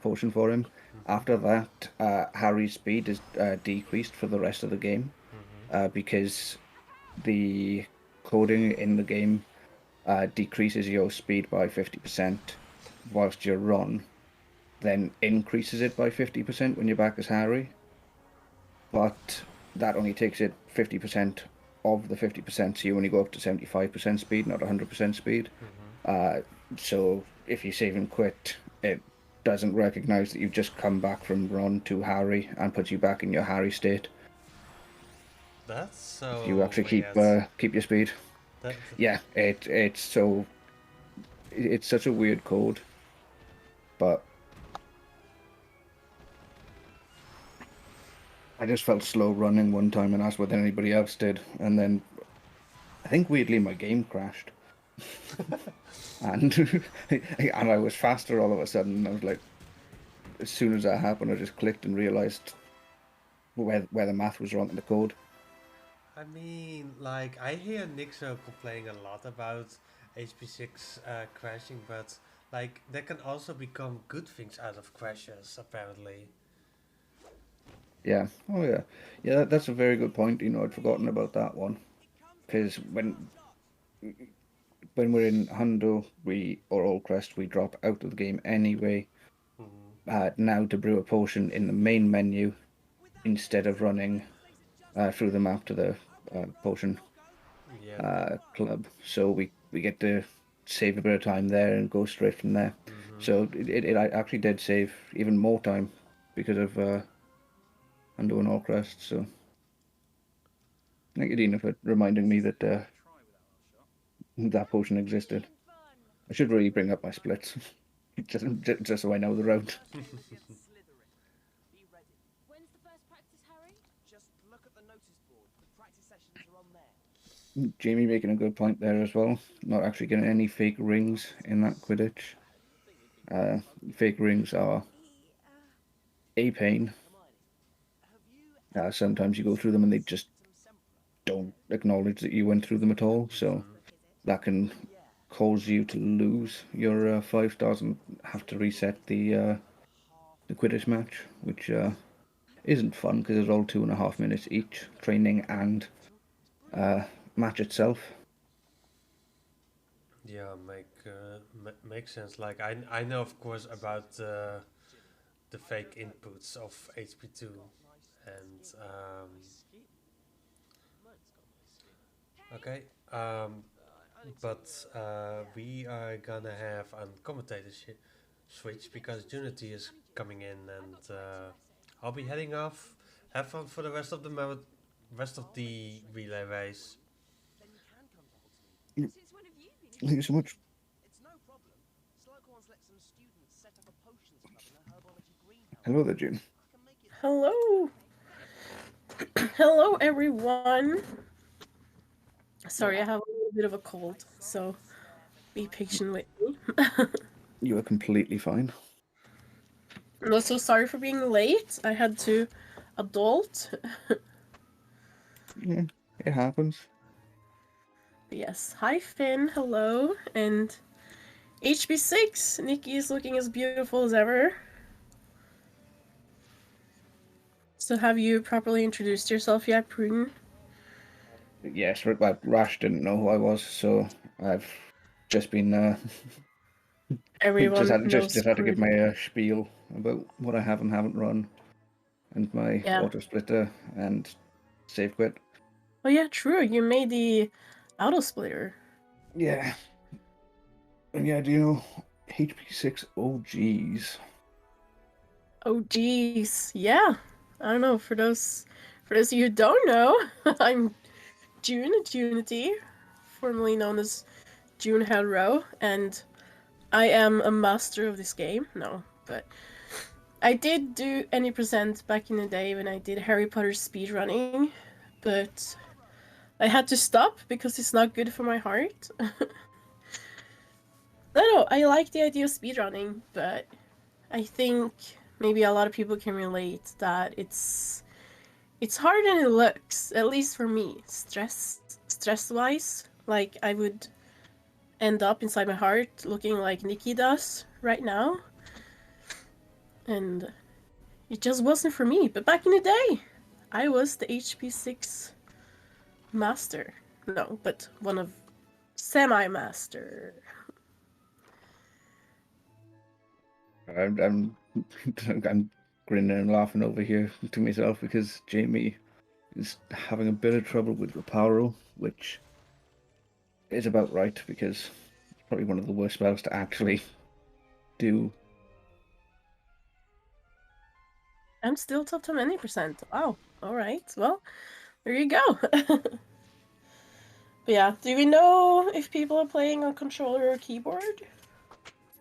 potion for him. After that, Harry's speed is decreased for the rest of the game, because the coding in the game decreases your speed by 50%, whilst your Ron then increases it by 50% when you're back as Harry. But that only takes it 50% of the 50%, so you only go up to 75% speed, not 100% speed. So if you save and quit, it doesn't recognize that you've just come back from Ron to Harry and puts you back in your Harry state. That's so You actually keep your speed. Yeah, it's such a weird code, but I just felt slow running one time and asked what anybody else did, and then I think weirdly my game crashed. and I was faster all of a sudden. I was like, as soon as that happened, I just clicked and realized where the math was wrong in the code. I mean, like, I hear Nixo complaining a lot about HP6 crashing, but like, there can also become good things out of crashes, apparently. Yeah. Oh yeah. Yeah, that's a very good point. I'd forgotten about that one. Because when we're in Hundo, or Old Crest, we drop out of the game anyway. Now to brew a potion in the main menu instead of running through the map to the potion club. So we get to save a bit of time there and go straight from there. So it actually did save even more time because of Hundo and Old Crest. So thank you, Dina, for reminding me that that potion existed. I should really bring up my splits, just so I know the route. When's the first practice, Harry? Just look at the notice board. The practice sessions are on there. Jamie making a good point there as well. Not actually getting any fake rings in that Quidditch. Fake rings are a pain. Sometimes you go through them and they just don't acknowledge that you went through them at all. So that can cause you to lose your 5 stars and have to reset the Quidditch match, which isn't fun because it's all 2.5 minutes each, training and match itself. Yeah, makes sense. Like, I know, of course, about the fake inputs of HP2, and okay, but we are gonna have a commentator switch because Unity is coming in, and I'll be heading off. Have fun for the rest of the relay race. Thank you so much. Hello there, June. Hello. Hello, everyone. Sorry, I have a little bit of a cold, so be patient with me. You are completely fine. I'm also sorry for being late. I had to adult. Yeah, it happens. Yes. Hi, Finn. Hello. And HB6. Nikki is looking as beautiful as ever. So have you properly introduced yourself yet, Pruden? Yes, Rash didn't know who I was, so I've just been Everyone knows just had to give my Pruden. spiel about what I have and haven't run, and my Yeah. auto splitter and save quit. Oh yeah, true. You made the auto splitter. Yeah. And yeah, do you know HP6 OGs? Oh geez, yeah. I don't know. For those of you who don't know, I'm June at Unity, formerly known as June Helro, and I am a master of this game. No, but I did do any present back in the day when I did Harry Potter speedrunning, but I had to stop because it's not good for my heart. No, I like the idea of speedrunning, but I think maybe a lot of people can relate that it's harder than it looks, at least for me. Stress-wise, like I would end up inside my heart looking like Nikki does right now. And it just wasn't for me. But back in the day, I was the HP6 master. No, but one of semi-master. I'm I'm grinning and laughing over here to myself because Jamie is having a bit of trouble with Reparo, which is about right because it's probably one of the worst spells to actually do. I'm still top 10%. Wow. Alright, well, there you go. But yeah, do we know if people are playing on controller or keyboard?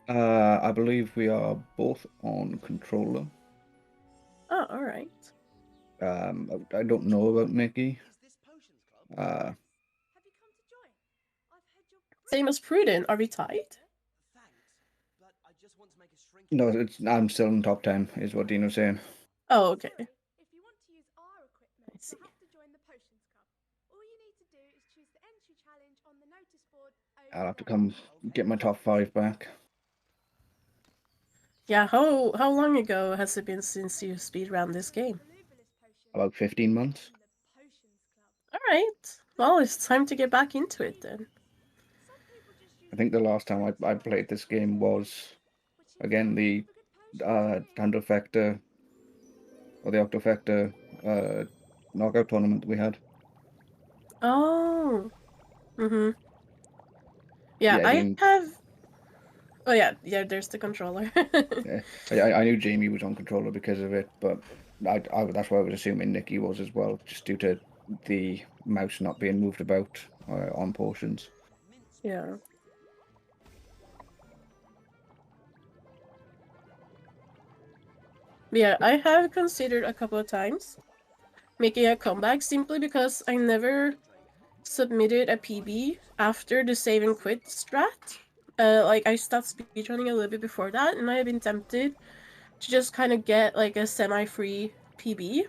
I believe we are both on controller. Oh, alright. I don't know about Nikki. Same as Pruden, are we tied? No, I'm still in top 10, is what Dino's saying. Oh, okay. If you want to use our equipment, I see. you'll have to join the Potions Club. All you need to do is choose the entry challenge on the notice board over I'll have to there. come get my top 5 back. Yeah, how long ago has it been since you speedrun this game? About 15 months. Alright. Well, it's time to get back into it then. I think the last time I played this game was, again, the Hundofecta or the Octofecta knockout tournament we had. Oh. Mm-hmm. Yeah, Yeah, I have... Oh yeah, there's the controller. yeah, I knew Jamie was on controller because of it, but that's why I was assuming Nikki was as well, just due to the mouse not being moved about on portions. Yeah. Yeah, I have considered a couple of times making a comeback simply because I never submitted a PB after the save and quit strat. Like I stopped speedrunning a little bit before that, and I have been tempted to just kind of get like a semi-free PB.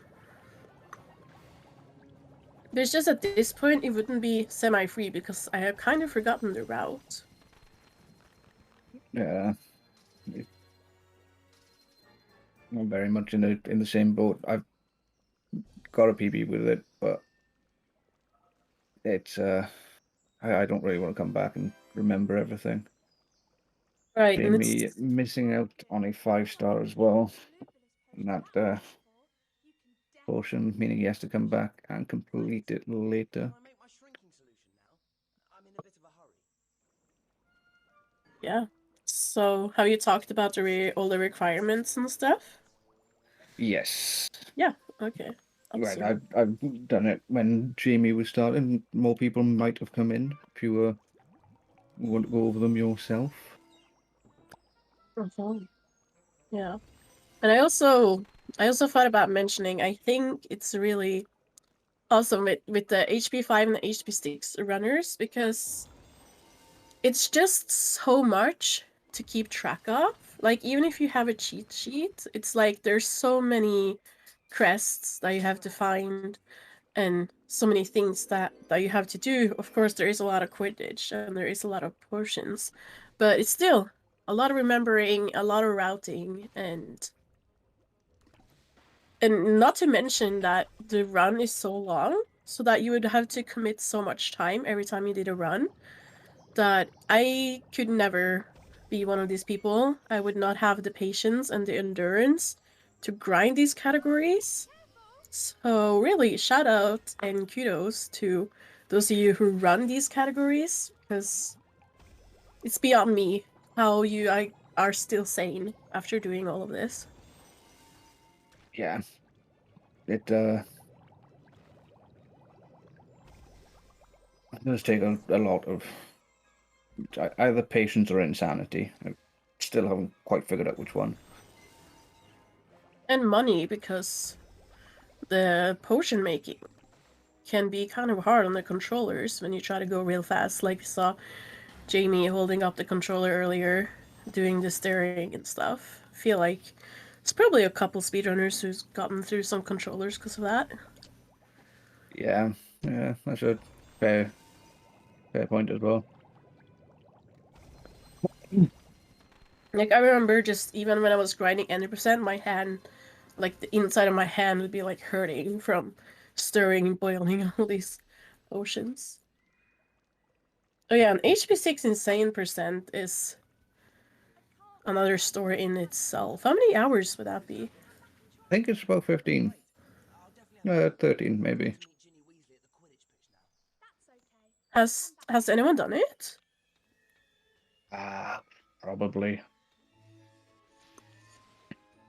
But it's just at this point it wouldn't be semi-free because I have kind of forgotten the route. Yeah, I'm very much in the same boat. I've got a PB with it, but it's I don't really want to come back and remember everything. Right, and Jamie missing out on a 5-star as well, and that portion, meaning he has to come back and complete it later. Yeah. So, have you talked about all the requirements and stuff? Yes. Yeah. Okay. Right, Awesome. I've done it when Jamie was starting. More people might have come in if you want to go over them yourself. Yeah. And I also thought about mentioning, I think it's really awesome with the HP5 and the HP6 runners because it's just so much to keep track of. Like, even if you have a cheat sheet, it's like there's so many crests that you have to find and so many things that you have to do. Of course, there is a lot of Quidditch and there is a lot of potions, but it's still a lot of remembering, a lot of routing, and not to mention that the run is so long, so that you would have to commit so much time every time you did a run that I could never be one of these people. I would not have the patience and the endurance to grind these categories. So really, shout out and kudos to those of you who run these categories, because it's beyond me how you are still sane after doing all of this. Yeah. It does take a lot of either patience or insanity. I still haven't quite figured out which one. And money, because the potion making can be kind of hard on the controllers when you try to go real fast, like we saw Jamie holding up the controller earlier, doing the steering and stuff. I feel like it's probably a couple speedrunners who's gotten through some controllers because of that. Yeah, that's a fair point as well. Like, I remember just even when I was grinding 90%, my hand, like the inside of my hand would be like hurting from stirring and boiling all these potions. Oh yeah, an HP6 insane percent is another story in itself. How many hours would that be? I think it's about 15. 13 maybe. Has anyone done it? Probably.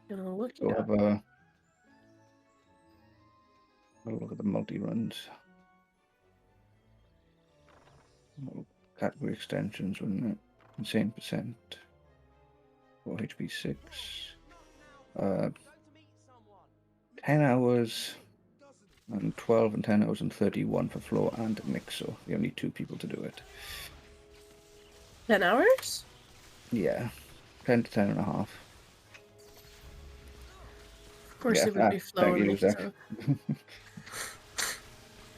Gonna look We'll it up. have a look at the multi-runs. Category extensions, wouldn't it? Insane percent. For HP6. 10 hours and 12 and 10 hours and 31 for Flo and Nixo. The only two people to do it. 10 hours? Yeah. 10 to 10 and a half. Of course it would be Flo and Zach. Nixo.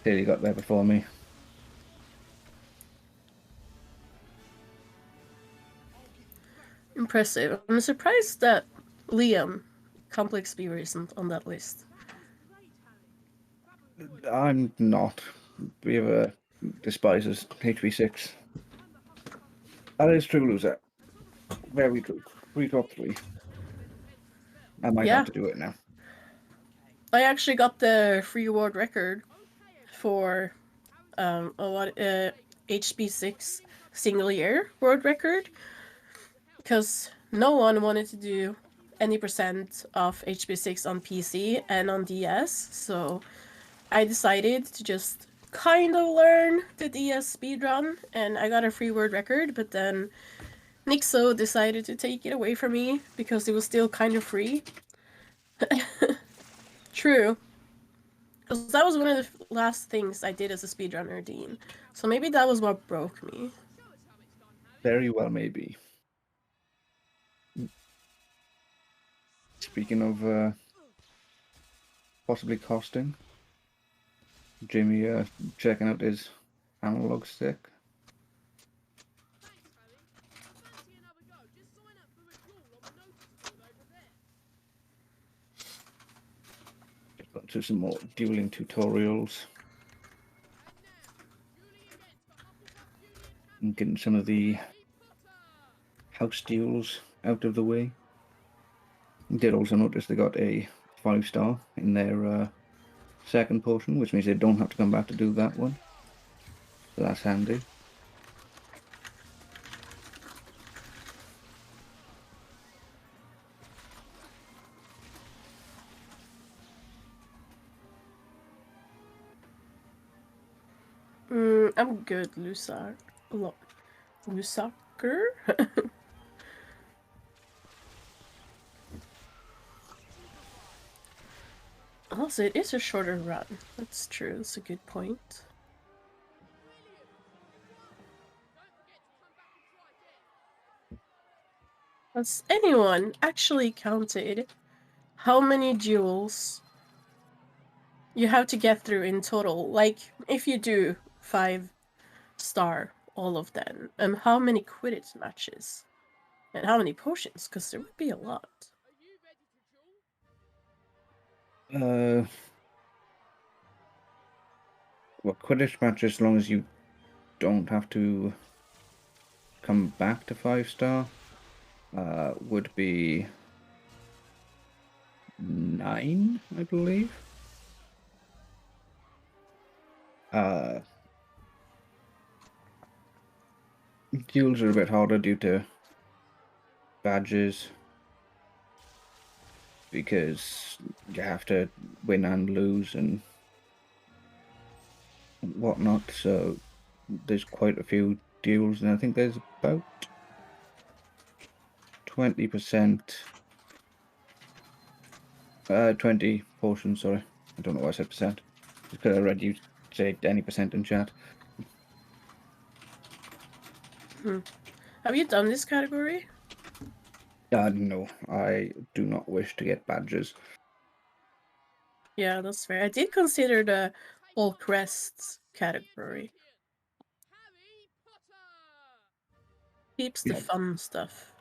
Clearly got there before me. Impressive. I'm surprised that Liam, Complex Beaver, isn't on that list. I'm not. Beaver despises HP6. That is true, loser. Very true. 3 top 3. I might have to do it now. I actually got the free award record for HP6 single year world record, because no one wanted to do any percent of HP6 on PC and on DS, so I decided to just kind of learn the DS speedrun, and I got a free world record, but then Nixo decided to take it away from me because it was still kind of free. True. Because that was one of the last things I did as a speedrunner, Dean. So maybe that was what broke me. Very well, maybe. Speaking of possibly costing, Jamie checking out his analog stick. Got to some more dueling tutorials. And getting some of the house duels out of the way. Did also notice they got a 5-star in their second portion, which means they don't have to come back to do that one. So that's handy. I'm good, Lusaker. Also, it is a shorter run. That's true. That's a good point. Has anyone actually counted how many duels you have to get through in total? Like, if you do 5-star all of them, and how many Quidditch matches? And how many potions? Because there would be a lot. Well, Quidditch matches, as long as you don't have to come back to 5-star, would be 9, I believe. Duels are a bit harder due to badges, because you have to win and lose and whatnot, so there's quite a few duels, and I think there's about 20%, 20 potions, sorry. I don't know why I said percent. Just because I read you say any percent in chat. Have you done this category? No, I do not wish to get badges. Yeah, that's fair. I did consider the all crests category. Keeps the Yeah. fun stuff.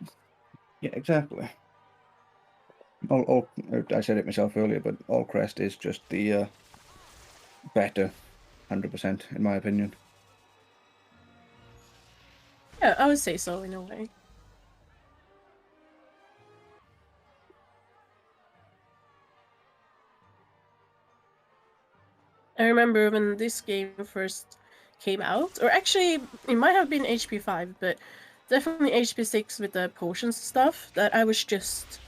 Yeah, exactly. I said it myself earlier, but all crest is just the better 100%, in my opinion. Yeah, I would say so in a way. I remember when this game first came out, or actually, it might have been HP 5, but definitely HP 6 with the potions stuff, that I was just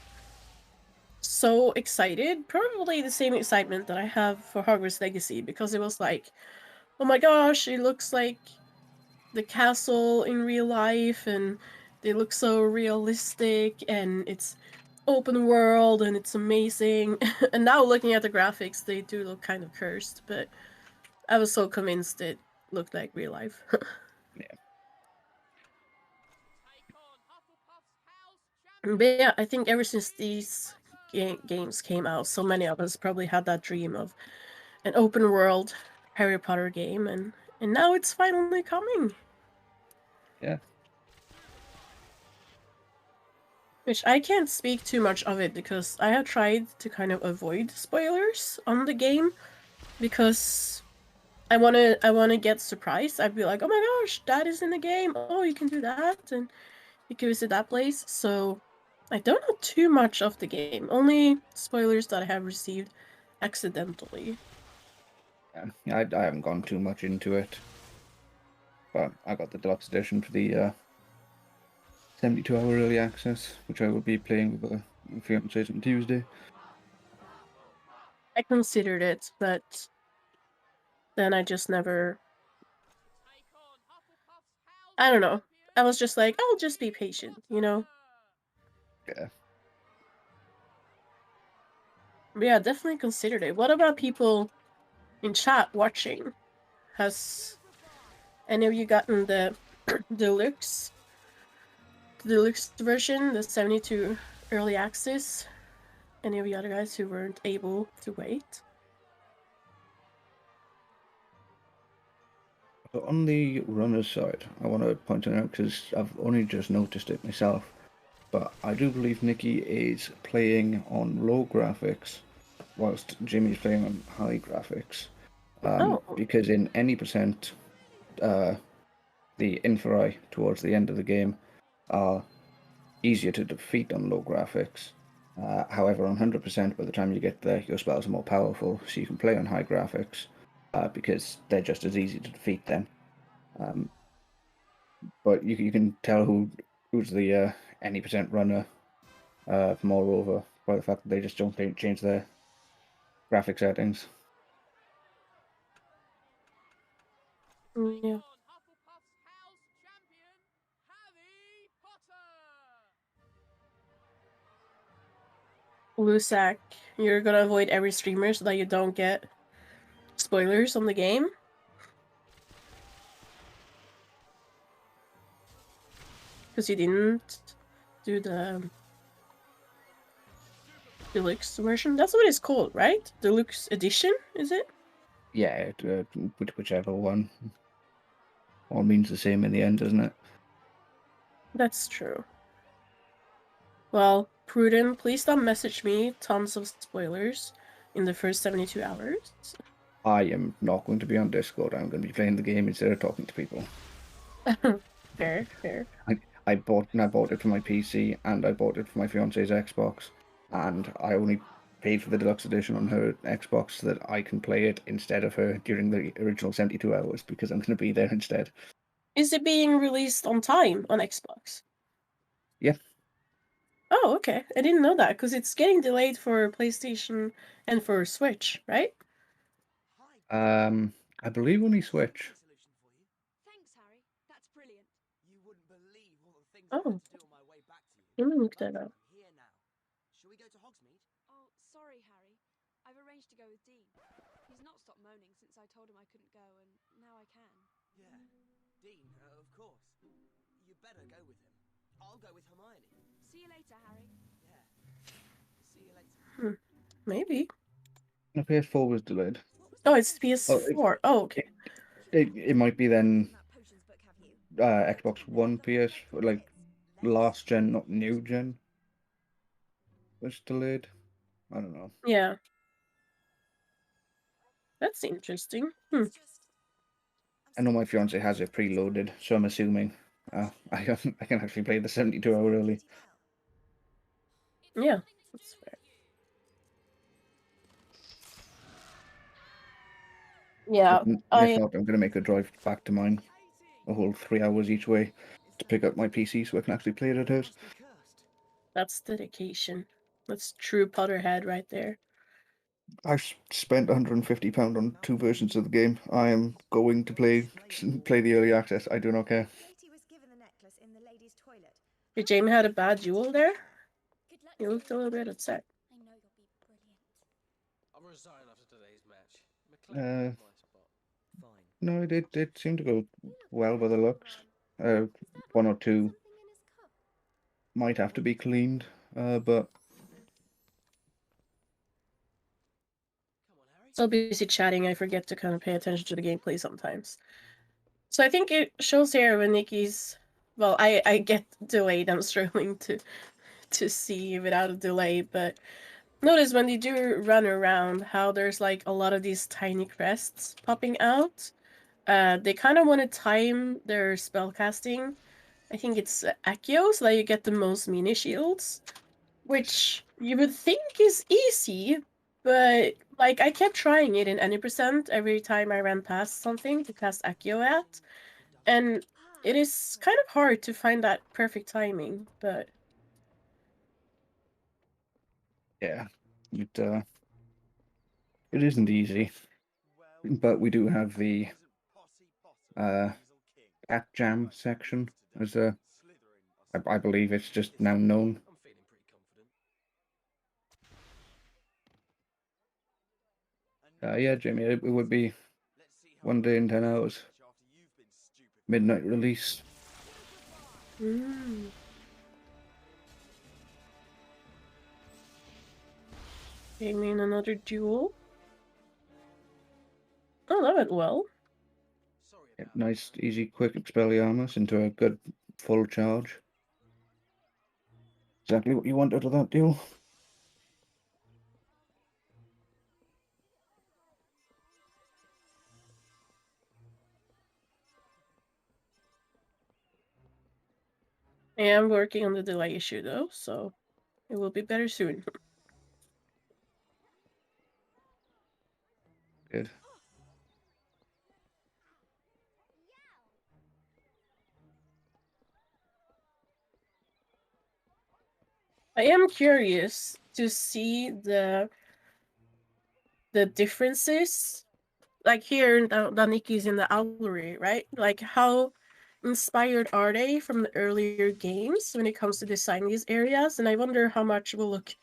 so excited. Probably the same excitement that I have for Hogwarts Legacy, because it was like, oh my gosh, it looks like the castle in real life, and they look so realistic, and it's open world, and it's amazing. And now looking at the graphics, they do look kind of cursed, but I was so convinced it looked like real life. But yeah, I think ever since these games came out, so many of us probably had that dream of an open world Harry Potter game, and now it's finally coming. Yeah. Which I can't speak too much of it, because I have tried to kind of avoid spoilers on the game, because I wanna get surprised. I'd be like, oh my gosh, that is in the game. Oh, you can do that, and you can visit that place. So I don't know too much of the game. Only spoilers that I have received accidentally. Yeah, I haven't gone too much into it, but I got the deluxe edition for the 72-hour early access, which I will be playing with my fiancé on Tuesday. I considered it, but then I just never... I don't know. I was just like, I'll just be patient, you know? Yeah. But yeah, definitely considered it. What about people in chat watching? Has any of you gotten the deluxe version, the 72 early access? Any of you other guys who weren't able to wait? So on the runner's side, I want to point it out because I've only just noticed it myself, but I do believe Nikki is playing on low graphics, whilst Jimmy's playing on high graphics. Because in any percent, the Inferi towards the end of the game are easier to defeat on low graphics. However, on 100%, by the time you get there, your spells are more powerful, so you can play on high graphics, because they're just as easy to defeat then. But you can tell who's the any percent runner, moreover, by the fact that they just don't change their graphic settings. Yeah. Lusak, you're gonna avoid every streamer so that you don't get spoilers on the game? Because you didn't do the deluxe version. That's what it's called, right? Deluxe edition, is it? Yeah, whichever one. All means the same in the end, doesn't it? That's true. Well, Prudent, please don't message me tons of spoilers in the first 72 hours. I am not going to be on Discord. I'm going to be playing the game instead of talking to people. Fair, fair. I bought it for my PC and I bought it for my fiance's Xbox, and I only paid for the deluxe edition on her Xbox so that I can play it instead of her during the original 72 hours because I'm going to be there instead. Is it being released on time on Xbox? Yeah. Oh, okay. I didn't know that because it's getting delayed for PlayStation and for Switch, right? I believe only Switch. Thanks, Harry. That's brilliant. You wouldn't believe all the things Oh. I had to do on my way back to you. Let me look that up. I'm here now. Shall we go to Hogsmeade? Oh, sorry, Harry. I've arranged to go with Dean. He's not stopped moaning since I told him I couldn't go, and now I can. Yeah. Dean, of course. You better go with him. I'll go with Hermione. See you later, Harry. Yeah. See you later. Maybe. The PS4 was delayed. Oh, it's PS4. Oh, okay. It might be then Xbox One PS, like last gen, not new gen, was delayed. I don't know. Yeah. That's interesting. I know my fiance has it preloaded, so I'm assuming I can actually play the 72-hour early. Yeah, that's fair. Yeah, If not, I'm going to make a drive back to mine, a whole 3 hours each way, to pick up my PC so I can actually play it at hers. That's dedication. That's true Potterhead right there. I've spent £150 on 2 versions of the game. I am going to play the early access. I do not care. Did Jamie had a bad duel there? He looked a little bit upset. I know you'll be brilliant. I'll resign after today's match. McLaren is my spot. No, it did seem to go well by the looks. 1 or 2 might have to be cleaned, but So busy chatting, I forget to kind of pay attention to the gameplay sometimes. So I think it shows here when Nikki's... Well, I get delayed. I'm struggling to see without a delay, but notice when they do run around how there's like a lot of these tiny crests popping out. They kind of want to time their spell casting. I think it's Accio, so that you get the most mini shields, which you would think is easy, but like I kept trying it in any percent every time I ran past something to cast Accio at, and it is kind of hard to find that perfect timing, but yeah, it isn't easy. But we do have the at jam section as I believe it's just now known. Yeah, Jamie, it would be 1 day and 10 hours. Midnight release. Jamie in another duel. Oh, that went well. Yeah, nice, easy, quick Expelliarmus into a good full charge. Exactly what you want out of that deal. I am working on the delay issue though, so it will be better soon. Good. I am curious to see the differences. Like here, the Nikki's in the Owlery, right? Like how inspired are they from the earlier games when it comes to designing these areas? And I wonder how much will look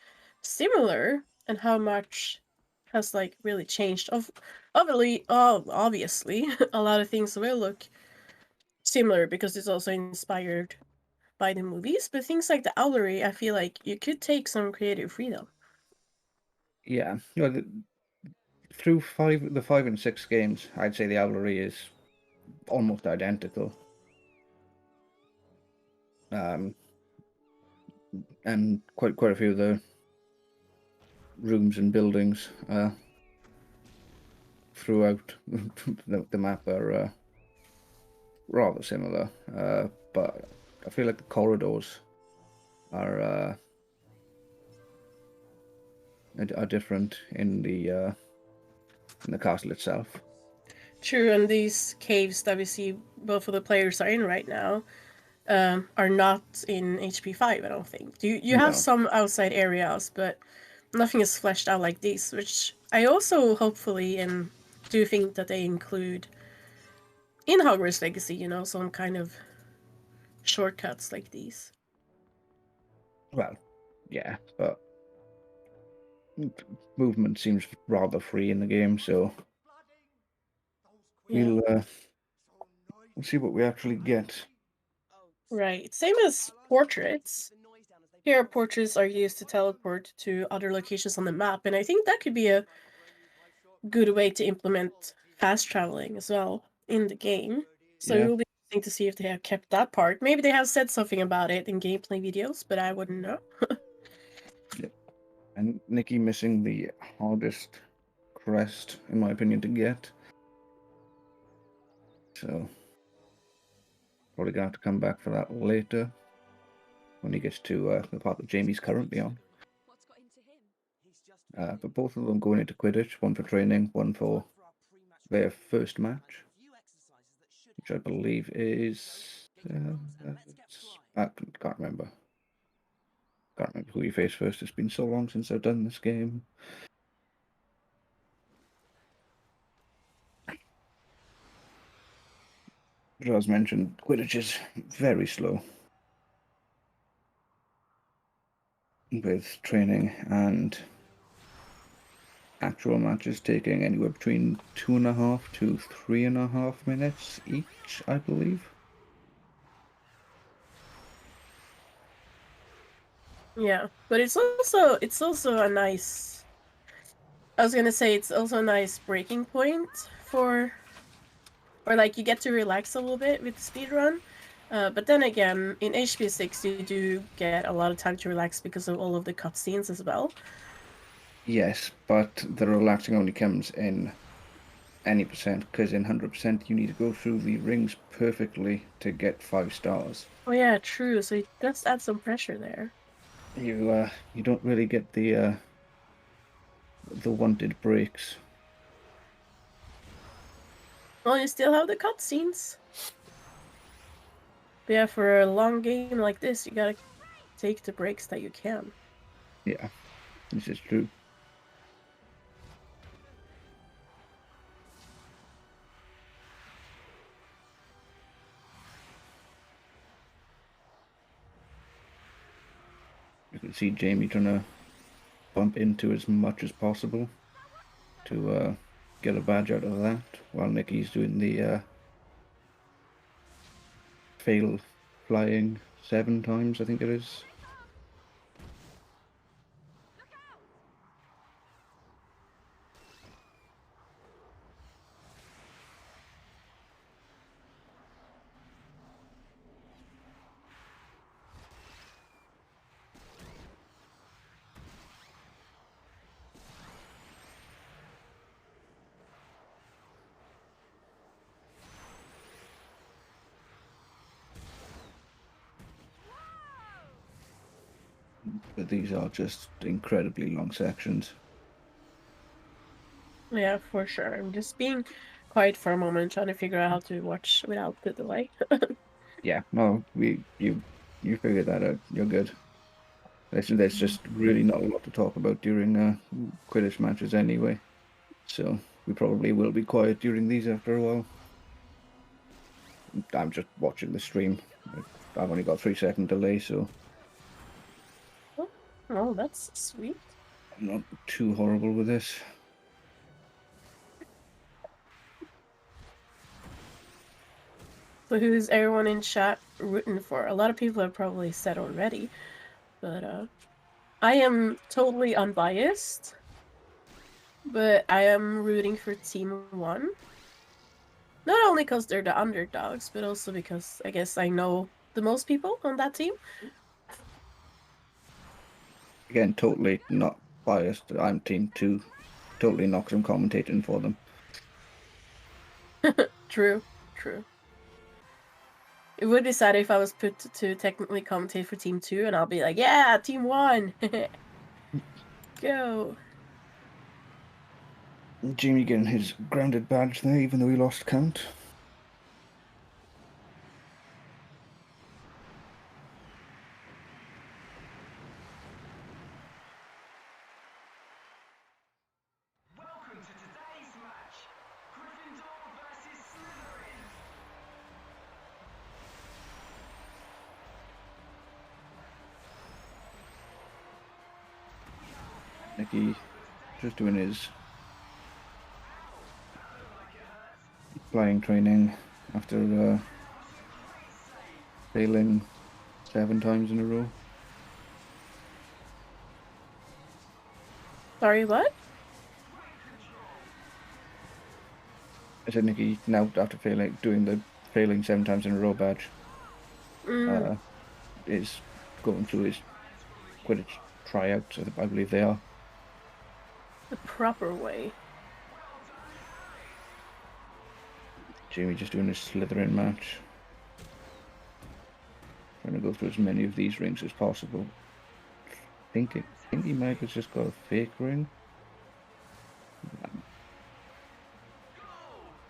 similar and how much has like really changed. Obviously, a lot of things will look similar because it's also inspired by the movies, but things like the Owlery, I feel like you could take some creative freedom. Yeah, through the 5 and 6 games, I'd say the Owlery is almost identical. And quite a few of the rooms and buildings throughout the map are rather similar, but I feel like the corridors are different in the castle itself. True, and these caves that we see both of the players are in right now are not in HP5, I don't think. You have No. some outside areas, but nothing is fleshed out like these, which I also hopefully and do think that they include in Hogwarts Legacy, you know, some kind of shortcuts like these. Well, yeah, but movement seems rather free in the game, so Yeah. we'll see what we actually get. Right. Same as portraits. Here, portraits are used to teleport to other locations on the map, and I think that could be a good way to implement fast traveling as well in the game. So Yeah. it will be interesting to see if they have kept that part. Maybe they have said something about it in gameplay videos, but I wouldn't know. Yep. And Nikki missing the hardest crest, in my opinion, to get. So probably gonna have to come back for that later when he gets to the part that Jamie's currently on. But both of them going into Quidditch, one for training, one for their first match, which I believe is I can't remember. Can't remember who you face first. It's been so long since I've done this game. As mentioned, Quidditch is very slow with training and actual matches taking anywhere between 2.5 to 3.5 minutes each, I believe. Yeah, but it's also a nice. I was gonna say it's also a nice breaking point for, or like you get to relax a little bit with the speedrun. But then again, in HP6 you do get a lot of time to relax because of all of the cutscenes as well. Yes, but the relaxing only comes in any percent, because in 100% you need to go through the rings perfectly to get 5 stars. Oh yeah, true. So it does add some pressure there. You don't really get the wanted breaks. Well, you still have the cutscenes. But yeah, for a long game like this, you gotta take the breaks that you can. Yeah, this is true. You can see Jamie trying to bump into as much as possible to get a badge out of that, while Nikki's doing the fail flying 7 times, I think it is. But these are just incredibly long sections. Yeah, for sure. I'm just being quiet for a moment, trying to figure out how to watch without the delay. Yeah, no, you figured that out. You're good. There's just really not a lot to talk about during Quidditch matches anyway, so we probably will be quiet during these after a while. I'm just watching the stream. I've only got 3-second delay, so Oh, that's sweet. I'm not too horrible with this. But who's everyone in chat rooting for? A lot of people have probably said already, but I am totally unbiased. But I am rooting for Team 1. Not only because they're the underdogs, but also because I guess I know the most people on that team. Again, totally not biased. I'm Team 2. Totally not 'cause I'm commentating for them. True. It would be sad if I was put to technically commentate for Team 2 and I'll be like, yeah, Team 1! Go! Jamie getting his grounded badge there, even though he lost count. Welcome to today's match. Gryffindor versus Slytherin. Nicky just doing his flying training after failing 7 times in a row. Sorry, what? I said Nicky now after doing the failing 7 times in a row badge is going through his Quidditch tryouts, I believe they are. The proper way. Jamie just doing his Slytherin match. Trying to go through as many of these rings as possible. I think he might have just got a fake ring.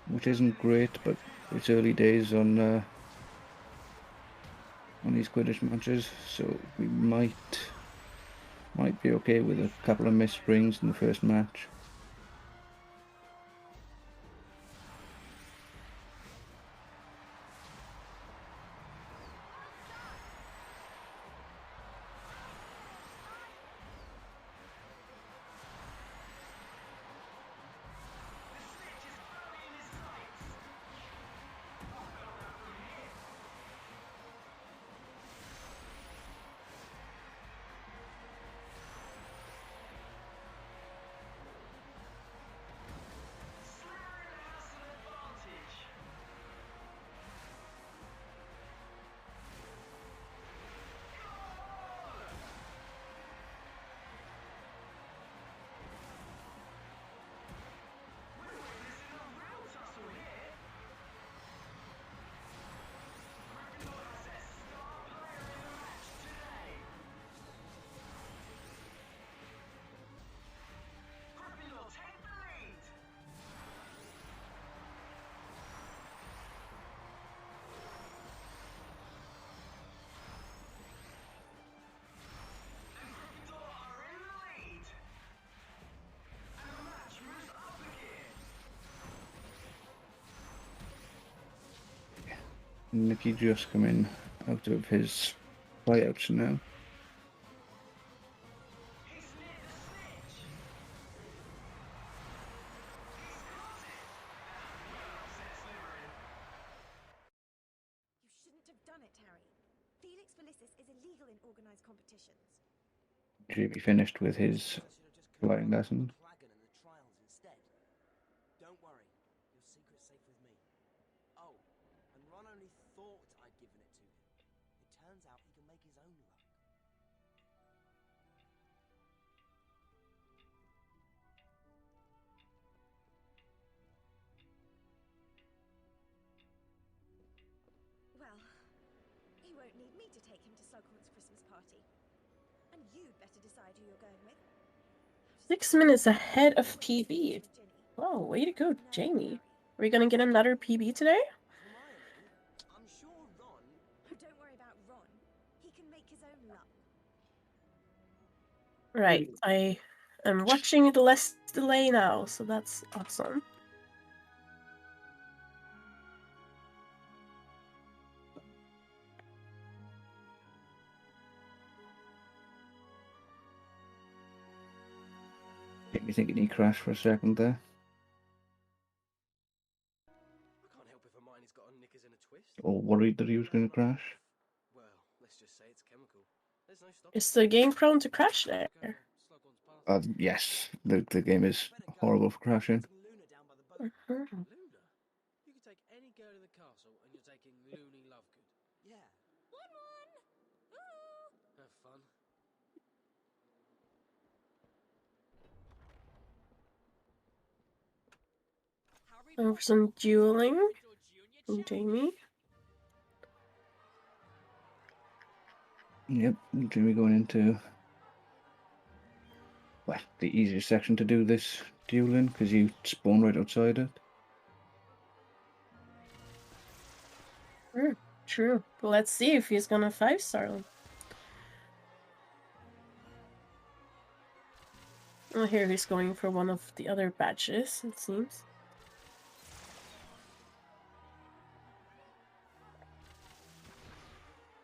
Which isn't great, but it's early days on these Quidditch matches, so we might be okay with a couple of missed rings in the first match. Nicky just coming out of his flyouts now. You shouldn't have done it, Harry. Felix Felicis is illegal in organized competitions. Jamie finished with his flying lesson. Don't worry, your secret's safe with me. Oh, and Ron only thought I'd given it to him. It turns out he can make his own luck. Well, he won't need me to take him to Slughorn's Christmas party. And you'd better decide who you're going with. 6 minutes ahead of PB. Oh, way to go, Jamie. Are we gonna get another PB today? I'm sure Ron... Oh, don't worry about Ron. He can make his own luck. Right, I am watching the less delay now, so that's awesome. Made me thinking he crashed for a second there. I can't help if a mine has got on knickers and a twist. or worried that he was going to crash. Well, let's just say it's chemical. There's no stopping. Is the game prone to crash there? Yes, the game is horrible for crashing. Mhm. Luna? You could take any girl in the castle and you're taking Looney Lovegood. Yeah. Have fun. Time for some dueling from Jamie. Yep, Jimmy going into, well, the easiest section to do this dueling, because you spawn right outside it. True. Let's see if he's gonna 5-star them. Oh, here he's going for one of the other badges, it seems.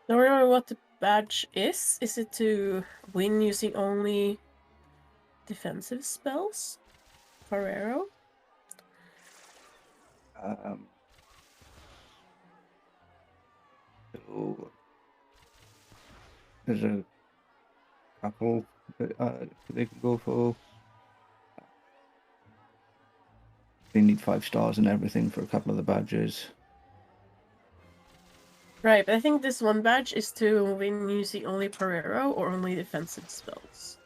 Don't remember what the badge is. Is it to win using only defensive spells? Ferrero? So there's a couple that they can go for. They need 5 stars and everything for a couple of the badges. Right, but I think this one badge is to win using only Ferrero or only defensive spells.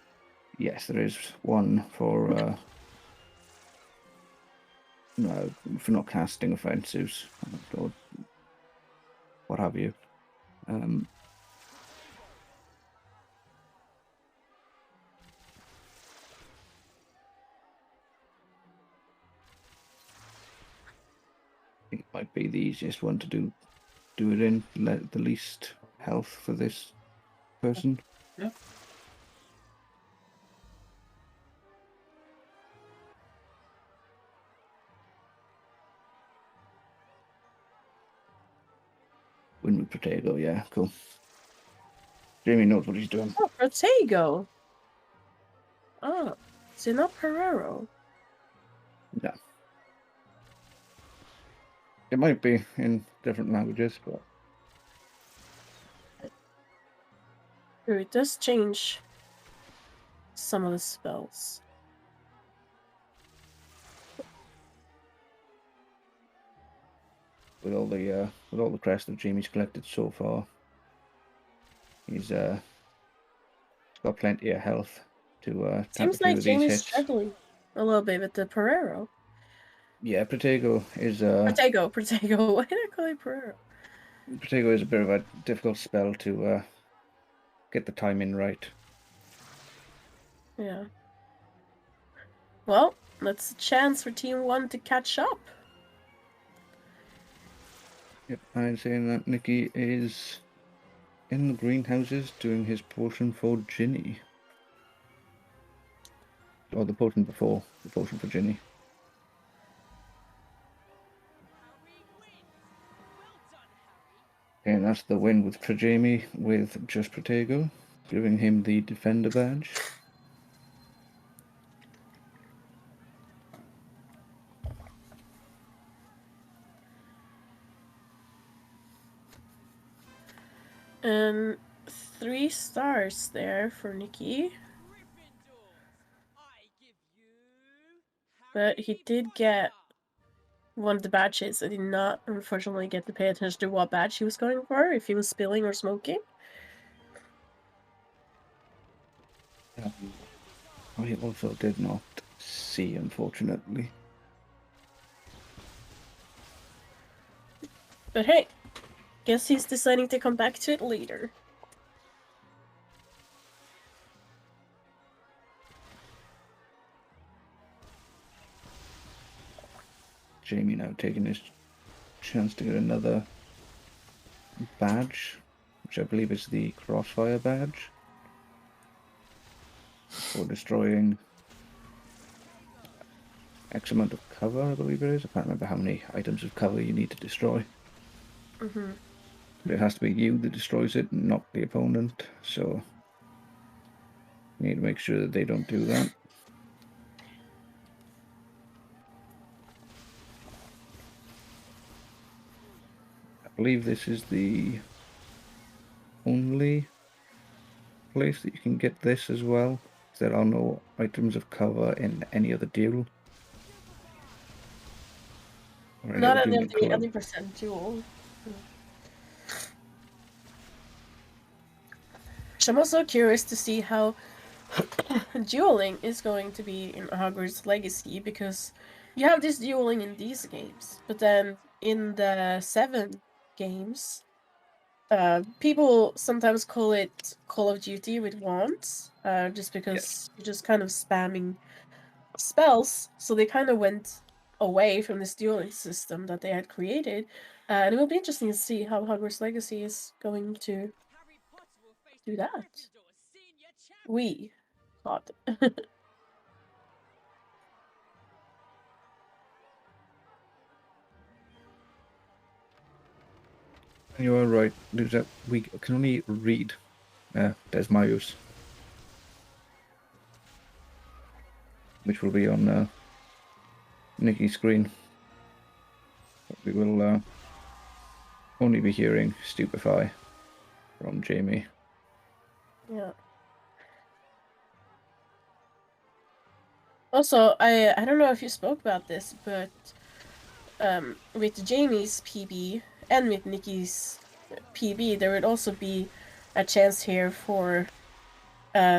Yes, there is one for not casting offensives or what have you. I think it might be the easiest one to do it in. Let the least health for this person. Yeah. Win with Protego, yeah, cool. Jamie knows what he's doing. Oh, Protego! Oh, so not Ferrero. Yeah. It might be in different languages, but It does change some of the spells. with all the crests that Jamie's collected so far, he's got plenty of health to tap Seems a few like of these Jamie's hits. struggling a little bit with the Ferrero. Yeah, Protego is Protego. Why did I call it Ferrero? Protego is a bit of a difficult spell to get the timing right. Yeah. Well, that's a chance for Team 1 to catch up. Yep, I'm saying that Nicky is in the greenhouses doing his potion for Ginny. Or the potion before the potion for Ginny. And that's the win with Jamie with just Protego, giving him the Defender badge. And 3 stars there for Nikki. But he did get one of the badges. I did not, unfortunately, get to pay attention to what badge he was going for, if he was spilling or smoking. I also did not see, unfortunately. But hey, guess he's deciding to come back to it later. Jamie now taking his chance to get another badge, which I believe is the Crossfire badge, for destroying X amount of cover, I believe it is. I can't remember how many items of cover you need to destroy. Mm-hmm. But it has to be you that destroys it, not the opponent, so you need to make sure that they don't do that. believe this is the only place that you can get this as well. There are no items of cover in any other duel. Or any Not other any dueling of the club. other percent duel. So I'm also curious to see how dueling is going to be in Hogwarts Legacy, because you have this dueling in these games, but then in the 7 games, people sometimes call it Call of Duty with wands, just because you're just kind of spamming spells, so they kind of went away from this dueling system that they had created, and it will be interesting to see how Hogwarts Legacy is going to do that. We thought. You are right. We can only read Desmayus, which will be on Nikki's screen. But we will only be hearing Stupefy from Jamie. Yeah. Also, I don't know if you spoke about this, but with Jamie's PB and with Nikki's PB, there would also be a chance here for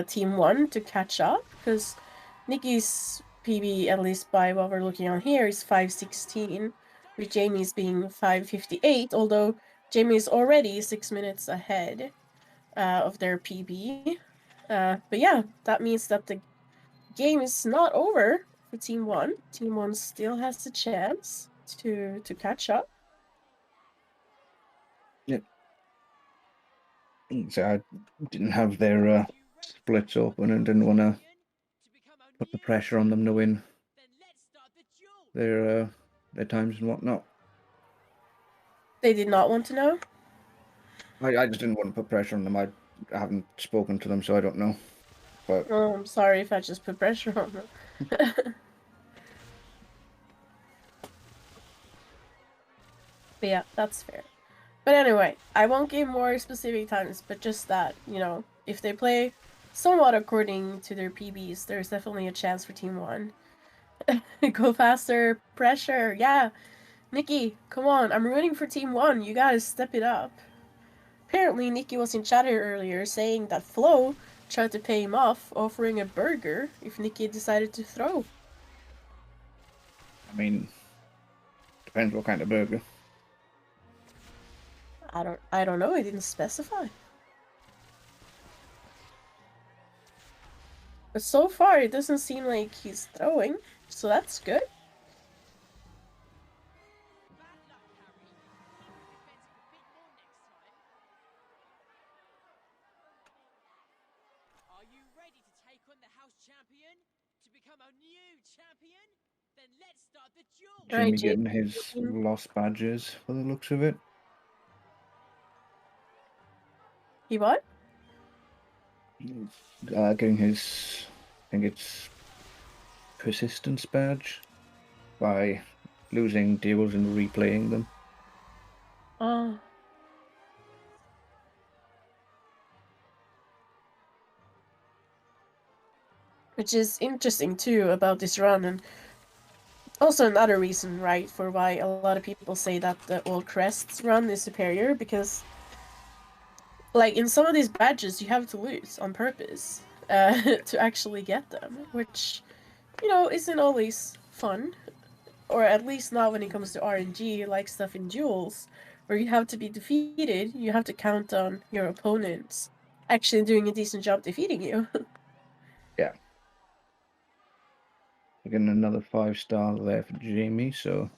Team 1 to catch up, because Nikki's PB, at least by what we're looking on here, is 5:16, with Jamie's being 5:58, although Jamie is already 6 minutes ahead of their PB. But yeah, that means that the game is not over for Team 1. Team 1 still has a chance to catch up. Yep. So I didn't have their splits open and didn't want to put the pressure on them, knowing their times and whatnot. They did not want to know? I just didn't want to put pressure on them. I haven't spoken to them, so I don't know. But Oh, I'm sorry if I just put pressure on them. But yeah, that's fair. But anyway, I won't give more specific times, but just that, you know, if they play somewhat according to their PBs, there's definitely a chance for Team 1. Go faster, pressure, yeah. Nikki, come on, I'm rooting for Team 1, you gotta step it up. Apparently, Nikki was in chatter earlier saying that Flo tried to pay him off, offering a burger if Nikki decided to throw. I mean, depends what kind of burger. I don't know, he didn't specify. But so far, it doesn't seem like he's throwing, so that's good. Are you ready to take on the house champion? To become a new champion? Then let's start the duel! Jamie getting his lost badges for the looks of it. He what? Getting his, I think it's persistence badge by losing duels and replaying them. Oh. Which is interesting too about this run, and also another reason, right, for why a lot of people say that the All Crests run is superior, because like in some of these badges you have to lose on purpose to actually get them, which, you know, isn't always fun, or at least not when it comes to RNG, like stuff in duels, where you have to be defeated, you have to count on your opponents actually doing a decent job defeating you. Yeah. Getting another 5-star there for Jamie, so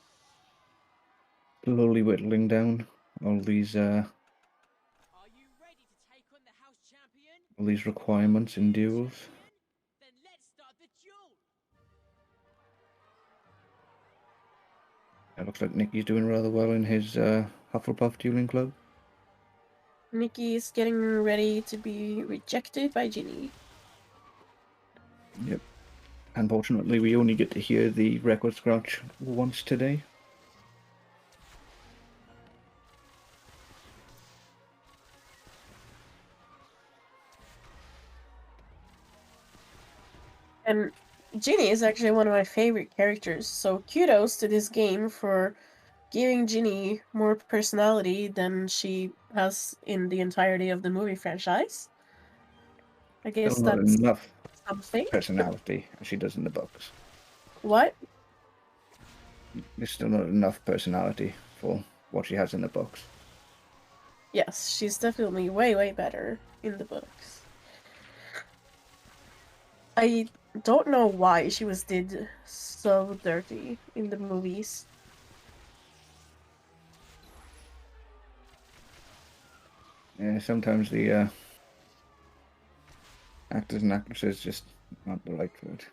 slowly whittling down all these requirements in duels. It looks like Nicky's doing rather well in his Hufflepuff dueling club. Nikki's getting ready to be rejected by Ginny. Yep. Unfortunately, we only get to hear the record scratch once today. And Ginny is actually one of my favorite characters, so kudos to this game for giving Ginny more personality than she has in the entirety of the movie franchise. I guess Still not that's enough something. personality as she does in the books. What? There's still not enough personality for what she has in the books. Yes, she's definitely way better in the books. I don't know why she was did so dirty in the movies. Yeah, sometimes the actors and actresses just aren't the right for it.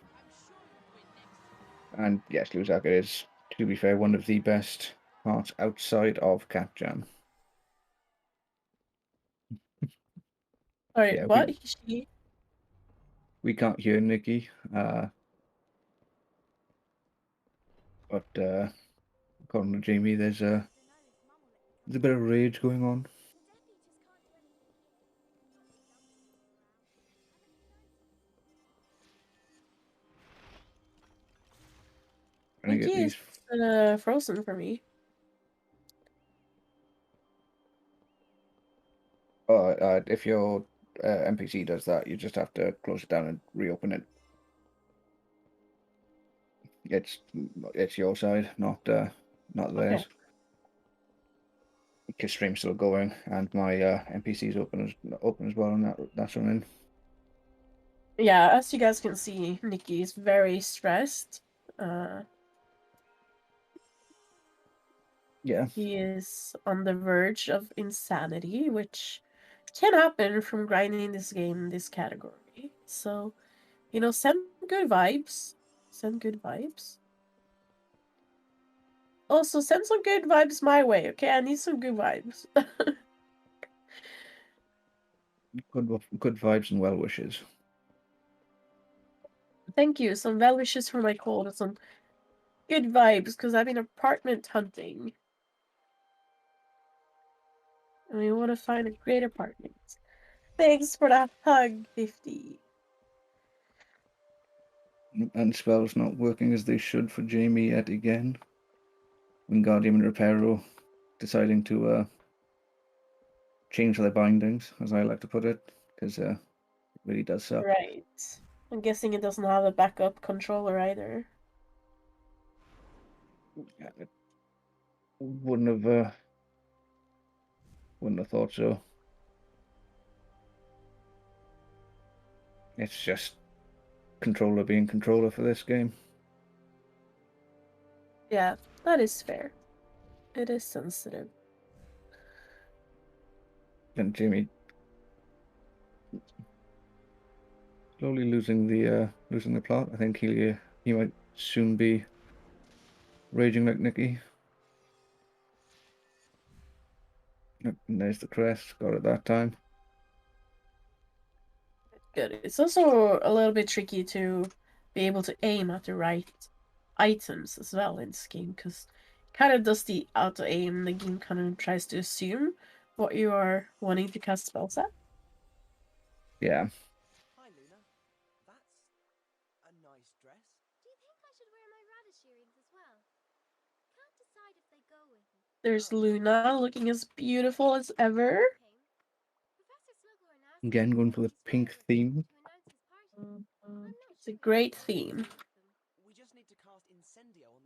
And yes, Lusaka is, to be fair, one of the best parts outside of Cat Jam. Alright, Yeah, what? She... we can't hear Nikki, but according to Jamie, there's a bit of rage going on. Trying to get Nikki these. is frozen for me. If your NPC does that, you just have to close it down and reopen it. It's your side, not theirs. Okay. Because stream's still going, and my NPC's open as well, and that's running. Yeah, as you guys can see, Nikki is very stressed. Yeah. He is on the verge of insanity, which can happen from grinding this game in this category. So, you know, send good vibes. Send good vibes. Also, send some good vibes my way, okay? I need some good vibes. Good vibes and well wishes. Thank you. Some well wishes for my cold and some good vibes, because I've been apartment hunting. And we want to find a great apartment. Thanks for that hug, 50. And spells not working as they should for Jamie yet again. Wingardium and Reparo deciding to change their bindings, as I like to put it, because it really does suck. Right. I'm guessing it doesn't have a backup controller either. Yeah, wouldn't have thought so. It's just controller being controller for this game. Yeah, that is fair. It is sensitive. And Jamie slowly losing the plot. I think he might soon be raging like Nikki. And there's the crest. Got it that time. Good. It's also a little bit tricky to be able to aim at the right items as well in this game, because kind of does the auto aim. The game kind of tries to assume what you are wanting to cast spells at. Yeah. Hi, Luna. That's a nice dress. Do you think I should wear my radish earrings as well? Can't decide if they go with it. There's Luna looking as beautiful as ever. Again, going for the pink theme. It's a great theme.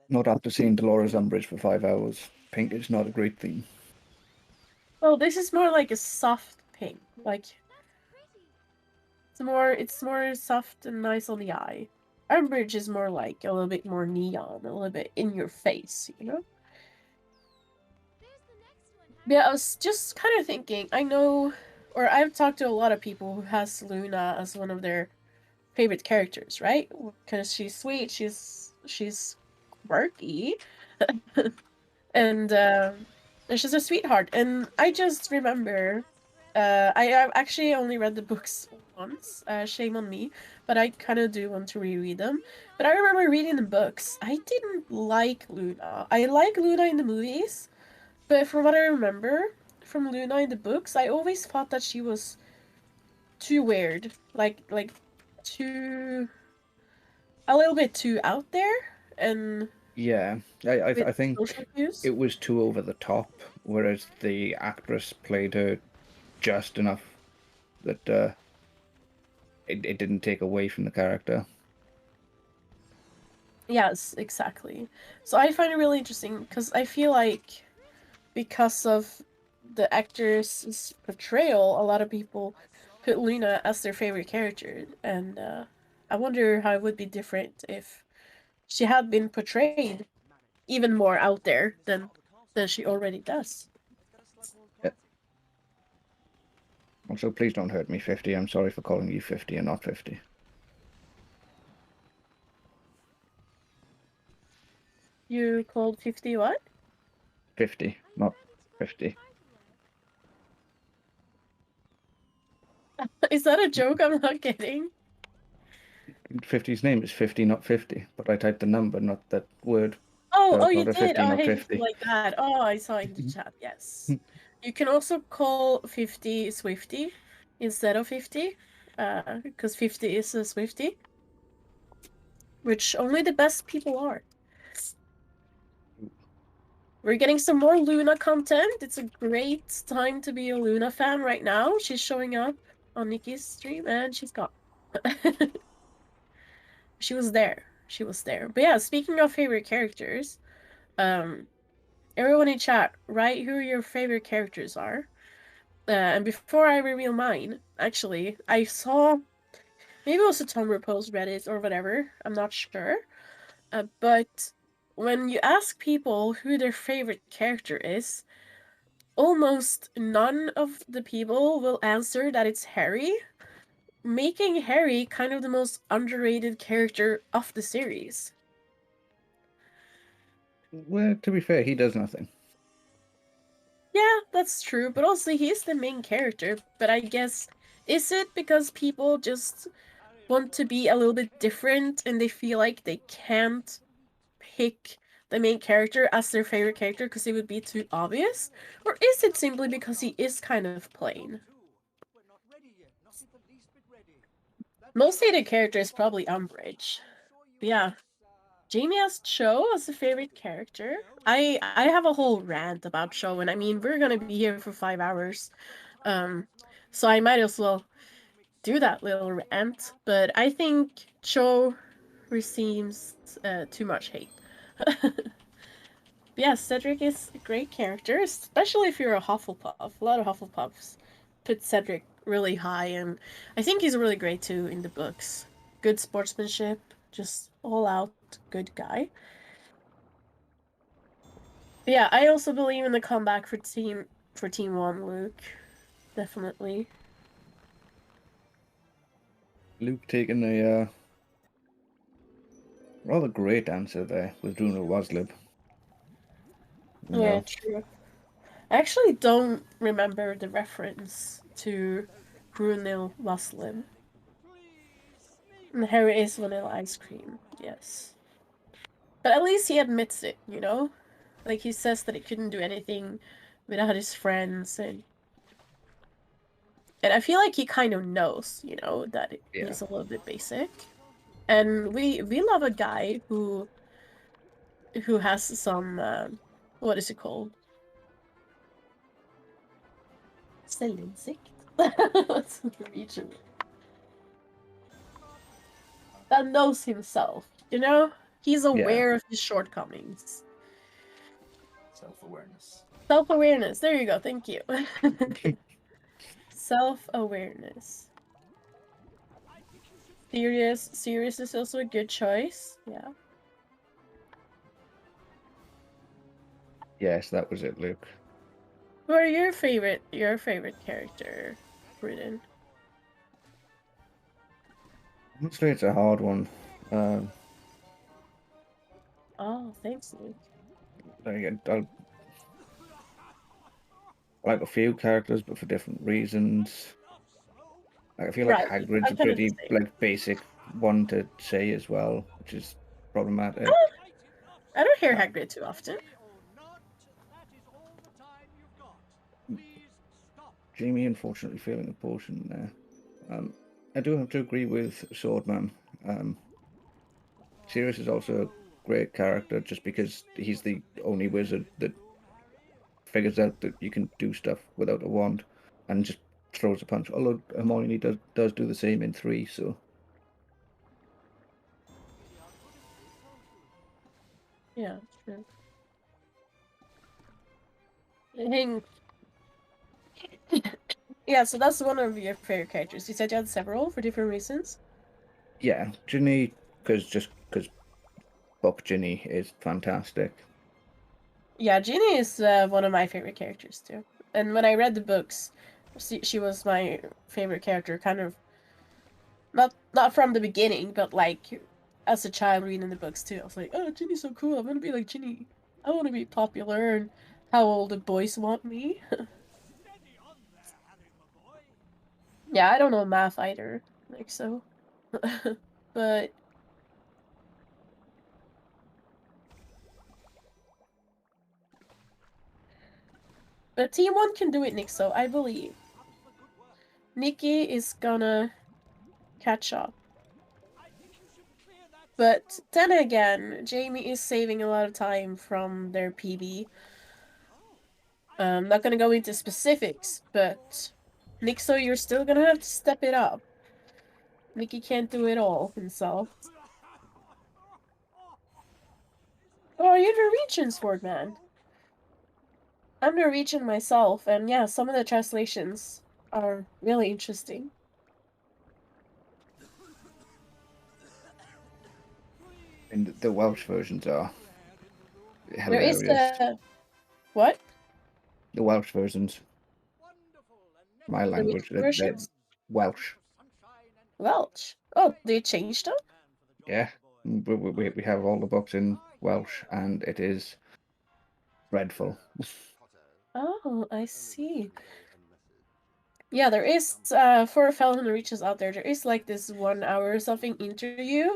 Not after seeing Dolores Umbridge for 5 hours. Pink is not a great theme. Well, this is more like a soft pink. Like it's more soft and nice on the eye. Umbridge is more like a little bit more neon, a little bit in your face, you know? Yeah, I was just kind of thinking, I know, or I've talked to a lot of people who has Luna as one of their favorite characters, right? Because she's sweet, she's quirky, and she's a sweetheart. And I just remember, I actually only read the books once, shame on me, but I kind of do want to reread them. But I remember reading the books. I didn't like Luna. I like Luna in the movies, but from what I remember from Luna in the books, I always thought that she was too weird. Like too a little bit too out there and Yeah, I with think social cues. it was too over the top, whereas the actress played her just enough that it didn't take away from the character. Yes, exactly. So I find it really interesting because I feel like because of the actor's portrayal, a lot of people put Luna as their favorite character, and I wonder how it would be different if she had been portrayed even more out there than she already does. Also, please don't hurt me, 50. I'm sorry for calling you 50 and not 50. You called 50 what? 50, not 50. Is that a joke I'm not getting? 50's name is 50, not 50, but I typed the number, not that word. Oh, So oh, it's you not a did. 50, Oh, not hey, 50. like that. Oh, I saw in the chat. Yes. You can also call 50 Swifty instead of 50, because 50 is a Swifty, which only the best people are. We're getting some more Luna content. It's a great time to be a Luna fan right now. She's showing up on Nikki's stream and she's gone. She was there. She was there. But yeah, speaking of favorite characters, everyone in chat, write who your favorite characters are. And before I reveal mine, actually, I saw maybe it was a Tumblr post, Reddit, or whatever. I'm not sure. But when you ask people who their favorite character is, almost none of the people will answer that it's Harry, making Harry kind of the most underrated character of the series. Well, to be fair, he does nothing. Yeah, that's true, but also he's the main character. But I guess, is it because people just want to be a little bit different and they feel like they can't pick the main character as their favorite character because it would be too obvious? Or is it simply because he is kind of plain? Most hated character is probably Umbridge. But yeah. Jamie asked Cho as a favorite character. I have a whole rant about Cho, and I mean we're gonna be here for 5 hours. So I might as well do that little rant, but I think Cho receives too much hate. Yeah, Cedric is a great character, especially if you're a Hufflepuff. A lot of Hufflepuffs put Cedric really high, and I think he's really great too in the books. Good sportsmanship, just all out good guy. Yeah, I also believe in the comeback for Team 1, Luke. Definitely. Luke taking a rather great answer there with Bruno Waslib. Yeah, true. I actually don't remember the reference to Brunil Waslib. And Harry is vanilla ice cream, yes. But at least he admits it, you know? Like, he says that he couldn't do anything without his friends, and I feel like he kind of knows, you know, that he's a little bit basic. And we love a guy who has some, what is it called? Selvinsikt? What's the region? That knows himself, you know? He's aware of his shortcomings. Self-awareness. Self-awareness, there you go, thank you. Self-awareness. Sirius is also a good choice, yeah. Yes, that was it, Luke. Who are your favorite character, Bruden? Honestly, it's a hard one. Oh, thanks, Luke. I like a few characters, but for different reasons. I feel like Hagrid's a pretty basic one to say as well, which is problematic. I don't hear Hagrid too often. Jamie unfortunately failing a potion there. I do have to agree with Swordman. Sirius is also a great character just because he's the only wizard that figures out that you can do stuff without a wand and just throws a punch. Although Hermione does do the same in 3, so. Yeah, true. I think. Yeah, so that's one of your favorite characters. You said you had several for different reasons. Yeah, Ginny, because Buck Ginny is fantastic. Yeah, Ginny is one of my favorite characters too. And when I read the books, she was my favorite character. Kind of not from the beginning, but like as a child reading the books too. I was like, oh, Ginny's so cool. I want to be like Ginny. I want to be popular and how all the boys want me. Yeah, I don't know math either. Like so, but. But Team 1 can do it, Nick, so I believe. Nikki is gonna catch up. But then again, Jamie is saving a lot of time from their PB. Not gonna go into specifics, but Nixo, you're still gonna have to step it up. Nikki can't do it all himself. Oh, you're Norwegian, Swordman. I'm Norwegian myself, and yeah, some of the translations are really interesting. And the Welsh versions are There hilarious. is the... What? The Welsh versions. My language, they're versions? Welsh. Welsh? Oh, they changed them? Yeah, we have all the books in Welsh, and it is dreadful. Oh, I see. Yeah, there is, for fellow Norwegians out there is like this 1 hour or something interview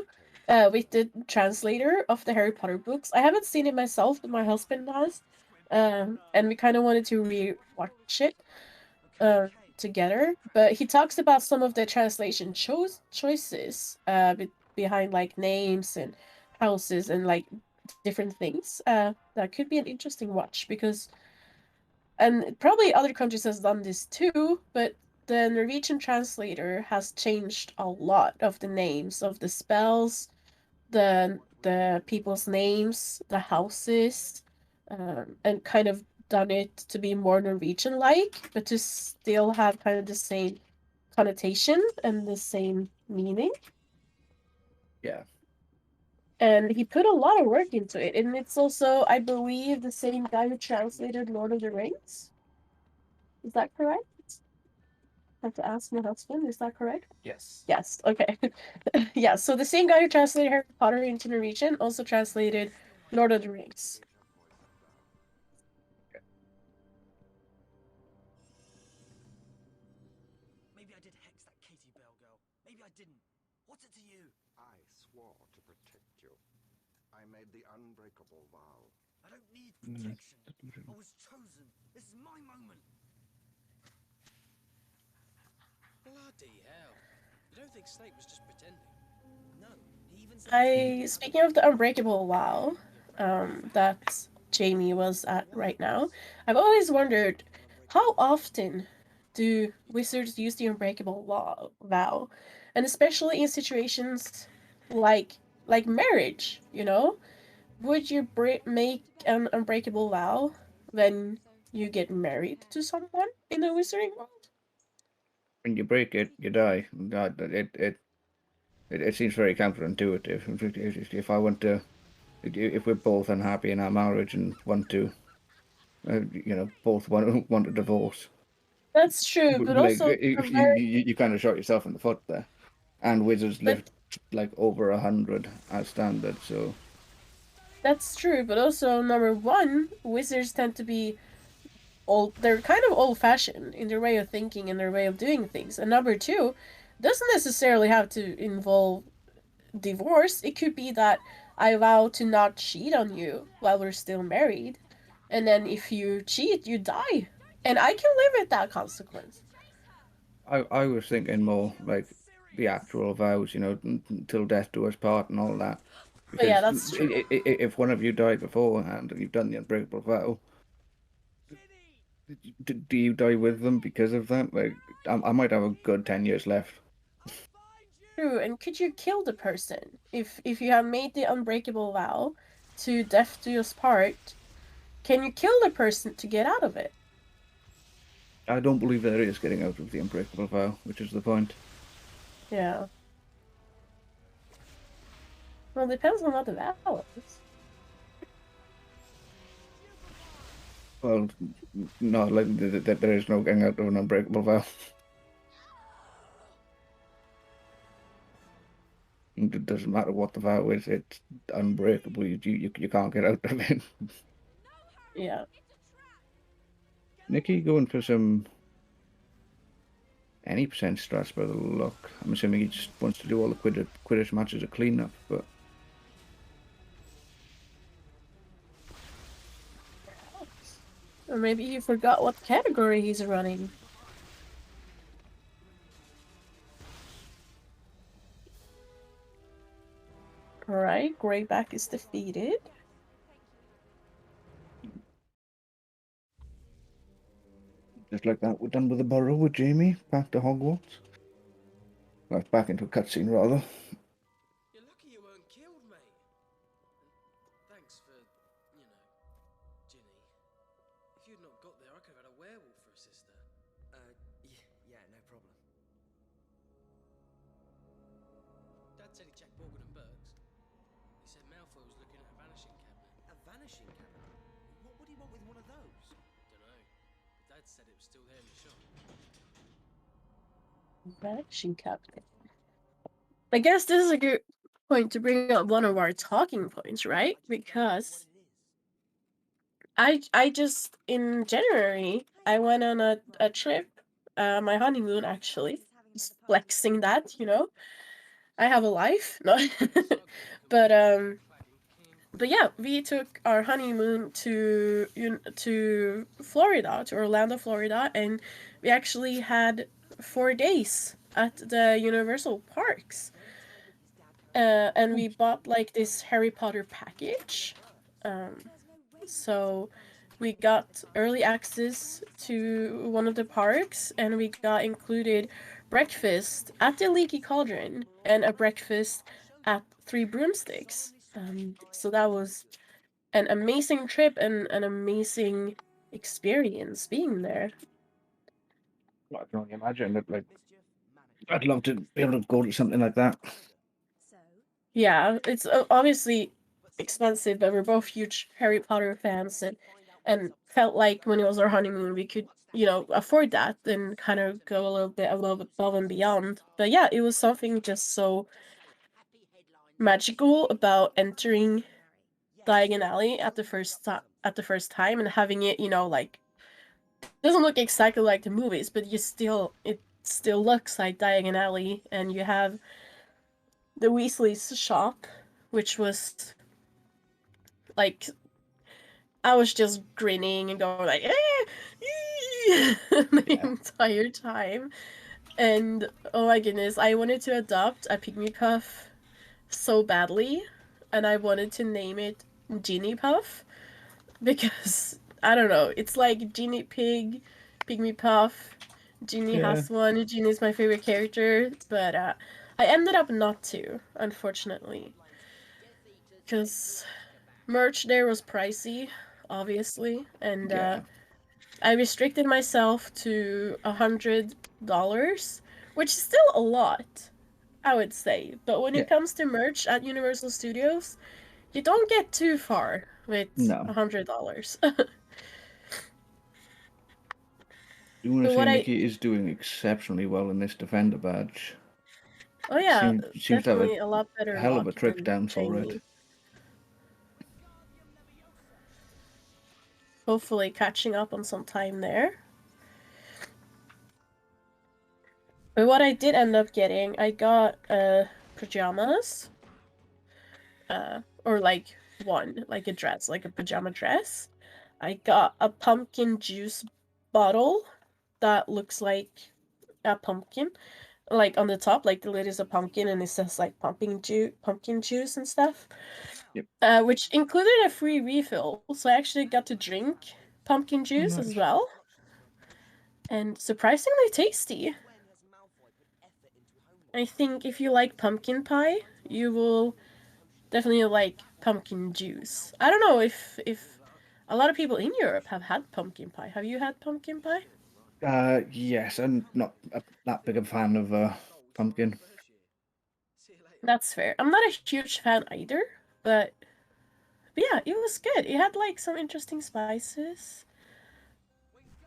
with the translator of the Harry Potter books. I haven't seen it myself, but my husband has. And we kind of wanted to re-watch it together. But he talks about some of the translation choices behind like names and houses and like different things. That could be an interesting watch because... And probably other countries has done this too, but the Norwegian translator has changed a lot of the names of the spells, the people's names, the houses, and kind of done it to be more Norwegian-like, but to still have kind of the same connotation and the same meaning. Yeah. And he put a lot of work into it, and it's also, I believe, the same guy who translated Lord of the Rings. Is that correct? I have to ask my husband, is that correct? Yes. Yes, okay. Yeah, so the same guy who translated Harry Potter into Norwegian also translated Lord of the Rings. Maybe I did hex that Katie Bell girl. Maybe I didn't. What's it to you? I swore to protect you. I made the unbreakable vow. I don't need protection. I was chosen. This is my moment. Bloody hell. You don't think Snape was just pretending? No, he even Speaking of the Unbreakable Vow, that Jamie was at right now, I've always wondered, how often do wizards use the Unbreakable Vow? And especially in situations like marriage, you know? Would you make an Unbreakable Vow when you get married to someone in the wizarding world? When you break it, you die. God, it seems very counterintuitive. If I want to, if we're both unhappy in our marriage and want to, both want a divorce. That's true, but like, also you kind of shot yourself in the foot there. And wizards live like over 100 as standard, so. That's true, but also number one, wizards tend to be they're kind of old-fashioned in their way of thinking and their way of doing things. And number two, doesn't necessarily have to involve divorce. It could be that I vow to not cheat on you while we're still married. And then if you cheat, you die. And I can live with that consequence. I was thinking more like the actual vows, till death do us part and all that. But yeah, Because that's true. if one of you died beforehand and you've done the unbreakable vow, do you die with them because of that? Like, I might have a good 10 years left. True, and could you kill the person if you have made the unbreakable vow to death do us part? Can you kill the person to get out of it? I don't believe there is getting out of the unbreakable vow, which is the point. Yeah. Well, it depends on what the vow is. Well, no, like, there is no getting out of an unbreakable vow. It doesn't matter what the vow is; it's unbreakable. You can't get out of it. Yeah. Nikki going for some any percent strats by the look. I'm assuming he just wants to do all the Quidditch matches a cleanup, but Or maybe he forgot what category he's running. Alright, Greyback is defeated. just like that, we're done with the Burrow with Jamie. Back to Hogwarts. Well, back into a cutscene rather. You're lucky you weren't killed, mate. Thanks for, you know, Ginny. If you'd not got there, I could have had a werewolf for a sister. Yeah, no problem. Dad said he checked Morgan and Burke's. He said Malfoy was looking at a vanishing cabinet. A vanishing cabinet? What would he want with one of those? Dunno. But Dad said it was still there in the shop. Vanishing cabinet. I guess this is a good point to bring up one of our talking points, right? Because I just in January I went on a trip, my honeymoon actually. Just flexing that, you know. I have a life. No. But yeah, we took our honeymoon to Florida, to Orlando, Florida, and we actually had 4 days at the Universal parks. And we bought like this Harry Potter package. So we got early access to one of the parks, and we got included breakfast at the Leaky Cauldron and a breakfast at Three Broomsticks. So that was an amazing trip and an amazing experience being there. I can only imagine that. Like, I'd love to be able to go to something like that. Yeah, it's obviously expensive, but we're both huge Harry Potter fans, and felt like when it was our honeymoon, we could, you know, afford that and kind of go a little bit above and beyond. But yeah, it was something just so magical about entering Diagon Alley at the first time and having it, you know, like doesn't look exactly like the movies, but it still looks like Diagon Alley, and you have the Weasley's shop, which was like I was just grinning and going like the entire time. And oh my goodness, I wanted to adopt a pygmy puff so badly, and I wanted to name it Genie Puff because I don't know, it's like Genie Pig, Pygmy Puff. Ginny has one. Ginny's my favorite character, but I ended up not to, unfortunately, because merch there was pricey, obviously, and I restricted myself to $100, which is still a lot, I would say. But when it comes to merch at Universal Studios, you don't get too far with $100. You want to say Nikki is doing exceptionally well in this Defender badge. Oh yeah, seems to have definitely a lot better hell of a luck trick than down for Jamie. it. Hopefully catching up on some time there. But what I did end up getting, I got pajamas. Or like one, like a dress, like a pajama dress. I got a pumpkin juice bottle that looks like a pumpkin. like on the top, like the lid is a pumpkin, and it says like pumpkin juice and stuff. Yep. Which included a free refill, so I actually got to drink pumpkin juice as Nice. well, and surprisingly tasty. I think if you like pumpkin pie, you will definitely like pumpkin juice. I don't know if a lot of people in Europe have had pumpkin pie. Have you had pumpkin pie? Yes, I'm not that big a fan of pumpkin. That's fair. I'm not a huge fan either, but yeah, it was good. It had like some interesting spices.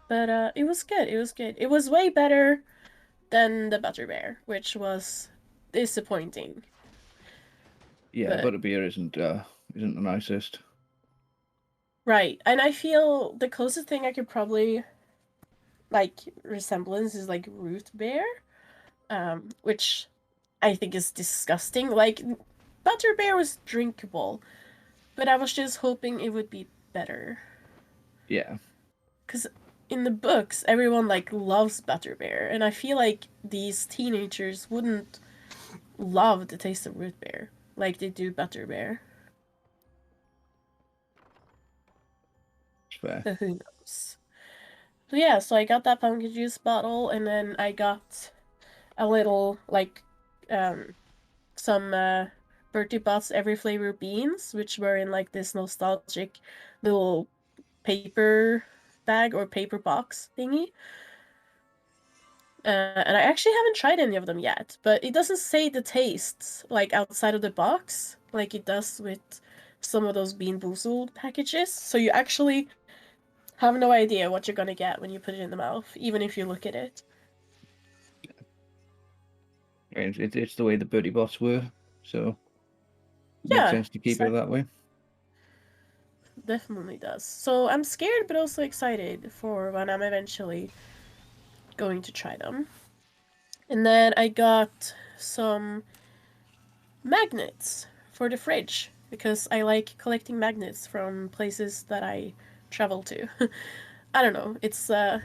But it was good. It was good. It was way better than the butterbeer, which was disappointing. Yeah, But butterbeer isn't the nicest. right, and I feel the closest thing I could probably like resemblance is like root beer, which I think is disgusting. Like butterbeer was drinkable, but I was just hoping it would be better. Yeah. Because in the books, everyone like loves butterbeer, and I feel like these teenagers wouldn't love the taste of root beer like they do butterbeer. Fair. But who knows? So yeah, so I got that pumpkin juice bottle, and then I got a little like some Bertie Bott's every flavor beans, which were in like this nostalgic little paper bag or paper box thingy. And I actually haven't tried any of them yet, but it doesn't say the tastes like outside of the box like it does with some of those Bean Boozled packages. So you actually have no idea what you're gonna get when you put it in the mouth, even if you look at it. It's the way the Birdie Bots were, so makes Yeah, sense to keep it that way. definitely does. So I'm scared, but also excited for when I'm eventually going to try them. And then I got some magnets for the fridge because I like collecting magnets from places that I travel to. I don't know. It's I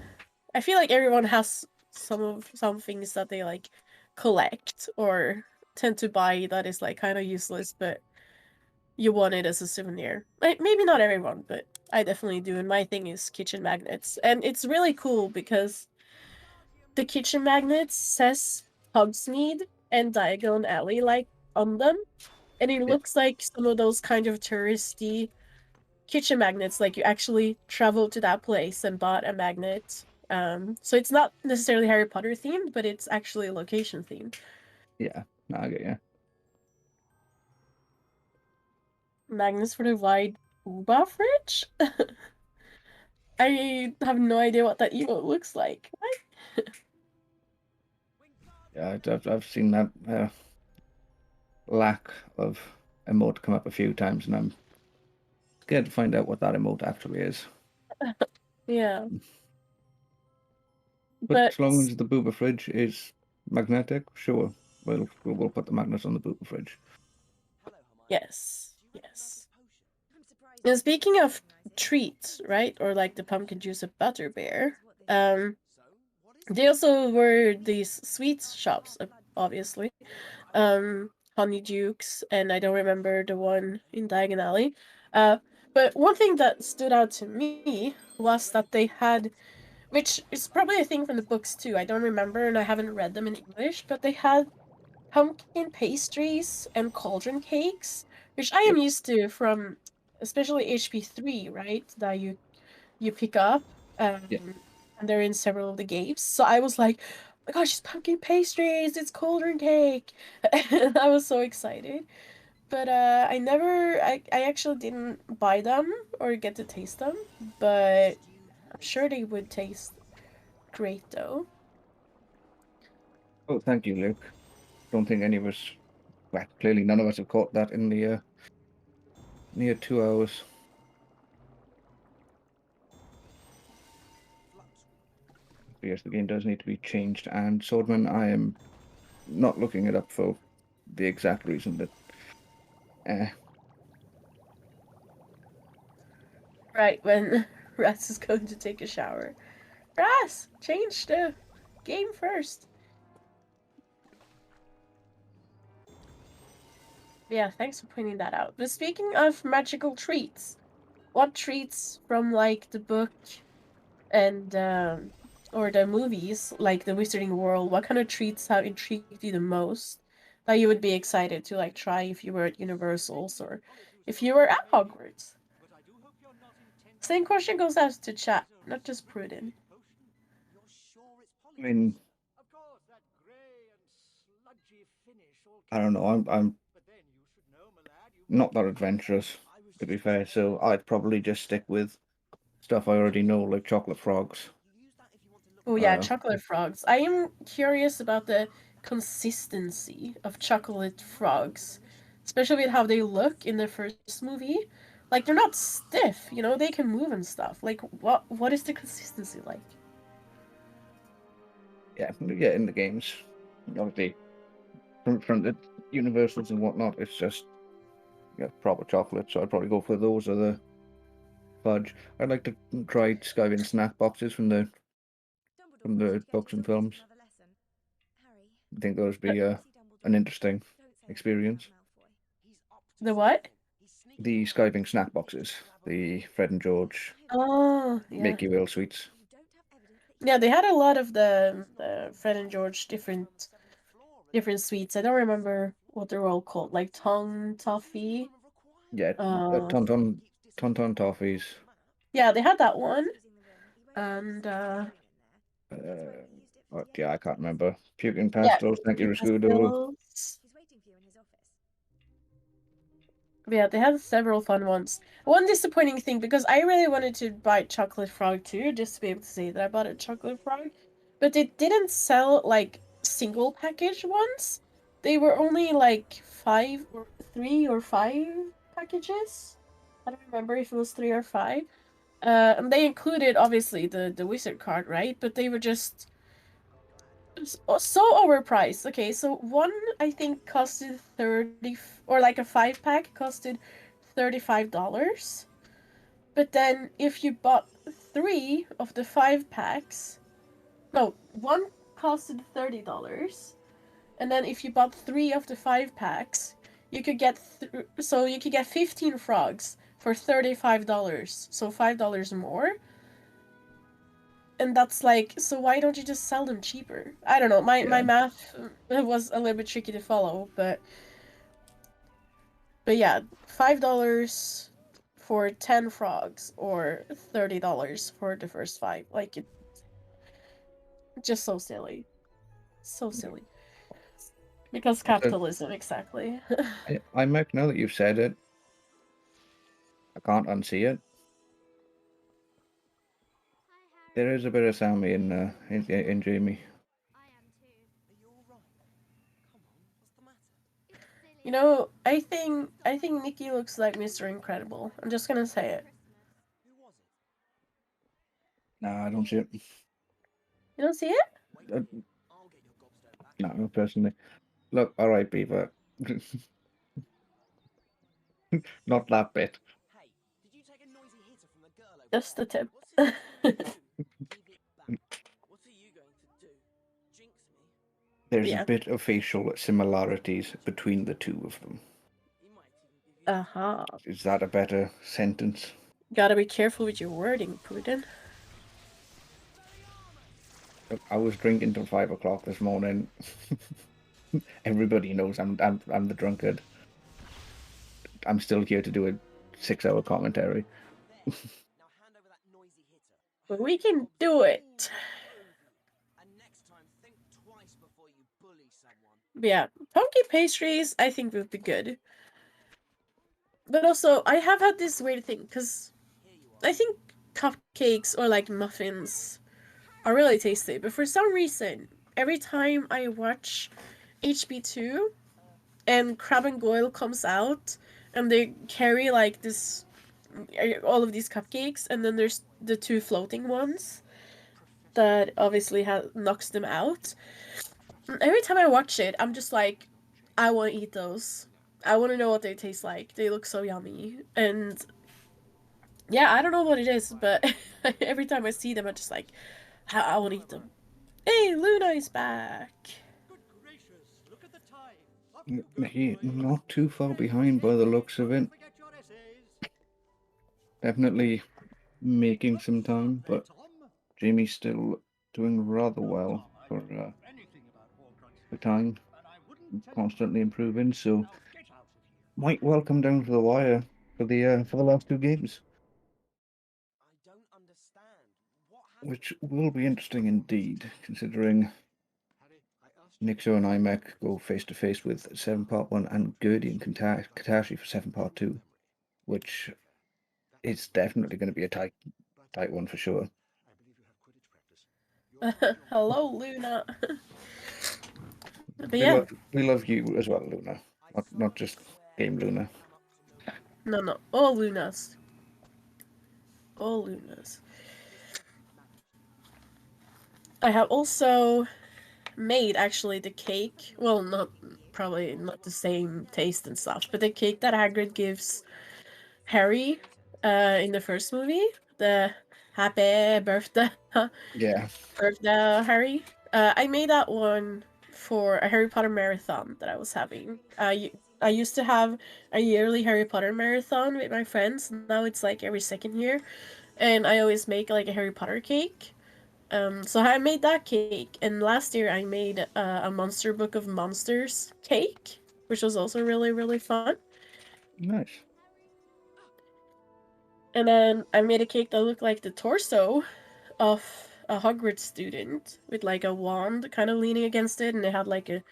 feel like everyone has some things that they like collect or tend to buy that is like kind of useless, but you want it as a souvenir. Like maybe not everyone, but I definitely do. And my thing is kitchen magnets, and it's really cool because the kitchen magnets says Hogsmeade and Diagon Alley like on them, and it looks like some of those kind of touristy kitchen magnets. Like you actually traveled to that place and bought a magnet. So it's not necessarily Harry Potter themed, but it's actually location themed. Yeah, no, I get you. Magnets for the wide Uba fridge? I have no idea what that emote looks like. What? Yeah, I've seen that lack of emote come up a few times, and I'm scared to find out what that emote actually is. Yeah. But as long as the booba fridge is magnetic, sure, we'll put the magnets on the booba fridge. Yes, yes. And speaking of treats, right, or like the pumpkin juice of butterbeer, they also were these sweets shops, obviously, Honeydukes, and I don't remember the one in Diagon Alley. But one thing that stood out to me was that they had, which is probably a thing from the books too. I don't remember, and I haven't read them in English, but they had pumpkin pastries and cauldron cakes, which I am used to from, especially HP3, right? That you pick up, and they're in several of the games. So I was like, oh my gosh, it's pumpkin pastries, it's cauldron cake, and I was so excited. But I actually didn't buy them or get to taste them, but I'm sure they would taste great though. Oh, thank you, Luke. Don't think any of us, well, clearly none of us have caught that in the near 2 hours. Yes, the game does need to be changed, and Swordman, I am not looking it up for the exact reason that. Right when Ras is going to take a shower. Ras, change the game first. Yeah, thanks for pointing that out. But speaking of magical treats, what treats from like the book and or the movies, like the Wizarding World, what kind of treats have intrigued you the most that you would be excited to like try if you were at Universal's or if you were at Hogwarts? Same question goes out to chat, not just Pruden. I mean, I don't know. I'm not that adventurous, to be fair. So I'd probably just stick with stuff I already know, like chocolate frogs. Oh yeah, Uh, chocolate frogs. I am curious about the consistency of chocolate frogs, especially with how they look in the first movie. Like they're not stiff, you know, they can move and stuff. Like what is the consistency like? yeah, in the games, obviously from the universals and whatnot, it's just proper chocolate. So I'd probably go for those or the fudge. I'd like to try Skywin snack boxes from the books and films. I think those would be an interesting experience. The what? The Skywing snack boxes, the Fred and George Oh, yeah. Make You Ill sweets. Yeah, they had a lot of the Fred and George different sweets. I don't remember what they're all called, like tongue toffee. Yeah, Tonton toffees. Yeah, they had that one, and yeah, I can't remember. Puking yeah, pastels, thank you, puking Rascudo. pastels. Yeah, they had several fun ones. One disappointing thing, because I really wanted to buy chocolate frog too, just to be able to say that I bought a chocolate frog, but they didn't sell like single package ones. They were only like 3 or 5 packages. I don't remember if it was 3 or 5. And they included obviously the wizard card, right? But they were just so overpriced. Okay, so one I think costed 30, or like a 5-pack costed $35. But then if you bought 3 of the 5 packs, no, one costed $30. And then if you bought 3 of the 5 packs, you could get so you could get 15 frogs for $35. So $5 more. And that's like, so why don't you just sell them cheaper? I don't know. My math was a little bit tricky to follow, but yeah, $5 for 10 frogs or $30 for the first 5. Like just so silly. So silly. Because capitalism, exactly. I Mike, now that you've said it, I can't unsee it. There is a bit of Sammy in Jamie. You know, I think Nikki looks like Mr. Incredible. I'm just gonna say it. Nah, I don't see it. You don't see it? No, personally. Look, all right, Beaver. Not that bit. Just the tip. There's a bit of facial similarities between the two of them. Uh-huh. Is that a better sentence? Gotta be careful with your wording, Pruden. Look, I was drinking till 5 o'clock this morning. Everybody knows I'm the drunkard. I'm still here to do a 6-hour commentary. But we can do it. But yeah, pumpkin pastries I think would be good. But also, I have had this weird thing, because I think cupcakes or like muffins are really tasty, but for some reason, every time I watch HB2 and Crab and Goyle comes out and they carry like this, all of these cupcakes, and then there's the 2 floating ones that obviously knocks them out. Every time I watch it, I'm just like, I want to eat those. I want to know what they taste like. They look so yummy. And yeah, I don't know what it is, but every time I see them, I'm just like, I want to eat them. Hey, Luna is back. He not too far behind by the looks of it. Definitely making some time, but Jamie's still doing rather well for time, constantly improving. So might well come down to the wire for the last two games, which will be interesting indeed, considering Nixo and IMEC go face to face with 7 Part 1 and Gertie and Katashi for 7 Part 2, which is definitely going to be a tight one for sure. Hello, Luna. But We yeah. we love you as well, Luna. Not just Game Luna. No, all Lunas. All Lunas. I have also made actually the cake. Well, probably not the same taste and stuff, but the cake that Hagrid gives Harry in the first movie, the happy birthday, Yeah. birthday Harry. I made that one for a Harry Potter marathon that I was having. I used to have a yearly Harry Potter marathon with my friends. Now it's like every second year, and I always make like a Harry Potter cake. So I made that cake, and last year I made a Monster Book of Monsters cake, which was also really, really fun. Nice. And then I made a cake that looked like the torso of a Hogwarts student with like a wand kind of leaning against it, and it had like a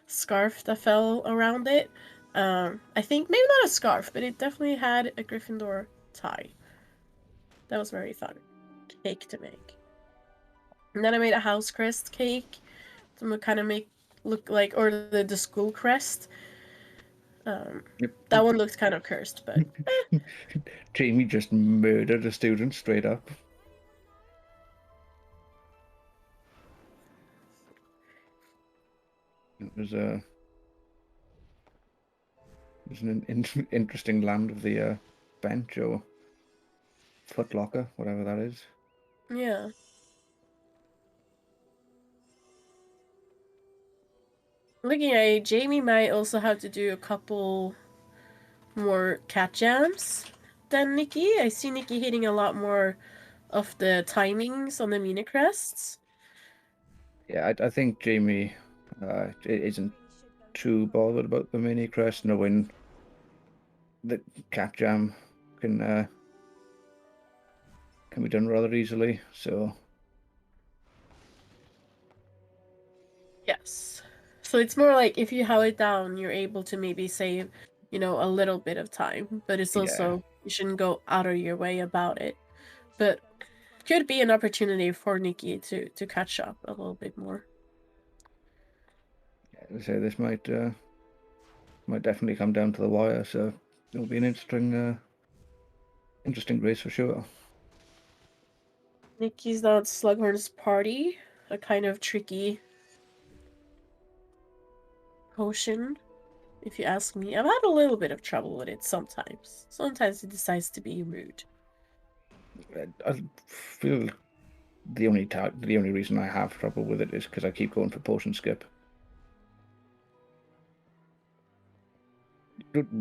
scarf that fell around it. I think maybe not a scarf, but it definitely had a Gryffindor tie. That was very fun cake to make. And then I made a house crest cake to kind of make look like, or the school crest. That one looked kind of cursed, but Jamie just murdered a student straight up. It was an interesting land of the bench or footlocker, whatever that is. yeah. Looking at it, Jamie might also have to do a couple more cat jams than Nikki. I see Nikki hitting a lot more of the timings on the mini crests. Yeah, I think Jamie isn't too bothered about the mini crest, knowing that cat jam can be done rather easily. So Yes. So it's more like if you how it down, you're able to maybe save, a little bit of time. But it's also, you shouldn't go out of your way about it. But could be an opportunity for Nikki to catch up a little bit more. yeah, so this might definitely come down to the wire. So it'll be an interesting race for sure. Nikki's not Slughorn's party, a kind of tricky potion, if you ask me. I've had a little bit of trouble with it sometimes. Sometimes it decides to be rude. I feel the only reason I have trouble with it is because I keep going for potion skip.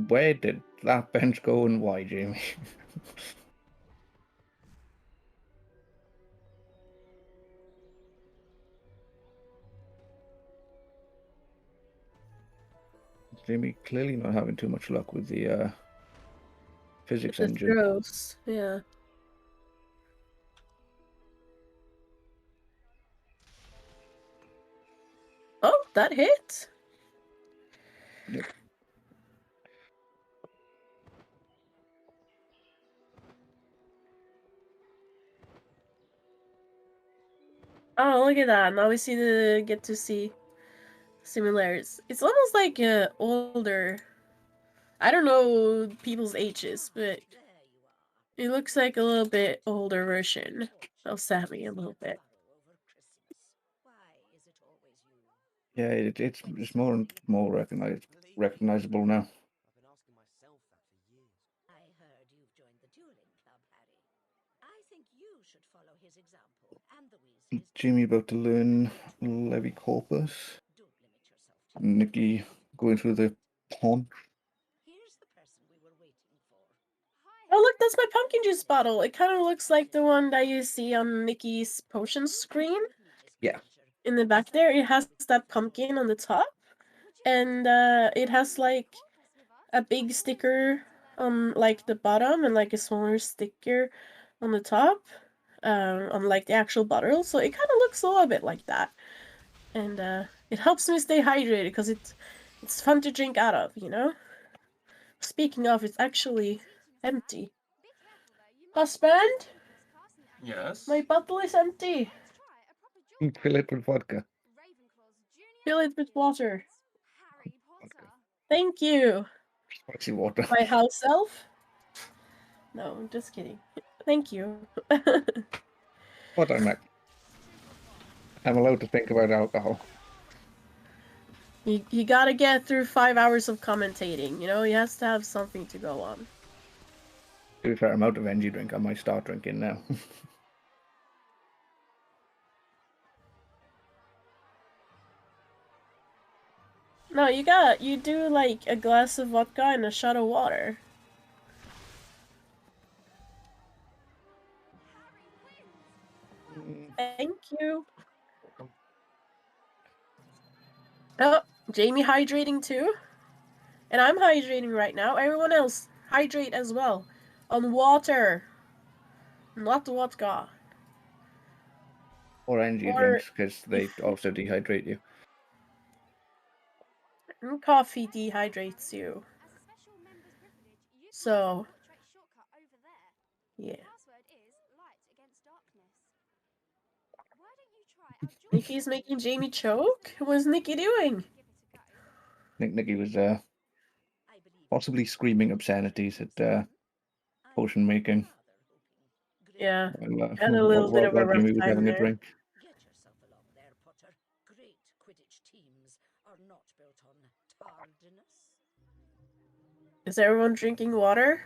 Where did that bench go and why, Jamie? Jamie clearly not having too much luck with the physics The engine. throws, yeah. Oh, that hit. Yep. Oh, look at that. Now we get to see similarities. It's almost like older. I don't know people's ages, but it looks like a little bit older version of Sammy, a little bit. Yeah, it's more and more recognizable now. I heard you've joined the dueling club, Harry. I think you should follow his example, and the Weasleys. Jamie about to learn Levi Corpus. Nikki going through the pond. Oh look, that's my pumpkin juice bottle. It kind of looks like the one that you see on Nikki's potion screen. Yeah. In the back there, it has that pumpkin on the top, and it has like a big sticker on like the bottom and like a smaller sticker on the top, on like the actual bottle. So it kind of looks a little bit like that, and it helps me stay hydrated because it's fun to drink out of, you know. Speaking of, it's actually empty. Husband? Yes? My bottle is empty. Fill it with vodka. Fill it with water. Thank you. Spicy water. My house elf? No, I'm just kidding. Thank you. What I'm allowed to think about alcohol. You gotta get through 5 hours of commentating, you know? He has to have something to go on. To be fair, I'm out of energy drink. I might start drinking now. No, you do like a glass of vodka and a shot of water. Thank you. Oh, Jamie hydrating too? And I'm hydrating right now. Everyone else, hydrate as well. On water. Not vodka. Or energy drinks, because they also dehydrate you. And coffee dehydrates you. So, yeah. Nikki's making Jamie choke? What's Nikki doing? I think Nikki was possibly screaming obscenities at potion making. Yeah, While, had a little bit of a rough Jimmy was time having a there. drink. Get yourself along there, Potter. Great Quidditch teams are not built on tardiness. Is everyone drinking water?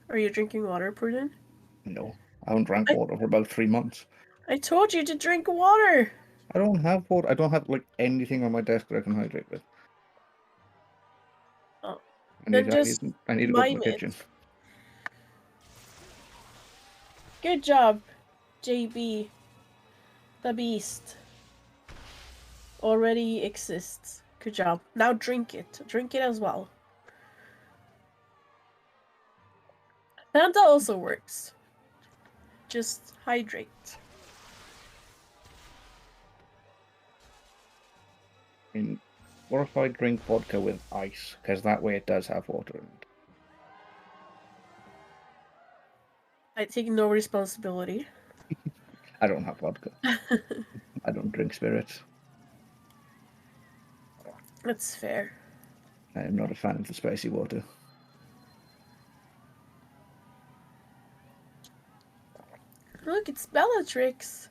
Are you drinking water, Prudent? No, I haven't drank water for about 3 months. I told you to drink water! I don't have water. I don't have like anything on my desk that I can hydrate with. Oh, I then need, just I need to go to mime the it. kitchen. Good job, JB. The beast. Already exists. Good job. Now drink it. Drink it as well. Fanta also works. Just hydrate. I mean, what if I drink vodka with ice? Because that way it does have water in it. I take no responsibility. I don't have vodka. I don't drink spirits. That's fair. I am not a fan of the spicy water. Look, it's Bellatrix.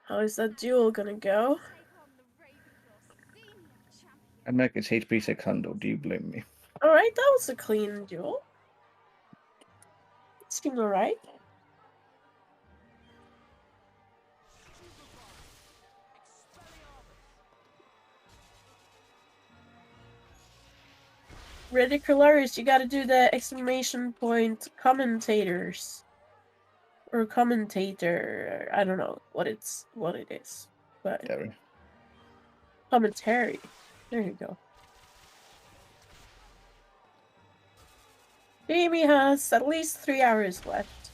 How is that duel gonna go? And make it's HP 600, do you blame me? Alright, that was a clean duel. It seemed alright. Ridiculous, you gotta do the exclamation point commentators. Or commentator. I don't know what it is. But commentary. There you go. Jamie has at least 3 hours left.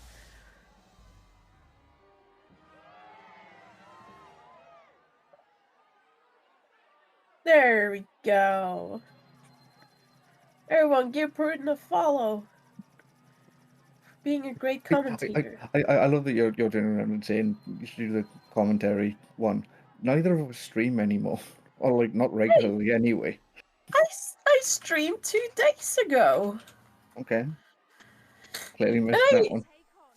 There we go. Everyone, give Prudent a follow. Being a great commentator. I love that you're turning around and saying you should do the commentary one. Neither of us stream anymore. Or like not regularly anyway. I streamed 2 days ago. Okay. Clearly missed that one.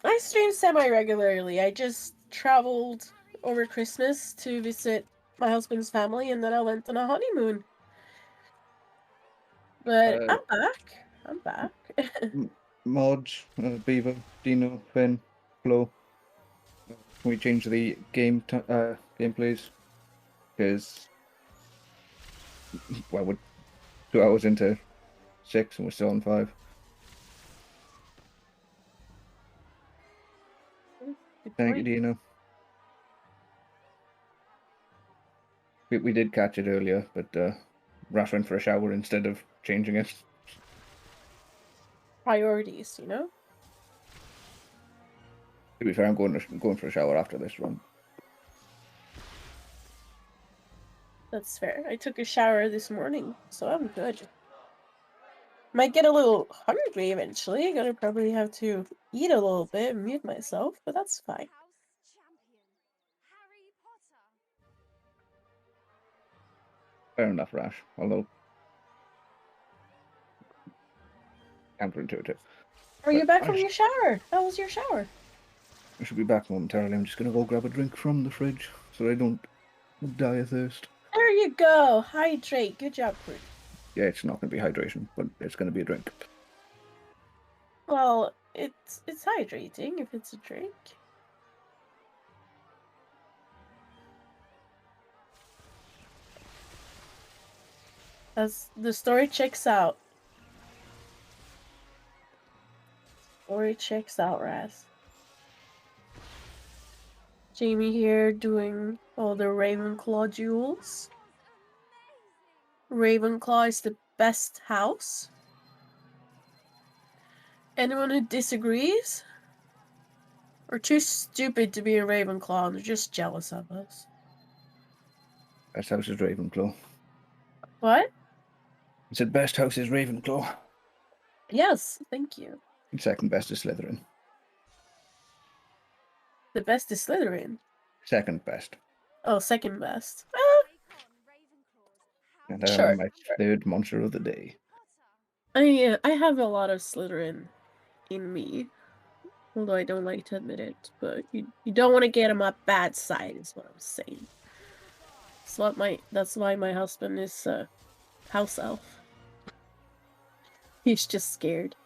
I stream semi-regularly. I just traveled over Christmas to visit my husband's family, and then I went on a honeymoon. But I'm back. I'm back. Mods, Beaver, Dino, Finn, Flo. Can we change the game please? because, well, we're 2 hours into 6 and we're still on 5. Thank you, Dino. We did catch it earlier, but Rash went for a shower instead of changing it. Priorities, you know? To be fair, I'm going for a shower after this run. That's fair. I took a shower this morning, so I'm good. Might get a little hungry eventually. Gonna probably have to eat a little bit and mute myself, but that's fine. Fair enough, Rash. Although counterintuitive. Are you back from your shower? How was your shower? I should be back momentarily. I'm just gonna go grab a drink from the fridge so I don't die of thirst. There you go. Hydrate. Good job, Prude. Yeah, it's not gonna be hydration, but it's gonna be a drink. Well, it's hydrating if it's a drink. As the story checks out. Story checks out, Raz. Jamie here doing all the Ravenclaw jewels. Ravenclaw is the best house. Anyone who disagrees? We're too stupid to be a Ravenclaw and they're just jealous of us. Best house is Ravenclaw. What? I said best house is Ravenclaw. Yes, thank you. And second best is Slytherin. The best is Slytherin. Second best. Oh, second best. And Sure. my third monster of the day. I have a lot of Slytherin in me. Although I don't like to admit it. But you don't want to get on my bad side is what I'm saying. That's why my husband is a house elf. He's just scared.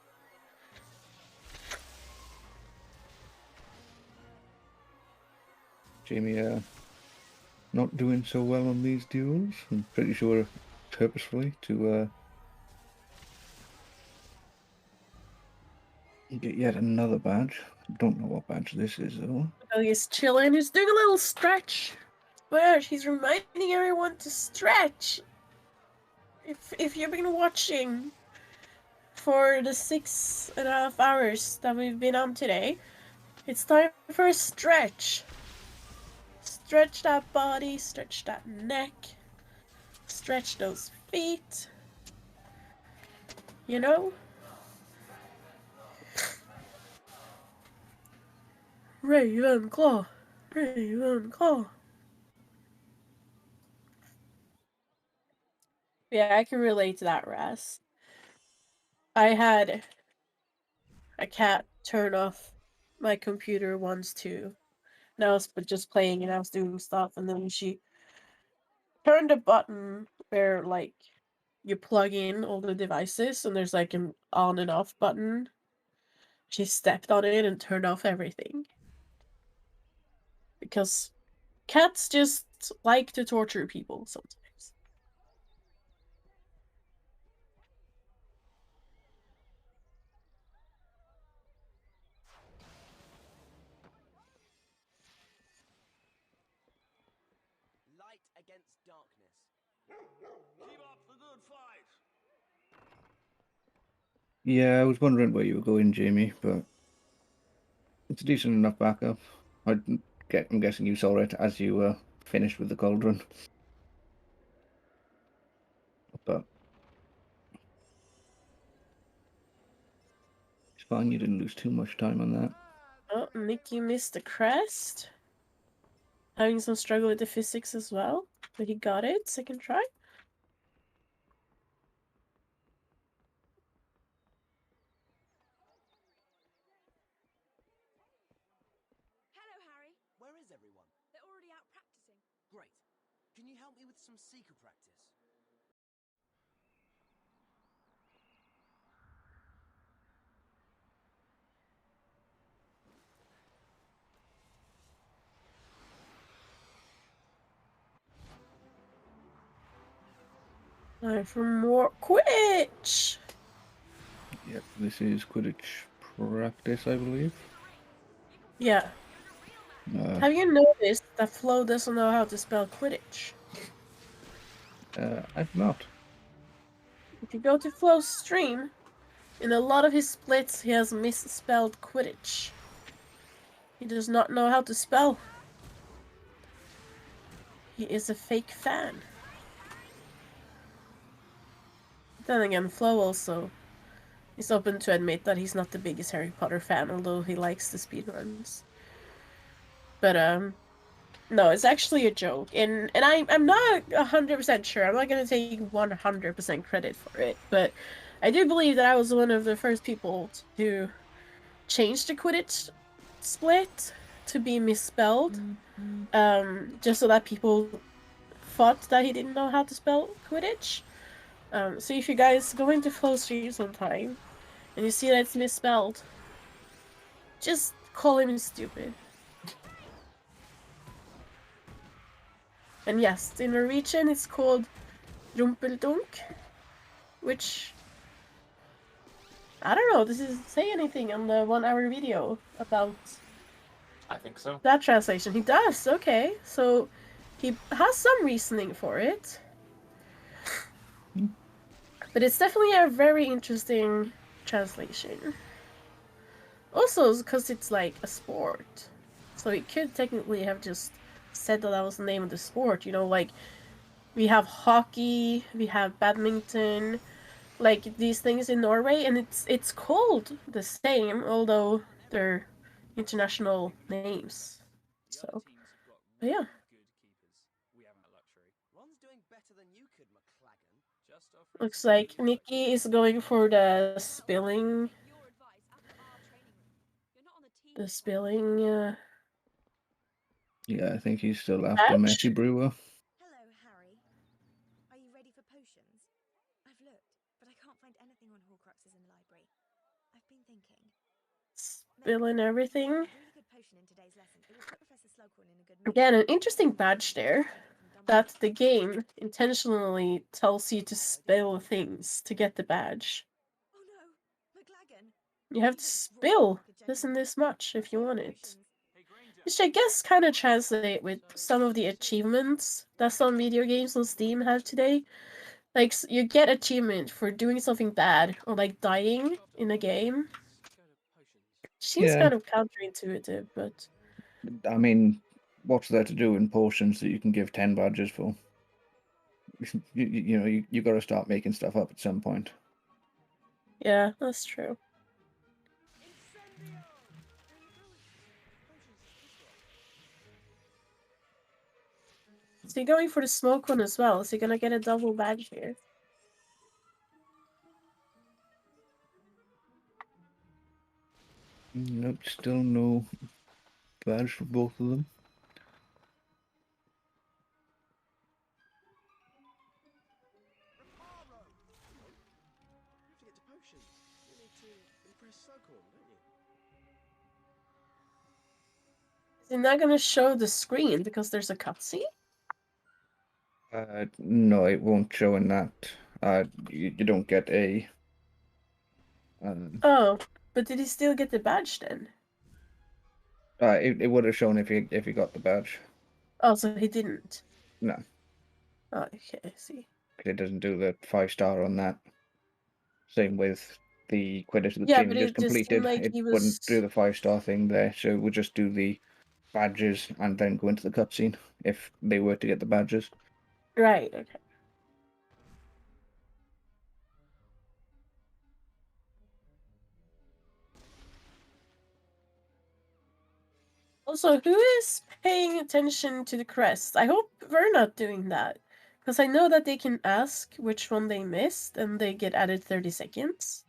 Jamie, not doing so well on these duels. I'm pretty sure purposefully to get yet another badge. Don't know what badge this is though. Oh, he's chilling. He's doing a little stretch. But he's reminding everyone to stretch. If you've been watching for the 6.5 hours that we've been on today, it's time for a stretch. Stretch that body, stretch that neck, stretch those feet. You know? Ravenclaw. Ravenclaw. Yeah, I can relate to that, Raz. I had a cat turn off my computer once too. And I was just playing and I was doing stuff, and then she turned a button where like you plug in all the devices and there's like an on and off button. She stepped on it and turned off everything. Because cats just like to torture people sometimes. Light against darkness. Keep up the good fight. Yeah, I was wondering where you were going, Jamie, but it's a decent enough backup. I'm guessing you saw it as you finished with the cauldron. But it's fine, you didn't lose too much time on that. Oh, Nicky missed the crest. Having some struggle with the physics as well. But he got it, second try. Hello, Harry. Where is everyone? They're already out practicing. Great. Can you help me with some seeker practice? Time for more Quidditch! Yep, this is Quidditch practice, I believe. Yeah. Uh, Have you noticed that Flo doesn't know how to spell Quidditch? I've not. If you go to Flo's stream, in a lot of his splits he has misspelled Quidditch. He does not know how to spell. He is a fake fan. Then again, Flo also is open to admit that he's not the biggest Harry Potter fan, although he likes the speedruns. But no, it's actually a joke, and I'm not 100% sure. I'm not gonna take 100% credit for it, but I do believe that I was one of the first people to change the Quidditch split to be misspelled, just so that people thought that he didn't know how to spell Quidditch. So if you guys go into Flow Stream sometime and you see that it's misspelled, just call him stupid. And yes, in Norwegian it's called Rumpeldunk, which I don't know, does it say anything on the 1 hour video about I think so. that translation? He does, okay. So he has some reasoning for it. But it's definitely a very interesting translation. Also, because it's like a sport. So it could technically have just said that was the name of the sport. You know, like, we have hockey, we have badminton, like these things in Norway, and it's called the same, although they're international names. So, but yeah. Looks like Nikki is going for the spilling. The spilling, Yeah, I think he's still after Messi Brewer. Hello, Harry. Are you ready for potions? I've looked, but I can't find anything on Horcruxes in the library. I've been thinking. spilling everything. Really good potion in today's lesson. It will put Professor Slughorn in a good mood. Again, an interesting badge there. That the game intentionally tells you to spill things to get the badge. Oh no, McLagan. You have to spill this much if you want it. Which I guess kind of translate with some of the achievements that some video games on Steam have today. Like, you get achievement for doing something bad or like dying in a game. Seems Yeah. kind of counterintuitive, but I mean, what's there to do in potions that you can give 10 badges for? You got to start making stuff up at some point. yeah, that's true. Is he going for the smoke one as well? Is he gonna get a double badge here? Nope, still no badge for both of them. You have to get to potions. You need to impress Slughorn, don't you? Is he not gonna show the screen because there's a cutscene? No, it won't show in that. You don't get a. Oh, but did he still get the badge then? It would have shown if he got the badge. Oh, so he didn't. No, Oh, okay, I see. it doesn't do the 5-star on that. Same with the Quidditch that Yeah, Jamie but just it just seemed completed. like It he wouldn't was- do the 5-star thing there, so it would just do the badges and then go into the cutscene if they were to get the badges. Right, okay. Also, who is paying attention to the crest? I hope we're not doing that. Because I know that they can ask which one they missed and they get added 30 seconds.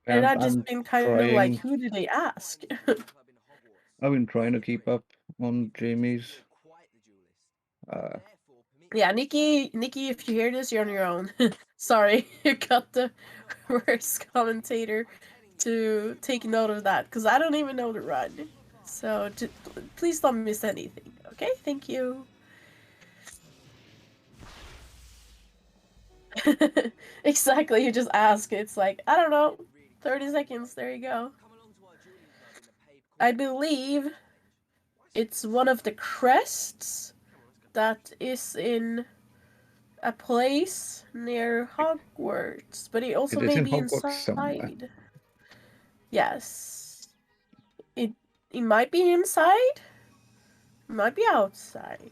And I've just been kind of like, who do they ask? I've been trying to keep up on Jamie's. Yeah, Nikki, if you hear this, you're on your own. Sorry, you got the worst commentator to take note of that, because I don't even know the run. So please don't miss anything, okay? Thank you. Exactly, you just ask. It's like, I don't know, 30 seconds, there you go. I believe it's one of the crests that is in a place near Hogwarts, but it also It is may in be Hogwarts somewhere. inside. Yes. It might be inside, might be outside.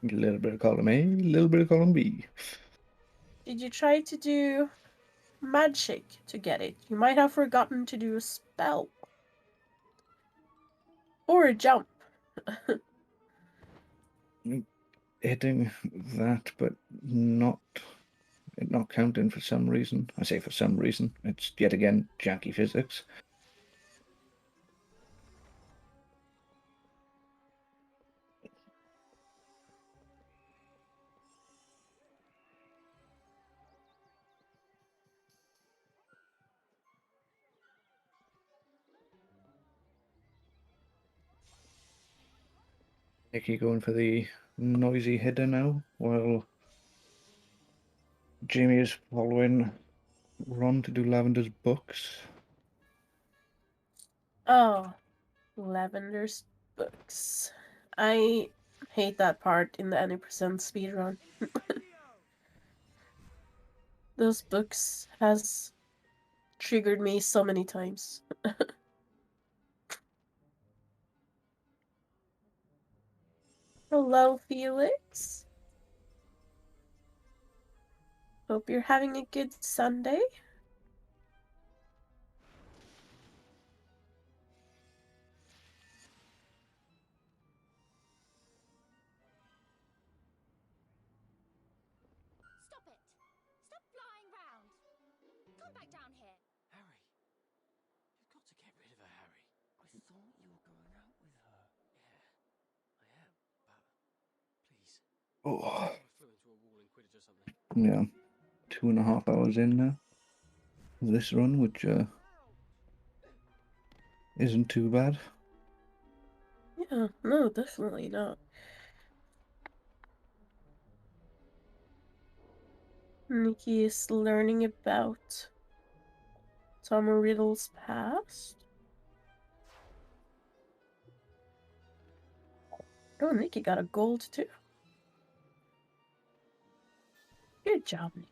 A little bit of column A, a little bit of column B. Did you try to do magic to get it? You might have forgotten to do a spell. Or a jump. Hitting that, but not counting for some reason. I say for some reason. It's yet again janky physics. Nicky going for the noisy hitter now, while Jamie is following Ron to do Lavender's books. Oh, Lavender's books. I hate that part in the any percent speedrun. Those books has triggered me so many times. Hello, Felix. Hope you're having a good Sunday. Stop it! Stop flying round! Come back down here! Harry, you've got to get rid of her, Harry. I thought you were going out with her. Yeah, I am, but please. Oh, I flew into a wall in Quidditch or something. yeah. 2.5 hours in now. This run, which isn't too bad. Yeah, no, definitely not. Nikki is learning about Tom Riddle's past. Oh, Nikki got a gold too. Good job, Nikki.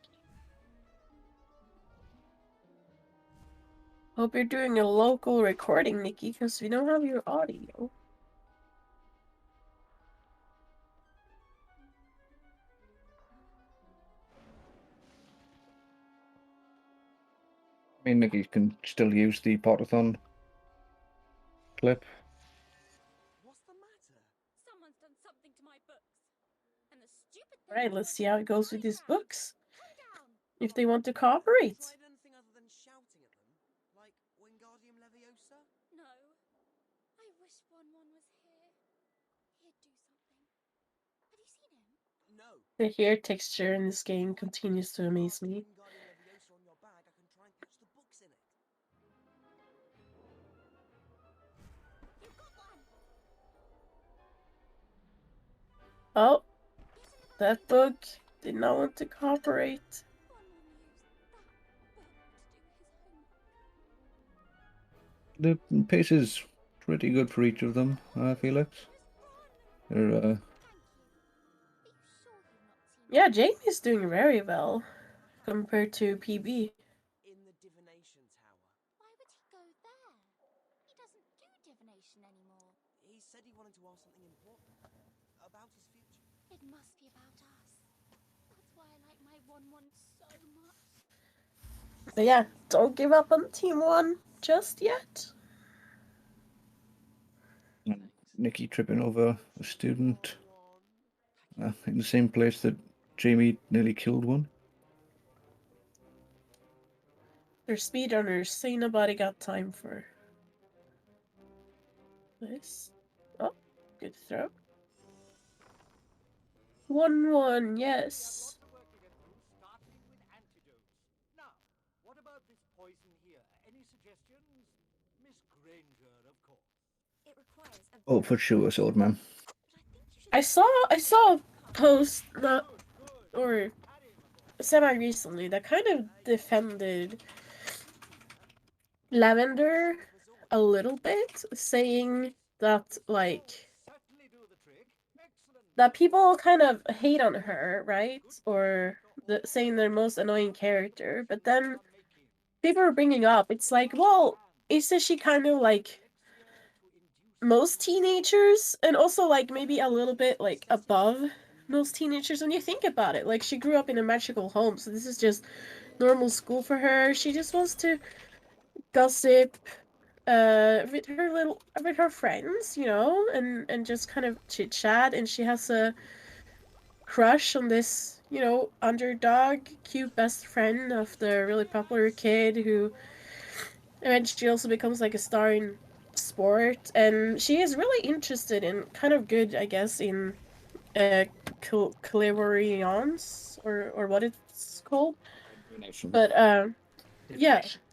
Hope you're doing a local recording, Nikki, because we don't have your audio. I mean, Nikki can still use the Potathon clip. What's the matter? Someone's done something to my books. And the stupid thing Alright, let's see how it goes with these books. down. If they want to cooperate. Tried anything other than shouting at them? Like Wingardium Leviosa? No. I wish Won was here. He'd do something. Have you seen him? No. The hair texture in this game continues to amaze me. Wingardium Leviosa on your bag, I can try and catch the books in it. You've got one! Oh, that book did not want to cooperate. The pace is pretty good for each of them, Felix. They're, Yeah, Jamie's doing very well compared to PB. In the divination tower. Why would he go there? He doesn't do divination anymore. He said he wanted to ask something important. About his future. It must be about us. That's why I like my Won so much. But yeah, don't give up on Team 1 just yet. Nikki tripping over a student in the same place that Jamie nearly killed one. They're speedrunners, so ain't nobody got time for this. Oh, good throw. 1-1, yes. Now, what about this poison here? Any suggestions? Miss Granger, of course. It requires a Oh, for sure, Swordman. I saw a post that, or semi-recently that kind of defended Lavender a little bit, saying that, like, that people kind of hate on her, right? Or saying they're most annoying character, but then people are bringing up, it's like, well, isn't she kind of like most teenagers, and also like maybe a little bit like above most teenagers when you think about it? Like, she grew up in a magical home, so this is just normal school for her. She just wants to gossip with her friends, you know, and just kind of chit chat, and she has a crush on this, you know, underdog cute best friend of the really popular kid who eventually also becomes like a star in sport. And she is really interested in, kind of good, I guess, in clairvoyance, or what it's called. But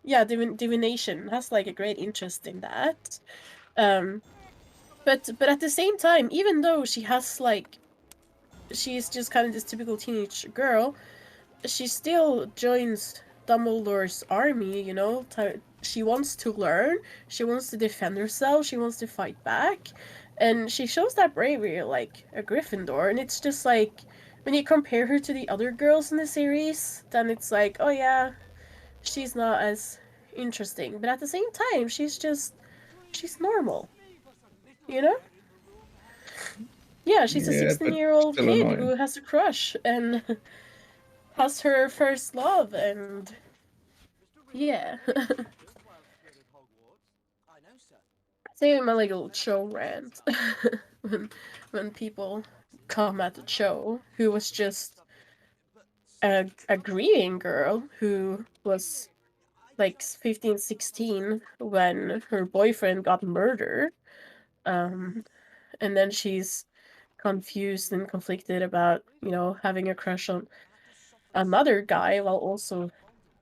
yeah, divination, has like a great interest in that. But at the same time, even though she has like, she's just kind of this typical teenage girl, she still joins Dumbledore's army, you know. She wants to learn, she wants to defend herself, she wants to fight back, and she shows that bravery like a Gryffindor. And it's just like, when you compare her to the other girls in the series, then it's like, oh yeah, she's not as interesting. But at the same time, she's normal, you know? Yeah, she's a Yeah, but 16-year-old still kid annoying. who has a crush and has her first love, and yeah. Saving my little Cho rant when people come at the Cho, who was just a grieving girl who was like 15, 16 when her boyfriend got murdered. And then she's confused and conflicted about, you know, having a crush on another guy while also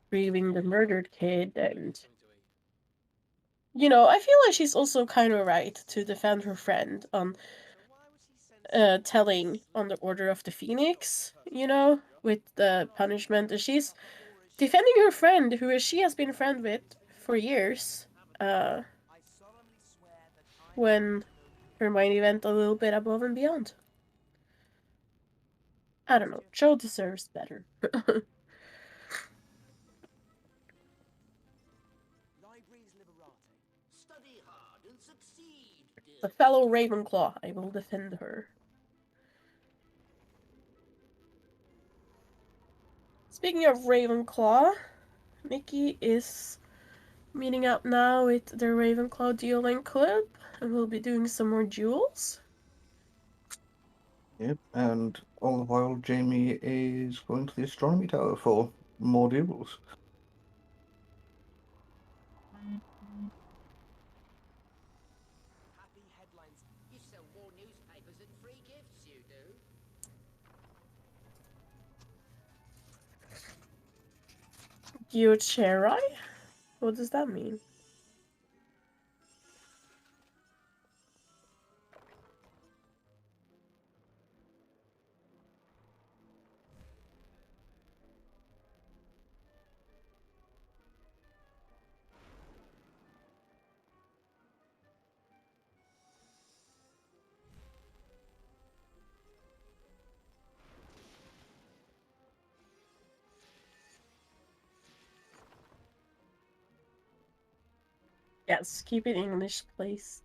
grieving the murdered kid. And, you know, I feel like she's also kind of right to defend her friend on telling on the Order of the Phoenix, you know, with the punishment. And she's defending her friend, who she has been friend with for years, when Hermione went a little bit above and beyond. I don't know. Cho deserves better. A fellow Ravenclaw, I will defend her. Speaking of Ravenclaw, Mickey is meeting up now with the Ravenclaw Dueling Club, and we'll be doing some more duels. Yep, and all the while Jamie is going to the astronomy tower for more duels. Happy headlines. You sell more newspapers than free gifts, you do. Gyocherai? What does that mean? Yes, keep it English, please.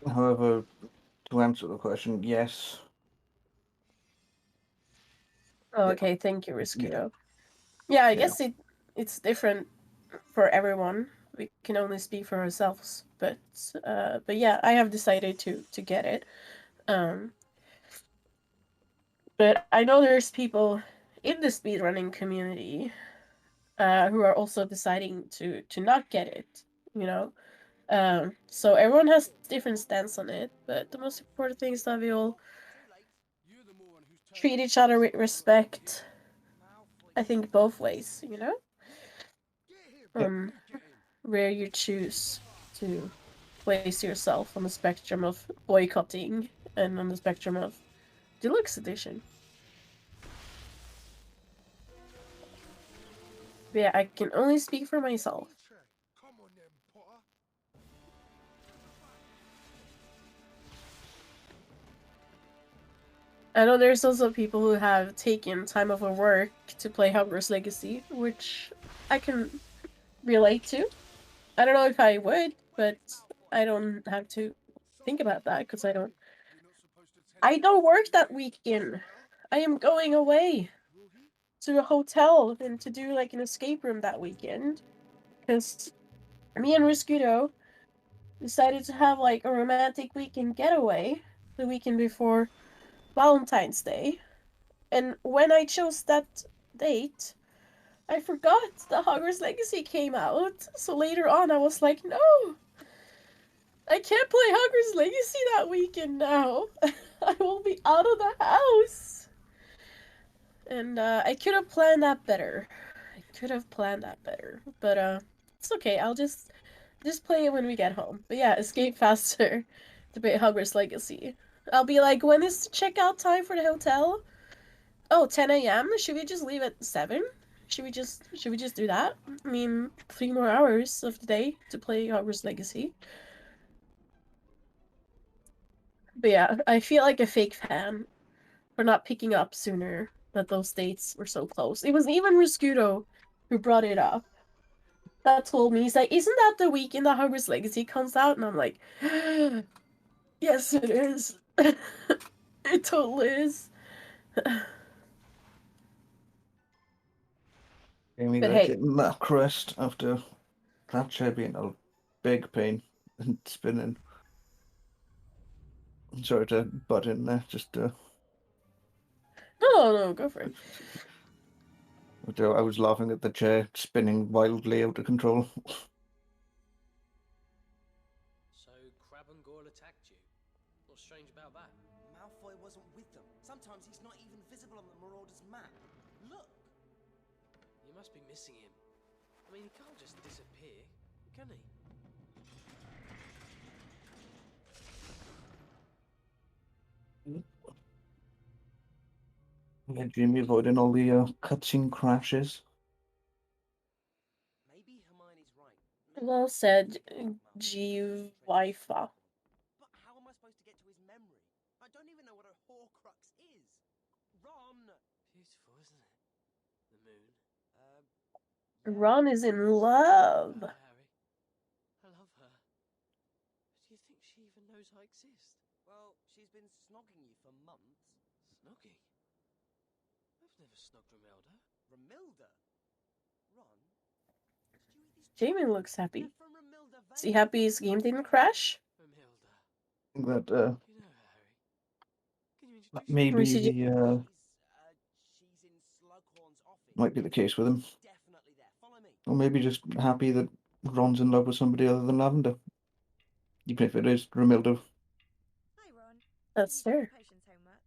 However, to answer the question, yes. Oh, okay, thank you, Riskudo. Yeah, I guess it's different for everyone. We can only speak for ourselves, but yeah, I have decided to get it. But I know there's people in the speedrunning community who are also deciding to not get it, you know. So everyone has different stance on it, but the most important thing is that we all treat each other with respect. I think both ways, you know. Where you choose to place yourself on the spectrum of boycotting and on the spectrum of deluxe edition. But yeah, I can only speak for myself. I know there's also people who have taken time off of work to play Hogwarts Legacy, which I can relate to. I don't know if I would, but I don't have to think about that because I don't work that weekend. I am going away to a hotel and to do like an escape room that weekend because me and Riscudo decided to have like a romantic weekend getaway the weekend before Valentine's Day. And when I chose that date, I forgot that Hogwarts Legacy came out. So later on, I was like, no, I can't play Hogwarts Legacy that weekend now. I will be out of the house. And I could have planned that better. But it's okay. I'll just play it when we get home. But yeah, escape faster to play Hogwarts Legacy. I'll be like, when is the checkout time for the hotel? Oh, 10 a.m. Should we just leave at 7? Should we just do that? I mean, 3 more hours of the day to play Hogwarts Legacy. But yeah, I feel like a fake fan for not picking up sooner that those dates were so close. It was even Riscudo who brought it up. That told me, he's like, isn't that the weekend that Hogwarts Legacy comes out? And I'm like, yes, it is. It totally is. Jamie, But they're hey. getting that crest after that chair being a big pain and spinning. I'm sorry to butt in there, just No, go for it. I was laughing at the chair spinning wildly out of control. So Crab and Goyle attacked you? What's strange about that? Malfoy wasn't with them. Sometimes he's not even visible on the Marauders map. Look! You must be missing him. I mean, he can't just disappear, can he? Yeah, Jimmy avoiding all the cutscene crashes. Maybe Hermione's right. Well said, G. Wifa. But how am I supposed to get to his memory? I don't even know what a Horcrux is. Ron! Beautiful, isn't it? The moon. Ron is in love. Harry. I love her. Do you think she even knows I exist? Well, she's been snogging you for months. Snogging? I've never snogged Romilda. Romilda? Ron? Jamie looks happy. Is he happy his game didn't crash? I think that You know her, Harry. Can you introduce me? maybe She's the She's in Slughorn's office. might be the case with him. Definitely there. Follow me. Or maybe just happy that Ron's in love with somebody other than Lavender. Even if it is Romildo. Hi, Ron. That's fair. Potions homework.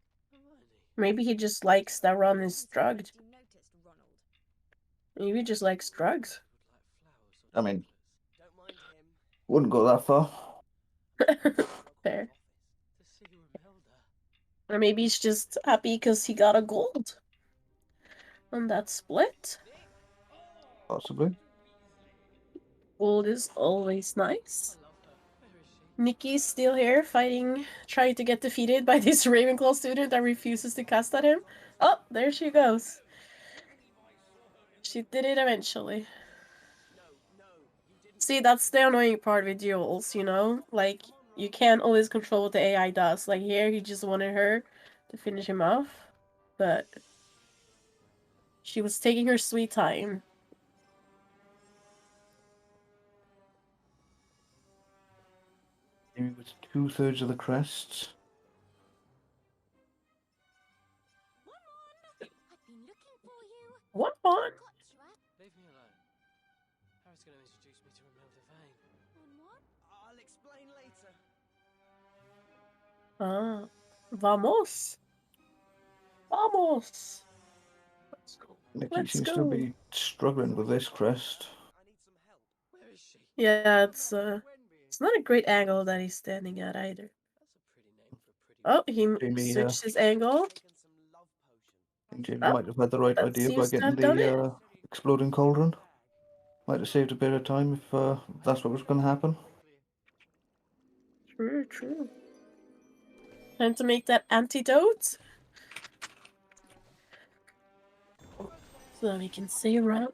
Maybe he just likes that Ron is drugged. You noticed Ronald. Maybe he just likes drugs. I mean, wouldn't go that far. Fair. Or maybe he's just happy because he got a gold on that split. Possibly. Gold is always nice. Nikki's still here fighting, trying to get defeated by this Ravenclaw student that refuses to cast at him. Oh, there she goes. She did it eventually. See, that's the annoying part with duels, you know? Like, you can't always control what the AI does. Like here, he just wanted her to finish him off. But she was taking her sweet time. Maybe with 2/3 of the crests. What on? Leave me alone. Harry's going to introduce me to Romilda Vane. I'll explain later. Ah, vamos. Vamos. Nikki Let's seems go. to be struggling with this crest. Where is she? Yeah, it's It's not a great angle that he's standing at either. Oh, he Jamie, switched his angle. Jamie Oh, might have had the right that idea by seems to getting have done it. the exploding cauldron. Might have saved a bit of time if that's what was going to happen. True, true. Time to make that antidote. So that we can say around.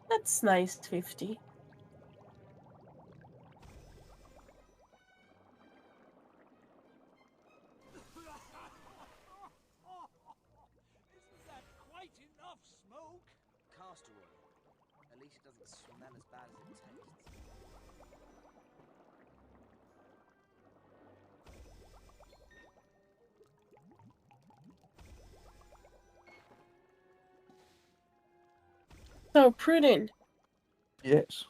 That's nice, 50. Isn't that quite enough smoke? Castor oil. At least it doesn't smell as bad as it tastes. So, Prudent, Yes.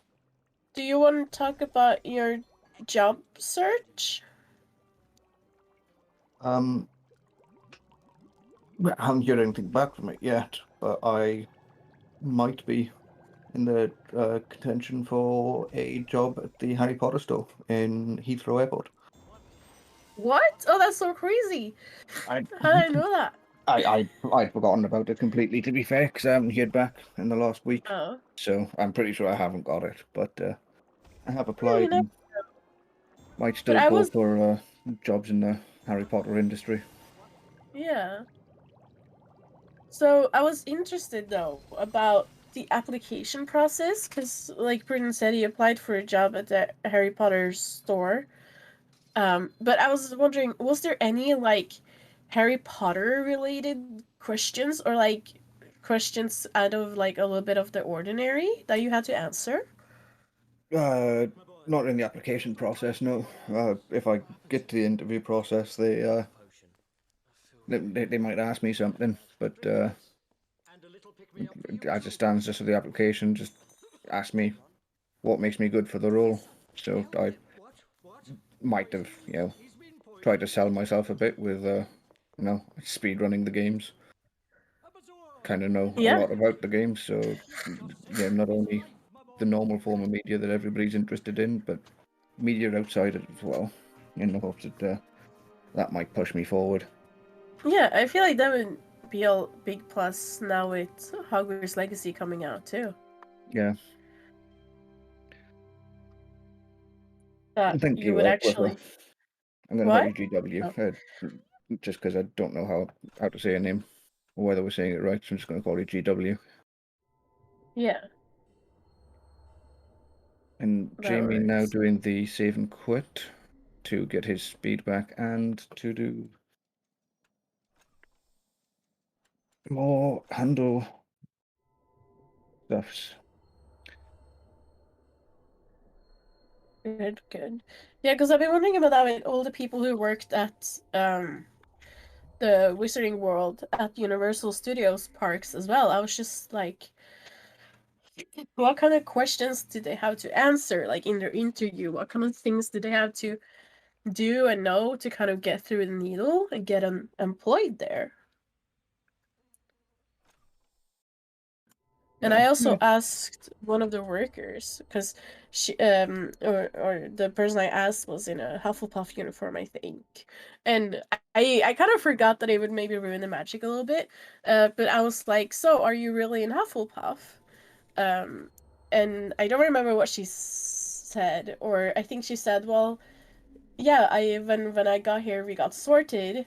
do you want to talk about your job search? I haven't heard anything back from it yet, but I might be in the contention for a job at the Harry Potter store in Heathrow Airport. What? Oh, that's so crazy. I- How did I know that? I'd forgotten about it completely, to be fair, because I haven't heard back in the last week. Oh. So I'm pretty sure I haven't got it, but I have You applied know, and might But still I go was- for jobs in the Harry Potter industry. Yeah. So I was interested though about the application process because, like Prudence said, he applied for a job at the Harry Potter store. But I was wondering, was there any like Harry Potter related questions or like questions out of like a little bit of the ordinary that you had to answer? Not in the application process, no. If I get to the interview process, they might ask me something, but as it stands, just for the application, just ask me what makes me good for the role. So I might have, tried to sell myself a bit with, speed running the games. Kind of know a Yeah. lot about the games, so yeah, not only the normal form of media that everybody's interested in, but media outside it as well, in the hopes that that might push me forward. Yeah, I feel like that would be a big plus now with Hogwarts Legacy coming out too. Yeah. That Thank you you, would Whipper. actually. I'm going to call you What? GW, just because I don't know how to say your name, or whether we're saying it right, so I'm just going to call you GW. Yeah. And That Jamie now works. doing the save and quit to get his speed back and to do more handle stuffs. Good, good. Yeah, because I've been wondering about that with all the people who worked at the Wizarding World at Universal Studios parks as well. I was just like, what kind of questions did they have to answer, like in their interview? What kind of things did they have to do and know to kind of get through the needle and get employed there? And I also asked one of the workers because she or the person I asked was in a Hufflepuff uniform, I think, and I kind of forgot that it would maybe ruin the magic a little bit. But I was like, "So, are you really in Hufflepuff?" Um, and I don't remember what she said, or I think she said, "Well, yeah, when I got here, we got sorted.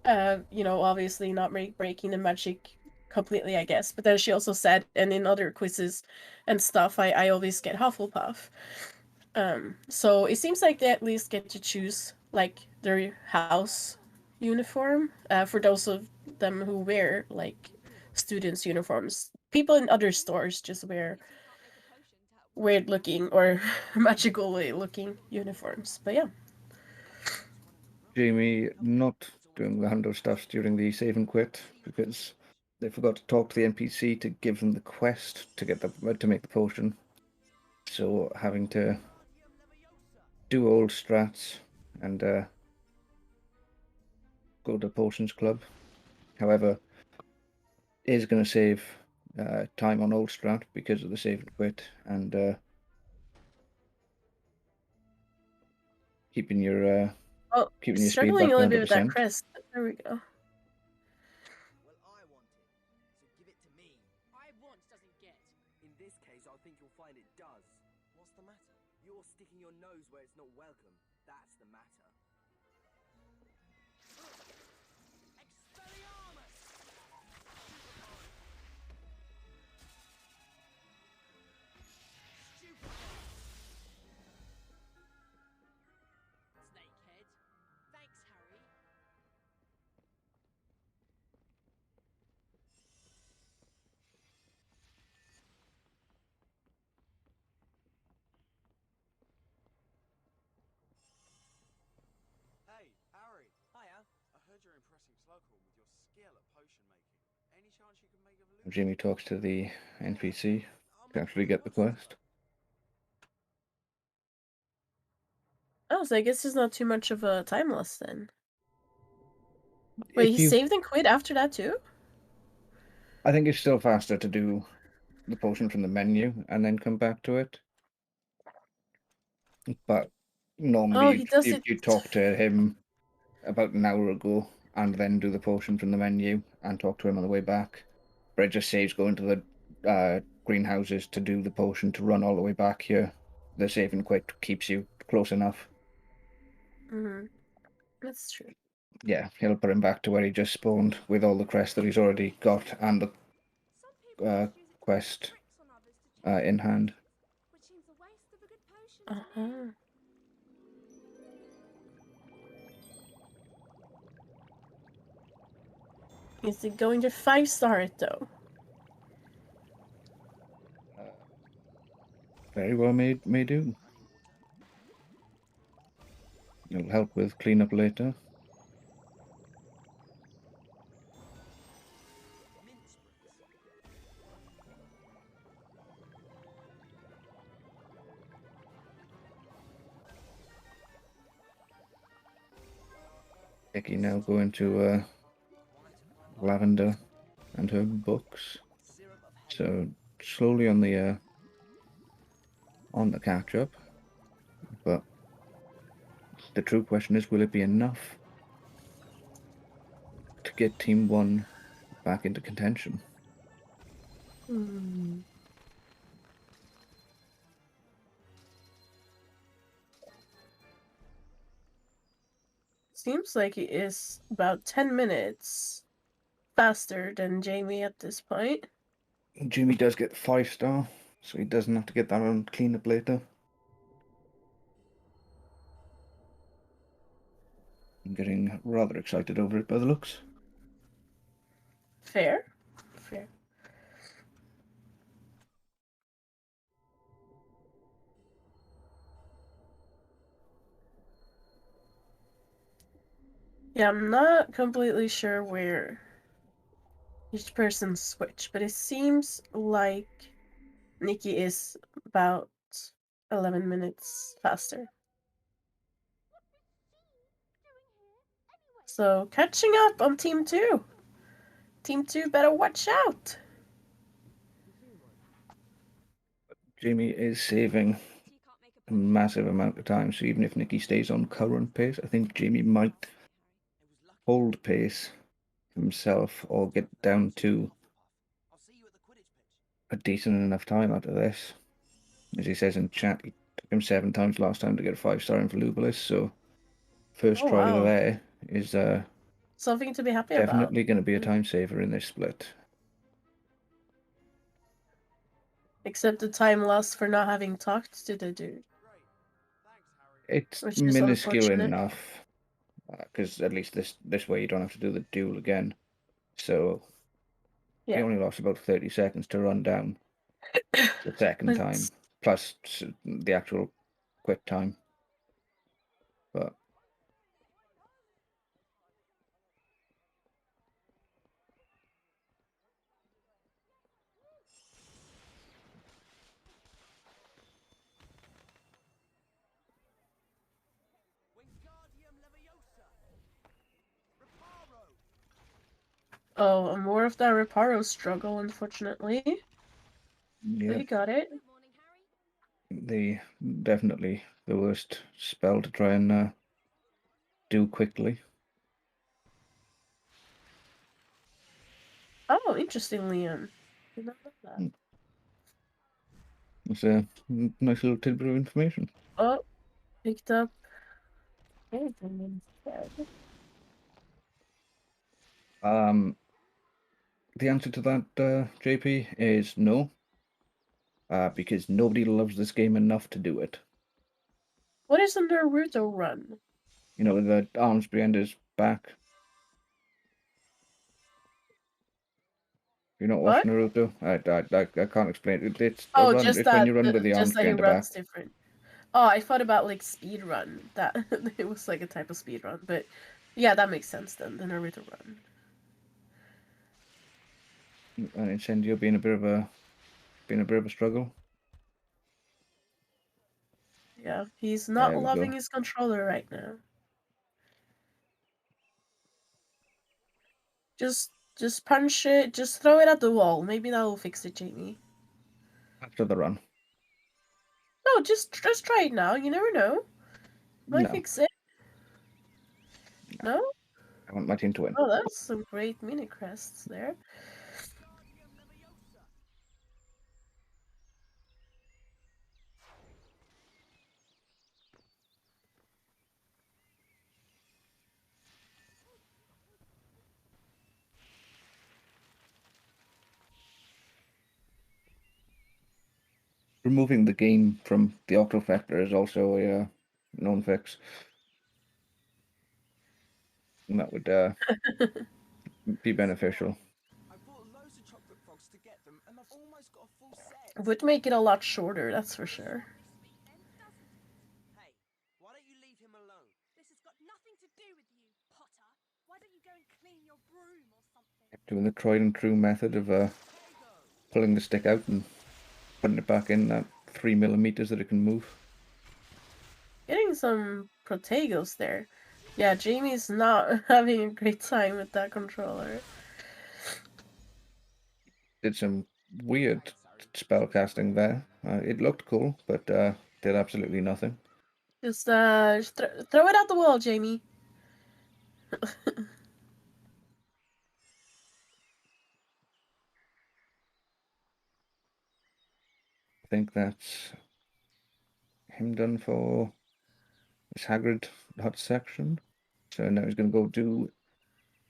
Obviously not breaking the magic completely, I guess. But then she also said, and in other quizzes and stuff, I always get Hufflepuff. So it seems like they at least get to choose like their house uniform. For those of them who wear like students' uniforms, people in other stores just wear weird looking or magical looking uniforms. But yeah. Jamie not doing the handle stuffs during the save and quit because they forgot to talk to the NPC to give them the quest to get to make the potion. So having to do old strats and go to Potions Club. However, is going to save time on old strat because of the save and quit, and keeping your Oh, keeping your speed struggling back a to little bit with that 100%. crest. There we go. I want doesn't get. In this case, I think you'll find it does. What's the matter? You're sticking your nose where it's not welcome. That's the matter. Expelliarmus! Stupid! Snakehead. Thanks, Harry. Hey, Harry. Hiya. I heard you're impressing Slughorn with your skill at potion making. Any chance you can make a Jimmy talks to the NPC to actually get the quest. Oh, so I guess there's not too much of a time loss then. Wait, If he you- saved and quit after that too? I think it's still faster to do the potion from the menu and then come back to it. But normally Oh, he does it. you talk to him about an hour ago and then do the potion from the menu and talk to him on the way back. But it just saves going to the greenhouses to do the potion to run all the way back here. The save and quit keeps you close enough. Mm-hmm. That's true. Yeah, he'll put him back to where he just spawned with all the crests that he's already got and the quest in hand. Which seems a waste of a good potion to me. Is it going to 5-star it though? Very well may do. It'll help with cleanup later. Becky now going to Lavender and her books. So slowly on the catch up, but the true question is, will it be enough to get Team 1 back into contention? Hmm. Seems like he is about 10 minutes faster than Jamie at this point. Jimmy does get 5-star, so he doesn't have to get that on cleanup later. I'm getting rather excited over it by the looks. Fair. Fair. Yeah, I'm not completely sure where each person switched, but it seems like Nikki is about 11 minutes faster. So, catching up on Team 2. Team 2 better watch out. Jamie is saving a massive amount of time, so even if Nikki stays on current pace, I think Jamie might hold pace himself or get down to a decent enough time out of this. As he says in chat, it took him 7 times last time to get a 5-star in Volubilis, so first Oh, try wow. there is Something to be happy definitely going to be a about. time saver in this split. Except the time lost for not having talked to the dude. It's Which is minuscule unfortunate. enough, because at least this way you don't have to do the duel again. So Yeah. he only lost about 30 seconds to run down the second time, plus the actual quit time. But Oh, more of that Reparo struggle, unfortunately. Yeah. They got it. Definitely the worst spell to try and do quickly. Oh, interesting, Leon. Did not know that. It's a nice little tidbit of information. Oh, picked up everything instead. The answer to that, JP, is no. Because nobody loves this game enough to do it. What is the Naruto run? You know, the arms behind his back. You not watch What? Naruto? I can't explain it. It's a Oh, run. just It's when that, you run with the arms just that he behind the back. runs different. Oh, I thought about like speed run. That it was like a type of speed run, but yeah, that makes sense then. The Naruto run. And Incendio being a bit of a struggle. Yeah, he's not There we loving go. his controller right now. Just punch it. Just throw it at the wall. Maybe that will fix it, Jamie. After the run. No, just try it now. You never know. Might No, fix it. No? I want my team to win. Oh, that's some great mini crests there. Removing the game from the Hundofecta is also a known fix. And that would be beneficial. I bought loads of chocolate frogs to get them, and I've almost got a full set. It would make it a lot shorter, that's for sure. Hey, why don't you leave him alone? This has got nothing to do with you, Potter. Why don't you go and clean your broom or something? Doing the tried and true method of pulling the stick out and putting it back in at 3 millimeters that it can move. Getting some Protagos there. Yeah, Jamie's not having a great time with that controller. Did some weird spell casting there. It looked cool, but did absolutely nothing. Just throw it out the wall, Jamie. I think that's him done for his Hagrid hut section. So now he's going to go do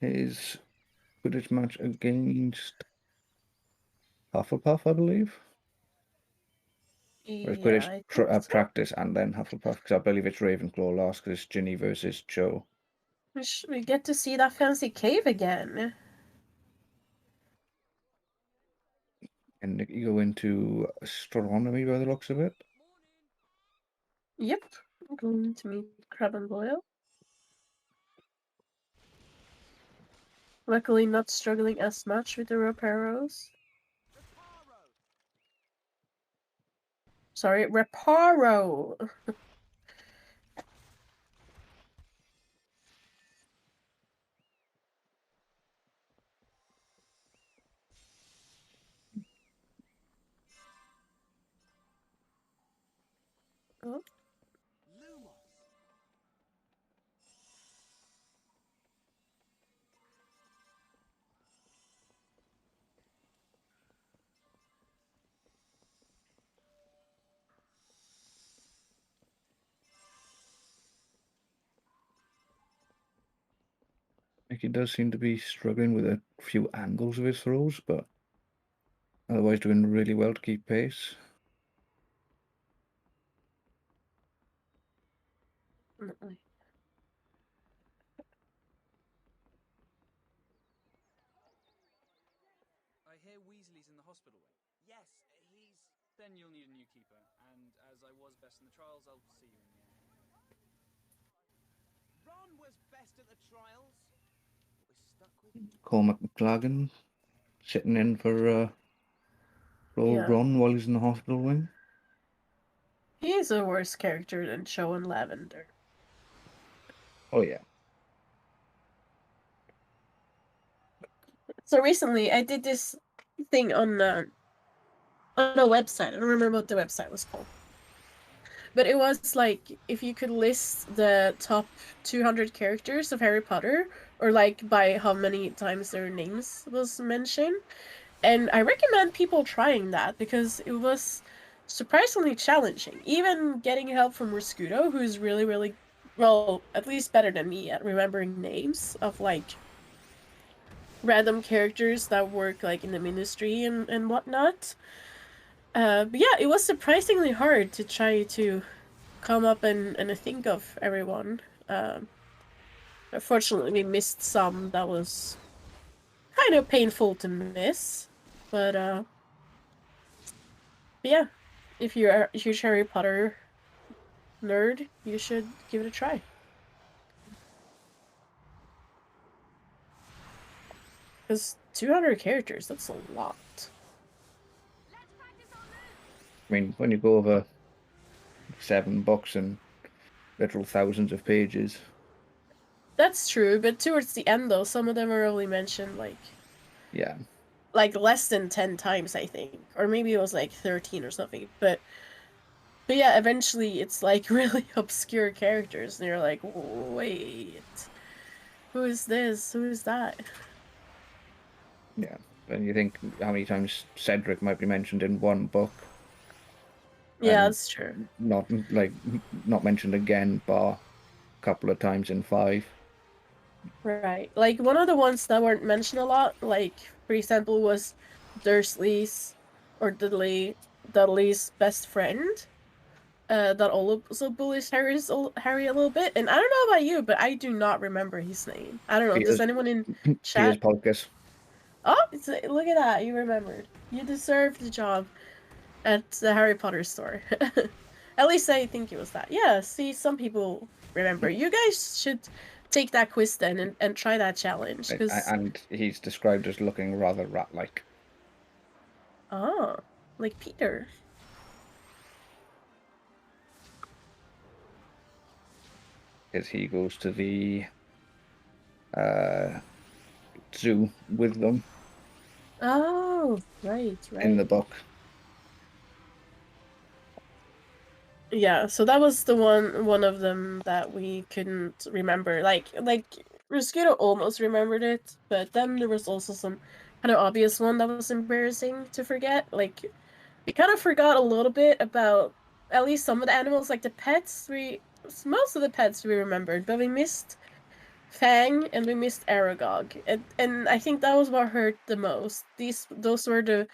his Quidditch match against Hufflepuff, I believe. Or his Yeah, I think so. practice and then Hufflepuff, because I believe it's Ravenclaw last, because it's Ginny versus Cho. We get to see that fancy cave again. And you go into astronomy by the looks of it. Yep, I'm going to meet Crab and Boyle. Luckily not struggling as much with the Reparos. Sorry, Reparo! Oh. Like he does seem to be struggling with a few angles of his throws, but otherwise doing really well to keep pace. Definitely. I hear Weasley's in the hospital wing. Yes, he's... Then you'll need a new keeper, and as I was best in the trials, I'll see you in the end. Ron was best at the trials. We're stuck with... Cormac McLagan sitting in for old Yeah. Ron while he's in the hospital wing. He's a worse character than Cho and Lavender. Oh yeah. So recently, I did this thing on a website. I don't remember what the website was called. But it was like if you could list the top 200 characters of Harry Potter, or like by how many times their names was mentioned. And I recommend people trying that because it was surprisingly challenging. Even getting help from Rascudo, who's really, really, well, at least better than me at remembering names of like random characters that work like in the ministry and whatnot. But yeah, it was surprisingly hard to try to come up and think of everyone. Unfortunately, we missed some that was kind of painful to miss. But yeah, if you're a huge Harry Potter nerd, you should give it a try. Because 200 characters, that's a lot. I mean, when you go over 7 books and literal thousands of pages. That's true, but towards the end though, some of them are only mentioned Yeah. like less than 10 times, I think. Or maybe it was like 13 or something. But yeah, eventually it's like really obscure characters, and you're like, wait, who is this? Who is that? Yeah. And you think how many times Cedric might be mentioned in one book. Yeah, that's true. Not mentioned again, bar a couple of times in 5. Right. Like, one of the ones that weren't mentioned a lot, like, for example, was Dursley's, or Dudley's best friend. That also bullies Harry a little bit. And I don't know about you, but I do not remember his name. I don't know. Does anyone in chat? Polkus. Oh, look at that. You remembered. You deserved the job at the Harry Potter store. At least I think it was that. Yeah, see, some people remember. You guys should take that quiz then and try that challenge. And he's described as looking rather rat-like. Oh, like Peter. Because he goes to the zoo with them. Oh, right. In the book. Yeah, so that was the one of them that we couldn't remember. Like Rascudo almost remembered it, but then there was also some kind of obvious one that was embarrassing to forget. Like, we kind of forgot a little bit about at least some of the animals, like the pets. Most of the pets we remembered, but we missed Fang and we missed Aragog, and I think that was what hurt the most. Those were the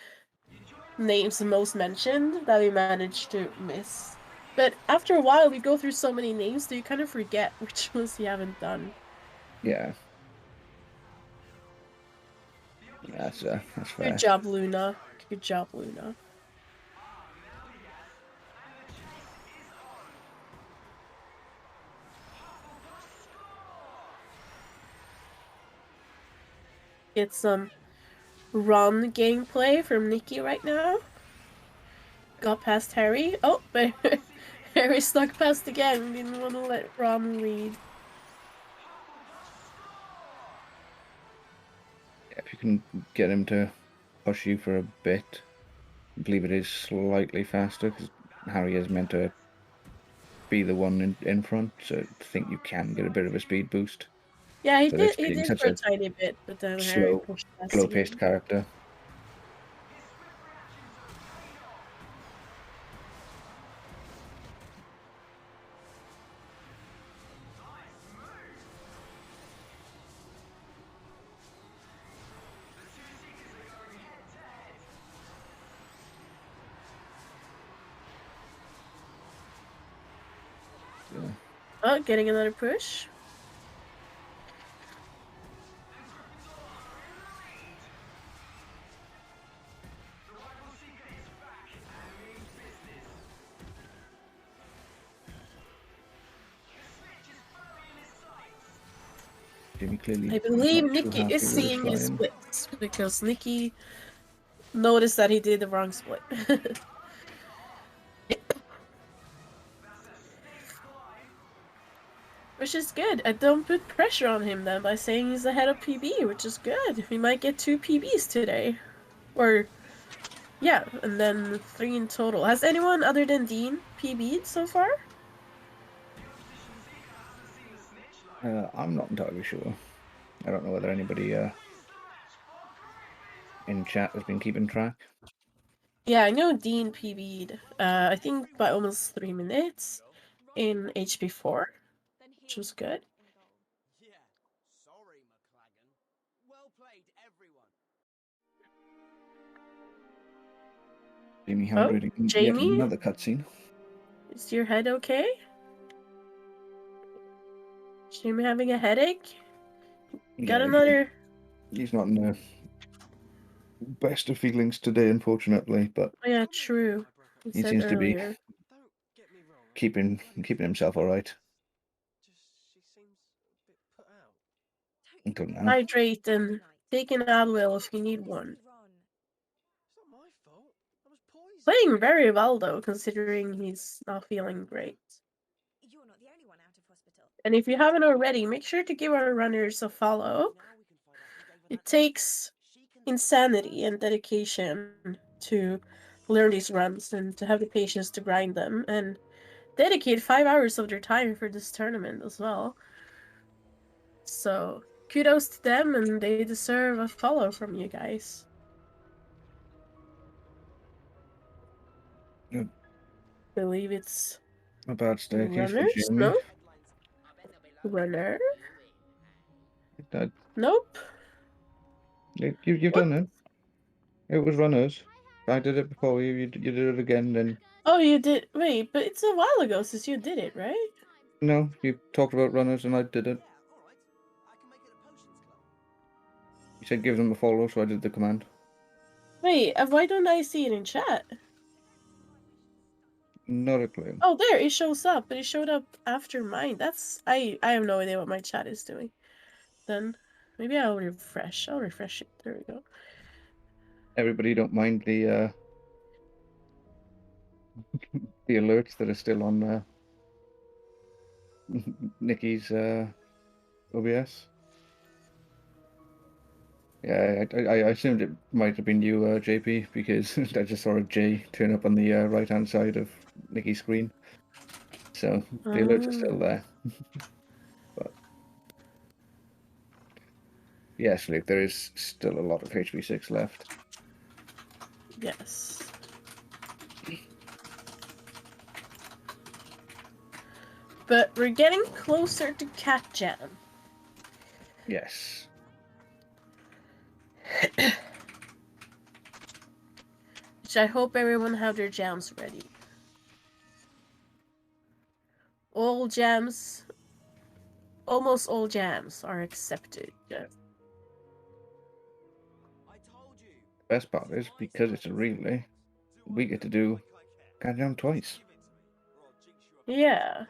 names most mentioned that we managed to miss. But after a while, we go through so many names that you kind of forget which ones you haven't done. Yeah. That's fair. Good job, Luna. Good job, Luna. Get some run gameplay from Nikki right now. Got past Harry. Oh, but Harry snuck past again. Didn't want to let Ron lead. Yeah, if you can get him to push you for a bit, I believe it is slightly faster, because Harry is meant to be the one in front, so I think you can get a bit of a speed boost. Yeah, he So did such for a tiny bit, but then Harry pushed past slow-paced again. character. Oh, getting another push. I believe Nikki is seeing his splits because Nikki noticed that he did the wrong split. Which is good. I don't put pressure on him then by saying he's ahead of PB, which is good. We might get 2 PBs today. Or, yeah, and then 3 in total. Has anyone other than Dean PB'd so far? I'm not entirely sure. I don't know whether anybody in chat has been keeping track. Yeah, I know Dean PB'd, I think by almost 3 minutes in HP4, which was good. Yeah, sorry, McLagan. Well played, everyone. Jamie Howard reading yet Jamie? another cutscene. Is your head okay? Jamie having a headache? Got Yeah, another... he's not in the best of feelings today, unfortunately, but Oh yeah, true. You he said seems to be earlier. keeping himself all right. I don't know. Hydrate and take an Advil if you need one. Playing very well though, considering he's not feeling great. You're not the only one out of hospital. And if you haven't already, make sure to give our runners a follow. It takes insanity and dedication to learn these runs and to have the patience to grind them and dedicate 5 hours of their time for this tournament as well. So kudos to them, and they deserve a follow from you guys. Yep. Believe it's A bad staircase for runners? Jamie. No? Runner? That, Nope. you've done it. It was runners. I did it before you. You did it again. Then Oh, you did. Wait, but it's a while ago since you did it, right? no, you talked about runners and I did it. You said give them a follow, so I did the command. Wait, why don't I see it in chat? Not a clue. Oh, there, it shows up, but it showed up after mine. That's... I have no idea what my chat is doing. Then, maybe I'll refresh. I'll refresh it. There we go. Everybody don't mind the the alerts that are still on Nikki's OBS. Yeah, I assumed it might have been you, JP, because I just saw a J turn up on the right-hand side of Nikki's screen. So the alerts are still there. But yes, Luke, there is still a lot of HB6 left. Yes. But we're getting closer to Cat Jam. Yes. Which I hope everyone have their jams ready. All jams, almost all jams are accepted. Yeah. Best part is because it's a relay, we get to do Cat Jam twice. Yeah.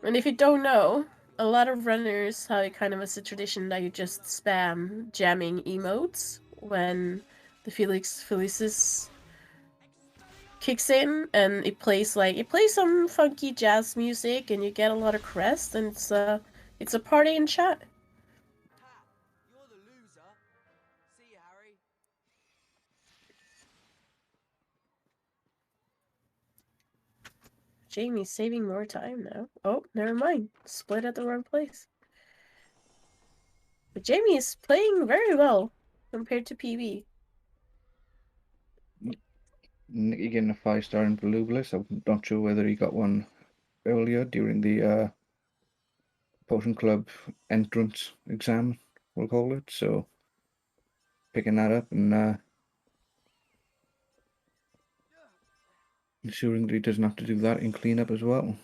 And if you don't know, a lot of runners have kind of a tradition that you just spam jamming emotes when the Felicis kicks in, and it plays some funky jazz music, and you get a lot of crests, and it's a party in chat. You're the loser. See you, Harry. Jamie's saving more time now. Oh, never mind. Split at the wrong place. But Jamie is playing very well compared to PB. Nicky getting a 5-star in Blue Bliss. I'm not sure whether he got one earlier during the Potion Club entrance exam, we'll call it. So picking that up and ensuring that he doesn't have to do that in cleanup as well.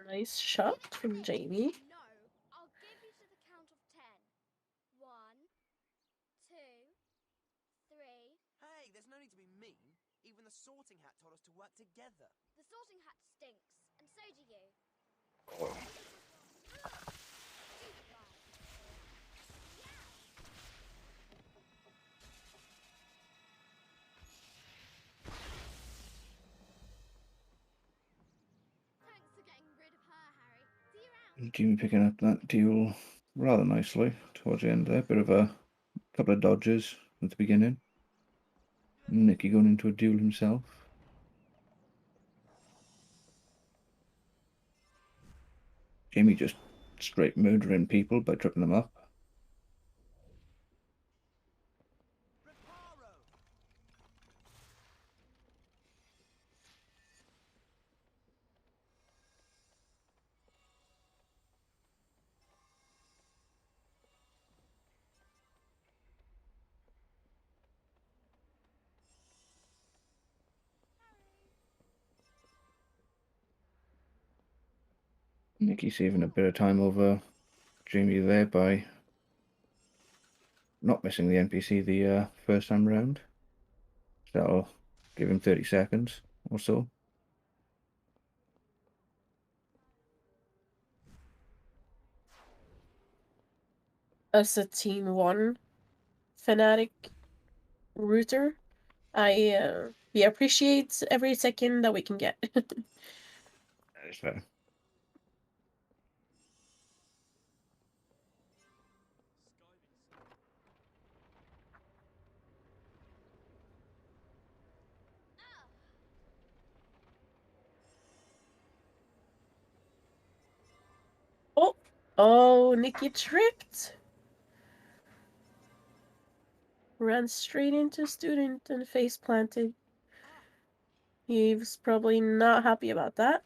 Nice shot from Jamie. No, I'll give you to the count of 10. 1, there's no need to be mean. Even the sorting hat told us to work together. The sorting hat stinks, and so do you. Thanks for getting rid of her, Harry. See you around. Jimmy picking up that duel rather nicely towards the end there. Bit of a couple of dodges at the beginning. Nicky going into a duel himself. Jamie just straight murdering people by tripping them up. Nicky saving a bit of time over Jamie there by not missing the NPC the first time round. So that'll give him 30 seconds or so. As a Team 1 fanatic router, I appreciate every second that we can get. That is fair. Oh, Nicky tripped. Ran straight into a student and face planted. He was probably not happy about that.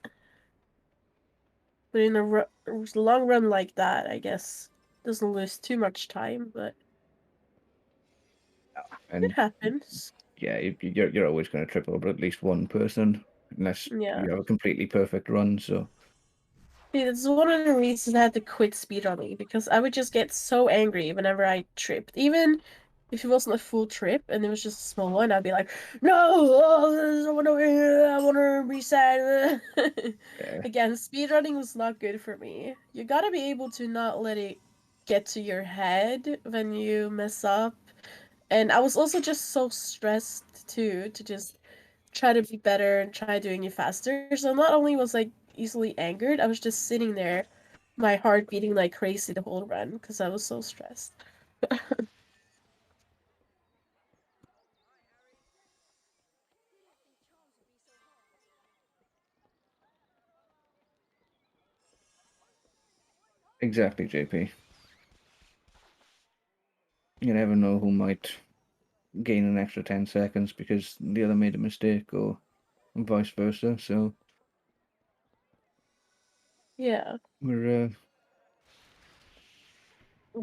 But in a long run like that, I guess, doesn't lose too much time, but And it happens. yeah, you're always going to trip over at least one person unless Yeah. you have a completely perfect run. So See, that's one of the reasons I had to quit speedrunning, because I would just get so angry whenever I tripped. Even if it wasn't a full trip and it was just a small one, I'd be like, no, oh, I want to reset. yeah. Again, speedrunning was not good for me. You gotta be able to not let it get to your head when you mess up. And I was also just so stressed too, to just try to be better and try doing it faster. So not only was I easily angered, I was just sitting there, my heart beating like crazy the whole run because I was so stressed. Exactly, JP. You never know who might gain an extra 10 seconds because the other made a mistake or vice versa. So Yeah. we're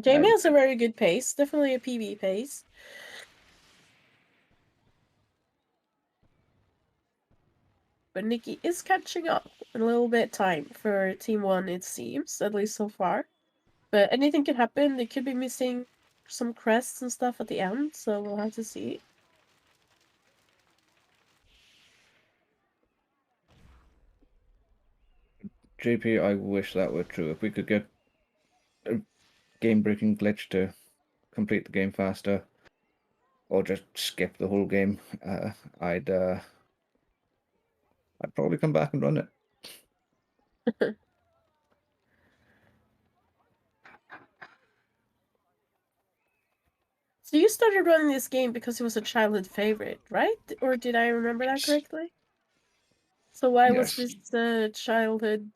Jamie has a very good pace, definitely a PB pace. But Nikki is catching up in a little bit time for Team 1, it seems, at least so far. But anything could happen. They could be missing some crests and stuff at the end, so we'll have to see. JP, I wish that were true. If we could get a game-breaking glitch to complete the game faster, or just skip the whole game, I'd probably come back and run it. So you started running this game because it was a childhood favorite, right? Or did I remember that correctly? So why was Yes. this a childhood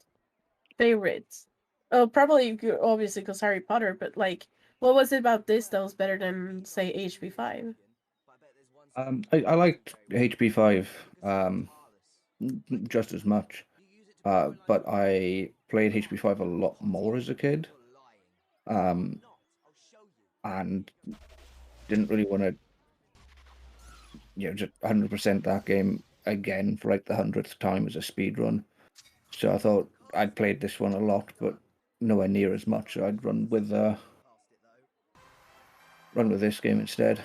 favorite? Oh, probably obviously because Harry Potter, but like, what was it about this that was better than say HP5? I liked HP5 just as much, but I played HP5 a lot more as a kid, and didn't really want to, just 100% that game again for like the 100th time as a speed run. So I thought I'd played this one a lot, but nowhere near as much. So I'd run with this game instead.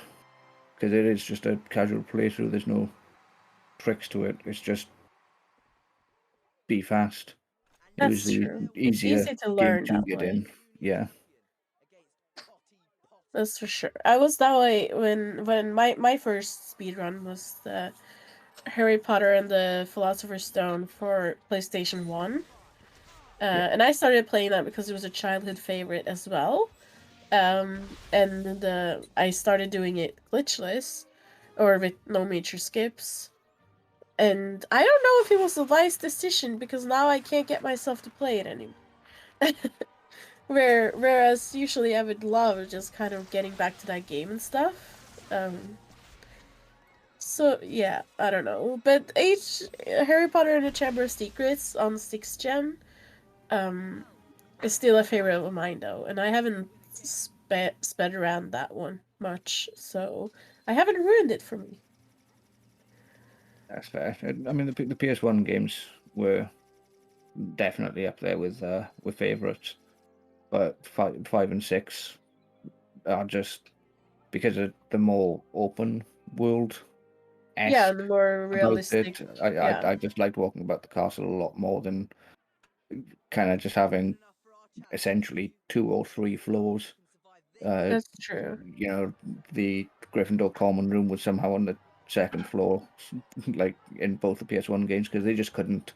because it is just a casual playthrough. There's no tricks to it. It's just be fast. It was That's the true. It's easier easy to game learn to that get way. in. Yeah. That's for sure. I was that way when my first speed run was the Harry Potter and the Philosopher's Stone for PlayStation 1. And I started playing that because it was a childhood favorite as well. And I started doing it glitchless or with no major skips. And I don't know if it was a wise decision because now I can't get myself to play it anymore. Whereas usually I would love just kind of getting back to that game and stuff. So yeah, I don't know. But Harry Potter and the Chamber of Secrets on 6th gen is still a favorite of mine though, and I haven't sped around that one much, so I haven't ruined it for me. That's fair. I mean, the PS1 games were definitely up there with favorites, but 5 and 6 are just because of the more open world. Yeah, the more About realistic. it, Yeah. I just liked walking about the castle a lot more than kind of just having essentially 2 or 3 floors. That's true. You know, the Gryffindor common room was somehow on the 2nd floor, like in both the PS1 games, because they just couldn't,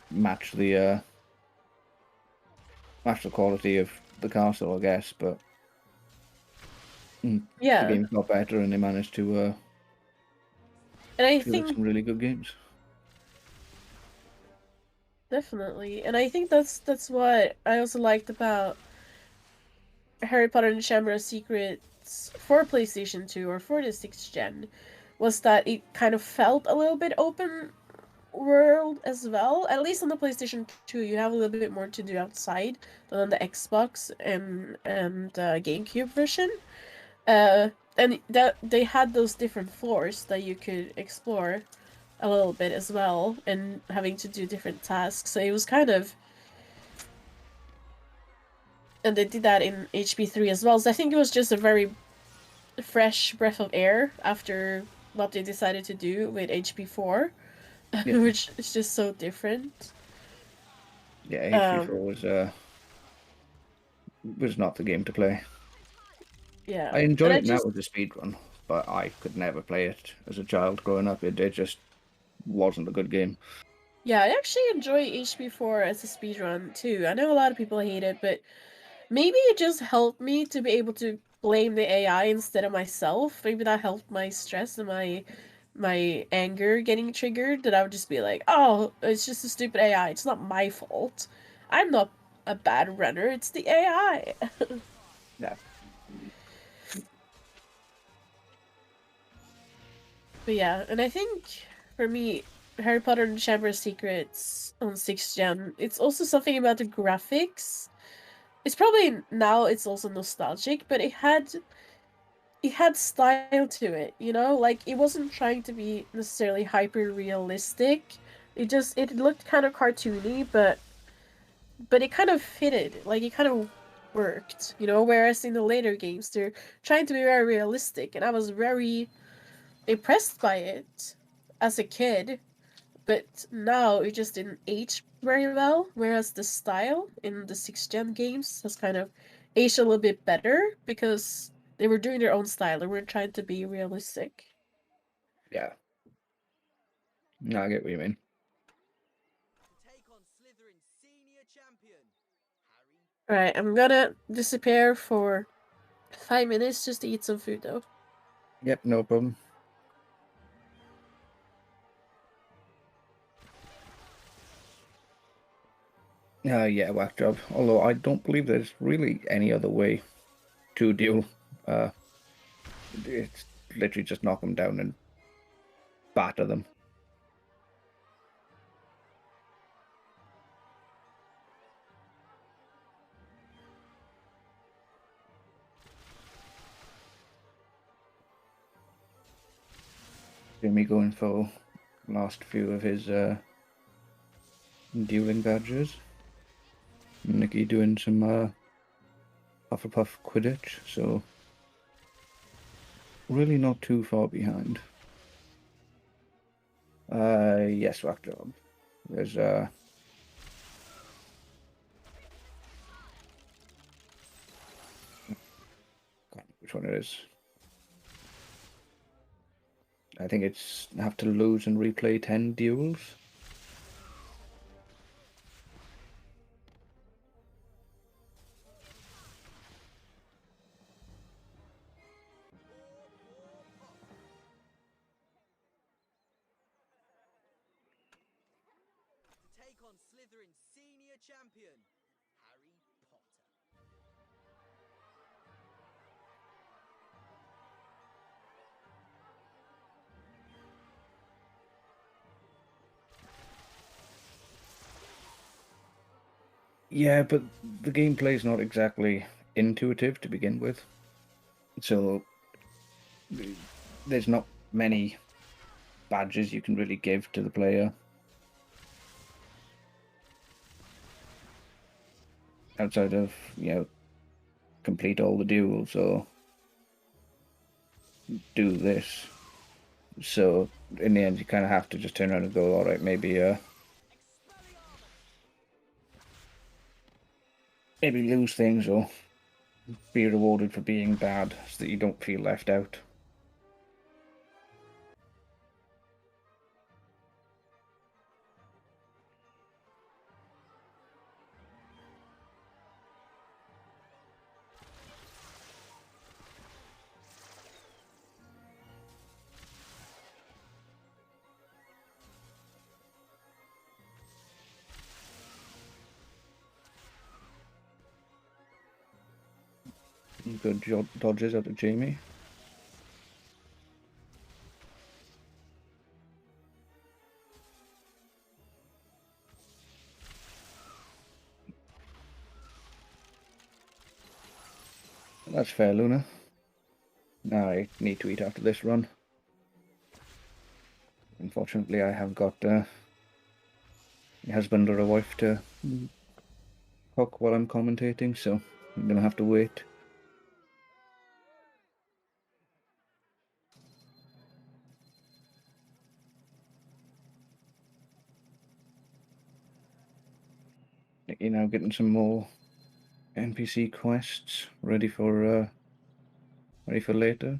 match the quality of the castle, I guess. But the Yeah. games got better, and they managed to And I give us think some really good games. definitely, and I think that's what I also liked about Harry Potter and the Chamber of Secrets for PlayStation 2 or for the 6th gen, was that it kind of felt a little bit open world as well. At least on the PlayStation 2, you have a little bit more to do outside than on the Xbox and GameCube version. And that they had those different floors that you could explore a little bit as well, and having to do different tasks. So it was kind of, and they did that in HP3 as well. So I think it was just a very fresh breath of air after what they decided to do with HP4, Yeah. which is just so different. Yeah, HP4 was not the game to play. Yeah, I enjoy but it now as a speedrun, but I could never play it as a child growing up. It just wasn't a good game. Yeah, I actually enjoy HP4 as a speedrun too. I know a lot of people hate it, but maybe it just helped me to be able to blame the AI instead of myself. Maybe that helped my stress and my anger getting triggered, that I would just be like, oh, it's just a stupid AI. It's not my fault. I'm not a bad runner. It's the AI. Yeah. But yeah, and I think for me, Harry Potter and the Chamber of Secrets on 6th gen, it's also something about the graphics. It's probably now it's also nostalgic, but it had style to it, you know? Like, it wasn't trying to be necessarily hyper realistic. It looked kind of cartoony, but it kind of fitted. Like, it kind of worked, you know? Whereas in the later games, they're trying to be very realistic, and I was very impressed by it as a kid, but now it just didn't age very well. Whereas the style in the 6th gen games has kind of aged a little bit better because they were doing their own style. They weren't trying to be realistic. Yeah. No, I get what you mean. Alright, I'm gonna disappear for 5 minutes just to eat some food though. Yep, no problem. Yeah, whack job. Although I don't believe there's really any other way to deal. It's literally just knock them down and batter them. Jimmy going for last few of his dueling badges. Nikki doing some Hufflepuff Quidditch, so really not too far behind. Yes, whack job. There's which one it is. I think it's have to lose and replay 10 duels. To take on Slytherin's senior champion, Harry Potter. Yeah, but the gameplay is not exactly intuitive to begin with. So there's not many badges you can really give to the player. Outside of, complete all the duels or do this. So in the end, you kind of have to just turn around and go, all right, maybe lose things or be rewarded for being bad so that you don't feel left out. Good dodges out of Jamie. That's fair, Luna. Now I need to eat after this run. Unfortunately, I have got a husband or a wife to cook while I'm commentating, so I'm gonna have to wait. You know, getting some more NPC quests ready for later.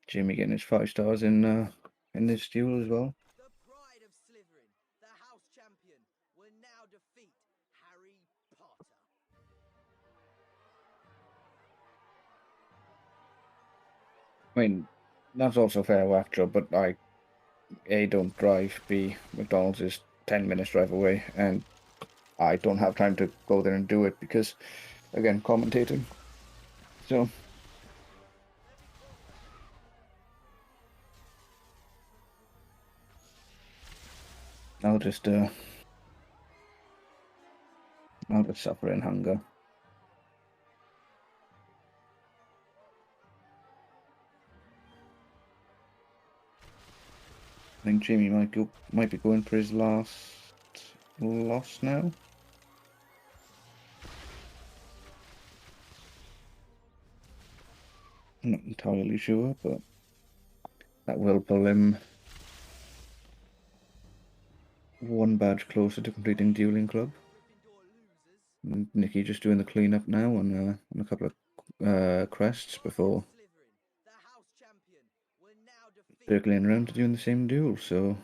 Jimmy getting his 5 stars in this duel as well. The pride of Slytherin, the house champion, will now defeat Harry Potter. I mean, that's also fair whack job, but I A, don't drive, B, McDonald's is 10 minutes drive away, and I don't have time to go there and do it because, again, commentating. So I'll just suffer in hunger. I think Jamie might be going for his last loss now. I'm not entirely sure, but that will pull him 1 badge closer to completing Dueling Club. And Nikki just doing the cleanup now on a couple of crests before circling around to doing the same duel, so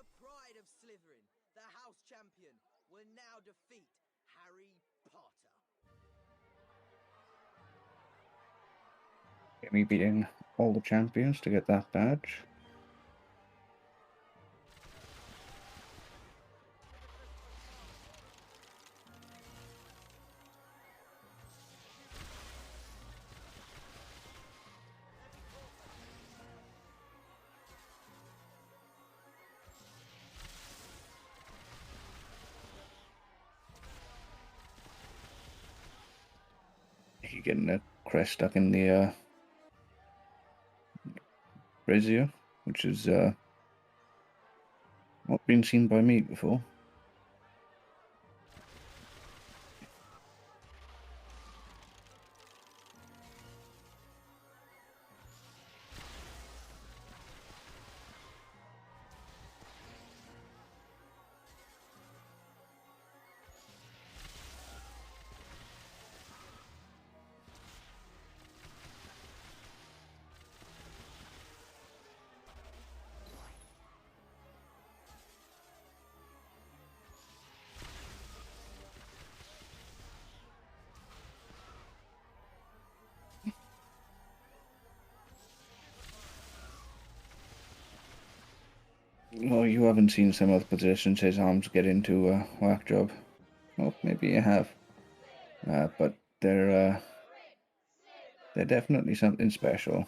The pride of Slytherin, the house champion, will now defeat Harry Potter. Me beating all the champions to get that badge. You're getting a crest stuck in the brazier, which is not been seen by me before. Well, you haven't seen some of the positions his arms get into a whack job. Well, maybe you have. But they're definitely something special.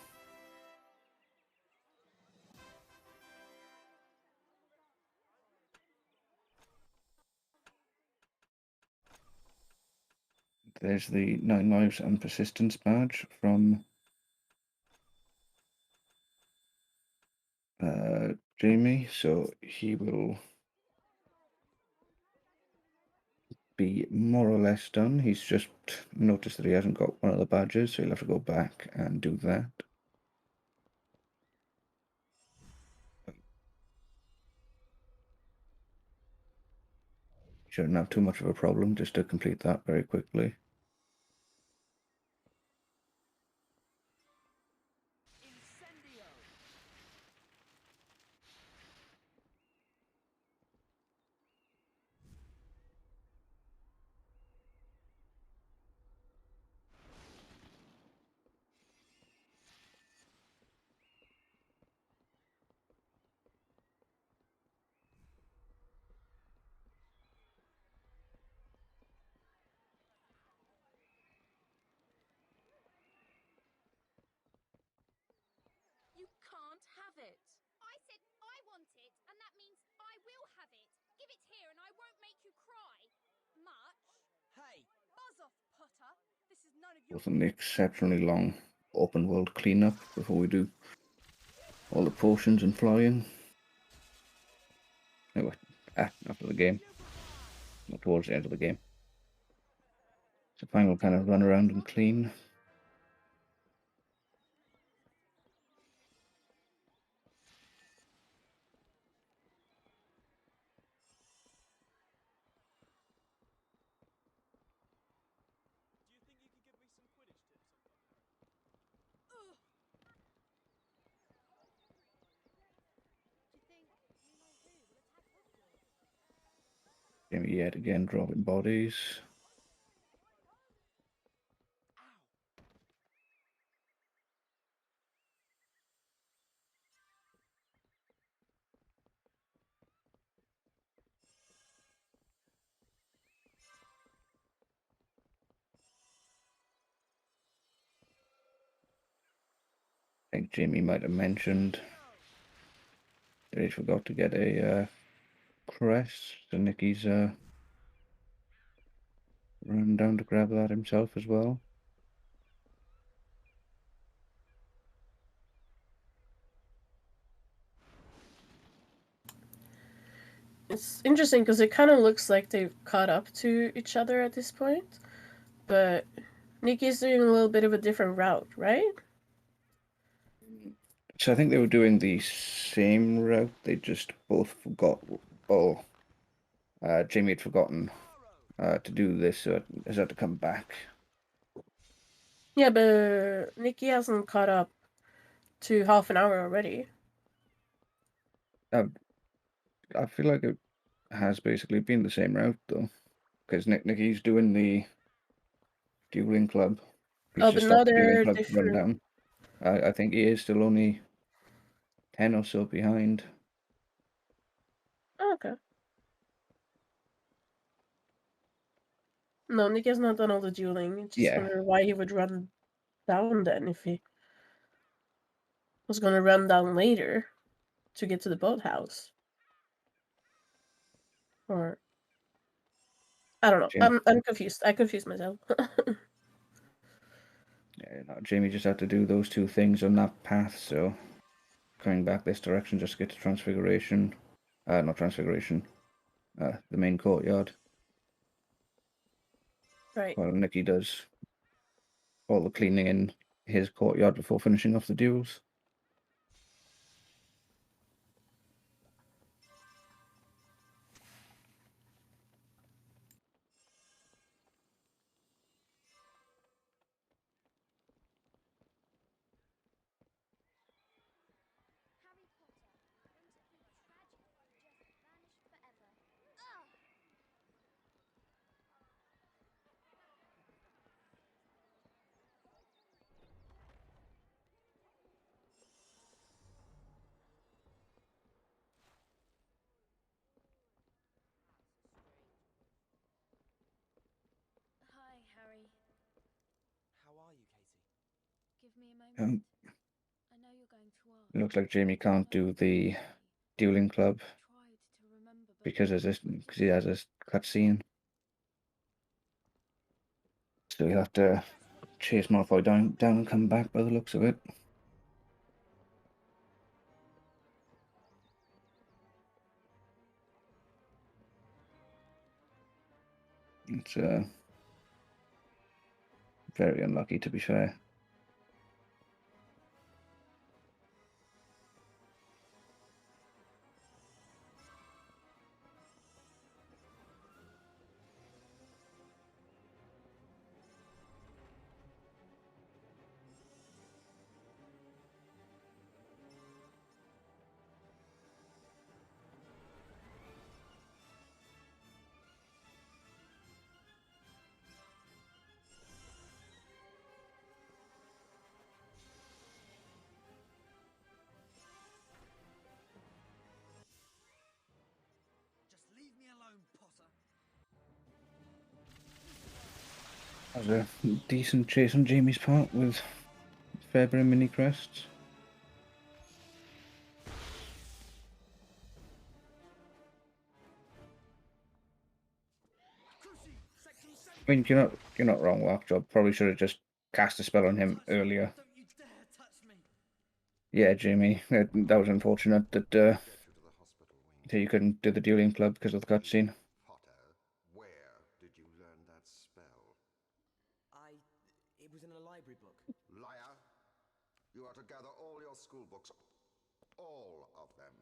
There's the 9 Lives and Persistence badge from Jamie, so he will be more or less done. He's just noticed that he hasn't got one of the badges, so he'll have to go back and do that. Shouldn't have too much of a problem just to complete that very quickly. You can't have it. I said I want it, and that means I will have it. Give it here, and I won't make you cry. Much. Hey, Buzz off, Potter. This is none of your. With an exceptionally long open world cleanup before we do all the potions and flying. Anyway, after the game. Not towards the end of the game. So final kind of run around and clean. Jamie yet again dropping bodies. I think Jamie might have mentioned that he forgot to get a crest, so Nicky's run down to grab that himself as well. It's interesting because it kind of looks like they've caught up to each other at this point, but Nikki's doing a little bit of a different route, right? So I think they were doing the same route, they just both forgot. Oh, Jamie had forgotten to do this, so it has had to come back. Yeah, but Nikki hasn't caught up to half an hour already. I feel like it has basically been the same route though, because Nicky's doing the dueling club. He's Oh, but just now stopped the dueling they're club to run different. down. I think he is still only 10 or so behind. Oh, okay. No, Nick has not done all the dueling. I just Yeah. wonder why he would run down then if he was gonna run down later to get to the boathouse. Or I don't know. I'm confused. I confused myself. Yeah, no, Jamie just had to do those two things on that path, so coming back this direction just to get to Transfiguration. Not Transfiguration. The main courtyard. Right. While Nicky does all the cleaning in his courtyard before finishing off the duels. Harry Potter, wouldn't it be tragic if he just vanished forever? Ugh! Hi, Harry. How are you, Katie? Give me a moment. Um, I know you're going to ask. It looks like Jamie can't do the dueling club because he has this cutscene. So he'll have to chase Malfoy down and come back by the looks of it. It's very unlucky, to be fair. Just leave me alone, Potter. That was a decent chase on Jamie's part with Fairbury and mini crests. I mean, you're not wrong, Lockjaw. Probably should have just cast a spell on him earlier. Yeah, Jamie, that was unfortunate that you couldn't do the dueling club because of the cutscene. Potter, where did you learn that spell? It was in a library book. Liar! You are to gather all your school books, all of them,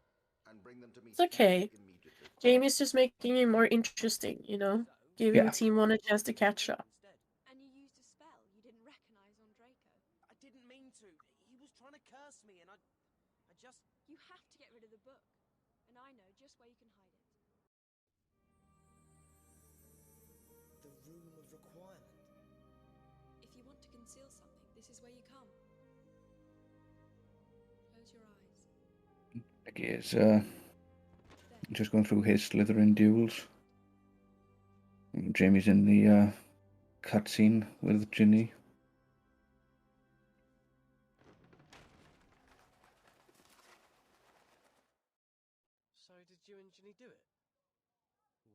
and bring them to me It's okay. immediately. Jamie's just making it more interesting, you know? Giving Yeah. Team 1 a chance to catch up. And you used a spell you didn't recognize on Draco. I didn't mean to. He was trying to curse me, and I just... You have to get rid of the book. And I know just where you can hide it. The room of requirement. If you want to conceal something, this is where you come. Close your eyes. Nicky is just going through his Slytherin duels. Jamie's in the cutscene with Ginny. So did you and Ginny do it?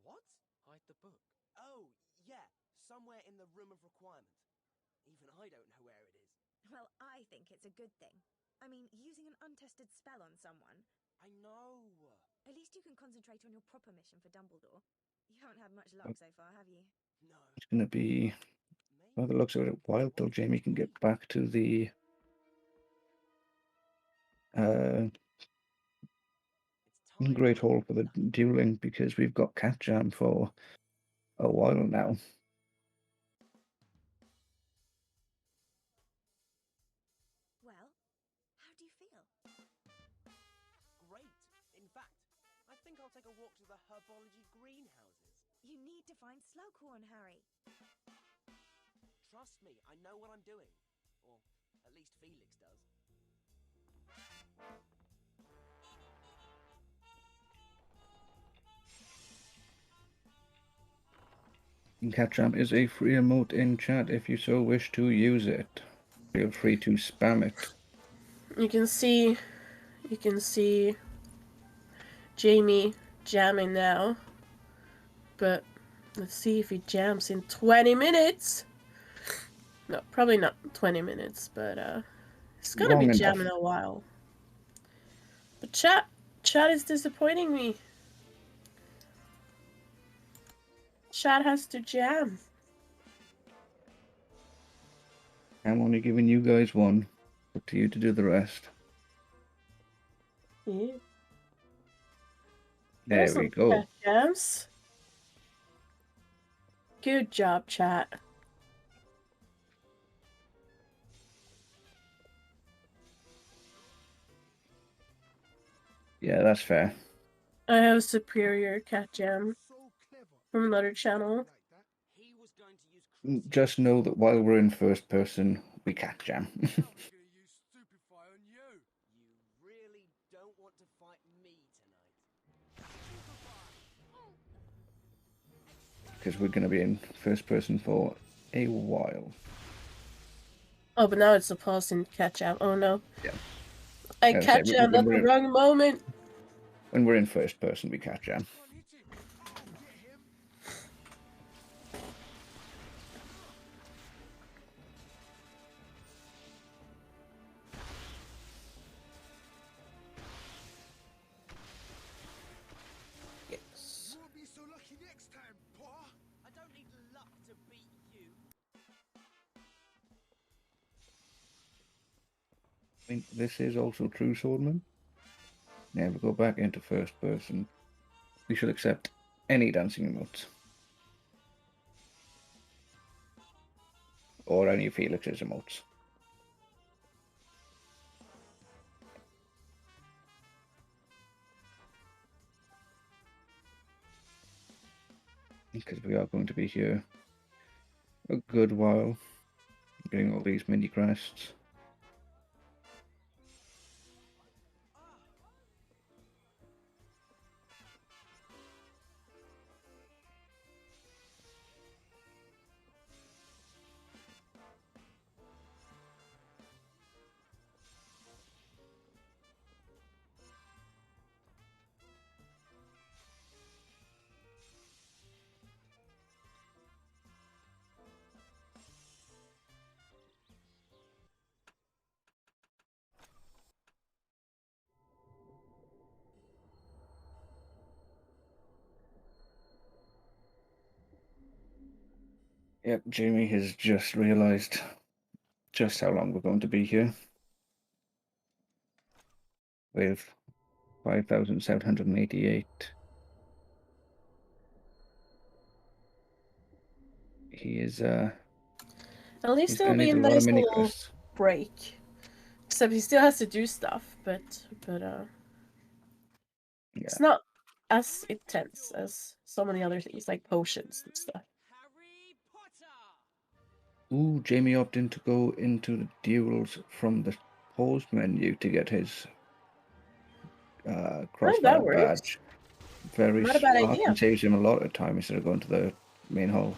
What? Hide the book. Oh, yeah. Somewhere in the room of requirement. Even I don't know where it is. Well, I think it's a good thing. I mean, using an untested spell on someone. I know. At least you can concentrate on your proper mission for Dumbledore. You haven't had much luck so far, have you? No. It's going to be, by the looks of it, a while till Jamie can get back to the Great Hall for the dueling because we've got Cat Jam for a while now. Well, how do you feel? Great. In fact, I think I'll take a walk to the herbology greenhouses. You need to find Slowcorn, Harry. Trust me, I know what I'm doing. Or at least Felix does. Catchamp is a free emote in chat if you so wish to use it. Feel free to spam it. You can see Jamie jamming now. But let's see if he jams in 20 minutes. No, probably not 20 minutes, but it's gonna Long be enough. jamming a while. But chat is disappointing me. Chat has to jam. I'm only giving you guys one. Up to you to do the rest. Yeah. There There's we some go. chat jams. Good job, chat. Yeah, that's fair. I have a superior cat jam from another channel. Just know that while we're in first person, we cat jam. You really don't want to fight me tonight. Because we're going to be in first person for a while. Oh, but now it's a pause in cat jam. Oh no. Yeah. I As I cat say, jammed at the we're- wrong moment. When we're in first person, we cat jam. Yes. Won't be so lucky next time, Pa. I don't need luck to beat you. I mean, this is also true, Swordman. Never go back into first person. We should accept any dancing emotes. Or any Felix's emotes. Because we are going to be here a good while, getting all these mini crests. Yep, Jamie has just realised just how long we're going to be here. With 5,788. He is At least he's there'll gonna be need a a lot of nice mini little quests. break. Except he still has to do stuff, but it's not as intense as so many other things like potions and stuff. Ooh, Jamie opted to go into the duels from the pause menu to get his crossfire works. badge. Very Not a bad smart idea. and saves him a lot of time instead of going to the main hall.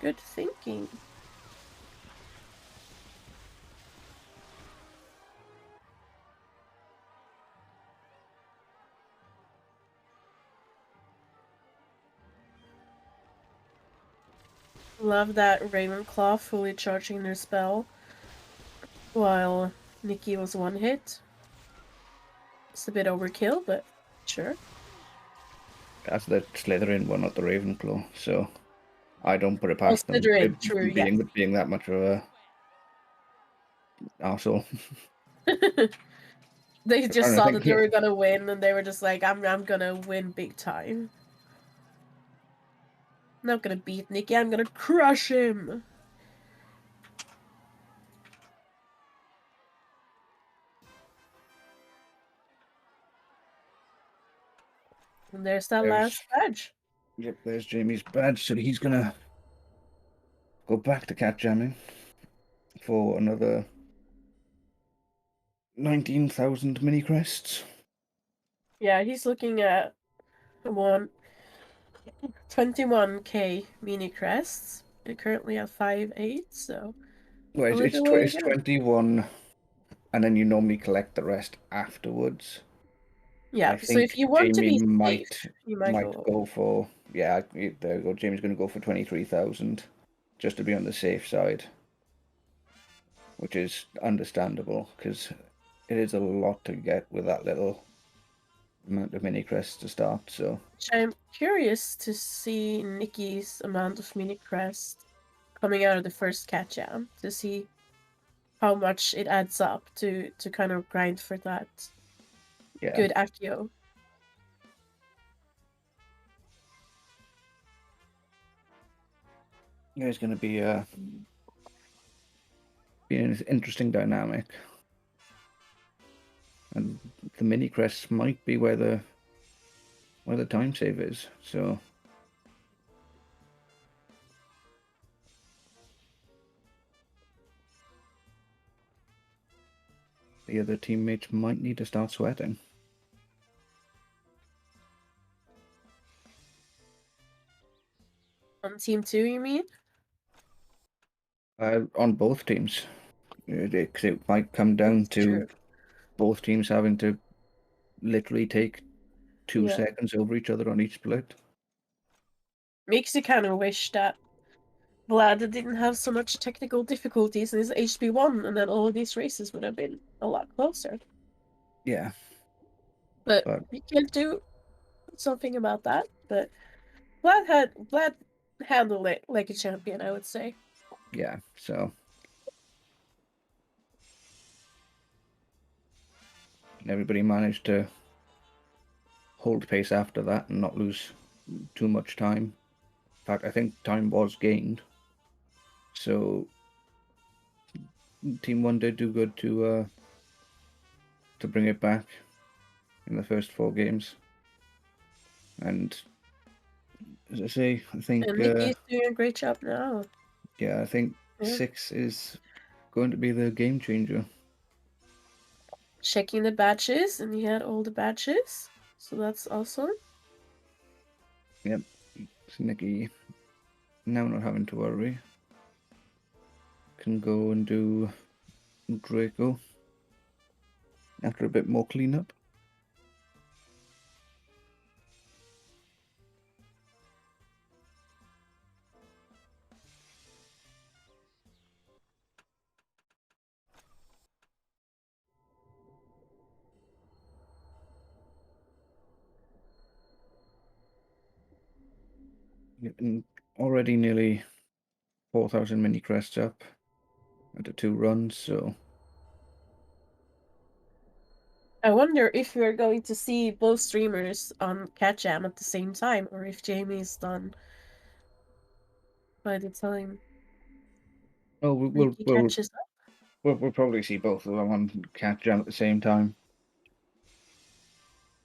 Good thinking. Love that Ravenclaw fully charging their spell while Nikki was one hit. It's a bit overkill, but sure. That's the Slytherin one, not the Ravenclaw, so I don't put it past them Slytherin, true, being that much of a arsehole. They I'm just trying to saw think that they here. were gonna win, and they were just like, I'm gonna win big time. I'm not gonna beat Nikki, I'm gonna crush him! And there's that There's- last badge. Yep, there's Jamie's badge, so he's gonna go back to cat jamming for another 19,000 mini crests. Yeah, he's looking at 21k mini crests. We're currently at 5.8, so Well, a it's, little way it's to go. 21, and then you normally collect the rest afterwards. Yeah, I so if think you want to Jamie be might safe, you might go for there you go. Jamie's going to go for 23,000 just to be on the safe side, which is understandable because it is a lot to get with that little amount of mini crests to start. So I'm curious to see Nikki's amount of mini crest coming out of the first cat jam to see how much it adds up to kind of grind for that yeah, good Accio. yeah, it's going to be an interesting dynamic, and the mini crests might be where the time save is. So. The other teammates might need to start sweating. On team 2, you mean? On both teams. Because it might come down to both teams having to literally take 2 Yeah. seconds over each other on each split. Makes you kind of wish that Vlad didn't have so much technical difficulties in his HB1 and then all of these races would have been a lot closer. Yeah. But we can't do something about that. But Vlad handled it like a champion, I would say. Yeah, so. Everybody managed to hold pace after that and not lose too much time. In fact, I think time was gained. So Team 1 did do good to bring it back in the first 4 games. And as I say, I think And Nikki's doing a great job now. yeah, I think Yeah. 6 is going to be the game changer. Checking the badges, and he had all the badges, so that's awesome. Yep, so Nikki now not having to worry. Can go and do Draco after a bit more cleanup. And already nearly 4,000 mini crests up after 2 runs, so I wonder if we're going to see both streamers on Cat Jam at the same time, or if Jamie's done by the time Nikki catches up. We'll probably see both of them on Cat Jam at the same time.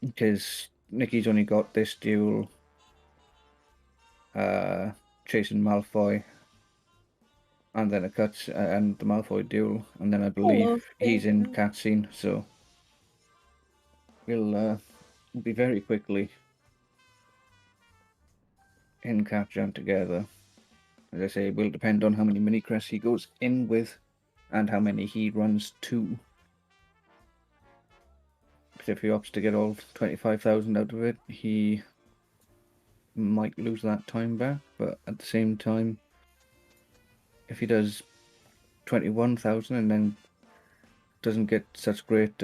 Because Nikki's only got this duel, chasing Malfoy, and then a cut and the Malfoy duel, and then I believe he's in cutscene, so we'll be very quickly in Cat Jam together. As I say, it will depend on how many mini crests he goes in with, and how many he runs to. Because if he opts to get all 25,000 out of it, he might lose that time back, but at the same time, if he does 21,000 and then doesn't get such great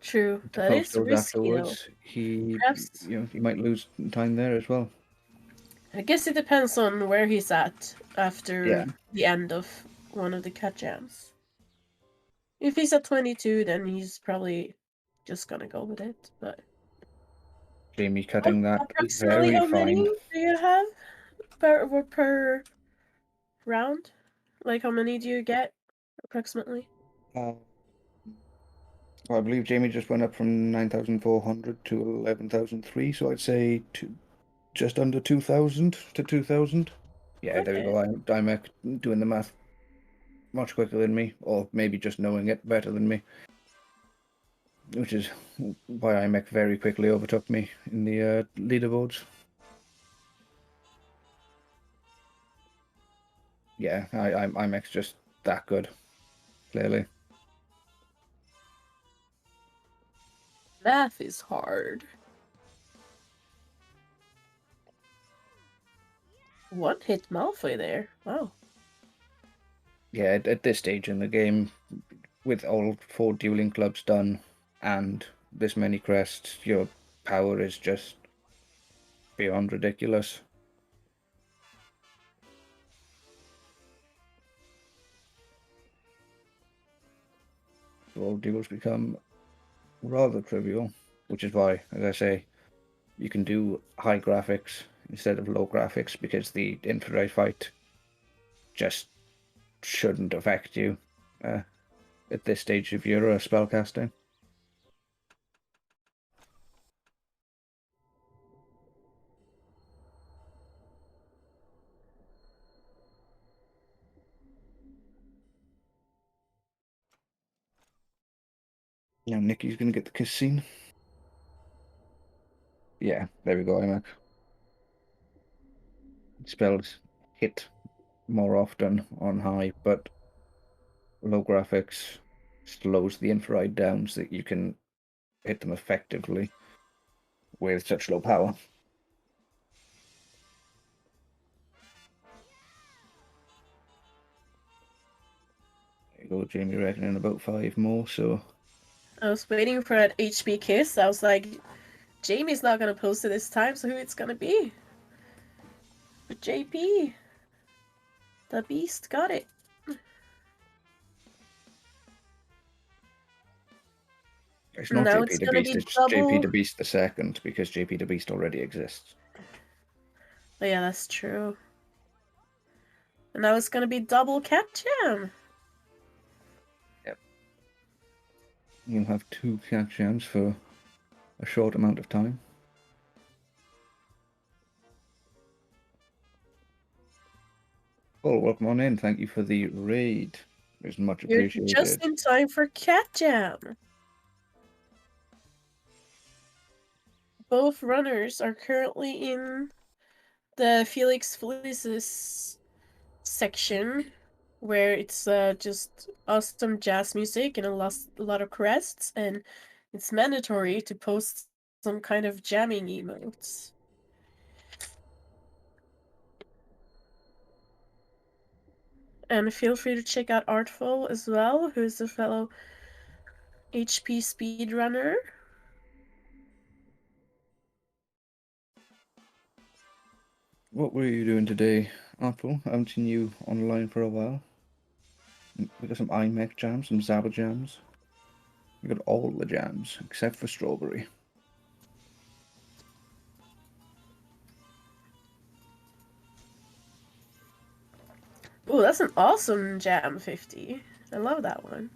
True, that is risky afterwards, though. he Perhaps, he might lose time there as well. I guess it depends on where he's at after the end of one of the Cat Jams. If he's at 22, then he's probably just gonna go with it, but... Jamie cutting that Approximately very how many fine. do you have per round? Like, how many do you get, approximately? Well, I believe Jamie just went up from 9,400 to 11,003, so I'd say just under 2,000 to 2,000. Yeah, there we go. I'm doing the math much quicker than me, or maybe just knowing it better than me, which is why IMEC very quickly overtook me in the leaderboards. Yeah, IMEC's just that good, clearly. Math is hard. One hit Malfoy there. Wow. Yeah, at this stage in the game, with all 4 dueling clubs done and this many crests, your power is just beyond ridiculous. All duels become rather trivial, which is why, as I say, you can do high graphics instead of low graphics, because the infrared fight just shouldn't affect you at this stage of your spellcasting. Now Nikki's going to get the kiss scene. Yeah, there we go, IMAC. Spells hit more often on high, but low graphics slows the infrared down so that you can hit them effectively with such low power. There you go, Jamie reckoning about 5 more, so... I was waiting for that HP kiss. I was like, Jamie's not gonna post it this time, so who it's gonna be? But JP, the beast, got it. It's not Now JP it's the gonna Beast, be it's double. JP the Beast the second, because JP the Beast already exists. Oh yeah, that's true. And now it's gonna be double Cat Jam. Yep. You'll have 2 Cat Jams for a short amount of time. Well, welcome on in. Thank you for the raid. It's much You're appreciated. just in time for Cat Jam. Both runners are currently in the Felix Felicis section, where it's just awesome jazz music and a lot of crests, and it's mandatory to post some kind of jamming emotes. And feel free to check out Artful as well, who's a fellow HP speedrunner. What were you doing today, Apple? I haven't seen you online for a while. We got some iMech jams, some Zaba jams. We got all the jams, except for strawberry. Ooh, that's an awesome jam, 50. I love that one.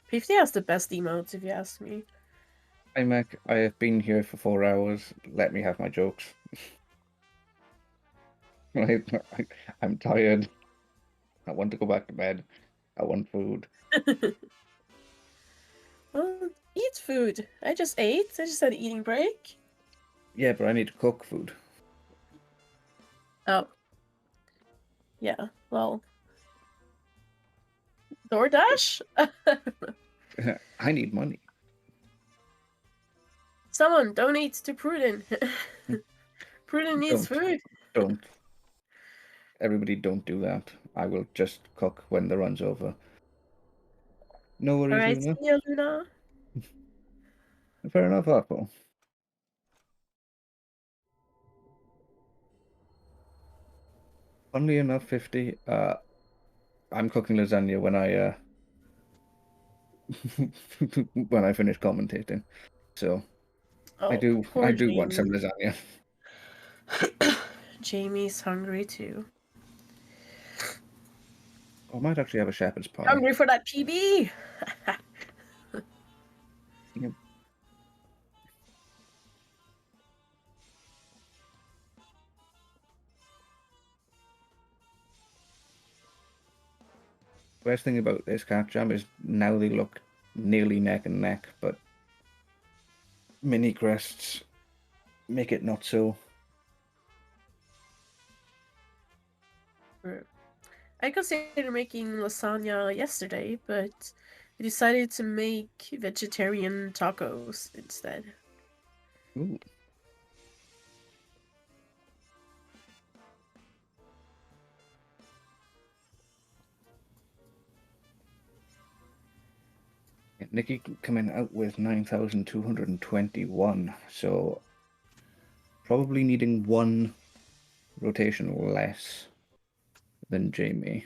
50 has the best emotes, if you ask me. iMech, I have been here for 4 hours. Let me have my jokes. I'm tired. I want to go back to bed. I want food. Well, eat food. I just ate. I just had an eating break. Yeah, but I need to cook food. Oh. Yeah, well. DoorDash? I need money. Someone donate to Pruden. Pruden needs food. Don't. Everybody don't do that. I will just cook when the run's over. No worries, Alright, Luna. see ya, Luna. Fair enough, Apple. Funnily enough, 50, I'm cooking lasagna when I when I finish commentating. So I do want some lasagna. Jamie's hungry too. I might actually have a shepherd's pie. Hungry for that PB! best thing about this cat jam is now they look nearly neck and neck, but mini crests make it not so. I considered making lasagna yesterday, but I decided to make vegetarian tacos instead. Ooh. Nikki coming out with 9,221, so probably needing one rotation less than Jamie.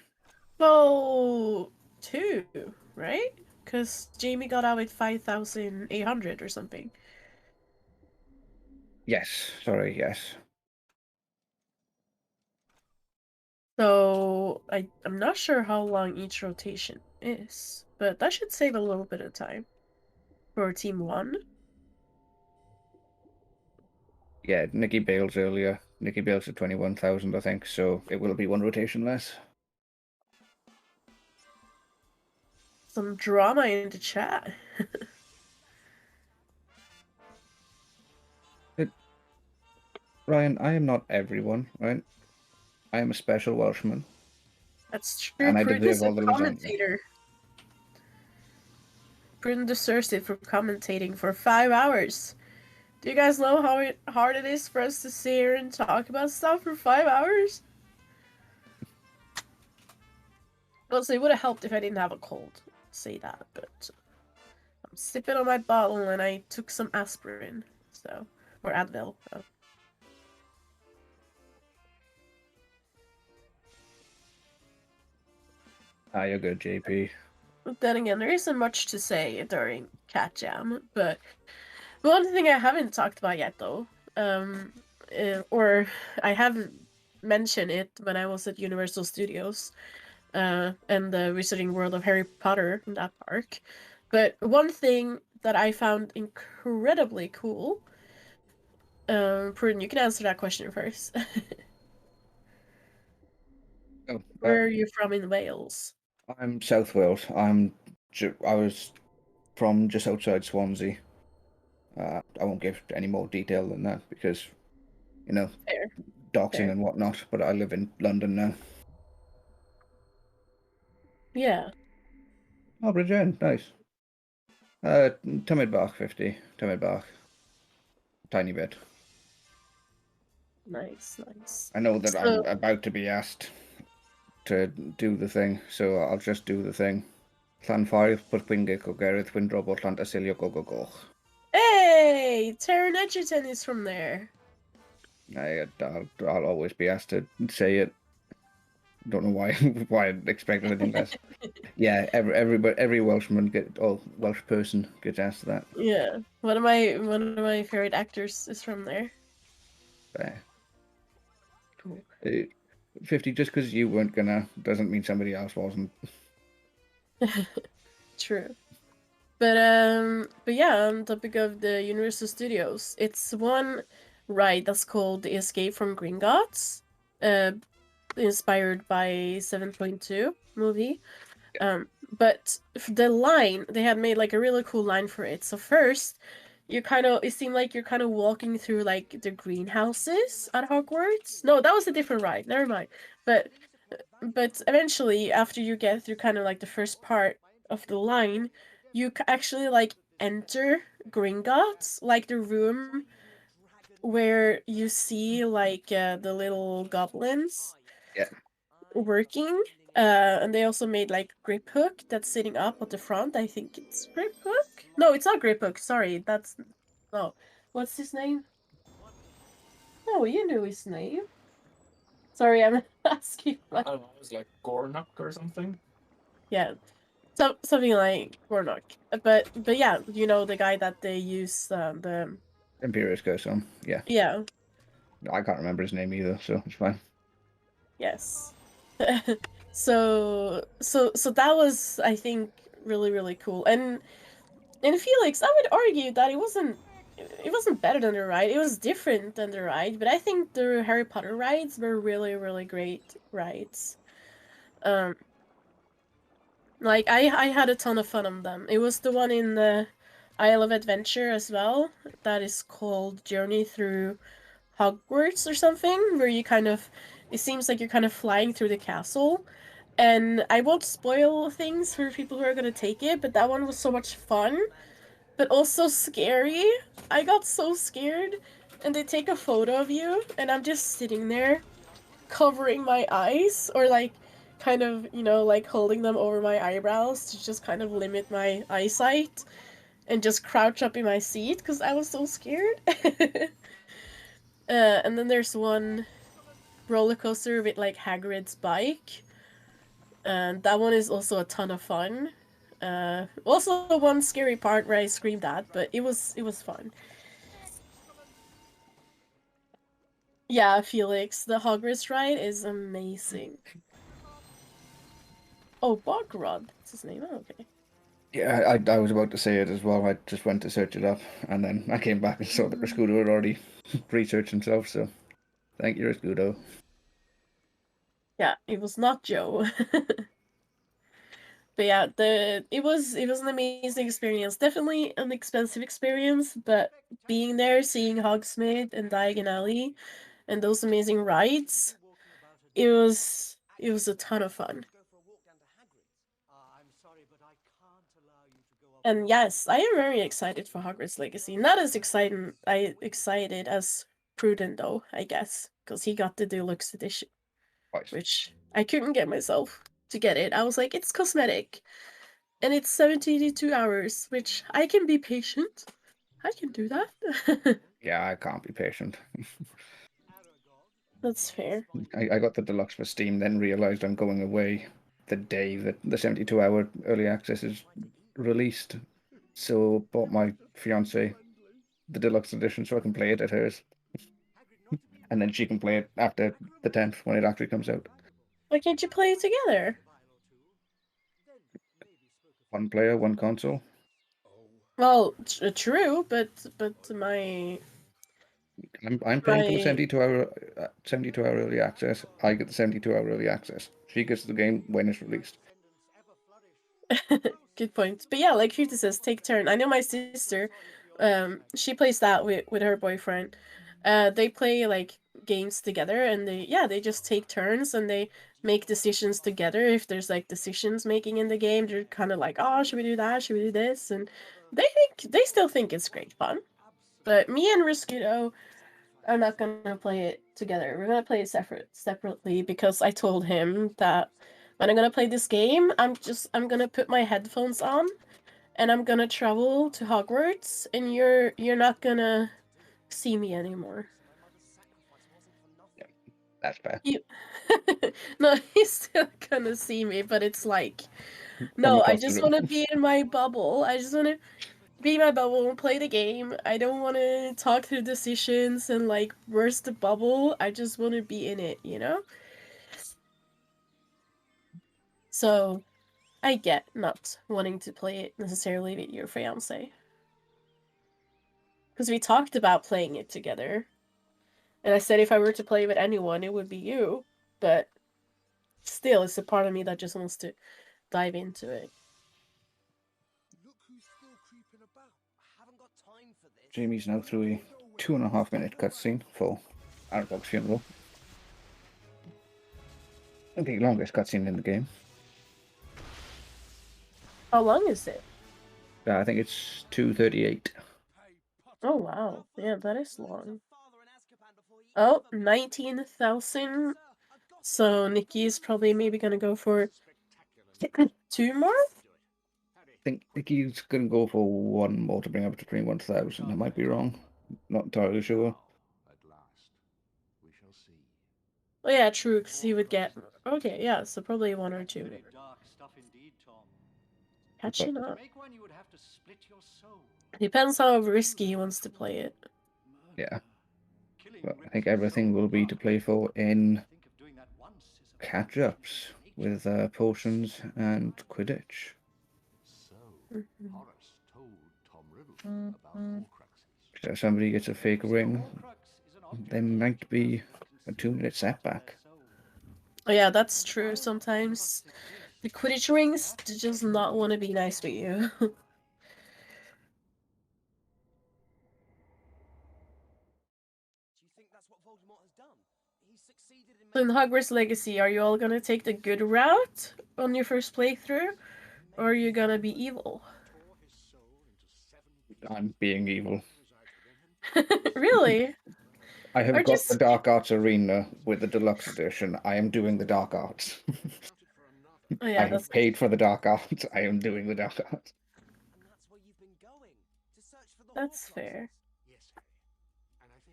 Well, 2, right? Because Jamie got out with 5,800 or something. Yes, sorry, yes. So I'm not sure how long each rotation is, but that should save a little bit of time for Team 1. Yeah, Nikki bails earlier. Nikki bails at 21,000, I think, so it will be one rotation less. Some drama in the chat. Ryan, I am not everyone, right? I am a special Welshman. That's true. And I Prudence is deserve all a the lasagna. commentator. Prudence deserves it for commentating for 5 hours. Do you guys know how hard it is for us to sit here and talk about stuff for 5 hours? Also, it would have helped if I didn't have a cold. Say that, but I'm sipping on my bottle and I took some aspirin, so or Advil. So. Ah, you're good, JP. But then again, there isn't much to say during Cat Jam, but one thing I haven't talked about yet, though, or I have mentioned it when I was at Universal Studios, and the Wizarding World of Harry Potter in that park. But one thing that I found incredibly cool, Pruden, you can answer that question first. Where are you from in Wales? I'm South Wales. I was from just outside Swansea. I won't give any more detail than that because, you know, Fair. doxing Fair. and whatnot. But I live in London now. Yeah. Oh, Bridgend, nice. Timid Bach 50. Timid Bach. Tiny bit. Nice, nice. I know that So- I'm about to be asked to do the thing, so I'll just do the thing. Llanffair, Pwrpingig o Gerith, Windrob o Llantysilio Gogogoch. Hey! Taron Edgerton is from there. I'll always be asked to say it. Don't know why why I'd expect anything less. Yeah, every Welshman Welsh person gets asked that. Yeah. One of my favorite actors is from there. Cool. 50, just because you weren't gonna doesn't mean somebody else wasn't. True. But yeah, on topic of the Universal Studios, it's one ride that's called The Escape from Gringotts, inspired by 7.2 movie. But the line, they had made like a really cool line for it. So first, it seemed like you're kind of walking through like the greenhouses at Hogwarts. No, that was a different ride. Never mind. But eventually, after you get through kind of like the first part of the line, you actually like enter Gringotts, like the room where you see like the little goblins working. And they also made like Grip Hook that's sitting up at the front. I think it's Grip Hook. No, it's not Grip Hook. Sorry, no. What's his name? No, you knew his name. Sorry, I'm asking. I don't know, it was like Gornuk or something. Yeah, something like Gornok. But yeah, you know the guy that they use the Imperious Curse on, yeah. Yeah. I can't remember his name either, so it's fine. Yes. So that was, I think, really cool. And Felix, I would argue that it wasn't better than the ride. It was different than the ride, but I think the Harry Potter rides were really great rides. Like, I had a ton of fun on them. It was the one in the Isle of Adventure as well. That is called Journey Through Hogwarts or something, where you kind of... It seems like you're kind of flying through the castle. And I won't spoil things for people who are gonna take it, but that one was so much fun. But also scary. I got so scared. And they take a photo of you, and I'm just sitting there, covering my eyes, or like kind of, you know, like holding them over my eyebrows to just kind of limit my eyesight, and just crouch up in my seat because I was so scared. And then there's one roller coaster with like Hagrid's bike, and that one is also a ton of fun. Also one scary part where I screamed at, but it was fun. Yeah, Felix, the Hogwarts ride is amazing. Oh, Bogrod, that's his name. Oh, okay. Yeah, I was about to say it as well. I just went to search it up, and then I came back and saw that Rascudo had already researched himself, so thank you, Rascudo. Yeah, it was not Joe. But yeah, it was an amazing experience. Definitely an expensive experience, but being there, seeing Hogsmeade and Diagon Alley, and those amazing rides, it was a ton of fun. And yes, I am very excited for Hogwarts Legacy. Not as excited as Prudent though, I guess, because he got the deluxe edition, which I couldn't get myself to get it. I was like, it's cosmetic, and it's 72 hours, which I can be patient. I can do that. Yeah, I can't be patient. That's fair. I got the deluxe for Steam, then realized I'm going away the day that the 72-hour early access is released. So bought my fiance the deluxe edition so I can play it at hers. And then she can play it after the 10th when it actually comes out. Why can't you play it together? One player, one console. Well, true, but my... I'm paying for the 72-hour early access. I get the 72-hour early access. She gets the game when it's released. Good point. But yeah, like Huta says, take turn. I know my sister, she plays that with her boyfriend. They play like games together, and they just take turns, and they make decisions together. If there's like decisions making in the game, they're kind of like, oh, should we do that? Should we do this? And they still think it's great fun. But me and Riscudo are not gonna play it together. We're gonna play it separately because I told him that when I'm gonna play this game, I'm gonna put my headphones on, and I'm gonna travel to Hogwarts, and you're not gonna see me anymore. That's fair. No, he's still gonna see me, but it's like, no, I just want to be in my bubble. I just want to be in my bubble and play the game. I don't want to talk through decisions and like burst the bubble. I just want to be in it, you know? So, I get not wanting to play it necessarily with your fiance. Because we talked about playing it together. And I said if I were to play with anyone, it would be you. But still, it's a part of me that just wants to dive into it. Jamie's now through a 2.5-minute cutscene for Aragog's funeral. The longest cutscene in the game. How long is it? I think it's 2:38. Oh wow, yeah, that is long. Oh, 19,000. So Nikki is probably maybe gonna go for 2 more? I think Nikki's going to go for 1 more to bring up to 21,000. I might be wrong. Not entirely sure. Oh yeah, true, because he would get... Okay, yeah, so probably 1 or 2 more. Catching up. Depends how risky he wants to play it. Yeah. But I think everything will be to play for in catch-ups with potions and Quidditch. So if somebody gets a fake ring, there might be a 2-minute setback. Oh yeah, that's true. Sometimes The Quidditch rings just not want to be nice with you. Do you think that's what Voldemort has done? He's succeeded in In Hogwarts Legacy, are you all gonna take the good route on your first playthrough? Or are you gonna be evil? I'm being evil. Really? I have Or got the just Dark Arts Arena with the deluxe edition. I am doing the Dark Arts. Oh yeah, I have paid for the Dark Arts. I am doing the Dark Arts. that's fair.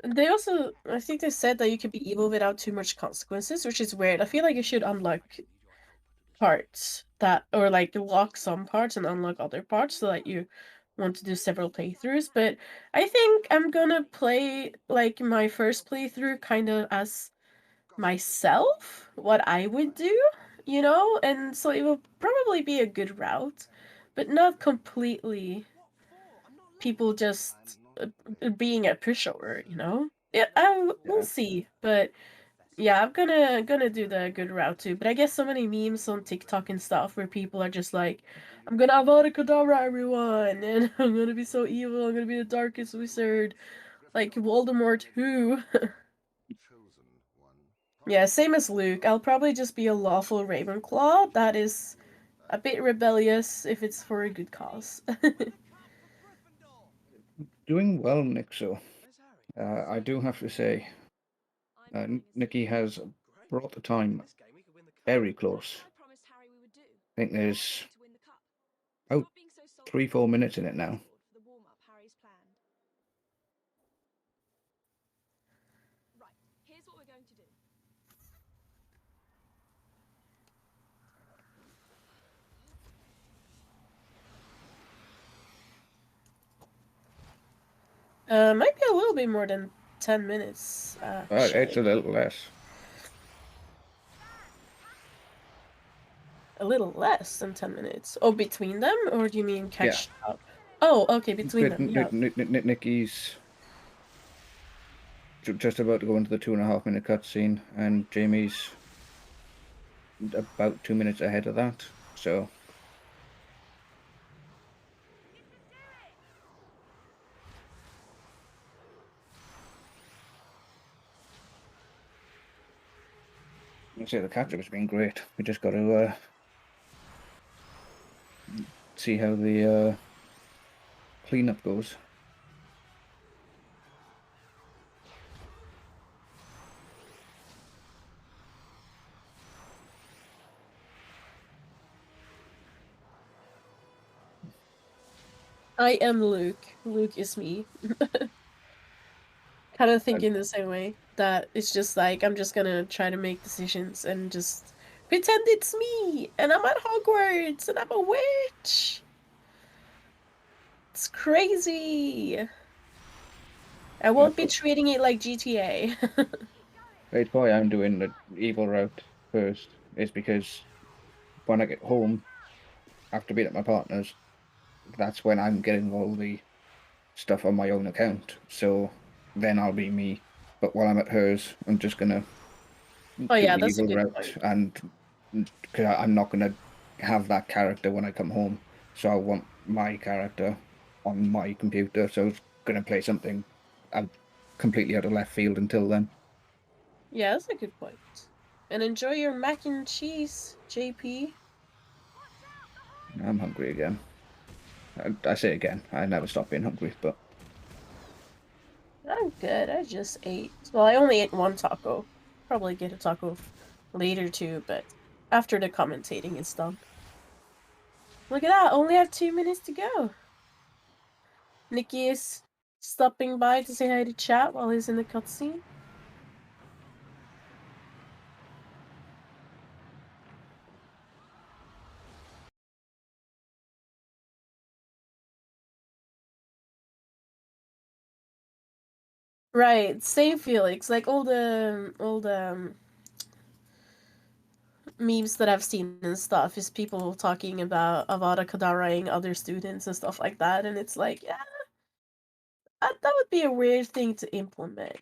They also, I think they said that you can be evil without too much consequences, which is weird. I feel like you should unlock parts that, or like lock some parts and unlock other parts so that you want to do several playthroughs. But I think I'm gonna play like my first playthrough kind of as myself, what I would do, you know? And so it will probably be a good route, but not completely people just being a pushover, you know? Yeah, we'll see, but yeah, I'm gonna do the good route too. But I guess so many memes on TikTok and stuff where people are just like, "I'm gonna Avada Kedavra everyone, and I'm gonna be so evil. I'm gonna be the darkest wizard, like Voldemort who." Yeah, same as Luke. I'll probably just be a lawful Ravenclaw that is a bit rebellious if it's for a good cause. Doing well, Nixo. I do have to say, Nikki has brought the time very close. I think there's about 3-4 minutes in it now. Right, here's what we're going to do. Might be a little bit more than 10 minutes. It's a little less. A little less than 10 minutes. Oh, between them? Or do you mean catch Yeah. up? Oh, okay, between them, yeah. Nikki's just about to go into the 2.5-minute cutscene, and Jamie's about 2 minutes ahead of that, so... I say the catch-up has been great. We just got to see how the cleanup goes. I am Luke. Luke is me. Kind of thinking the same way. That it's just like, I'm just gonna try to make decisions and just pretend it's me! And I'm at Hogwarts! And I'm a witch! It's crazy! I won't be treating it like GTA. It's why I'm doing the evil route first, is because when I get home, after being at my partner's, that's when I'm getting all the stuff on my own account, so then I'll be me. But while I'm at hers, I'm just gonna Oh yeah, do the that's a evil good route, point. and cause I'm not gonna have that character when I come home, so I want my character on my computer, so it's gonna play something completely out of left field until then. Yeah, that's a good point. And enjoy your mac and cheese, JP. I'm hungry again. I say again, I never stop being hungry, but... I'm good, I just ate. Well, I only ate one taco. Probably get a taco later too, but after the commentating is done. Look at that, only have 2 minutes to go. Nikki is stopping by to say hi to chat while he's in the cutscene. Right, same Felix. Like all the memes that I've seen and stuff is people talking about Avada Kedavraing other students and stuff like that, and it's like, yeah, that would be a weird thing to implement.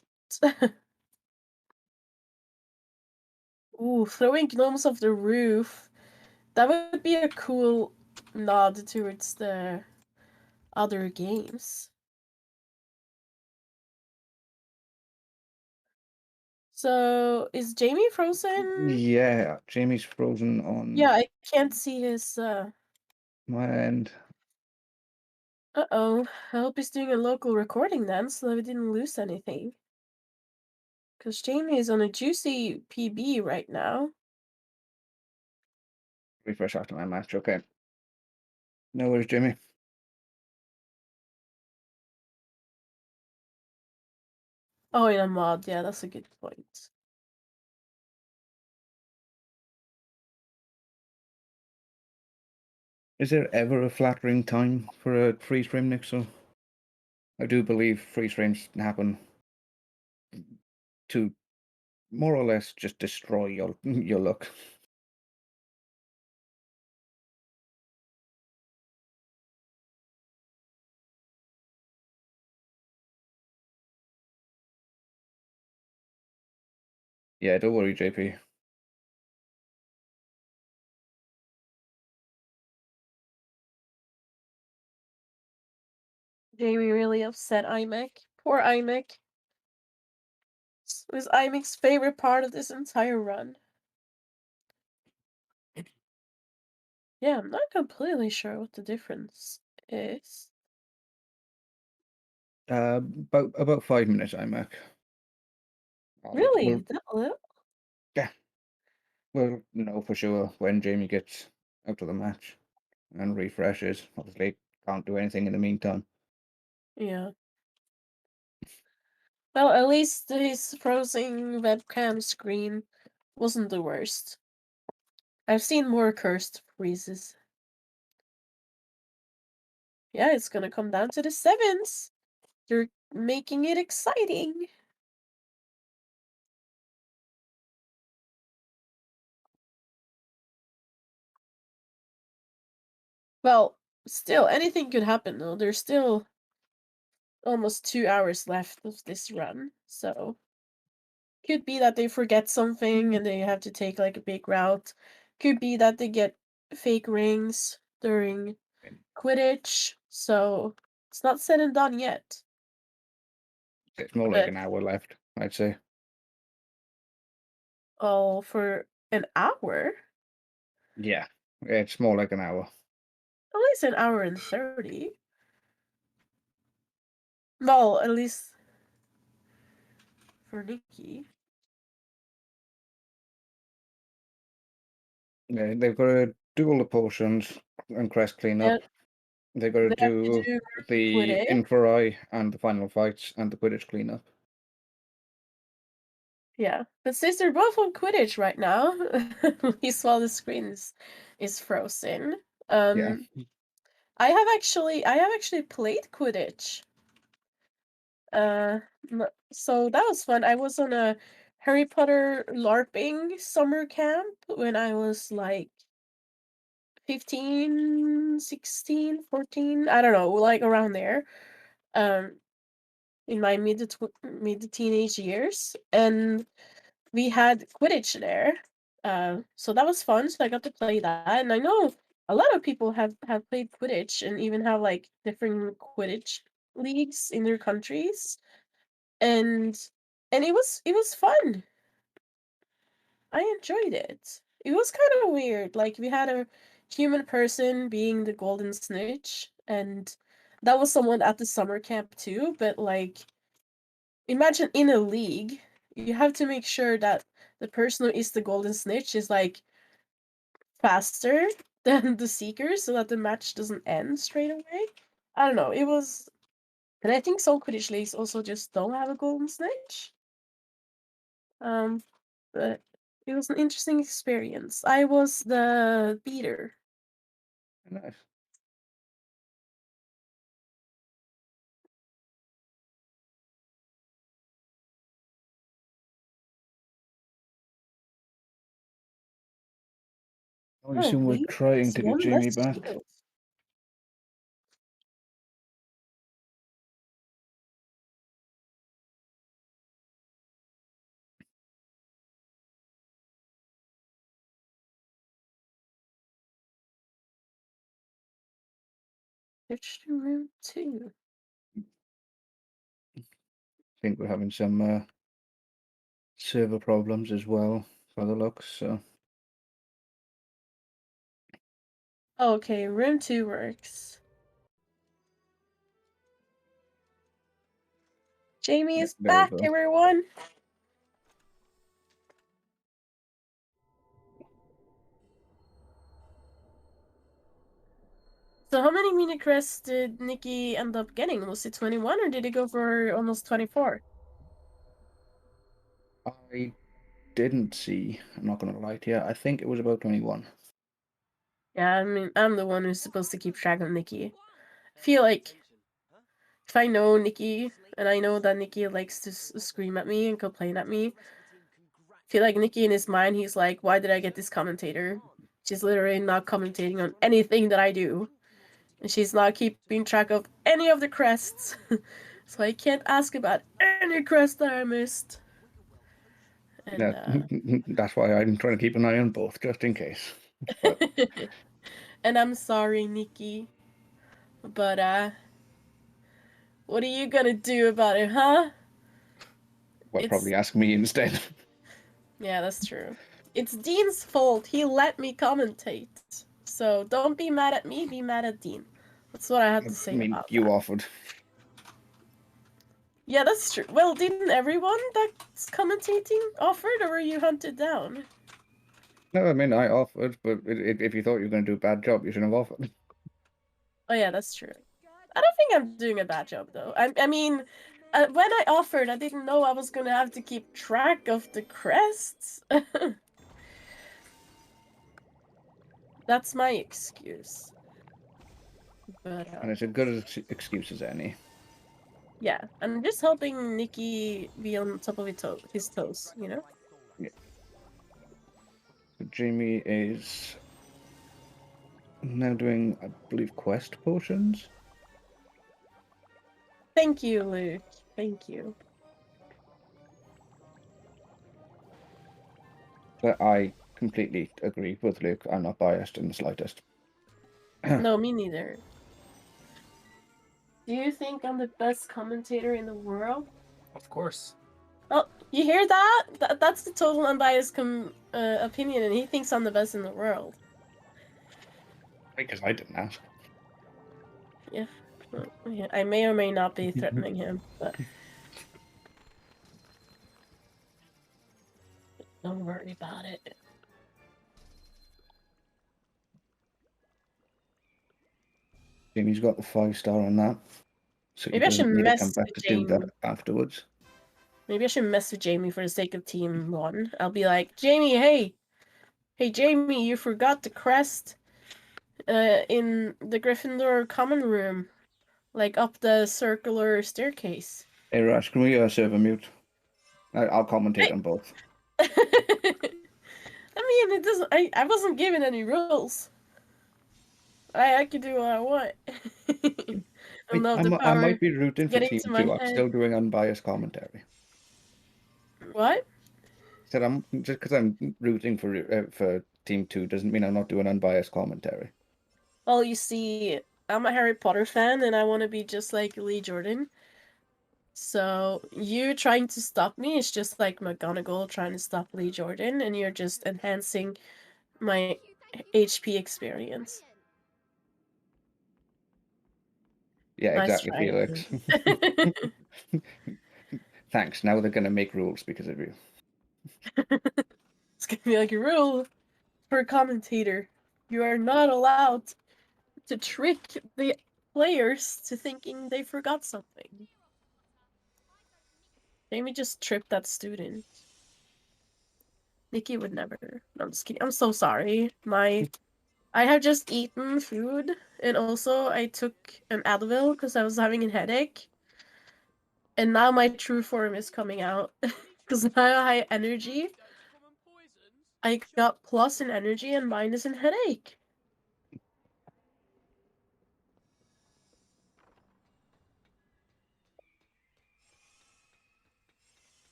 Ooh, throwing gnomes off the roof. That would be a cool nod towards the other games. So is Jamie frozen? Yeah, Jamie's frozen on Yeah, I can't see his my end. Uh-oh. I hope he's doing a local recording then, so that we didn't lose anything. Because Jamie is on a juicy PB right now. Refresh after my match, okay. No worries, Jamie. Oh, in a mod, yeah, that's a good point. Is there ever a flattering time for a freeze frame, Nick? So I do believe freeze frames happen to more or less just destroy your look. Yeah, don't worry, JP. Jamie really upset iMac. Poor iMac. It was iMac's favorite part of this entire run. Yeah, I'm not completely sure what the difference is. About 5 minutes, iMac. Really? We'll, That little? yeah, we'll know for sure when Jamie gets out of the match and refreshes. Obviously, can't do anything in the meantime. Yeah. Well, at least his frozen webcam screen wasn't the worst. I've seen more cursed freezes. Yeah, it's gonna come down to the sevens. They're making it exciting. Well, still, anything could happen though. There's still almost 2 hours left of this run, so could be that they forget something and they have to take like a big route. Could be that they get fake rings during Quidditch, so it's not said and done yet. It's more like But an hour left, I'd say. oh, for an hour? Yeah, it's more like an hour. At least an hour and 30. Well, at least for Nikki. Yeah, they've got to do all the potions and crest cleanup. Yeah, They've got to they have to do do the Quidditch. Inferi and the final fights and the Quidditch cleanup. Yeah, but since they're both on Quidditch right now, at least while the screen is frozen. Yeah. I have actually played Quidditch. Uh, so that was fun. I was on a Harry Potter LARPing summer camp when I was like 15, 16, 14, I don't know, like around there. Um, in my mid teenage years, and we had Quidditch there. So that was fun. So I got to play that, and I know a lot of people have played Quidditch and even have like different Quidditch leagues in their countries, and it was fun. I enjoyed it. It was kind of weird. Like we had a human person being the golden snitch, and that was someone at the summer camp too. But like, imagine in a league, you have to make sure that the person who is the golden snitch is like faster than the seeker, so that the match doesn't end straight away. I don't know. It was, and I think some Quidditch leagues also just don't have a golden snitch. But it was an interesting experience. I was the beater. Nice. I Oh, assume we're Lee trying has to get one Jamie less back. shield. Switch to room 2. I think we're having some server problems as well, by the looks. So Okay, room 2 works. Jamie is there we back, go. everyone! So how many mini crests did Nikki end up getting? Was it 21 or did it go for almost 24? I didn't see. I'm not gonna lie to you. I think it was about 21. Yeah, I mean, I'm the one who's supposed to keep track of Nikki. I feel like if I know Nikki, and I know that Nikki likes to scream at me and complain at me, I feel like Nikki in his mind, he's like, why did I get this commentator? She's literally not commentating on anything that I do. And she's not keeping track of any of the crests. So I can't ask about any crest that I missed. And, Yeah, that's why I'm trying to keep an eye on both, just in case. But and I'm sorry, Nikki. But, what are you gonna do about it, huh? well, It's- probably ask me instead. Yeah, that's true. It's Dean's fault. He let me commentate. So don't be mad at me, be mad at Dean. That's what I had to say I mean, about you that. offered. Yeah, that's true. Well, didn't everyone that's commentating offered, or were you hunted down? No, I mean, I offered, but if you thought you were going to do a bad job, you shouldn't have offered. Oh yeah, that's true. I don't think I'm doing a bad job, though. I mean, when I offered, I didn't know I was gonna have to keep track of the crests. That's my excuse. But, And it's as good an excuse as any. yeah, I'm just helping Nikki be on top of his toes, you know? Yeah. So Jamie is now doing, I believe, quest potions. Thank you, Luke. Thank you. But I completely agree with Luke. I'm not biased in the slightest. No, me neither. Do you think I'm the best commentator in the world? Of course. Oh, you hear that? That's the total unbiased opinion, and he thinks I'm the best in the world. Because I didn't ask. Yeah. Well, yeah, I may or may not be threatening him, but don't worry about it. Jamie's got the 5-star on that. So Maybe I he should doesn't need to come mess back with to do that Jamie. afterwards. Maybe I should mess with Jamie for the sake of Team 1. I'll be like, Jamie, hey! Hey, Jamie, you forgot the crest in the Gryffindor common room. Like, up the circular staircase. Hey, Rash, can we server mute? I'll commentate on both. I mean, it doesn't... I wasn't given any rules. I can do what I want. I don't know if the I power might be rooting for get Team into my 2. I'm head. still doing unbiased commentary. What? Said I'm just because I'm rooting for Team 2 doesn't mean I'm not doing unbiased commentary. Well, you see, I'm a Harry Potter fan, and I want to be just like Lee Jordan. So, you trying to stop me is just like McGonagall trying to stop Lee Jordan, and you're just enhancing my HP experience. Yeah, Nice exactly, try. Felix. Thanks. Now they're going to make rules because of you. It's gonna be like a rule for a commentator. You are not allowed to trick the players to thinking they forgot something. Jamie just tripped that student. Nikki would never. No, I'm just kidding. I'm so sorry. I have just eaten food, and also I took an Advil because I was having a headache. And now my true form is coming out. Because now I have energy. I got plus in energy and minus in headache.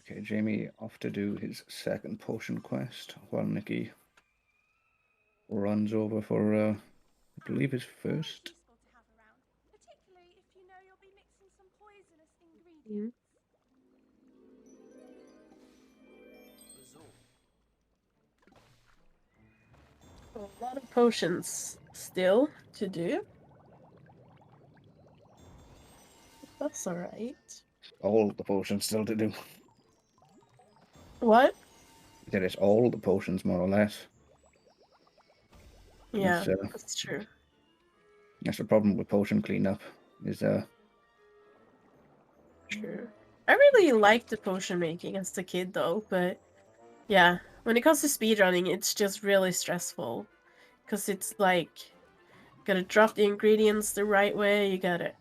Okay, Jamie off to do his second potion quest while Nikki runs over for, I believe, his first. Useful to have around, particularly if you know you'll be mixing some poisonous ingredients. A lot of potions still to do. That's alright. All the potions still to do. What? There is all the potions, more or less. Yeah, It's, that's true. that's the problem with potion cleanup. Is True. I really liked the potion making as a kid, though, but yeah, when it comes to speedrunning, it's just really stressful. Because it's like, you gotta drop the ingredients the right way, you gotta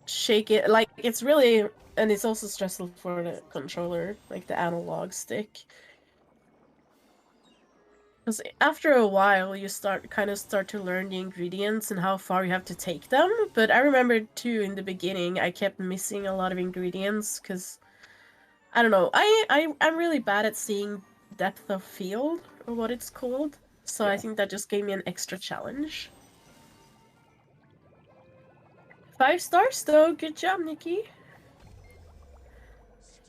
shake it. Like, it's really, and it's also stressful for the controller, like the analog stick. Because after a while, you start to learn the ingredients and how far you have to take them. But I remember too in the beginning, I kept missing a lot of ingredients because I don't know. I'm really bad at seeing depth of field or what it's called. So I think that just gave me an extra challenge. 5 stars though. Good job, Nikki.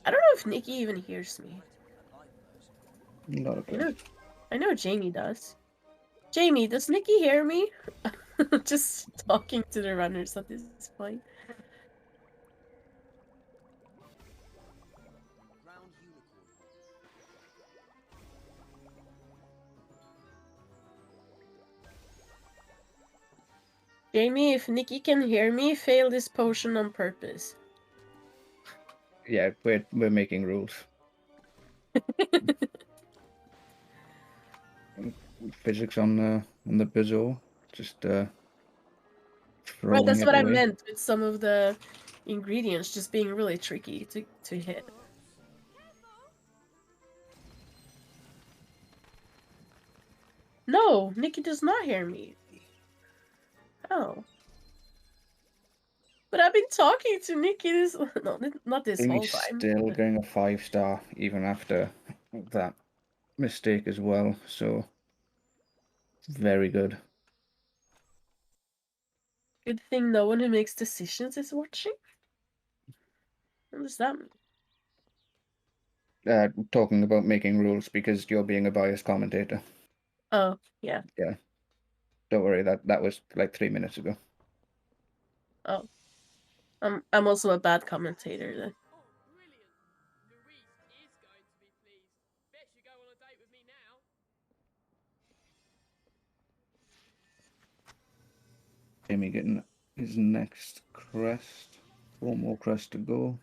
I don't know if Nikki even hears me. not a clue. I know Jamie does. Jamie, does Nikki hear me? Just talking to the runners at this point. Jamie, if Nikki can hear me, fail this potion on purpose. Yeah, we're making rules. Physics on the Bizzo, just Right, throwing that's it what I away. meant with some of the ingredients just being really tricky to hit. No, Nikki does not hear me. Oh. But I've been talking to Nikki this no, not this whole He's time. still but- getting a 5-star even after that mistake as well. So very good. Good thing no one who makes decisions is watching. What does that mean? Talking about making rules because you're being a biased commentator. Oh, yeah. Yeah. Don't worry, that was like 3 minutes ago. Oh. I'm also a bad commentator then. Jamie getting his next crest. 4 more crests to go.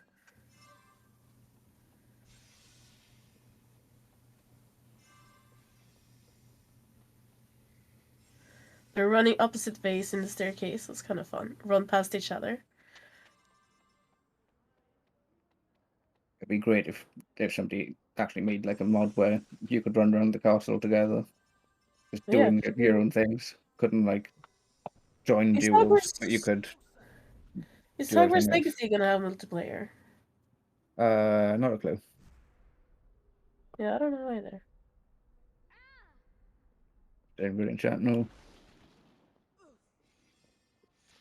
They're running opposite ways in the staircase. It's kind of fun. Run past each other. It'd be great if somebody actually made like a mod where you could run around the castle together, just Yeah, doing true. your own things. Couldn't like join Is duels, but you could Is do everything Hogwarts else. Legacy gonna have multiplayer? Not a clue. Yeah, I don't know either. Everybody in chat, no.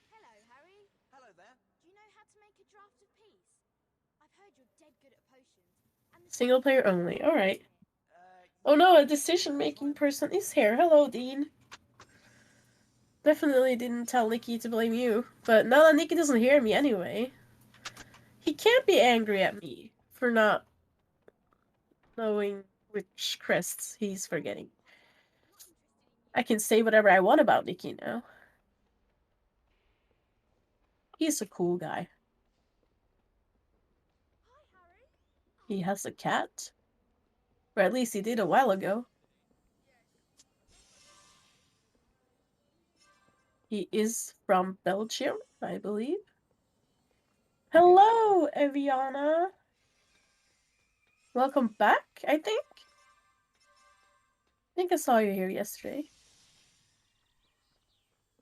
Hello, Harry. Hello there. Do you know how to make a draft of peace? I've heard you're dead good at potions. And the Single player only. Alright. Oh no, a decision-making person is here. Hello, Dean. Definitely didn't tell Nikki to blame you. But now that Nikki doesn't hear me anyway, he can't be angry at me for not knowing which crests he's forgetting. I can say whatever I want about Nikki now. He's a cool guy. He has a cat. Or at least he did a while ago. He is from Belgium, I believe. Hello, Eviana. Welcome back, I think. I think I saw you here yesterday.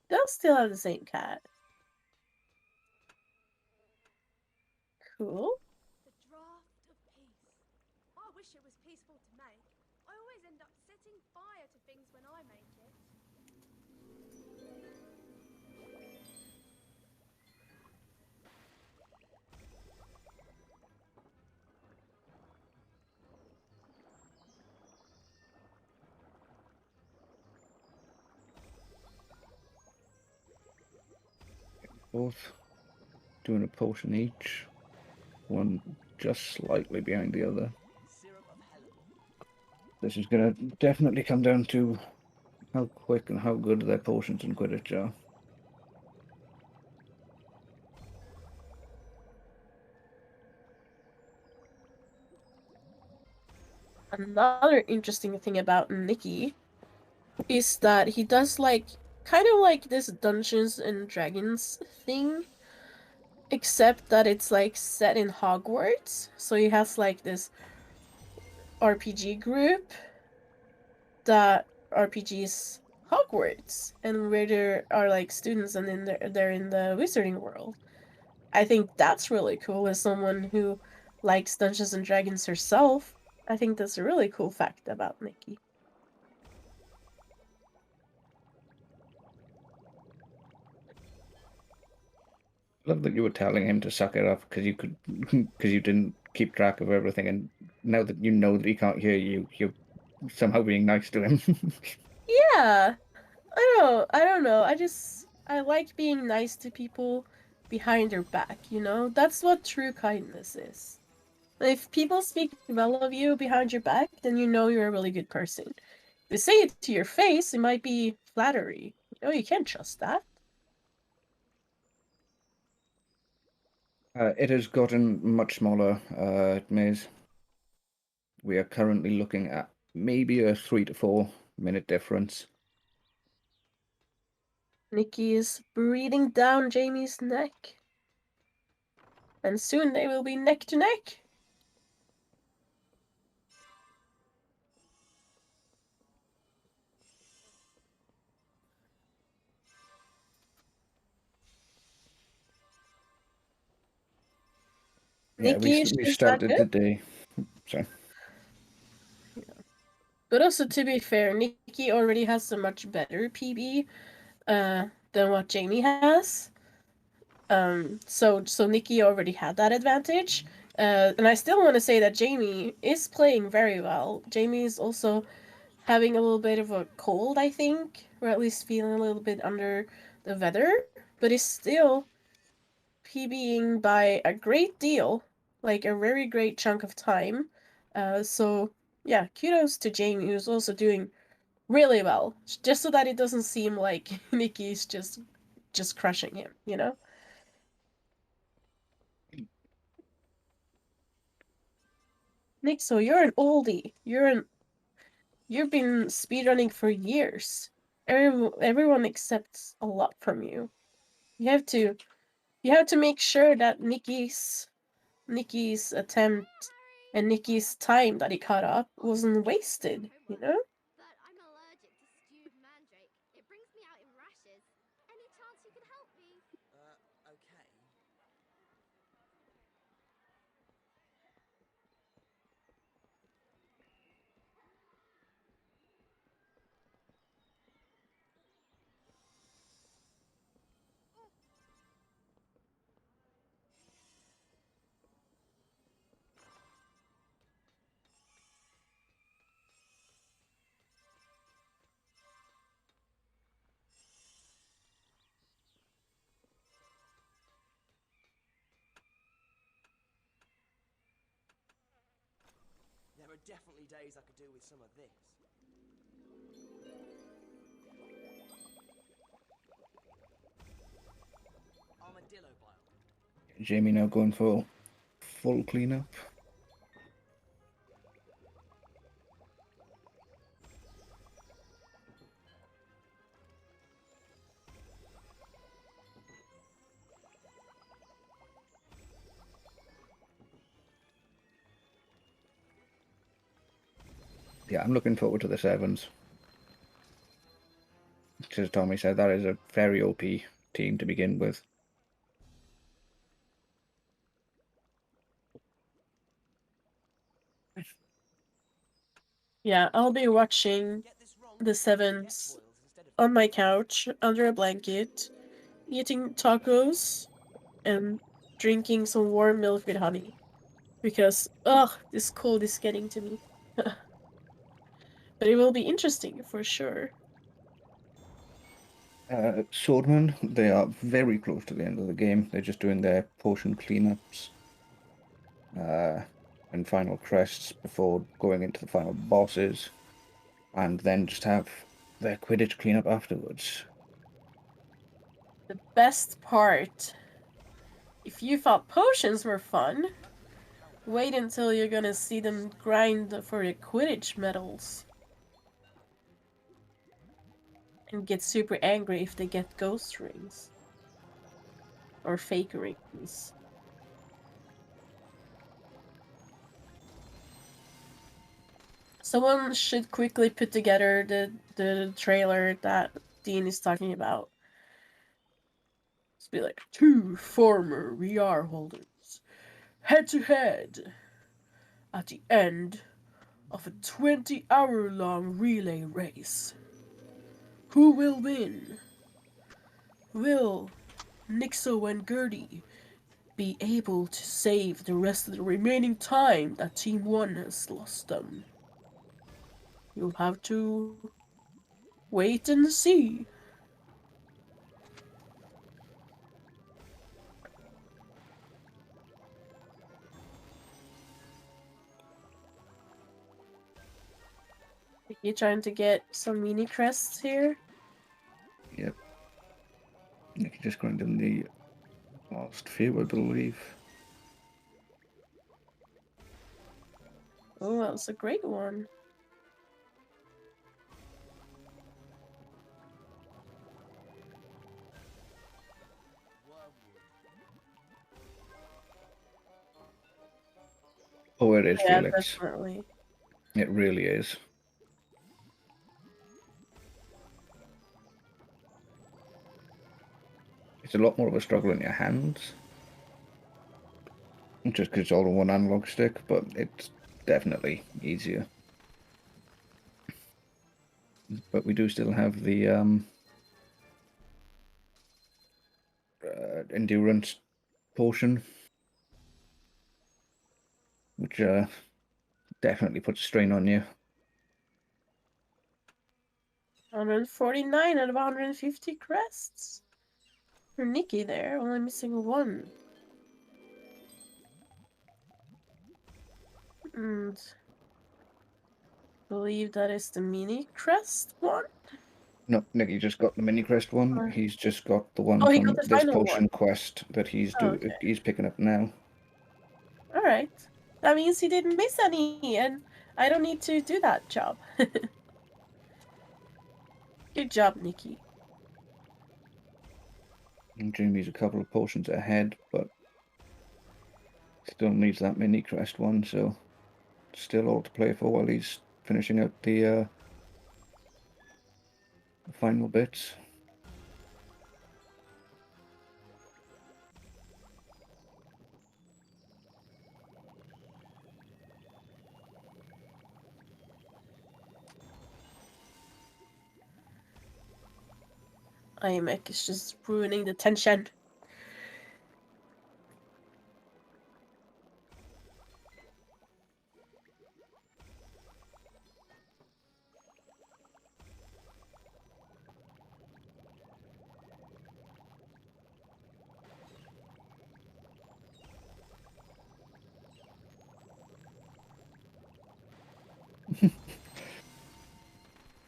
They'll still have the same cat. Cool. draft of peace. I wish it was peaceful to make. I always end up setting fire to things when I make it. Both doing a potion each. One just slightly behind the other. This is going to definitely come down to how quick and how good their potions in Quidditch are. Another interesting thing about Nicky is that he does like kind of like this Dungeons and Dragons thing, except that it's like set in Hogwarts. So he has like this RPG group that RPGs Hogwarts, and where there are like students and then they're in the wizarding world. I think that's really cool as someone who likes Dungeons and Dragons herself. I think that's a really cool fact about Nicky. Love that you were telling him to suck it up because you could, because you didn't keep track of everything, and now that you know that he can't hear you, you're somehow being nice to him. Yeah, I don't know. I like being nice to people behind their back, you know? That's what true kindness is. If people speak well of you behind your back, then you know you're a really good person. If they say it to your face, it might be flattery. You know, you can't trust that. It has gotten much smaller, Maze. We are currently looking at maybe a 3 to 4 minute difference. Nicky is breathing down Jamie's neck. And soon they will be neck to neck. Yeah, Nicky we is that started the good? day. Sorry. But also, to be fair, Nicky already has a much better PB than what Jamie has. So Nicky already had that advantage. And I still want to say that Jamie is playing very well. Jamie is also having a little bit of a cold, I think, or at least feeling a little bit under the weather, but is still PBing by a great deal, like a very great chunk of time. So yeah, kudos to Jamie, who's also doing really well, just so that it doesn't seem like Nicky's just crushing him, you know? Nick, so you're an oldie. You've been speedrunning for years. Everyone accepts a lot from you. You have to make sure that Nicky's attempt and Nicky's time that he caught up wasn't wasted, you know? But I'm allergic to stewed mandrake. It brings me out in rashes. Any chance you could help me? Okay. There are definitely days I could do with some of this. Armadillo bile. Jamie now going for full cleanup. Yeah, I'm looking forward to the sevens. As Tommy said, that is a very OP team to begin with. Yeah, I'll be watching the 7th on my couch under a blanket, eating tacos and drinking some warm milk with honey. Because, ugh, this cold is getting to me. But it will be interesting for sure. Swordmen, they are very close to the end of the game. They're just doing their potion cleanups and final crests before going into the final bosses, and then just have their Quidditch cleanup afterwards. The best part. If you thought potions were fun, wait until you're gonna see them grind for the Quidditch medals. And get super angry if they get ghost rings. Or fake rings. Someone should quickly put together the trailer that Dean is talking about. Just be like, 2 former VR holders, head to head, at the end of a 20-hour-long relay race. Who will win? Will Nixo and Gertie be able to save the rest of the remaining time that Team 1 has lost them? You'll have to wait and see. Are you trying to get some mini crests here? Yep. You can just grind in the last few, I believe. Oh, that was a great one. Oh, it is, Yeah, Felix. definitely. It really is. It's a lot more of a struggle in your hands. Just because it's all on one analog stick, but it's definitely easier. But we do still have the endurance portion, which definitely puts a strain on you. 149 out of 150 crests. For Nikki there, only missing 1. And I believe that is the mini crest one. No, Nicky just got the mini crest one. He's just got the one Oh, he from got the this final potion one. quest that he's Okay. he's picking up now. Alright. That means he didn't miss any, and I don't need to do that job. Good job, Nikki. And Jamie's a couple of potions ahead, but still needs that mini crest one, so still all to play for while he's finishing out the final bits. IMEC is just ruining the tension.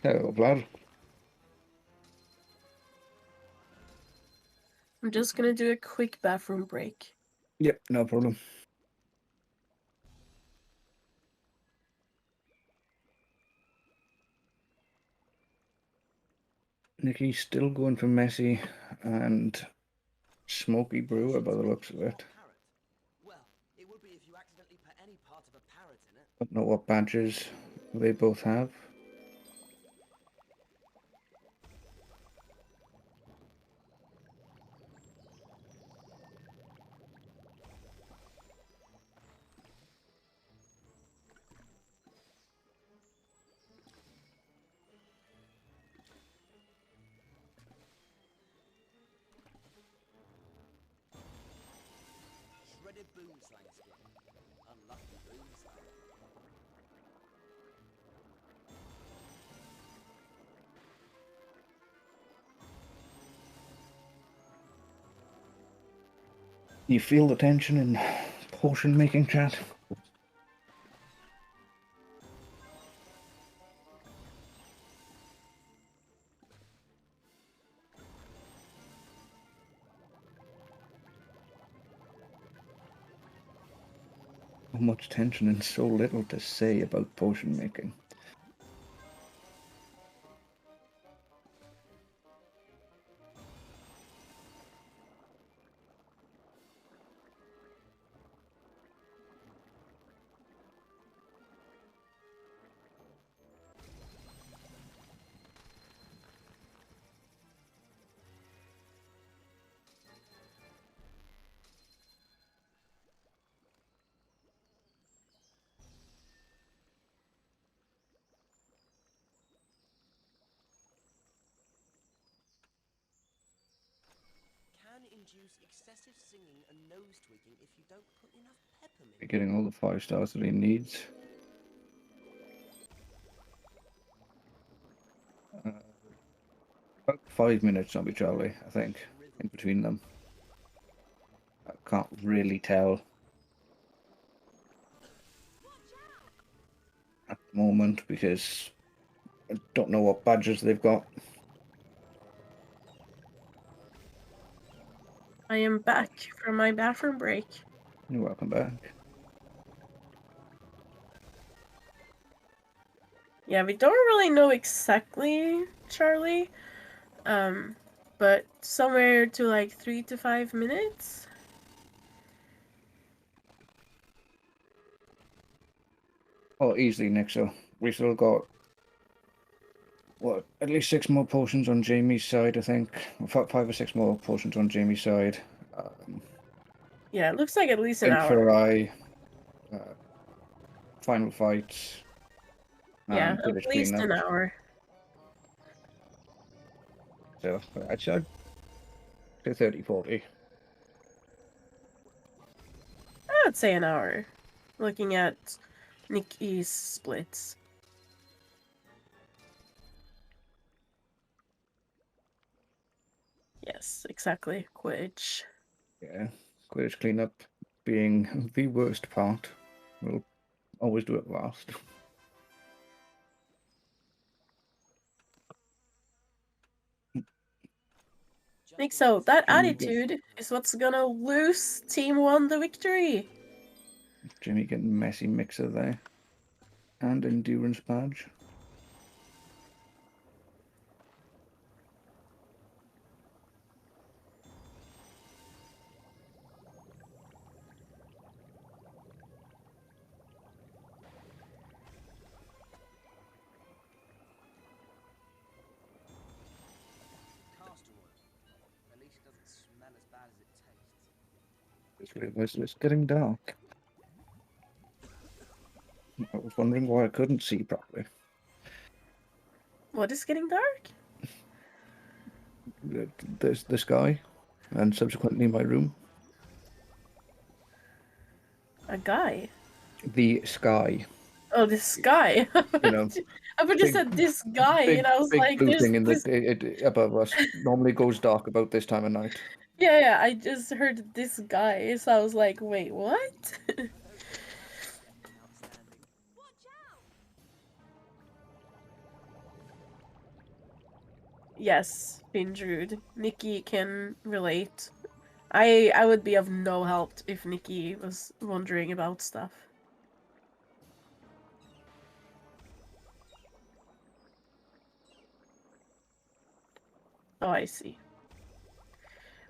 Hello, Vlad. I'm just gonna do a quick bathroom break. Yep, no problem. Nicky's still going for Messy and Smoky Brewer by the looks of it. Well, it would be if you accidentally put any part of a parrot in it. Don't know what badges they both have. dreaded boomslang skin. Unlucky boomslang. You feel the tension in potion making chat? So much tension and so little to say about potion making. Can induce excessive singing and nose tweaking if you don't put enough peppermint. You're getting all the 5 stars that he needs. About 5 minutes, Zombie Charlie, I think, in between them. I can't really tell at the moment because I don't know what badges they've got. I am back from my bathroom break. You're welcome back. Yeah, we don't really know exactly, Charlie. But somewhere to like 3 to 5 minutes. Oh, easily, Nick. So we still got what, at least 6 more potions on Jamie's side, I think. 5 or 6 more potions on Jamie's side. Yeah, it looks like at least an Blink hour. for Eye, final fights. Yeah, and Quidditch at least cleanup. an hour. So I'd say 30, 40. I would say an hour. Looking at Nikki's splits. Yes, exactly. Quidditch. Yeah, Quidditch cleanup being the worst part. We'll always do it last. I think so. That Jimmy get- attitude is what's gonna lose Team 1 the victory. Jimmy getting messy mixer there. And endurance badge. Castor oil. At least it doesn't smell as bad as it tastes. It's getting dark. I was wondering why I couldn't see properly. What is getting dark? There's the sky, and subsequently my room. A guy? The sky. Oh, this sky. You know, I would just said this guy, and I was big like, blue there's thing in this... the above us. Normally goes dark about this time of night. Yeah, I just heard this guy, so I was like, wait, what? Yes, Bindrude. Nikki can relate. I would be of no help if Nikki was wondering about stuff. Oh, I see.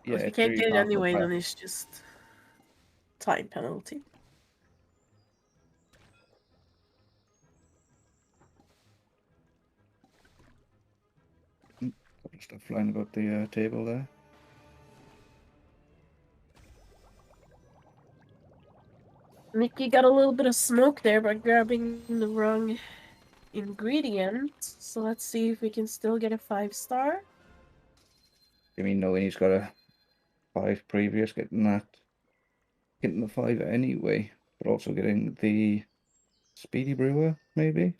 Yeah, If you it's can't very get it dark anyway, up then there. it's just time penalty. Stuff flying about the table there. Nikki got a little bit of smoke there by grabbing the wrong ingredient. So let's see if we can still get a 5-star. I mean, knowing he's got a 5 previous, getting that getting the 5 anyway, but also getting the Speedy Brewer, maybe?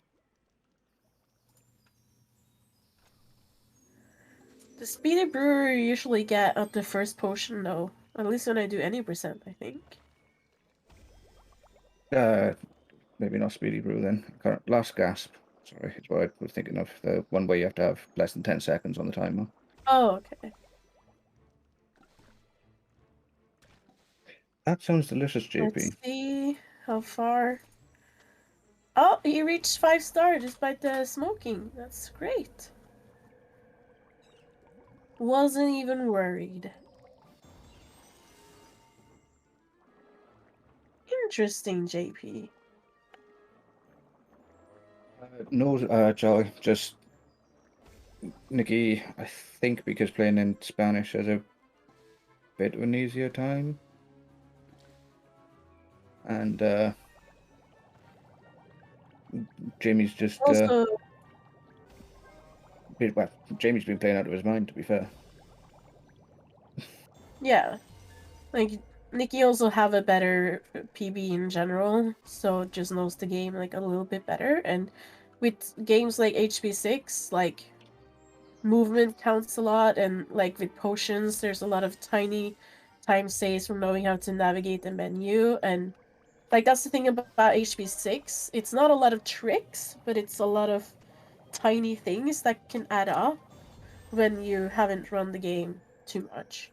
The Speedy Brewer you usually get at the first potion, though. At least when I do any percent, I think. Maybe not Speedy Brew then. Last Gasp, sorry, is what I was thinking of. The one where you have to have less than 10 seconds on the timer. Oh, okay. That sounds delicious, JP. Let's see how far. Oh, he reached 5-star despite the smoking. That's great. Wasn't even worried. Interesting, JP. No, Charlie, just Nikki, I think because playing in Spanish has a bit of an easier time. And Jamie's just Also, well, Jamie's been playing out of his mind, to be fair. yeah. Like, Nikki also have a better PB in general, so just knows the game like a little bit better. And with games like HB6, like movement counts a lot, and like with potions, there's a lot of tiny time saves from knowing how to navigate the menu. And like that's the thing about HB6. It's not a lot of tricks, but it's a lot of tiny things that can add up when you haven't run the game too much.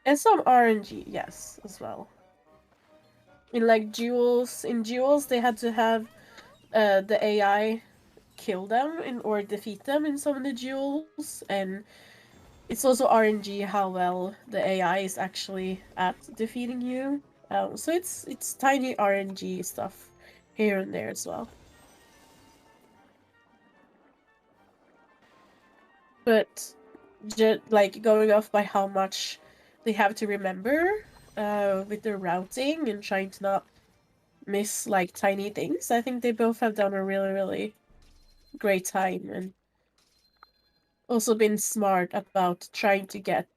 And some RNG, yes, as well. In like duels, they had to have the AI kill them or defeat them in some of the duels, and it's also RNG how well the AI is actually at defeating you. So it's tiny RNG stuff here and there as well. But like going off by how much they have to remember with their routing and trying to not miss like tiny things, I think they both have done a really, really great time and also been smart about trying to get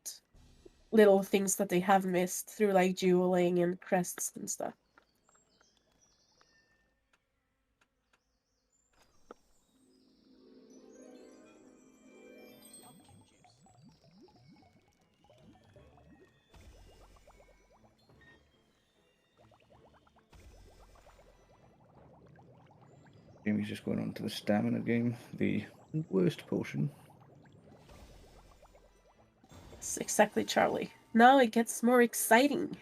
little things that they have missed through like dueling and crests and stuff. Jamie's just going on to the stamina game, the worst potion. Yes, exactly, Charlie. Now it gets more exciting.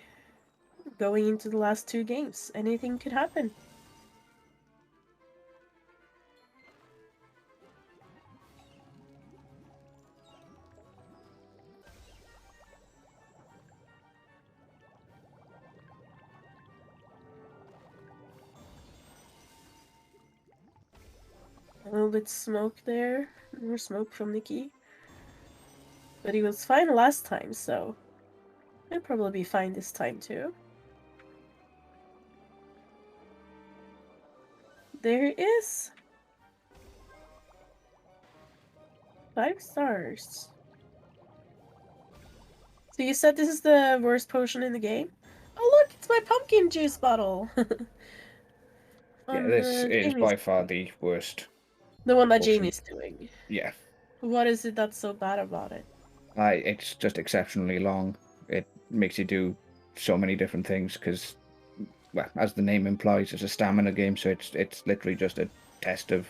Going into the last 2 games, anything could happen. A little bit smoke there. More smoke from Nikki. But he was fine last time, so he'll probably be fine this time too. There he is. 5 stars. So you said this is the worst potion in the game? Oh look, it's my pumpkin juice bottle! Yeah, this is by far the worst. The one that potion. Jamie's doing. Yeah. What is it that's so bad about it? It's just exceptionally long. It makes you do so many different things because, well, as the name implies, it's a stamina game, so it's literally just a test of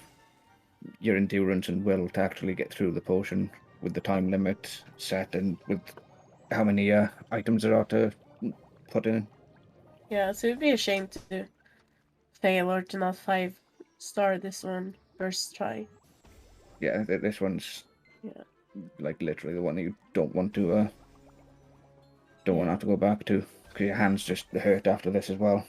your endurance and will to actually get through the potion with the time limit set and with how many items there are to put in. Yeah, so it'd be a shame to fail or to not 5-star this one first try. Yeah, this one's Yeah. like literally the one you don't want to want to have to go back to because your hands just hurt after this as well.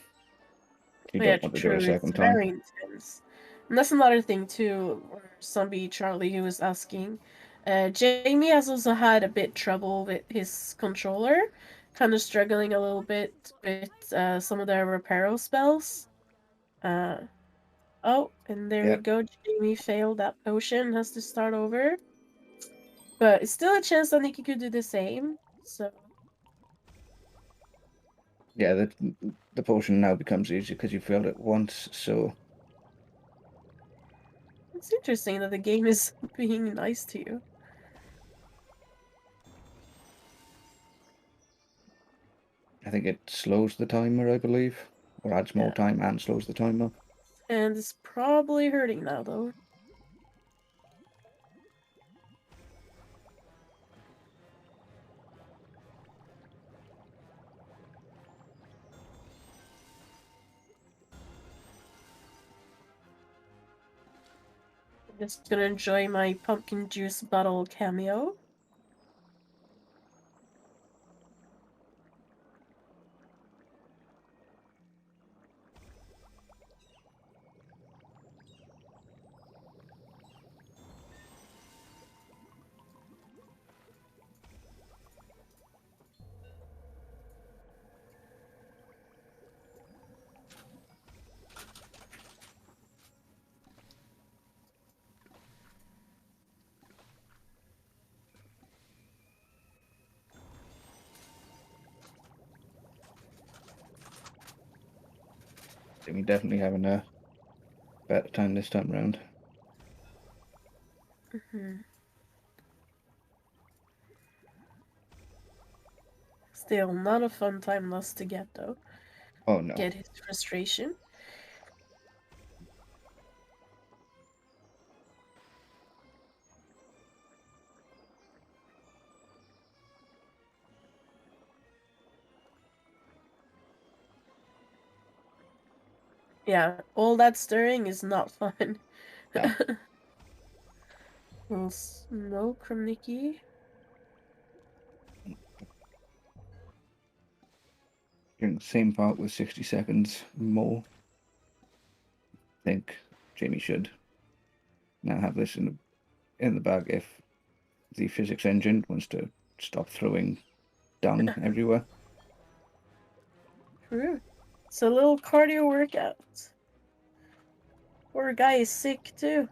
You Yeah, don't want to do it a true. It's second time. very intense. And that's another thing too, Zombie Charlie who was asking. Jamie has also had a bit trouble with his controller, kind of struggling a little bit with some of the reparo spells. Oh, and there we Yep. go. Jamie failed that potion, has to start over. But it's still a chance that Nikki could do the same. So Yeah, the potion now becomes easy because you failed it once, so it's interesting that the game is being nice to you. I think it slows the timer, I believe, or adds more Yeah. time and slows the timer. And it's probably hurting now, though. I'm just gonna enjoy my pumpkin juice bottle cameo. Jamie definitely having a better time this time round. Still, not a fun time loss to get, though. Oh no. Get his frustration. Yeah, all that stirring is not fun. No. Little smoke from Nikki. During the same part with 60 seconds more. I think Jamie should now have this in the bag if the physics engine wants to stop throwing dung everywhere. True. It's a little cardio workout. Poor guy is sick too.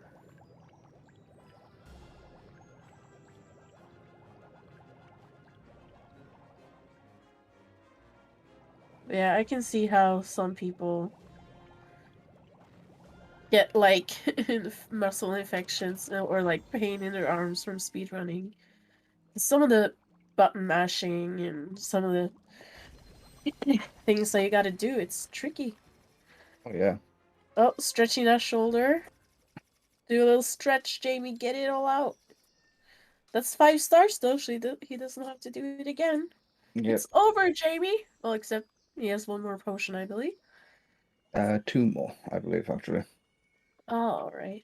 Yeah, I can see how some people get like muscle infections or like pain in their arms from speedrunning. Some of the button mashing and some of the things that you gotta do, it's tricky. Oh yeah. Oh, stretching that shoulder. Do a little stretch, Jamie. Get it all out. That's 5 stars though, so he doesn't have to do it again. Yep. It's over, Jamie. Well, except he has one more potion, I believe. 2 more, I believe, actually. All right.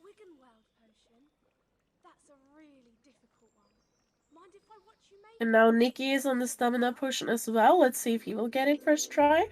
Wiggenweld potion? That's a really difficult one. Mind if I watch you make And now Nikki is on the stamina potion as well. Let's see if he will get it first try.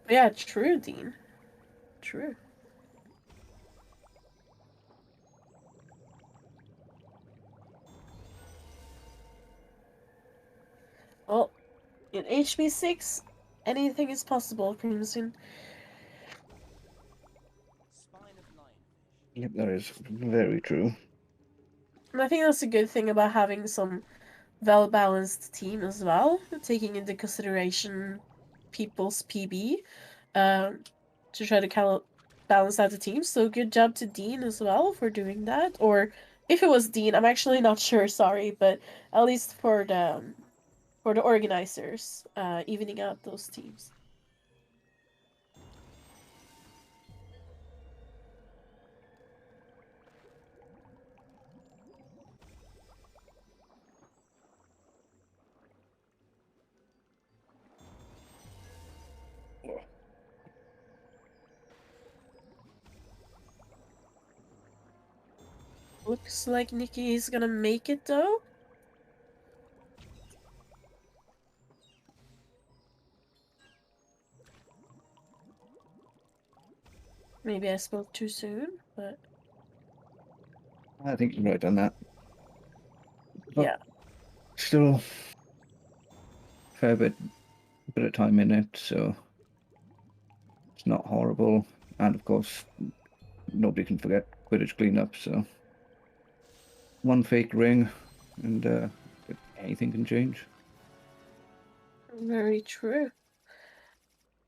Yeah, true, Dean. True. Well, in HB6, anything is possible, Crimson. Yep, that is very true. And I think that's a good thing about having some well-balanced team as well, taking into consideration people's PB, to try to balance out the team. So good job to Dean as well for doing that. Or if it was Dean, I'm actually not sure. Sorry, but at least for the organizers, evening out those teams. Looks like Nikki is gonna make it though. Maybe I spoke too soon, but I think you're right on that. But yeah. still, fair bit of time in it, so it's not horrible. And of course, nobody can forget Quidditch cleanup. So one fake ring, and anything can change. Very true.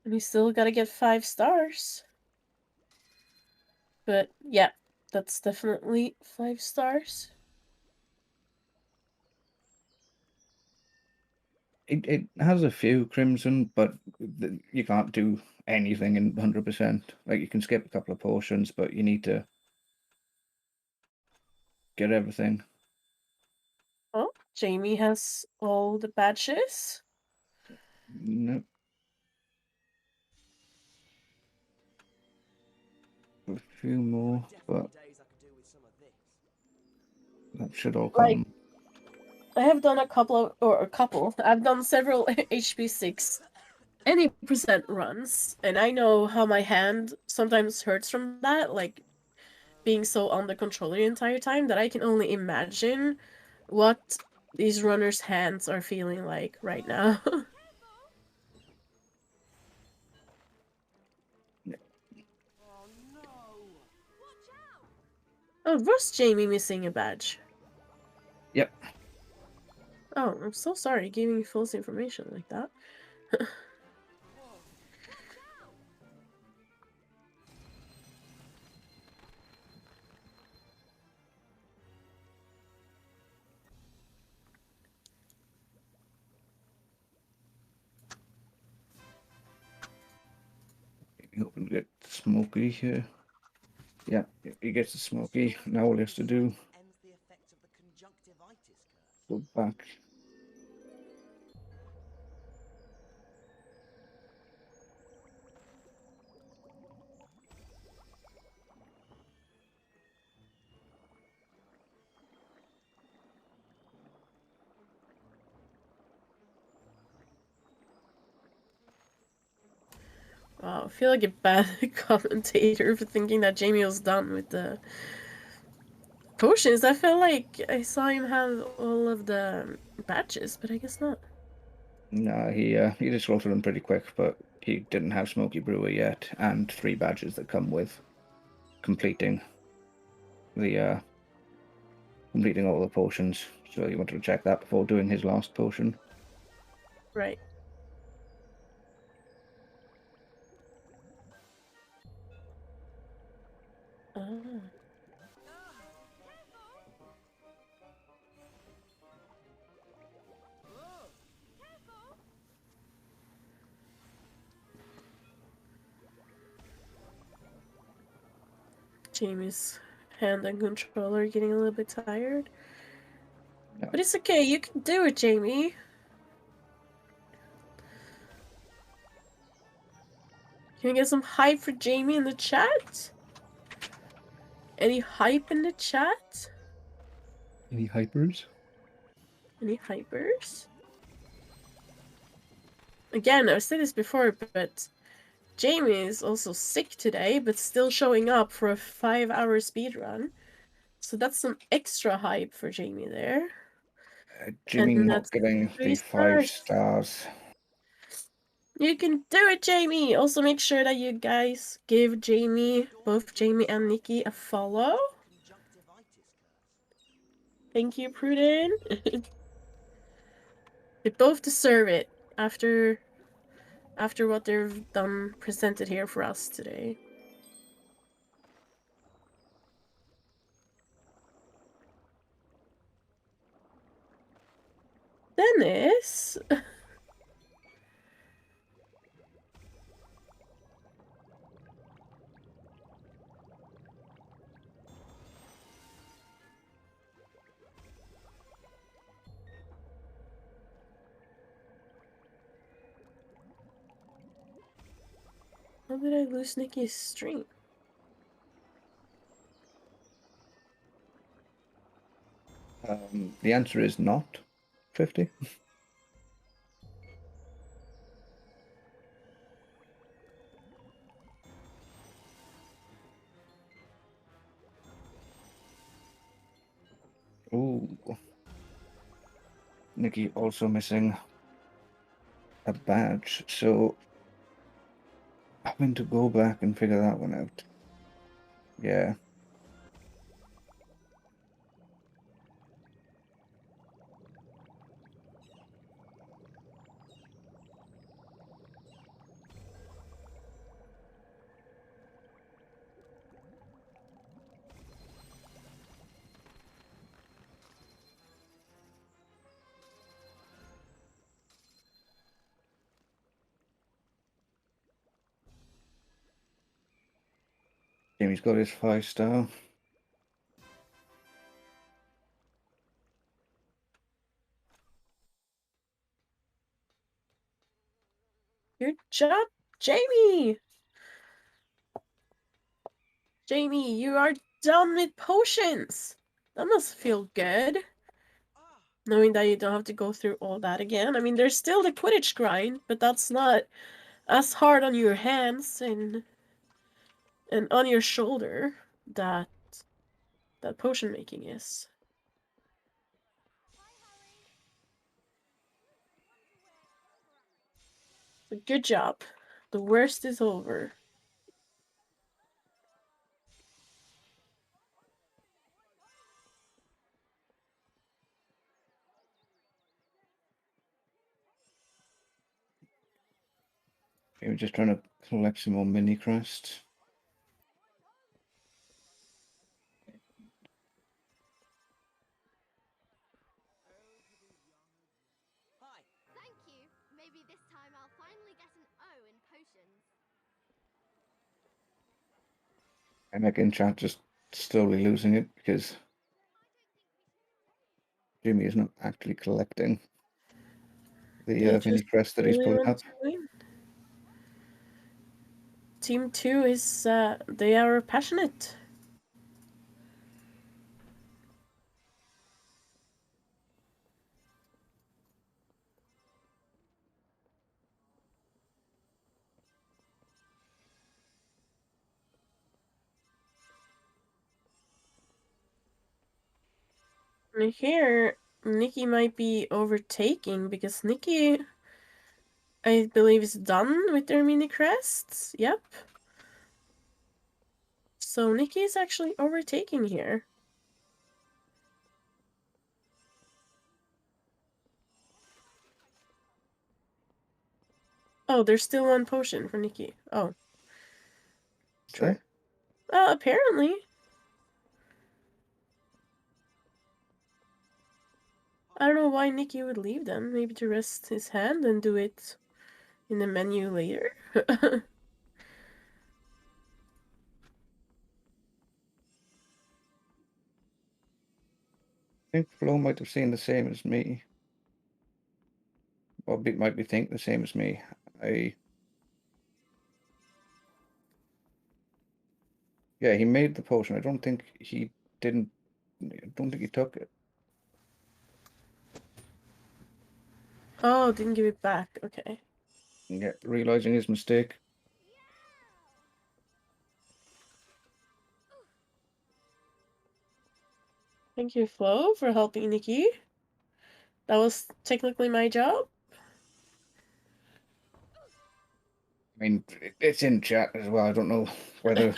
And we still gotta get 5 stars. But yeah, that's definitely 5 stars. It has a few crimson, but you can't do anything in 100%. Like you can skip a couple of portions, but you need to get everything. Oh, Jamie has all the badges. No. A few more, but that should all come. Like, I have done a couple. I've done several HP6 any percent runs, and I know how my hand sometimes hurts from that, like being so under control the entire time, that I can only imagine what these runners' hands are feeling like right now. Oh, was Jamie missing a badge? Yep. Oh, I'm so sorry giving you false information like that. Hoping to get Smoky here. Yeah, he gets the Smoky. Now all he has to do go back. Wow, I feel like a bad commentator for thinking that Jamie was done with the potions. I felt like I saw him have all of the badges, but I guess not. No, he just go through them pretty quick, but he didn't have Smoky Brewer yet, and 3 badges that come with completing the completing all the potions. So he wanted to check that before doing his last potion. Right. Ah. Jamie's hand and controller are getting a little bit tired. No. But it's okay, you can do it, Jamie. Can we get some hype for Jamie in the chat? Any hype in the chat? Any hypers? Any hypers? Again, I've said this before, but Jamie is also sick today, but still showing up for a 5-hour speedrun. So that's some extra hype for Jamie there. Jimmy And not that's getting 3 the 5 stars. stars. You can do it, Jamie! Also make sure that you guys give Jamie, both Jamie and Nikki, a follow. Thank you, Pruden. They both deserve it after what they've done presented here for us today. Dennis? How did I lose Nikki's stream? The answer is not 50. Ooh. Nikki also missing a badge, so having to go back and figure that one out. Yeah. Jamie's got his 5-star. Good job, Jamie! Jamie, you are done with potions! That must feel good. Knowing that you don't have to go through all that again. I mean, there's still the Quidditch grind, but that's not as hard on your hands and on your shoulder that potion making is. So good job. The worst is over. Okay, we're just trying to collect some more mini crests. Thank you. Maybe this time I'll finally get an O in potions. I'm in chat just slowly losing it because Jimmy is not actually collecting the They mini just crest that he's really pulling want up. to win. Team 2 is, they are passionate. And here, Nikki might be overtaking because Nikki, I believe, is done with their mini crests. Yep. So Nikki is actually overtaking here. Oh, there's still one potion for Nikki. Oh. Sure. Apparently. I don't know why Nikki would leave them. Maybe to rest his hand and do it in the menu later. I think Flo might have seen the same as me. Or might be think the same as me. Yeah, he made the potion. I don't think he didn't. I don't think he took it. Oh, didn't give it back. Okay. Yeah, realizing his mistake. Thank you, Flo, for helping Nikki. That was technically my job. I mean, it's in chat as well. I don't know whether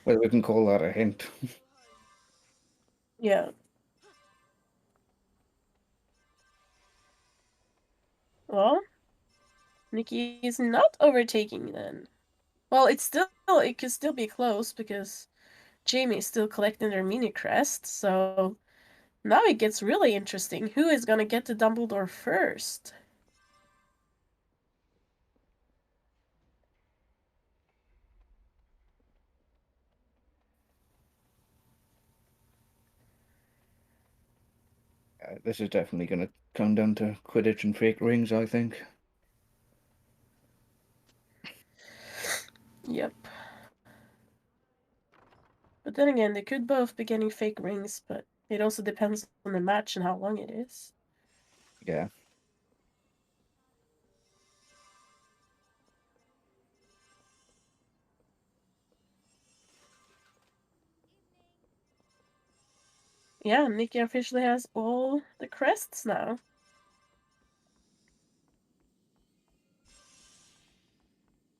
we can call that a hint. Yeah. Well, Nikki is not overtaking then. Well, it could still be close because Jamie is still collecting their mini crest, so now it gets really interesting. Who is gonna get to Dumbledore first? This is definitely going to come down to Quidditch and fake rings, I think. Yep. But then again, they could both be getting fake rings, but it also depends on the match and how long it is. Yeah. yeah, Nikki officially has all the crests now.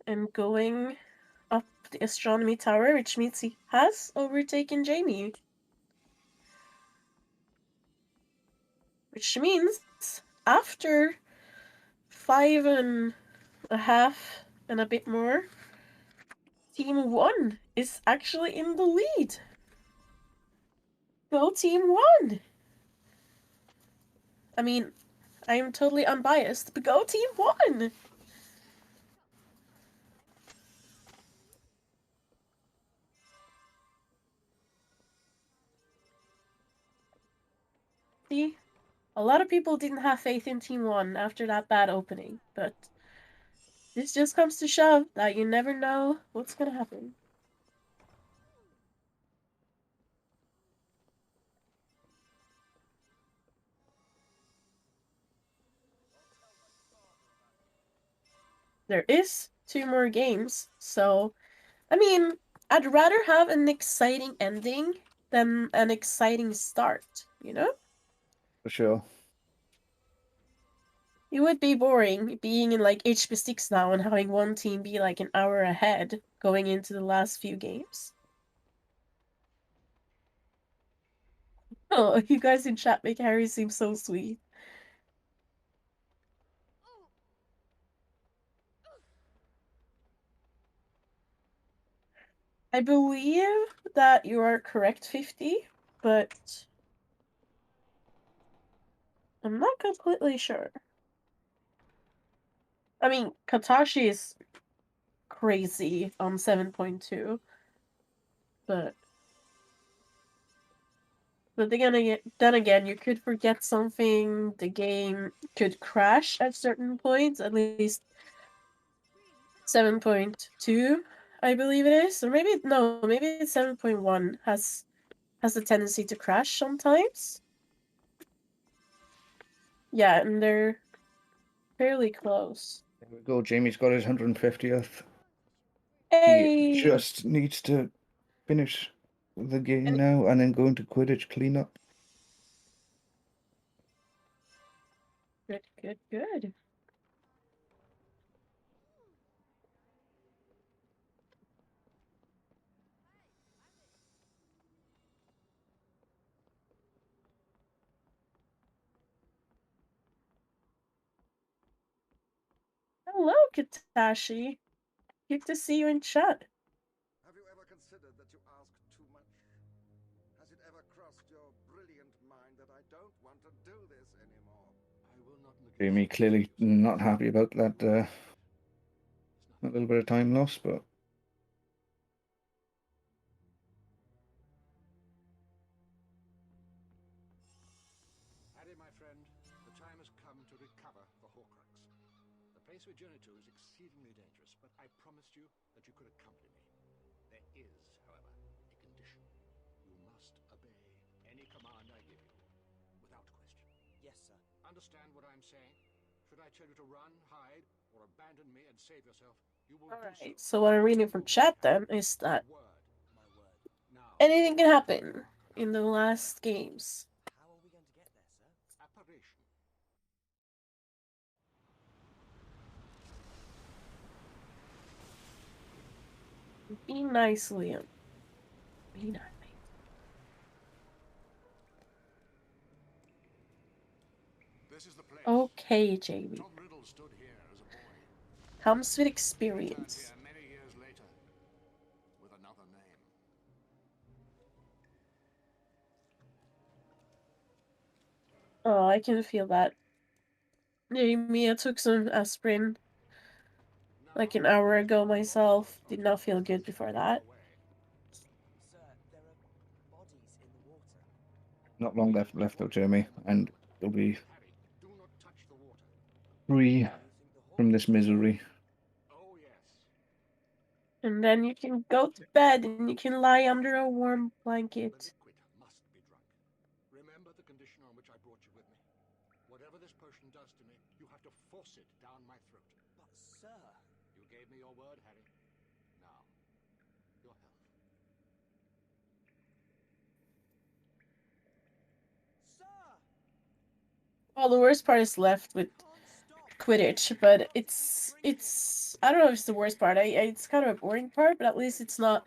And going up the astronomy tower, which means he has overtaken Jamie. Which means after 5.5 and a bit more, Team 1 is actually in the lead. Go Team 1! I mean, I am totally unbiased, but go Team 1! See? A lot of people didn't have faith in Team 1 after that bad opening, but this just comes to shove that you never know what's gonna happen. There is 2 more games, so I mean, I'd rather have an exciting ending than an exciting start, you know? For sure. It would be boring being in like HP6 now and having one team be like an hour ahead going into the last few games. Oh, you guys in chat make Harry seem so sweet. I believe that you are correct, 50, but I'm not completely sure. I mean, Katashi is crazy on 7.2, but then again, you could forget something. The game could crash at certain points. At least 7.2, I believe it is, or maybe no, maybe it's 7.1 has a tendency to crash sometimes. Yeah, and they're fairly close. There we go. Jamie's got his 150th. Hey! He just needs to finish the game now and then go into Quidditch cleanup. Good, good, good. Hello, Katashi. Good to see you in chat. Have you ever considered that you ask too much? Has it ever crossed your brilliant mind that I don't want to do this anymore? I will not Jamie clearly not happy about that a little bit of time lost, but Harry, my friend, the time has come to recover the Horcrux. The place we journey to is exceedingly dangerous, but I promised you that you could accompany me. There is, however, a condition. You must obey any command I give you, without question. Yes, sir. Understand what I'm saying? Should I tell you to run, hide, or abandon me and save yourself, you will do so. Alright, so what I'm reading from chat then is that anything can happen in the last games. How are we going to get there, sir? Apparition. Be nice, Liam. Be nice. This is the place. Okay, Jamie. Tom Riddle stood here as a boy. Comes with Returned experience. here many years later with another name. Oh, I can feel that. Jamie, I took some aspirin like an hour ago myself. Did not feel good before that. Sir, there are bodies in the water. not long left though, Jamie, and you'll be free from this misery. Oh, yes. And then you can go to bed and you can lie under a warm blanket. Must be drunk. Remember the condition on which I brought you with me. Whatever this potion does to me, you have to force it down my throat. But, sir... You gave me your word, Harry. Now, your health. Well, the worst part is left with Quidditch, but it's I don't know if it's the worst part. It's kind of a boring part, but at least it's not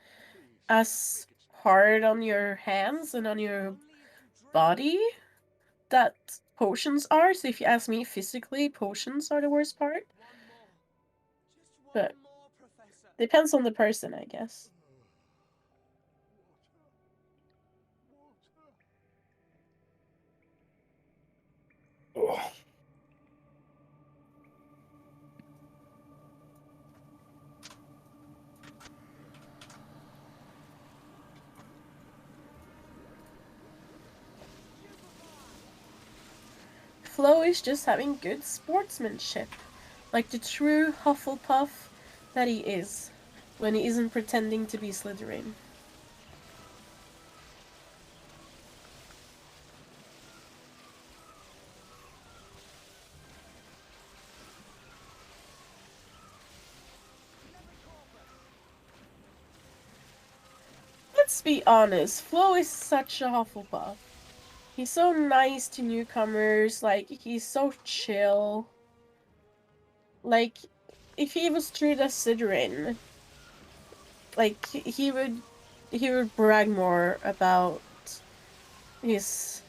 as hard on your hands and on your body that potions are. So if you ask me, physically, potions are the worst part. But depends on the person, I guess. Oh. Flo is just having good sportsmanship, like the true Hufflepuff that he is, when he isn't pretending to be Slytherin. Let's be honest, Flo is such a Hufflepuff. He's so nice to newcomers, like, he's so chill. Like, if he was treated as Slytherin, like, he would brag more about his,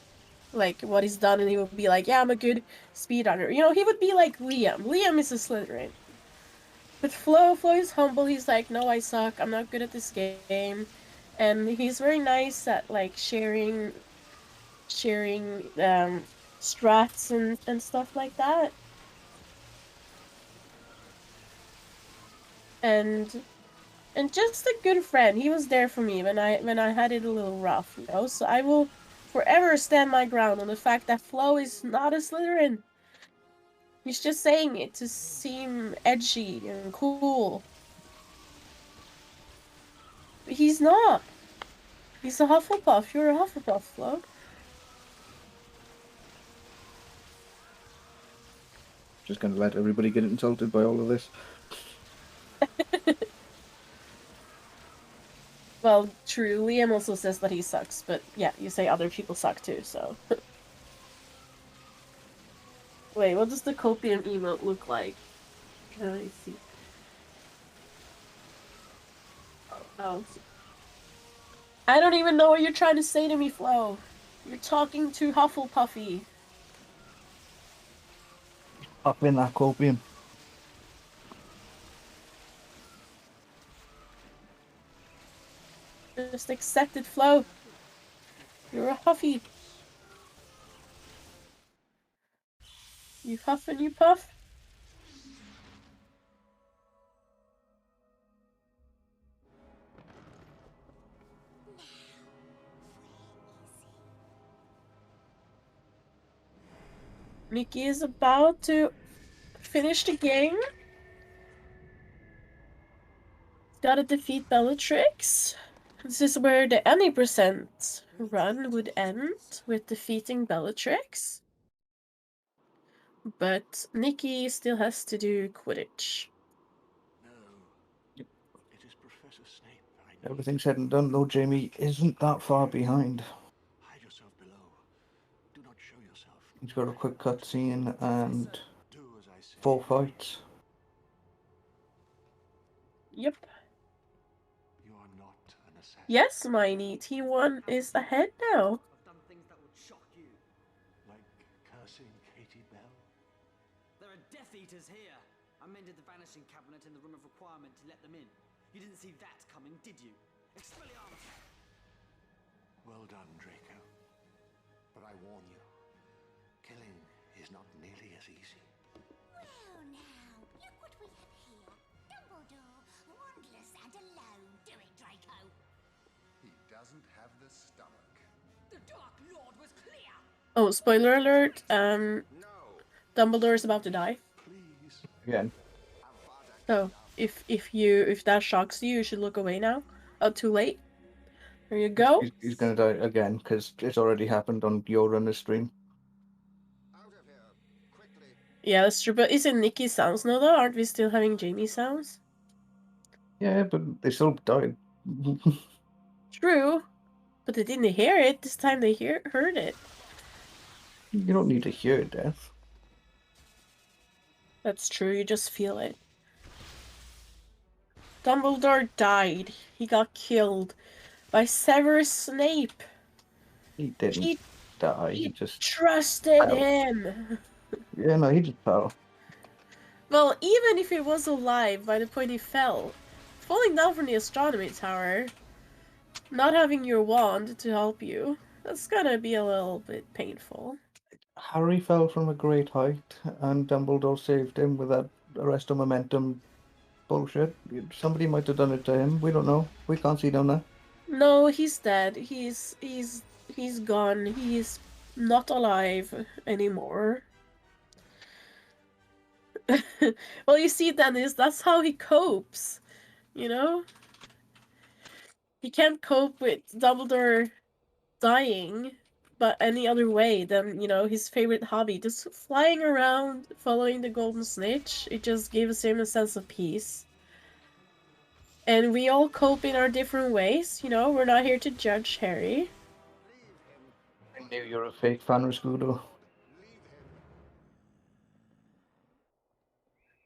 like, what he's done, and he would be like, yeah, I'm a good speedrunner. You know, he would be like Liam. Liam is a Slytherin. But Flo is humble. He's like, no, I suck. I'm not good at this game. And he's very nice at, like, sharing strats and stuff like that. And just a good friend. He was there for me when I had it a little rough, you know. So I will forever stand my ground on the fact that Flo is not a Slytherin. He's just saying it to seem edgy and cool. But he's not. He's a Hufflepuff. You're a Hufflepuff, Flo. Just gonna let everybody get insulted by all of this. Well, true. Liam also says that he sucks, but yeah, you say other people suck too, so. Wait, what does the copium emote look like? Can I see? Oh. I don't even know what you're trying to say to me, Flo. You're talking too Hufflepuffy. Up in that copium. Just accept it, Flo. You're a Huffy. You huff and you puff. Nikki is about to finish the game. Gotta defeat Bellatrix. This is where the any percent run would end, with defeating Bellatrix. But Nikki still has to do Quidditch. Everything said and done, though, Jamie isn't that far behind. Hide yourself below. Do not show yourself. He's got a quick cutscene and 4 fights. Yep. You are not an assassin. Yes, Miney. T1 is ahead now. I've done things that would shock you. Like cursing Katie Bell? There are Death Eaters here. I mended the vanishing cabinet in the room of requirement to let them in. You didn't see that coming, did you? Expelliarmus! Well done, Draco. But I warn you, killing is not nearly as easy. Well now, look what we have here. Dumbledore, wandless and alone. Do it, Draco. He doesn't have the stomach. The Dark Lord was clear. Oh, spoiler alert. Dumbledore is about to die. Again. So, if that shocks you, you should look away now. Oh, too late. There you go. He's gonna die again, because it's already happened on your runner stream. Yeah, that's true. But isn't Nikki's sounds now, though? Aren't we still having Jamie's sounds? Yeah, but they still died. True. But they didn't hear it. This time they heard it. You don't need to hear death. That's true, you just feel it. Dumbledore died. He got killed by Severus Snape. He didn't die. He just Trusted fell. him. Yeah, no, he just fell. Well, even if he was alive by the point he fell, falling down from the astronomy tower, not having your wand to help you, that's gonna be a little bit painful. Harry fell from a great height, and Dumbledore saved him with that arrest of momentum bullshit. Somebody might have done it to him. We don't know. We can't see down there. No, he's dead. He's gone. He's not alive anymore. Well, you see, Dennis, that's how he copes. You know? He can't cope with Dumbledore dying, but any other way than, you know, his favorite hobby. Just flying around, following the golden snitch, it just gives him a sense of peace. And we all cope in our different ways, you know, we're not here to judge Harry. I knew you were a fake fan, Rascudo.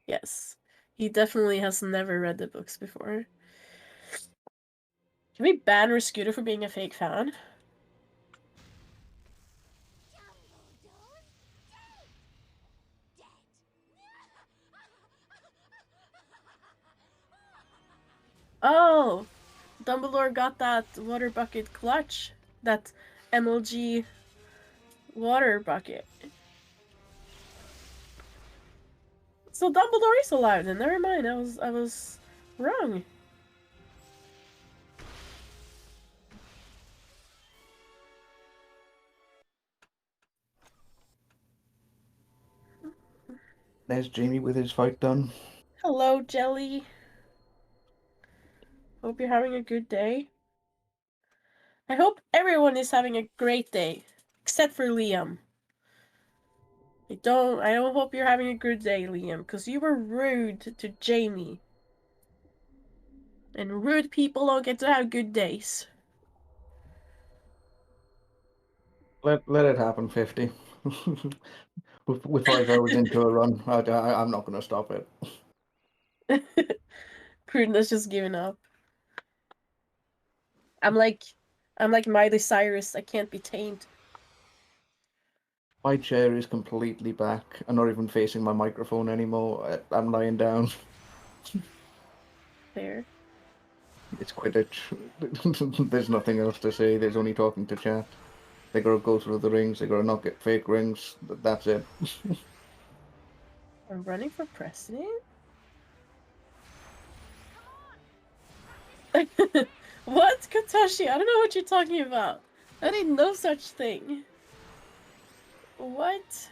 Yes. He definitely has never read the books before. Can we ban Rascudo for being a fake fan? Oh! Dumbledore got that water bucket clutch. That MLG water bucket. So Dumbledore is alive then, never mind, I was wrong. There's Jamie with his fight done. Hello, Jelly. Hope you're having a good day. I hope everyone is having a great day, except for Liam. I don't hope you're having a good day, Liam, because you were rude to Jamie. And rude people don't get to have good days. Let it happen, 50. with 5 hours into a run, I'm not going to stop it. Pruden has just given up. I'm like Miley Cyrus, I can't be tamed. My chair is completely back. I'm not even facing my microphone anymore. I'm lying down. There. It's Quidditch. There's nothing else to say. There's only talking to chat. They gotta go through the rings. They gotta not get fake rings. That's it. I'm running for president? What? Katashi, I don't know what you're talking about. I did no such thing. What?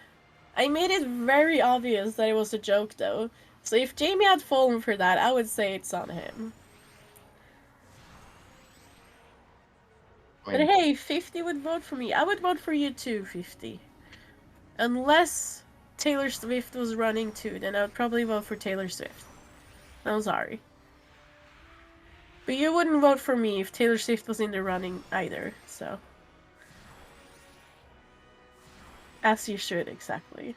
I made it very obvious that it was a joke, though. So if Jamie had fallen for that, I would say it's on him. But hey, 50 would vote for me. I would vote for you too, 50. Unless Taylor Swift was running too, then I would probably vote for Taylor Swift. I'm sorry. But you wouldn't vote for me if Taylor Swift was in the running either, so. As you should, exactly.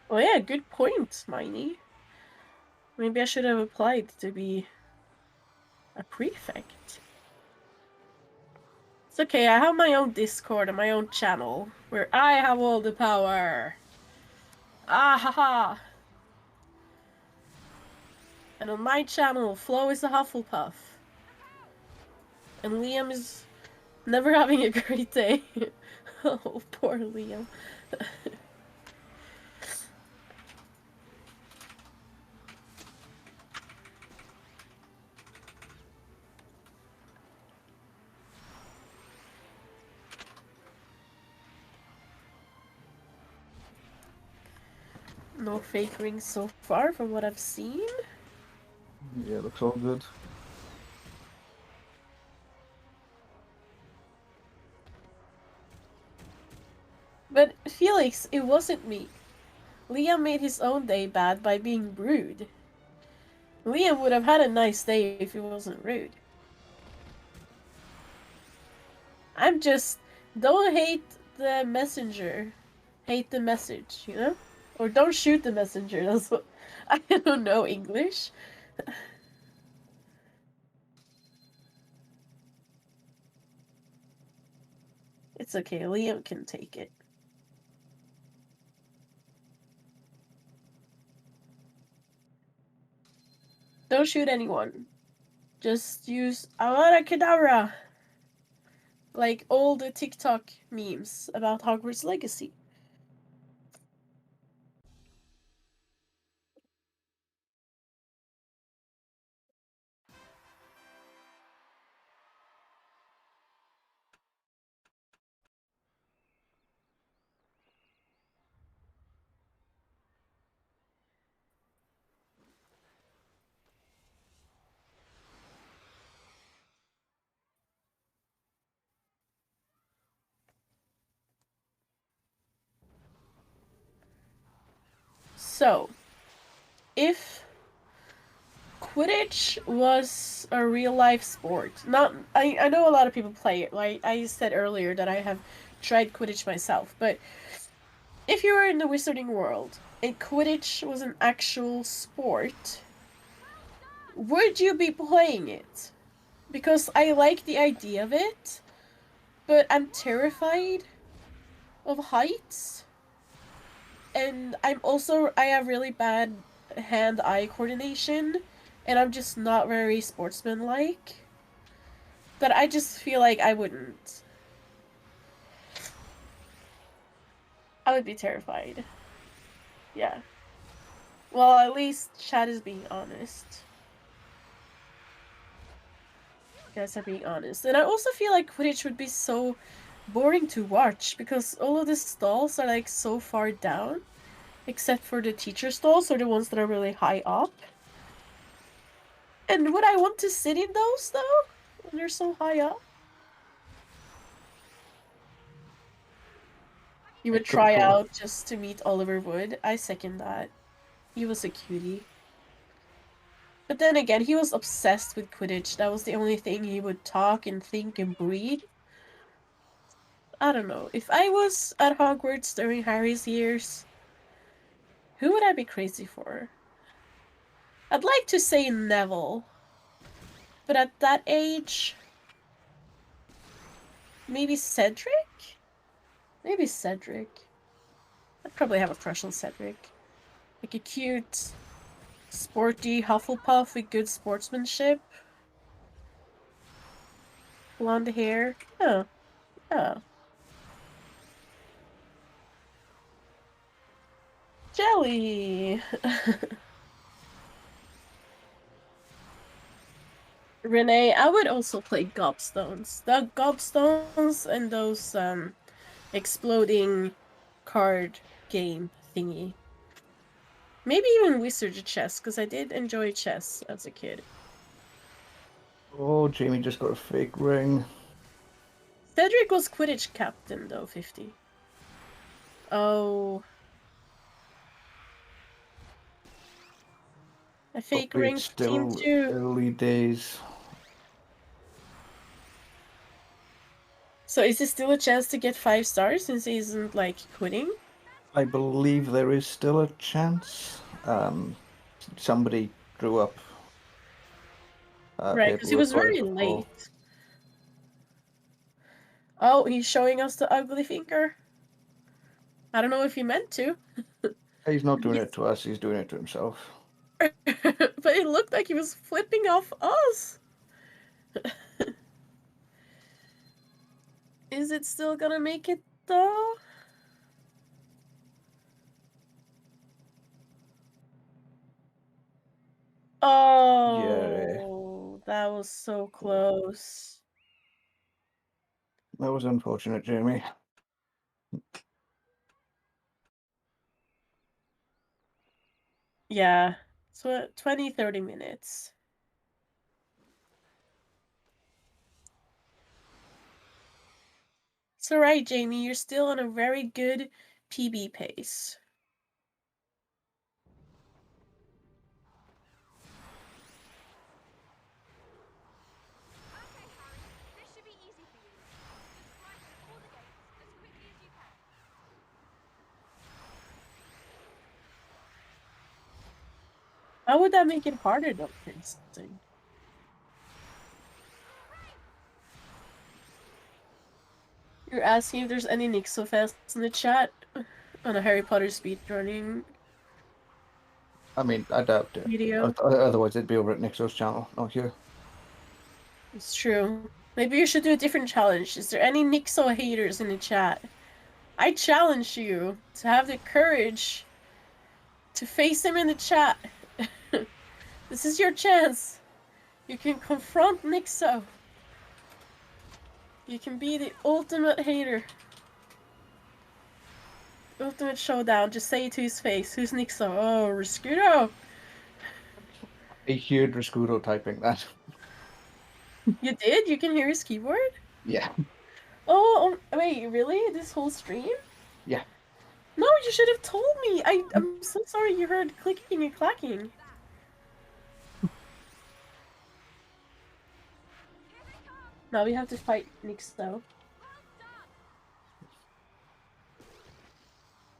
Oh yeah, good point, Miney. Maybe I should have applied to be a prefect. It's okay, I have my own Discord and my own channel, where I have all the power. Ah ha ha! And on my channel, Flo is a Hufflepuff. And Liam is never having a great day. Oh, poor Liam. No fake rings so far from what I've seen. Yeah, looks all good. But Felix, it wasn't me. Liam made his own day bad by being rude. Liam would have had a nice day if he wasn't rude. I'm just... Don't hate the messenger. Hate the message, you know? Or don't shoot the messenger, that's what... I don't know English. It's okay, Liam can take it. Don't shoot anyone. Just use Avada Kedavra. Like all the TikTok memes about Hogwarts Legacy. So, if Quidditch was a real life sport, I know a lot of people play it, like I said earlier that I have tried Quidditch myself, but if you were in the wizarding world and Quidditch was an actual sport, would you be playing it? Because I like the idea of it, but I'm terrified of heights. And I have really bad hand-eye coordination, and I'm just not very sportsmanlike. But I just feel like I wouldn't. I would be terrified. Yeah. Well, at least Chad is being honest. You guys are being honest. And I also feel like Quidditch would be so boring to watch, because all of the stalls are like so far down. Except for the teacher stalls, or the ones that are really high up. And would I want to sit in those, though? When they're so high up? You would try out just to meet Oliver Wood. I second that. He was a cutie. But then again, he was obsessed with Quidditch. That was the only thing he would talk and think and breathe. I don't know. If I was at Hogwarts during Harry's years, who would I be crazy for? I'd like to say Neville. But at that age... Maybe Cedric? Maybe Cedric. I'd probably have a crush on Cedric. Like a cute, sporty Hufflepuff with good sportsmanship. Blonde hair. Oh. Oh. Jelly! Renee, I would also play Gobstones. The Gobstones and those, exploding card game thingy. Maybe even Wizard Chess, because I did enjoy chess as a kid. Oh, Jamie just got a fake ring. Cedric was Quidditch captain, though, 50. Oh. A fake ring It's for Team still 2. early days. So is there still a chance to get 5 stars since he isn't, like, quitting? I believe there is still a chance. Somebody drew up Right, because he was paperwork very before. late. Oh, he's showing us the ugly finger. I don't know if he meant to. He's not doing it to us, he's doing it to himself. But it looked like he was flipping off us. Is it still gonna make it, though? Oh, that was so close. That was unfortunate, Jamie. Yeah, so 20-30 minutes. It's alright, Jamie. You're still on a very good PB pace. How would that make it harder though, for instance? You're asking if there's any Nixofest in the chat on a Harry Potter speedrunning I mean, I doubt it. video. Otherwise, it'd be over at Nixo's channel, not here. It's true. Maybe you should do a different challenge. Is there any Nixo haters in the chat? I challenge you to have the courage to face him in the chat. This is your chance. You can confront Nixo. You can be the ultimate hater. Ultimate showdown. Just say it to his face. Who's Nixo? Oh, Riscudo. I heard Riscudo typing that. You did? You can hear his keyboard? Yeah. Oh, wait, really? This whole stream? Yeah. No, you should have told me. I'm so sorry you heard clicking and clacking. Now we have to fight Nixo.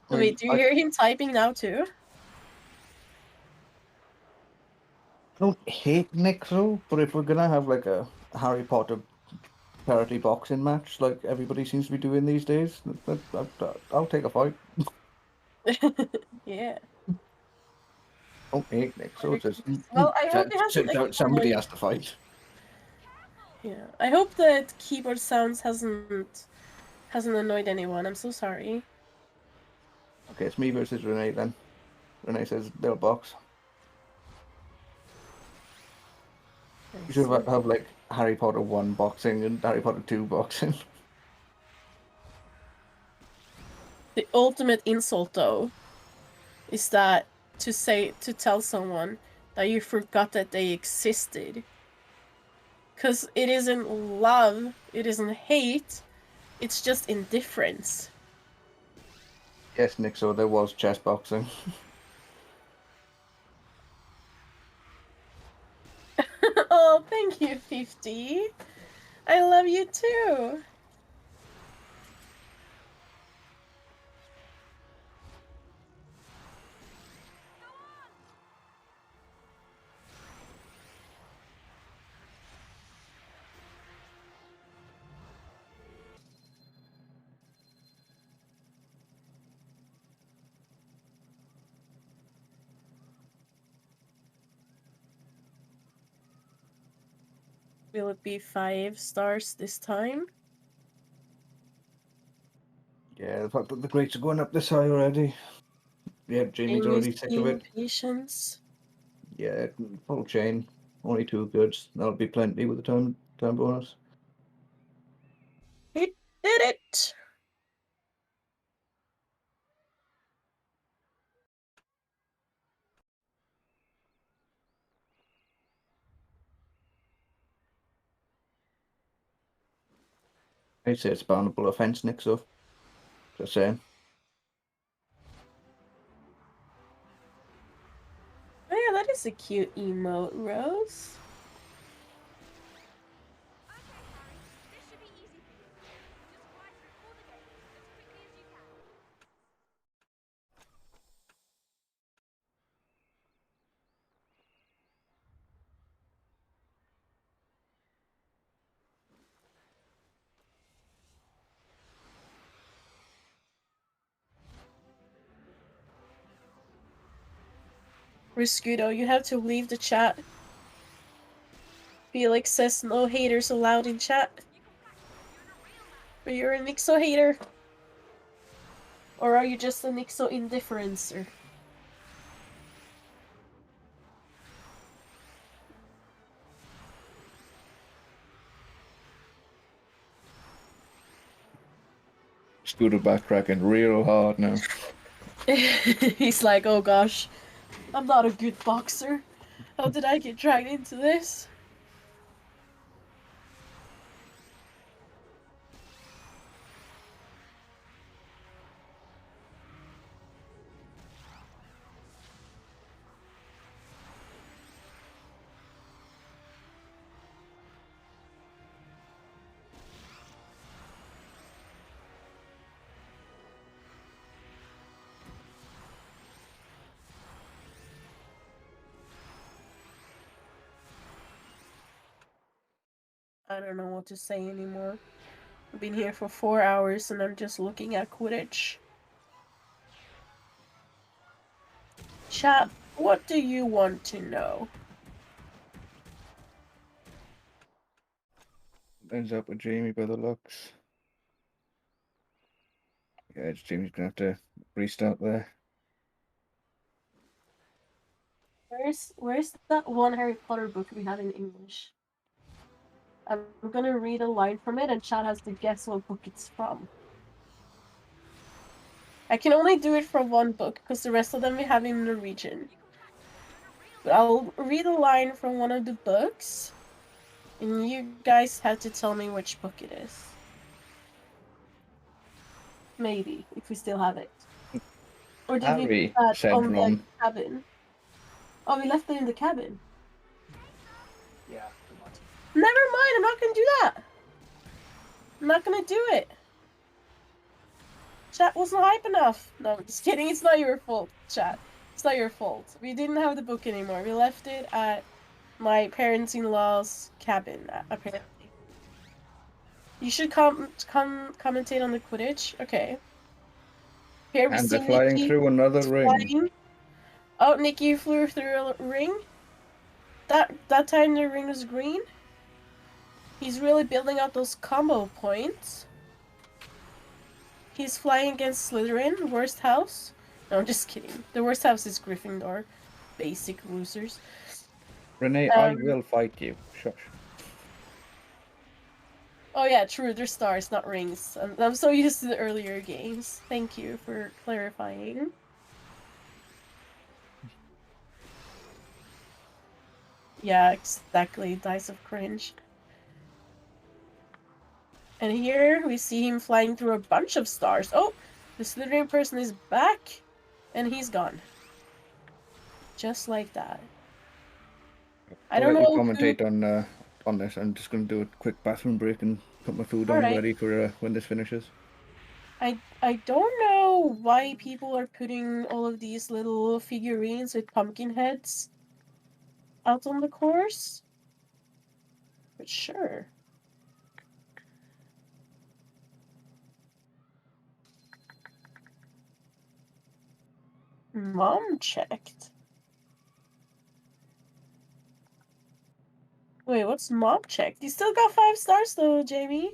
Wait, do you hear him typing now too? I don't hate Nixo, but if we're gonna have like a Harry Potter parody boxing match like everybody seems to be doing these days, I'll take a fight. Yeah. Don't hate Nixo, just Well, I hope it has somebody has to fight. Yeah, I hope that keyboard sounds hasn't annoyed anyone. I'm so sorry. Okay, it's me versus Renee then. Renee says they'll box. You should have like Harry Potter 1 boxing and Harry Potter 2 boxing. The ultimate insult, though, is that to tell someone that you forgot that they existed. Because it isn't love, it isn't hate, it's just indifference. Yes, Nixo, there was chess boxing. Oh, thank you, 50. I love you too. Will it be 5 stars this time? Yeah, the fact that the grades are going up this high already. Yeah, Jamie's already sick of it. Patience. Yeah, full chain. Only 2 goods. That'll be plenty with the time bonus. He did it! I'd say it's a bannable offence, Nixo. Just saying. Oh yeah, that is a cute emote, Rose. Riscudo, you have to leave the chat. Felix says no haters allowed in chat. But you're a Nixo hater. Or are you just a Nixo indifferencer? Scooter backtracking real hard now. He's like, oh gosh, I'm not a good boxer. How did I get dragged into this? I don't know what to say anymore. I've been here for 4 hours and I'm just looking at Quidditch. Chat, what do you want to know? Ends up with Jamie by the looks. Yeah, Jamie's gonna have to restart there. Where's that one Harry Potter book we have in English? I'm gonna read a line from it and chat has to guess what book it's from. I can only do it from one book because the rest of them we have in Norwegian. But I'll read a line from one of the books and you guys have to tell me which book it is. Maybe, if we still have it. Or did we Harry, put that said on the Ron. cabin? Oh, we left it in the cabin. Yeah, pretty much. Never mind, I'm not gonna do that. I'm not gonna do it. Chat wasn't hype enough. No, I'm just kidding. It's not your fault, chat. It's not your fault. We didn't have the book anymore. We left it at my parents-in-law's cabin, apparently. You should commentate on the Quidditch. Okay. Here we And see they're flying Nikki through another ring. flying. Oh, Nikki flew through a ring. That time the ring was green. He's really building up those combo points. He's flying against Slytherin, worst house. No, I'm just kidding. The worst house is Gryffindor. Basic losers. Renee, I will fight you. Shush. Oh yeah, true. They're stars, not rings. I'm so used to the earlier games. Thank you for clarifying. Yeah, exactly. Dice of cringe. And here we see him flying through a bunch of stars. Oh, the Slytherin person is back, and he's gone. Just like that. I don't I'll let you know commentate on this. I'm just going to do a quick bathroom break and put my food on Alright. ready for when this finishes. I don't know why people are putting all of these little figurines with pumpkin heads out on the course. But sure. Mom checked. Wait, what's mom checked? You still got 5 stars though, Jamie.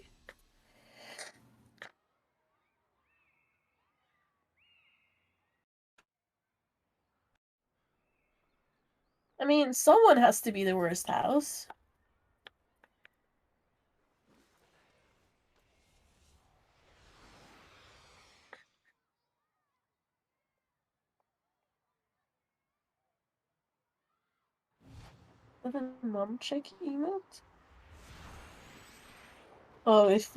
I mean, someone has to be the worst house. With a mom check emote? Oh, if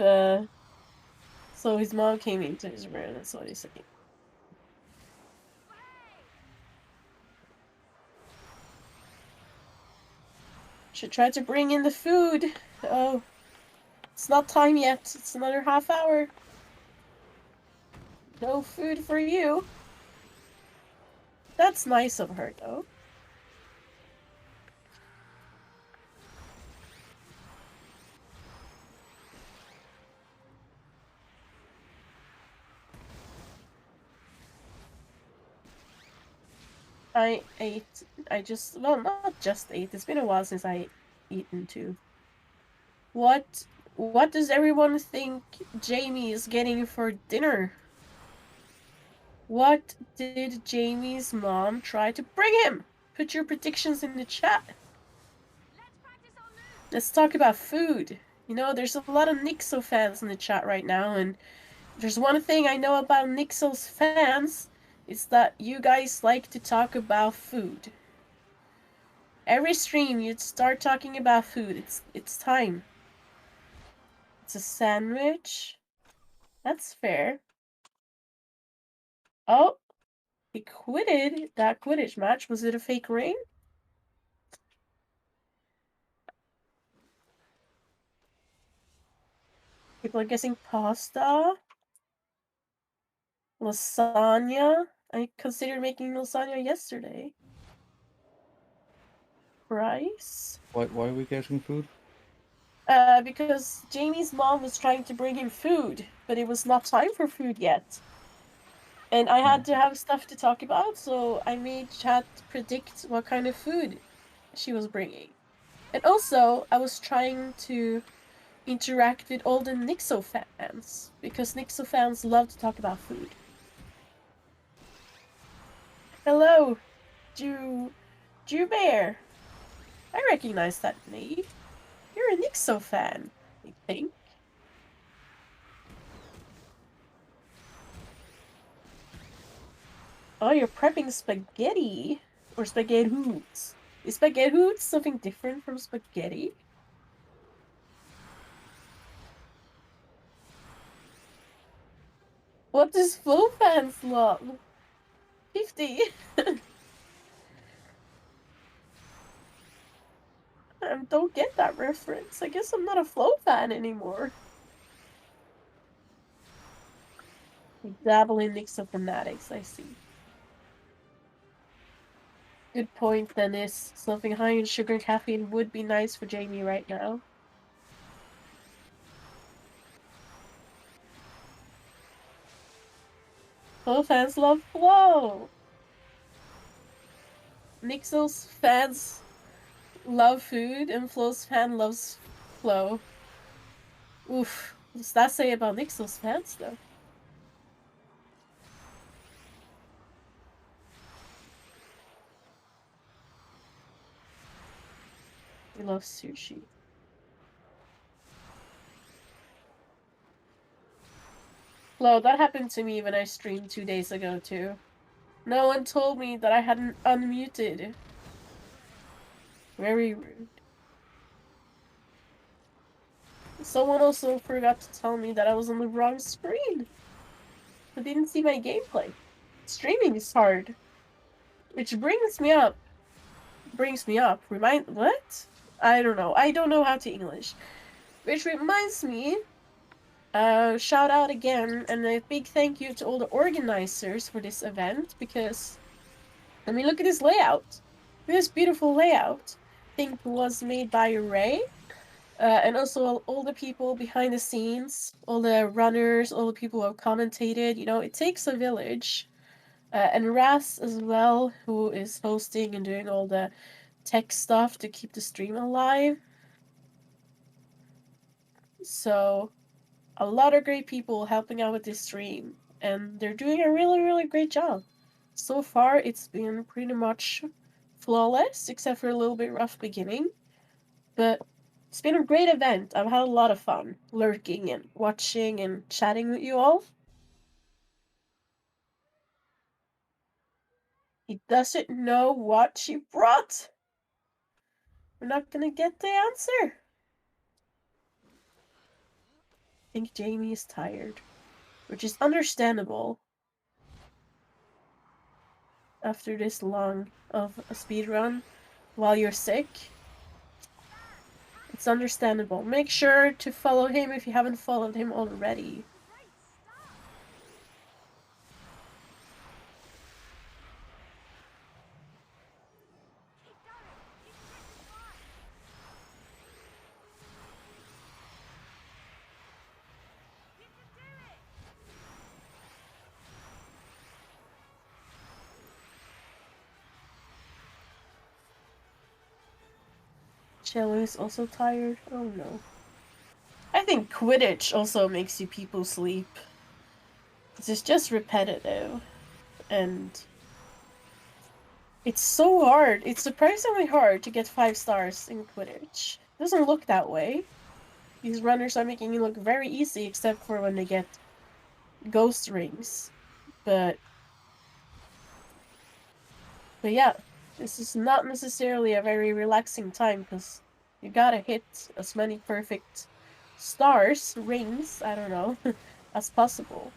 so his mom came into his room, that's what he's saying. Should try to bring in the food. Oh, it's not time yet. It's another half hour. No food for you. That's nice of her, though. I not just ate. It's been a while since I eaten too. What does everyone think Jamie is getting for dinner? What did Jamie's mom try to bring him? Put your predictions in the chat. Let's talk about food. You know, there's a lot of Nixo fans in the chat right now, and there's one thing I know about Nixo's fans, is that you guys like to talk about food. Every stream, you'd start talking about food. It's time. It's a sandwich. That's fair. Oh, he quitted that Quidditch match. Was it a fake ring? People are guessing pasta. Lasagna. I considered making lasagna yesterday. Rice. Why are we getting food? Because Jamie's mom was trying to bring him food, but it was not time for food yet. And I had to have stuff to talk about, so I made chat predict what kind of food she was bringing. And also, I was trying to interact with all the Nixo fans, because Nixo fans love to talk about food. Hello, Jew Bear. I recognize that name. You're a Nixo fan, I think. Oh, you're prepping spaghetti. Or spaghetti hoots. Is spaghetti hoots something different from spaghetti? What does Flow fans love? 50. I don't get that reference. I guess I'm not a Flow fan anymore. You dabble in Nixo fanatics, I see. Good point, Dennis. Something high in sugar and caffeine would be nice for Jamie right now. Flow fans love Flow! Nixo's fans love food, and Flow's fan loves Flow. Oof. What does that say about Nixo's fans, though? He loves sushi. Flo, that happened to me when I streamed 2 days ago, too. No one told me that I hadn't unmuted. Very rude. Someone also forgot to tell me that I was on the wrong screen. I didn't see my gameplay. Streaming is hard. Which brings me up. What? I don't know. I don't know how to English. Which reminds me, shout out again, and a big thank you to all the organizers for this event, because, I mean, look at this layout. This beautiful layout. I think was made by Ray. And also all the people behind the scenes, all the runners, all the people who have commentated. You know, it takes a village. And Ras as well, who is hosting and doing all the tech stuff to keep the stream alive. So, a lot of great people helping out with this stream, and they're doing a really, really great job. So far, it's been pretty much flawless, except for a little bit rough beginning. But it's been a great event. I've had a lot of fun lurking and watching and chatting with you all. He doesn't know what she brought. We're not gonna get the answer. I think Jamie is tired, which is understandable after this long of a speed run while you're sick. It's understandable. Make sure to follow him if you haven't followed him already. Cello is also tired. Oh no. I think Quidditch also makes you people sleep. It's just repetitive. And it's so hard. It's surprisingly hard to get 5 stars in Quidditch. It doesn't look that way. These runners are making it look very easy, except for when they get ghost rings. But yeah, this is not necessarily a very relaxing time, because you gotta hit as many perfect stars, rings, I don't know, as possible.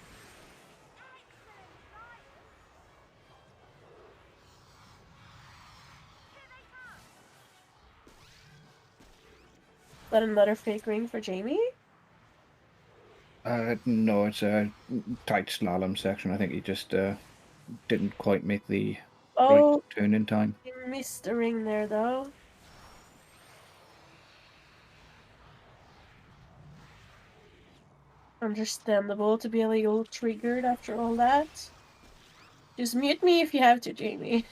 Is that another fake ring for Jamie? No, it's a tight slalom section. I think he just didn't quite make the right Oh, turn in time. you missed a ring there, though. Understandable to be a little triggered after all that. Just mute me if you have to, Jamie.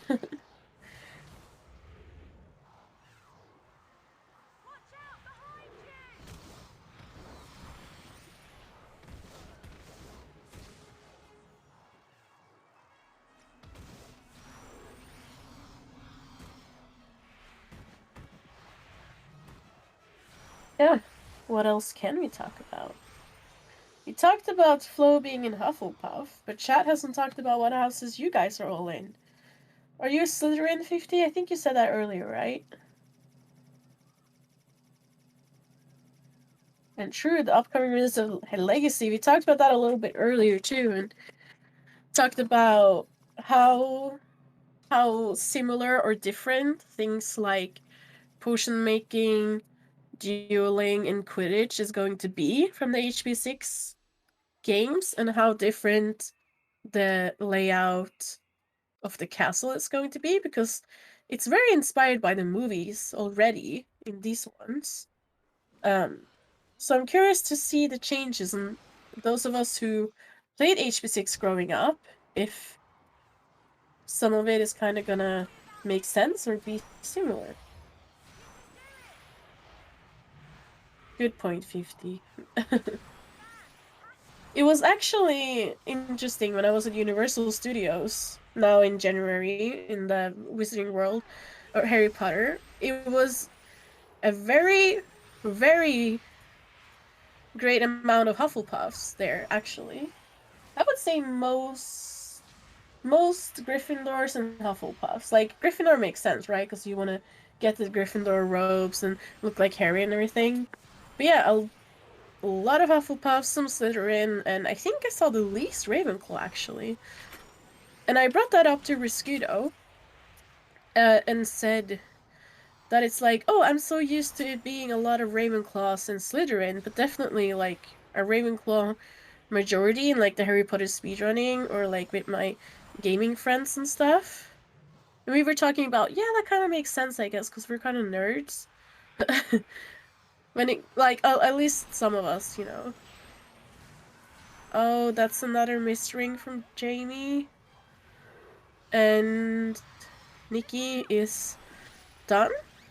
Yeah, what else can we talk about? We talked about Flo being in Hufflepuff, but chat hasn't talked about what houses you guys are all in. Are you Slytherin 50? I think you said that earlier, right? And true, the upcoming release of Legacy, we talked about that a little bit earlier too, and talked about how similar or different things like potion making, dueling, and Quidditch is going to be from the HB6 games, and how different the layout of the castle is going to be, because it's very inspired by the movies already in these ones. So I'm curious to see the changes, and those of us who played HB6 growing up, if some of it is kind of gonna make sense or be similar. Good point, 50. It was actually interesting when I was at Universal Studios, now in January, in the Wizarding World, or Harry Potter. It was a very, very great amount of Hufflepuffs there, actually. I would say most Gryffindors and Hufflepuffs. Like, Gryffindor makes sense, right? Because you want to get the Gryffindor robes and look like Harry and everything. But yeah, a lot of Hufflepuffs, some Slytherin, and I think I saw the least Ravenclaw, actually. And I brought that up to Riscudo, and said that it's like, oh, I'm so used to it being a lot of Ravenclaws and Slytherin, but definitely, like, a Ravenclaw majority in, like, the Harry Potter speedrunning, or, like, with my gaming friends and stuff. And we were talking about, yeah, that kind of makes sense, I guess, because we're kind of nerds. When it, like, at least some of us, you know. Oh, that's another misring from Jamie. And Nikki is done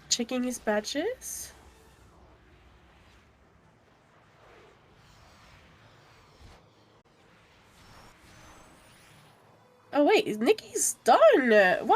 checking his badges. Oh wait, Nikki's done! Wow.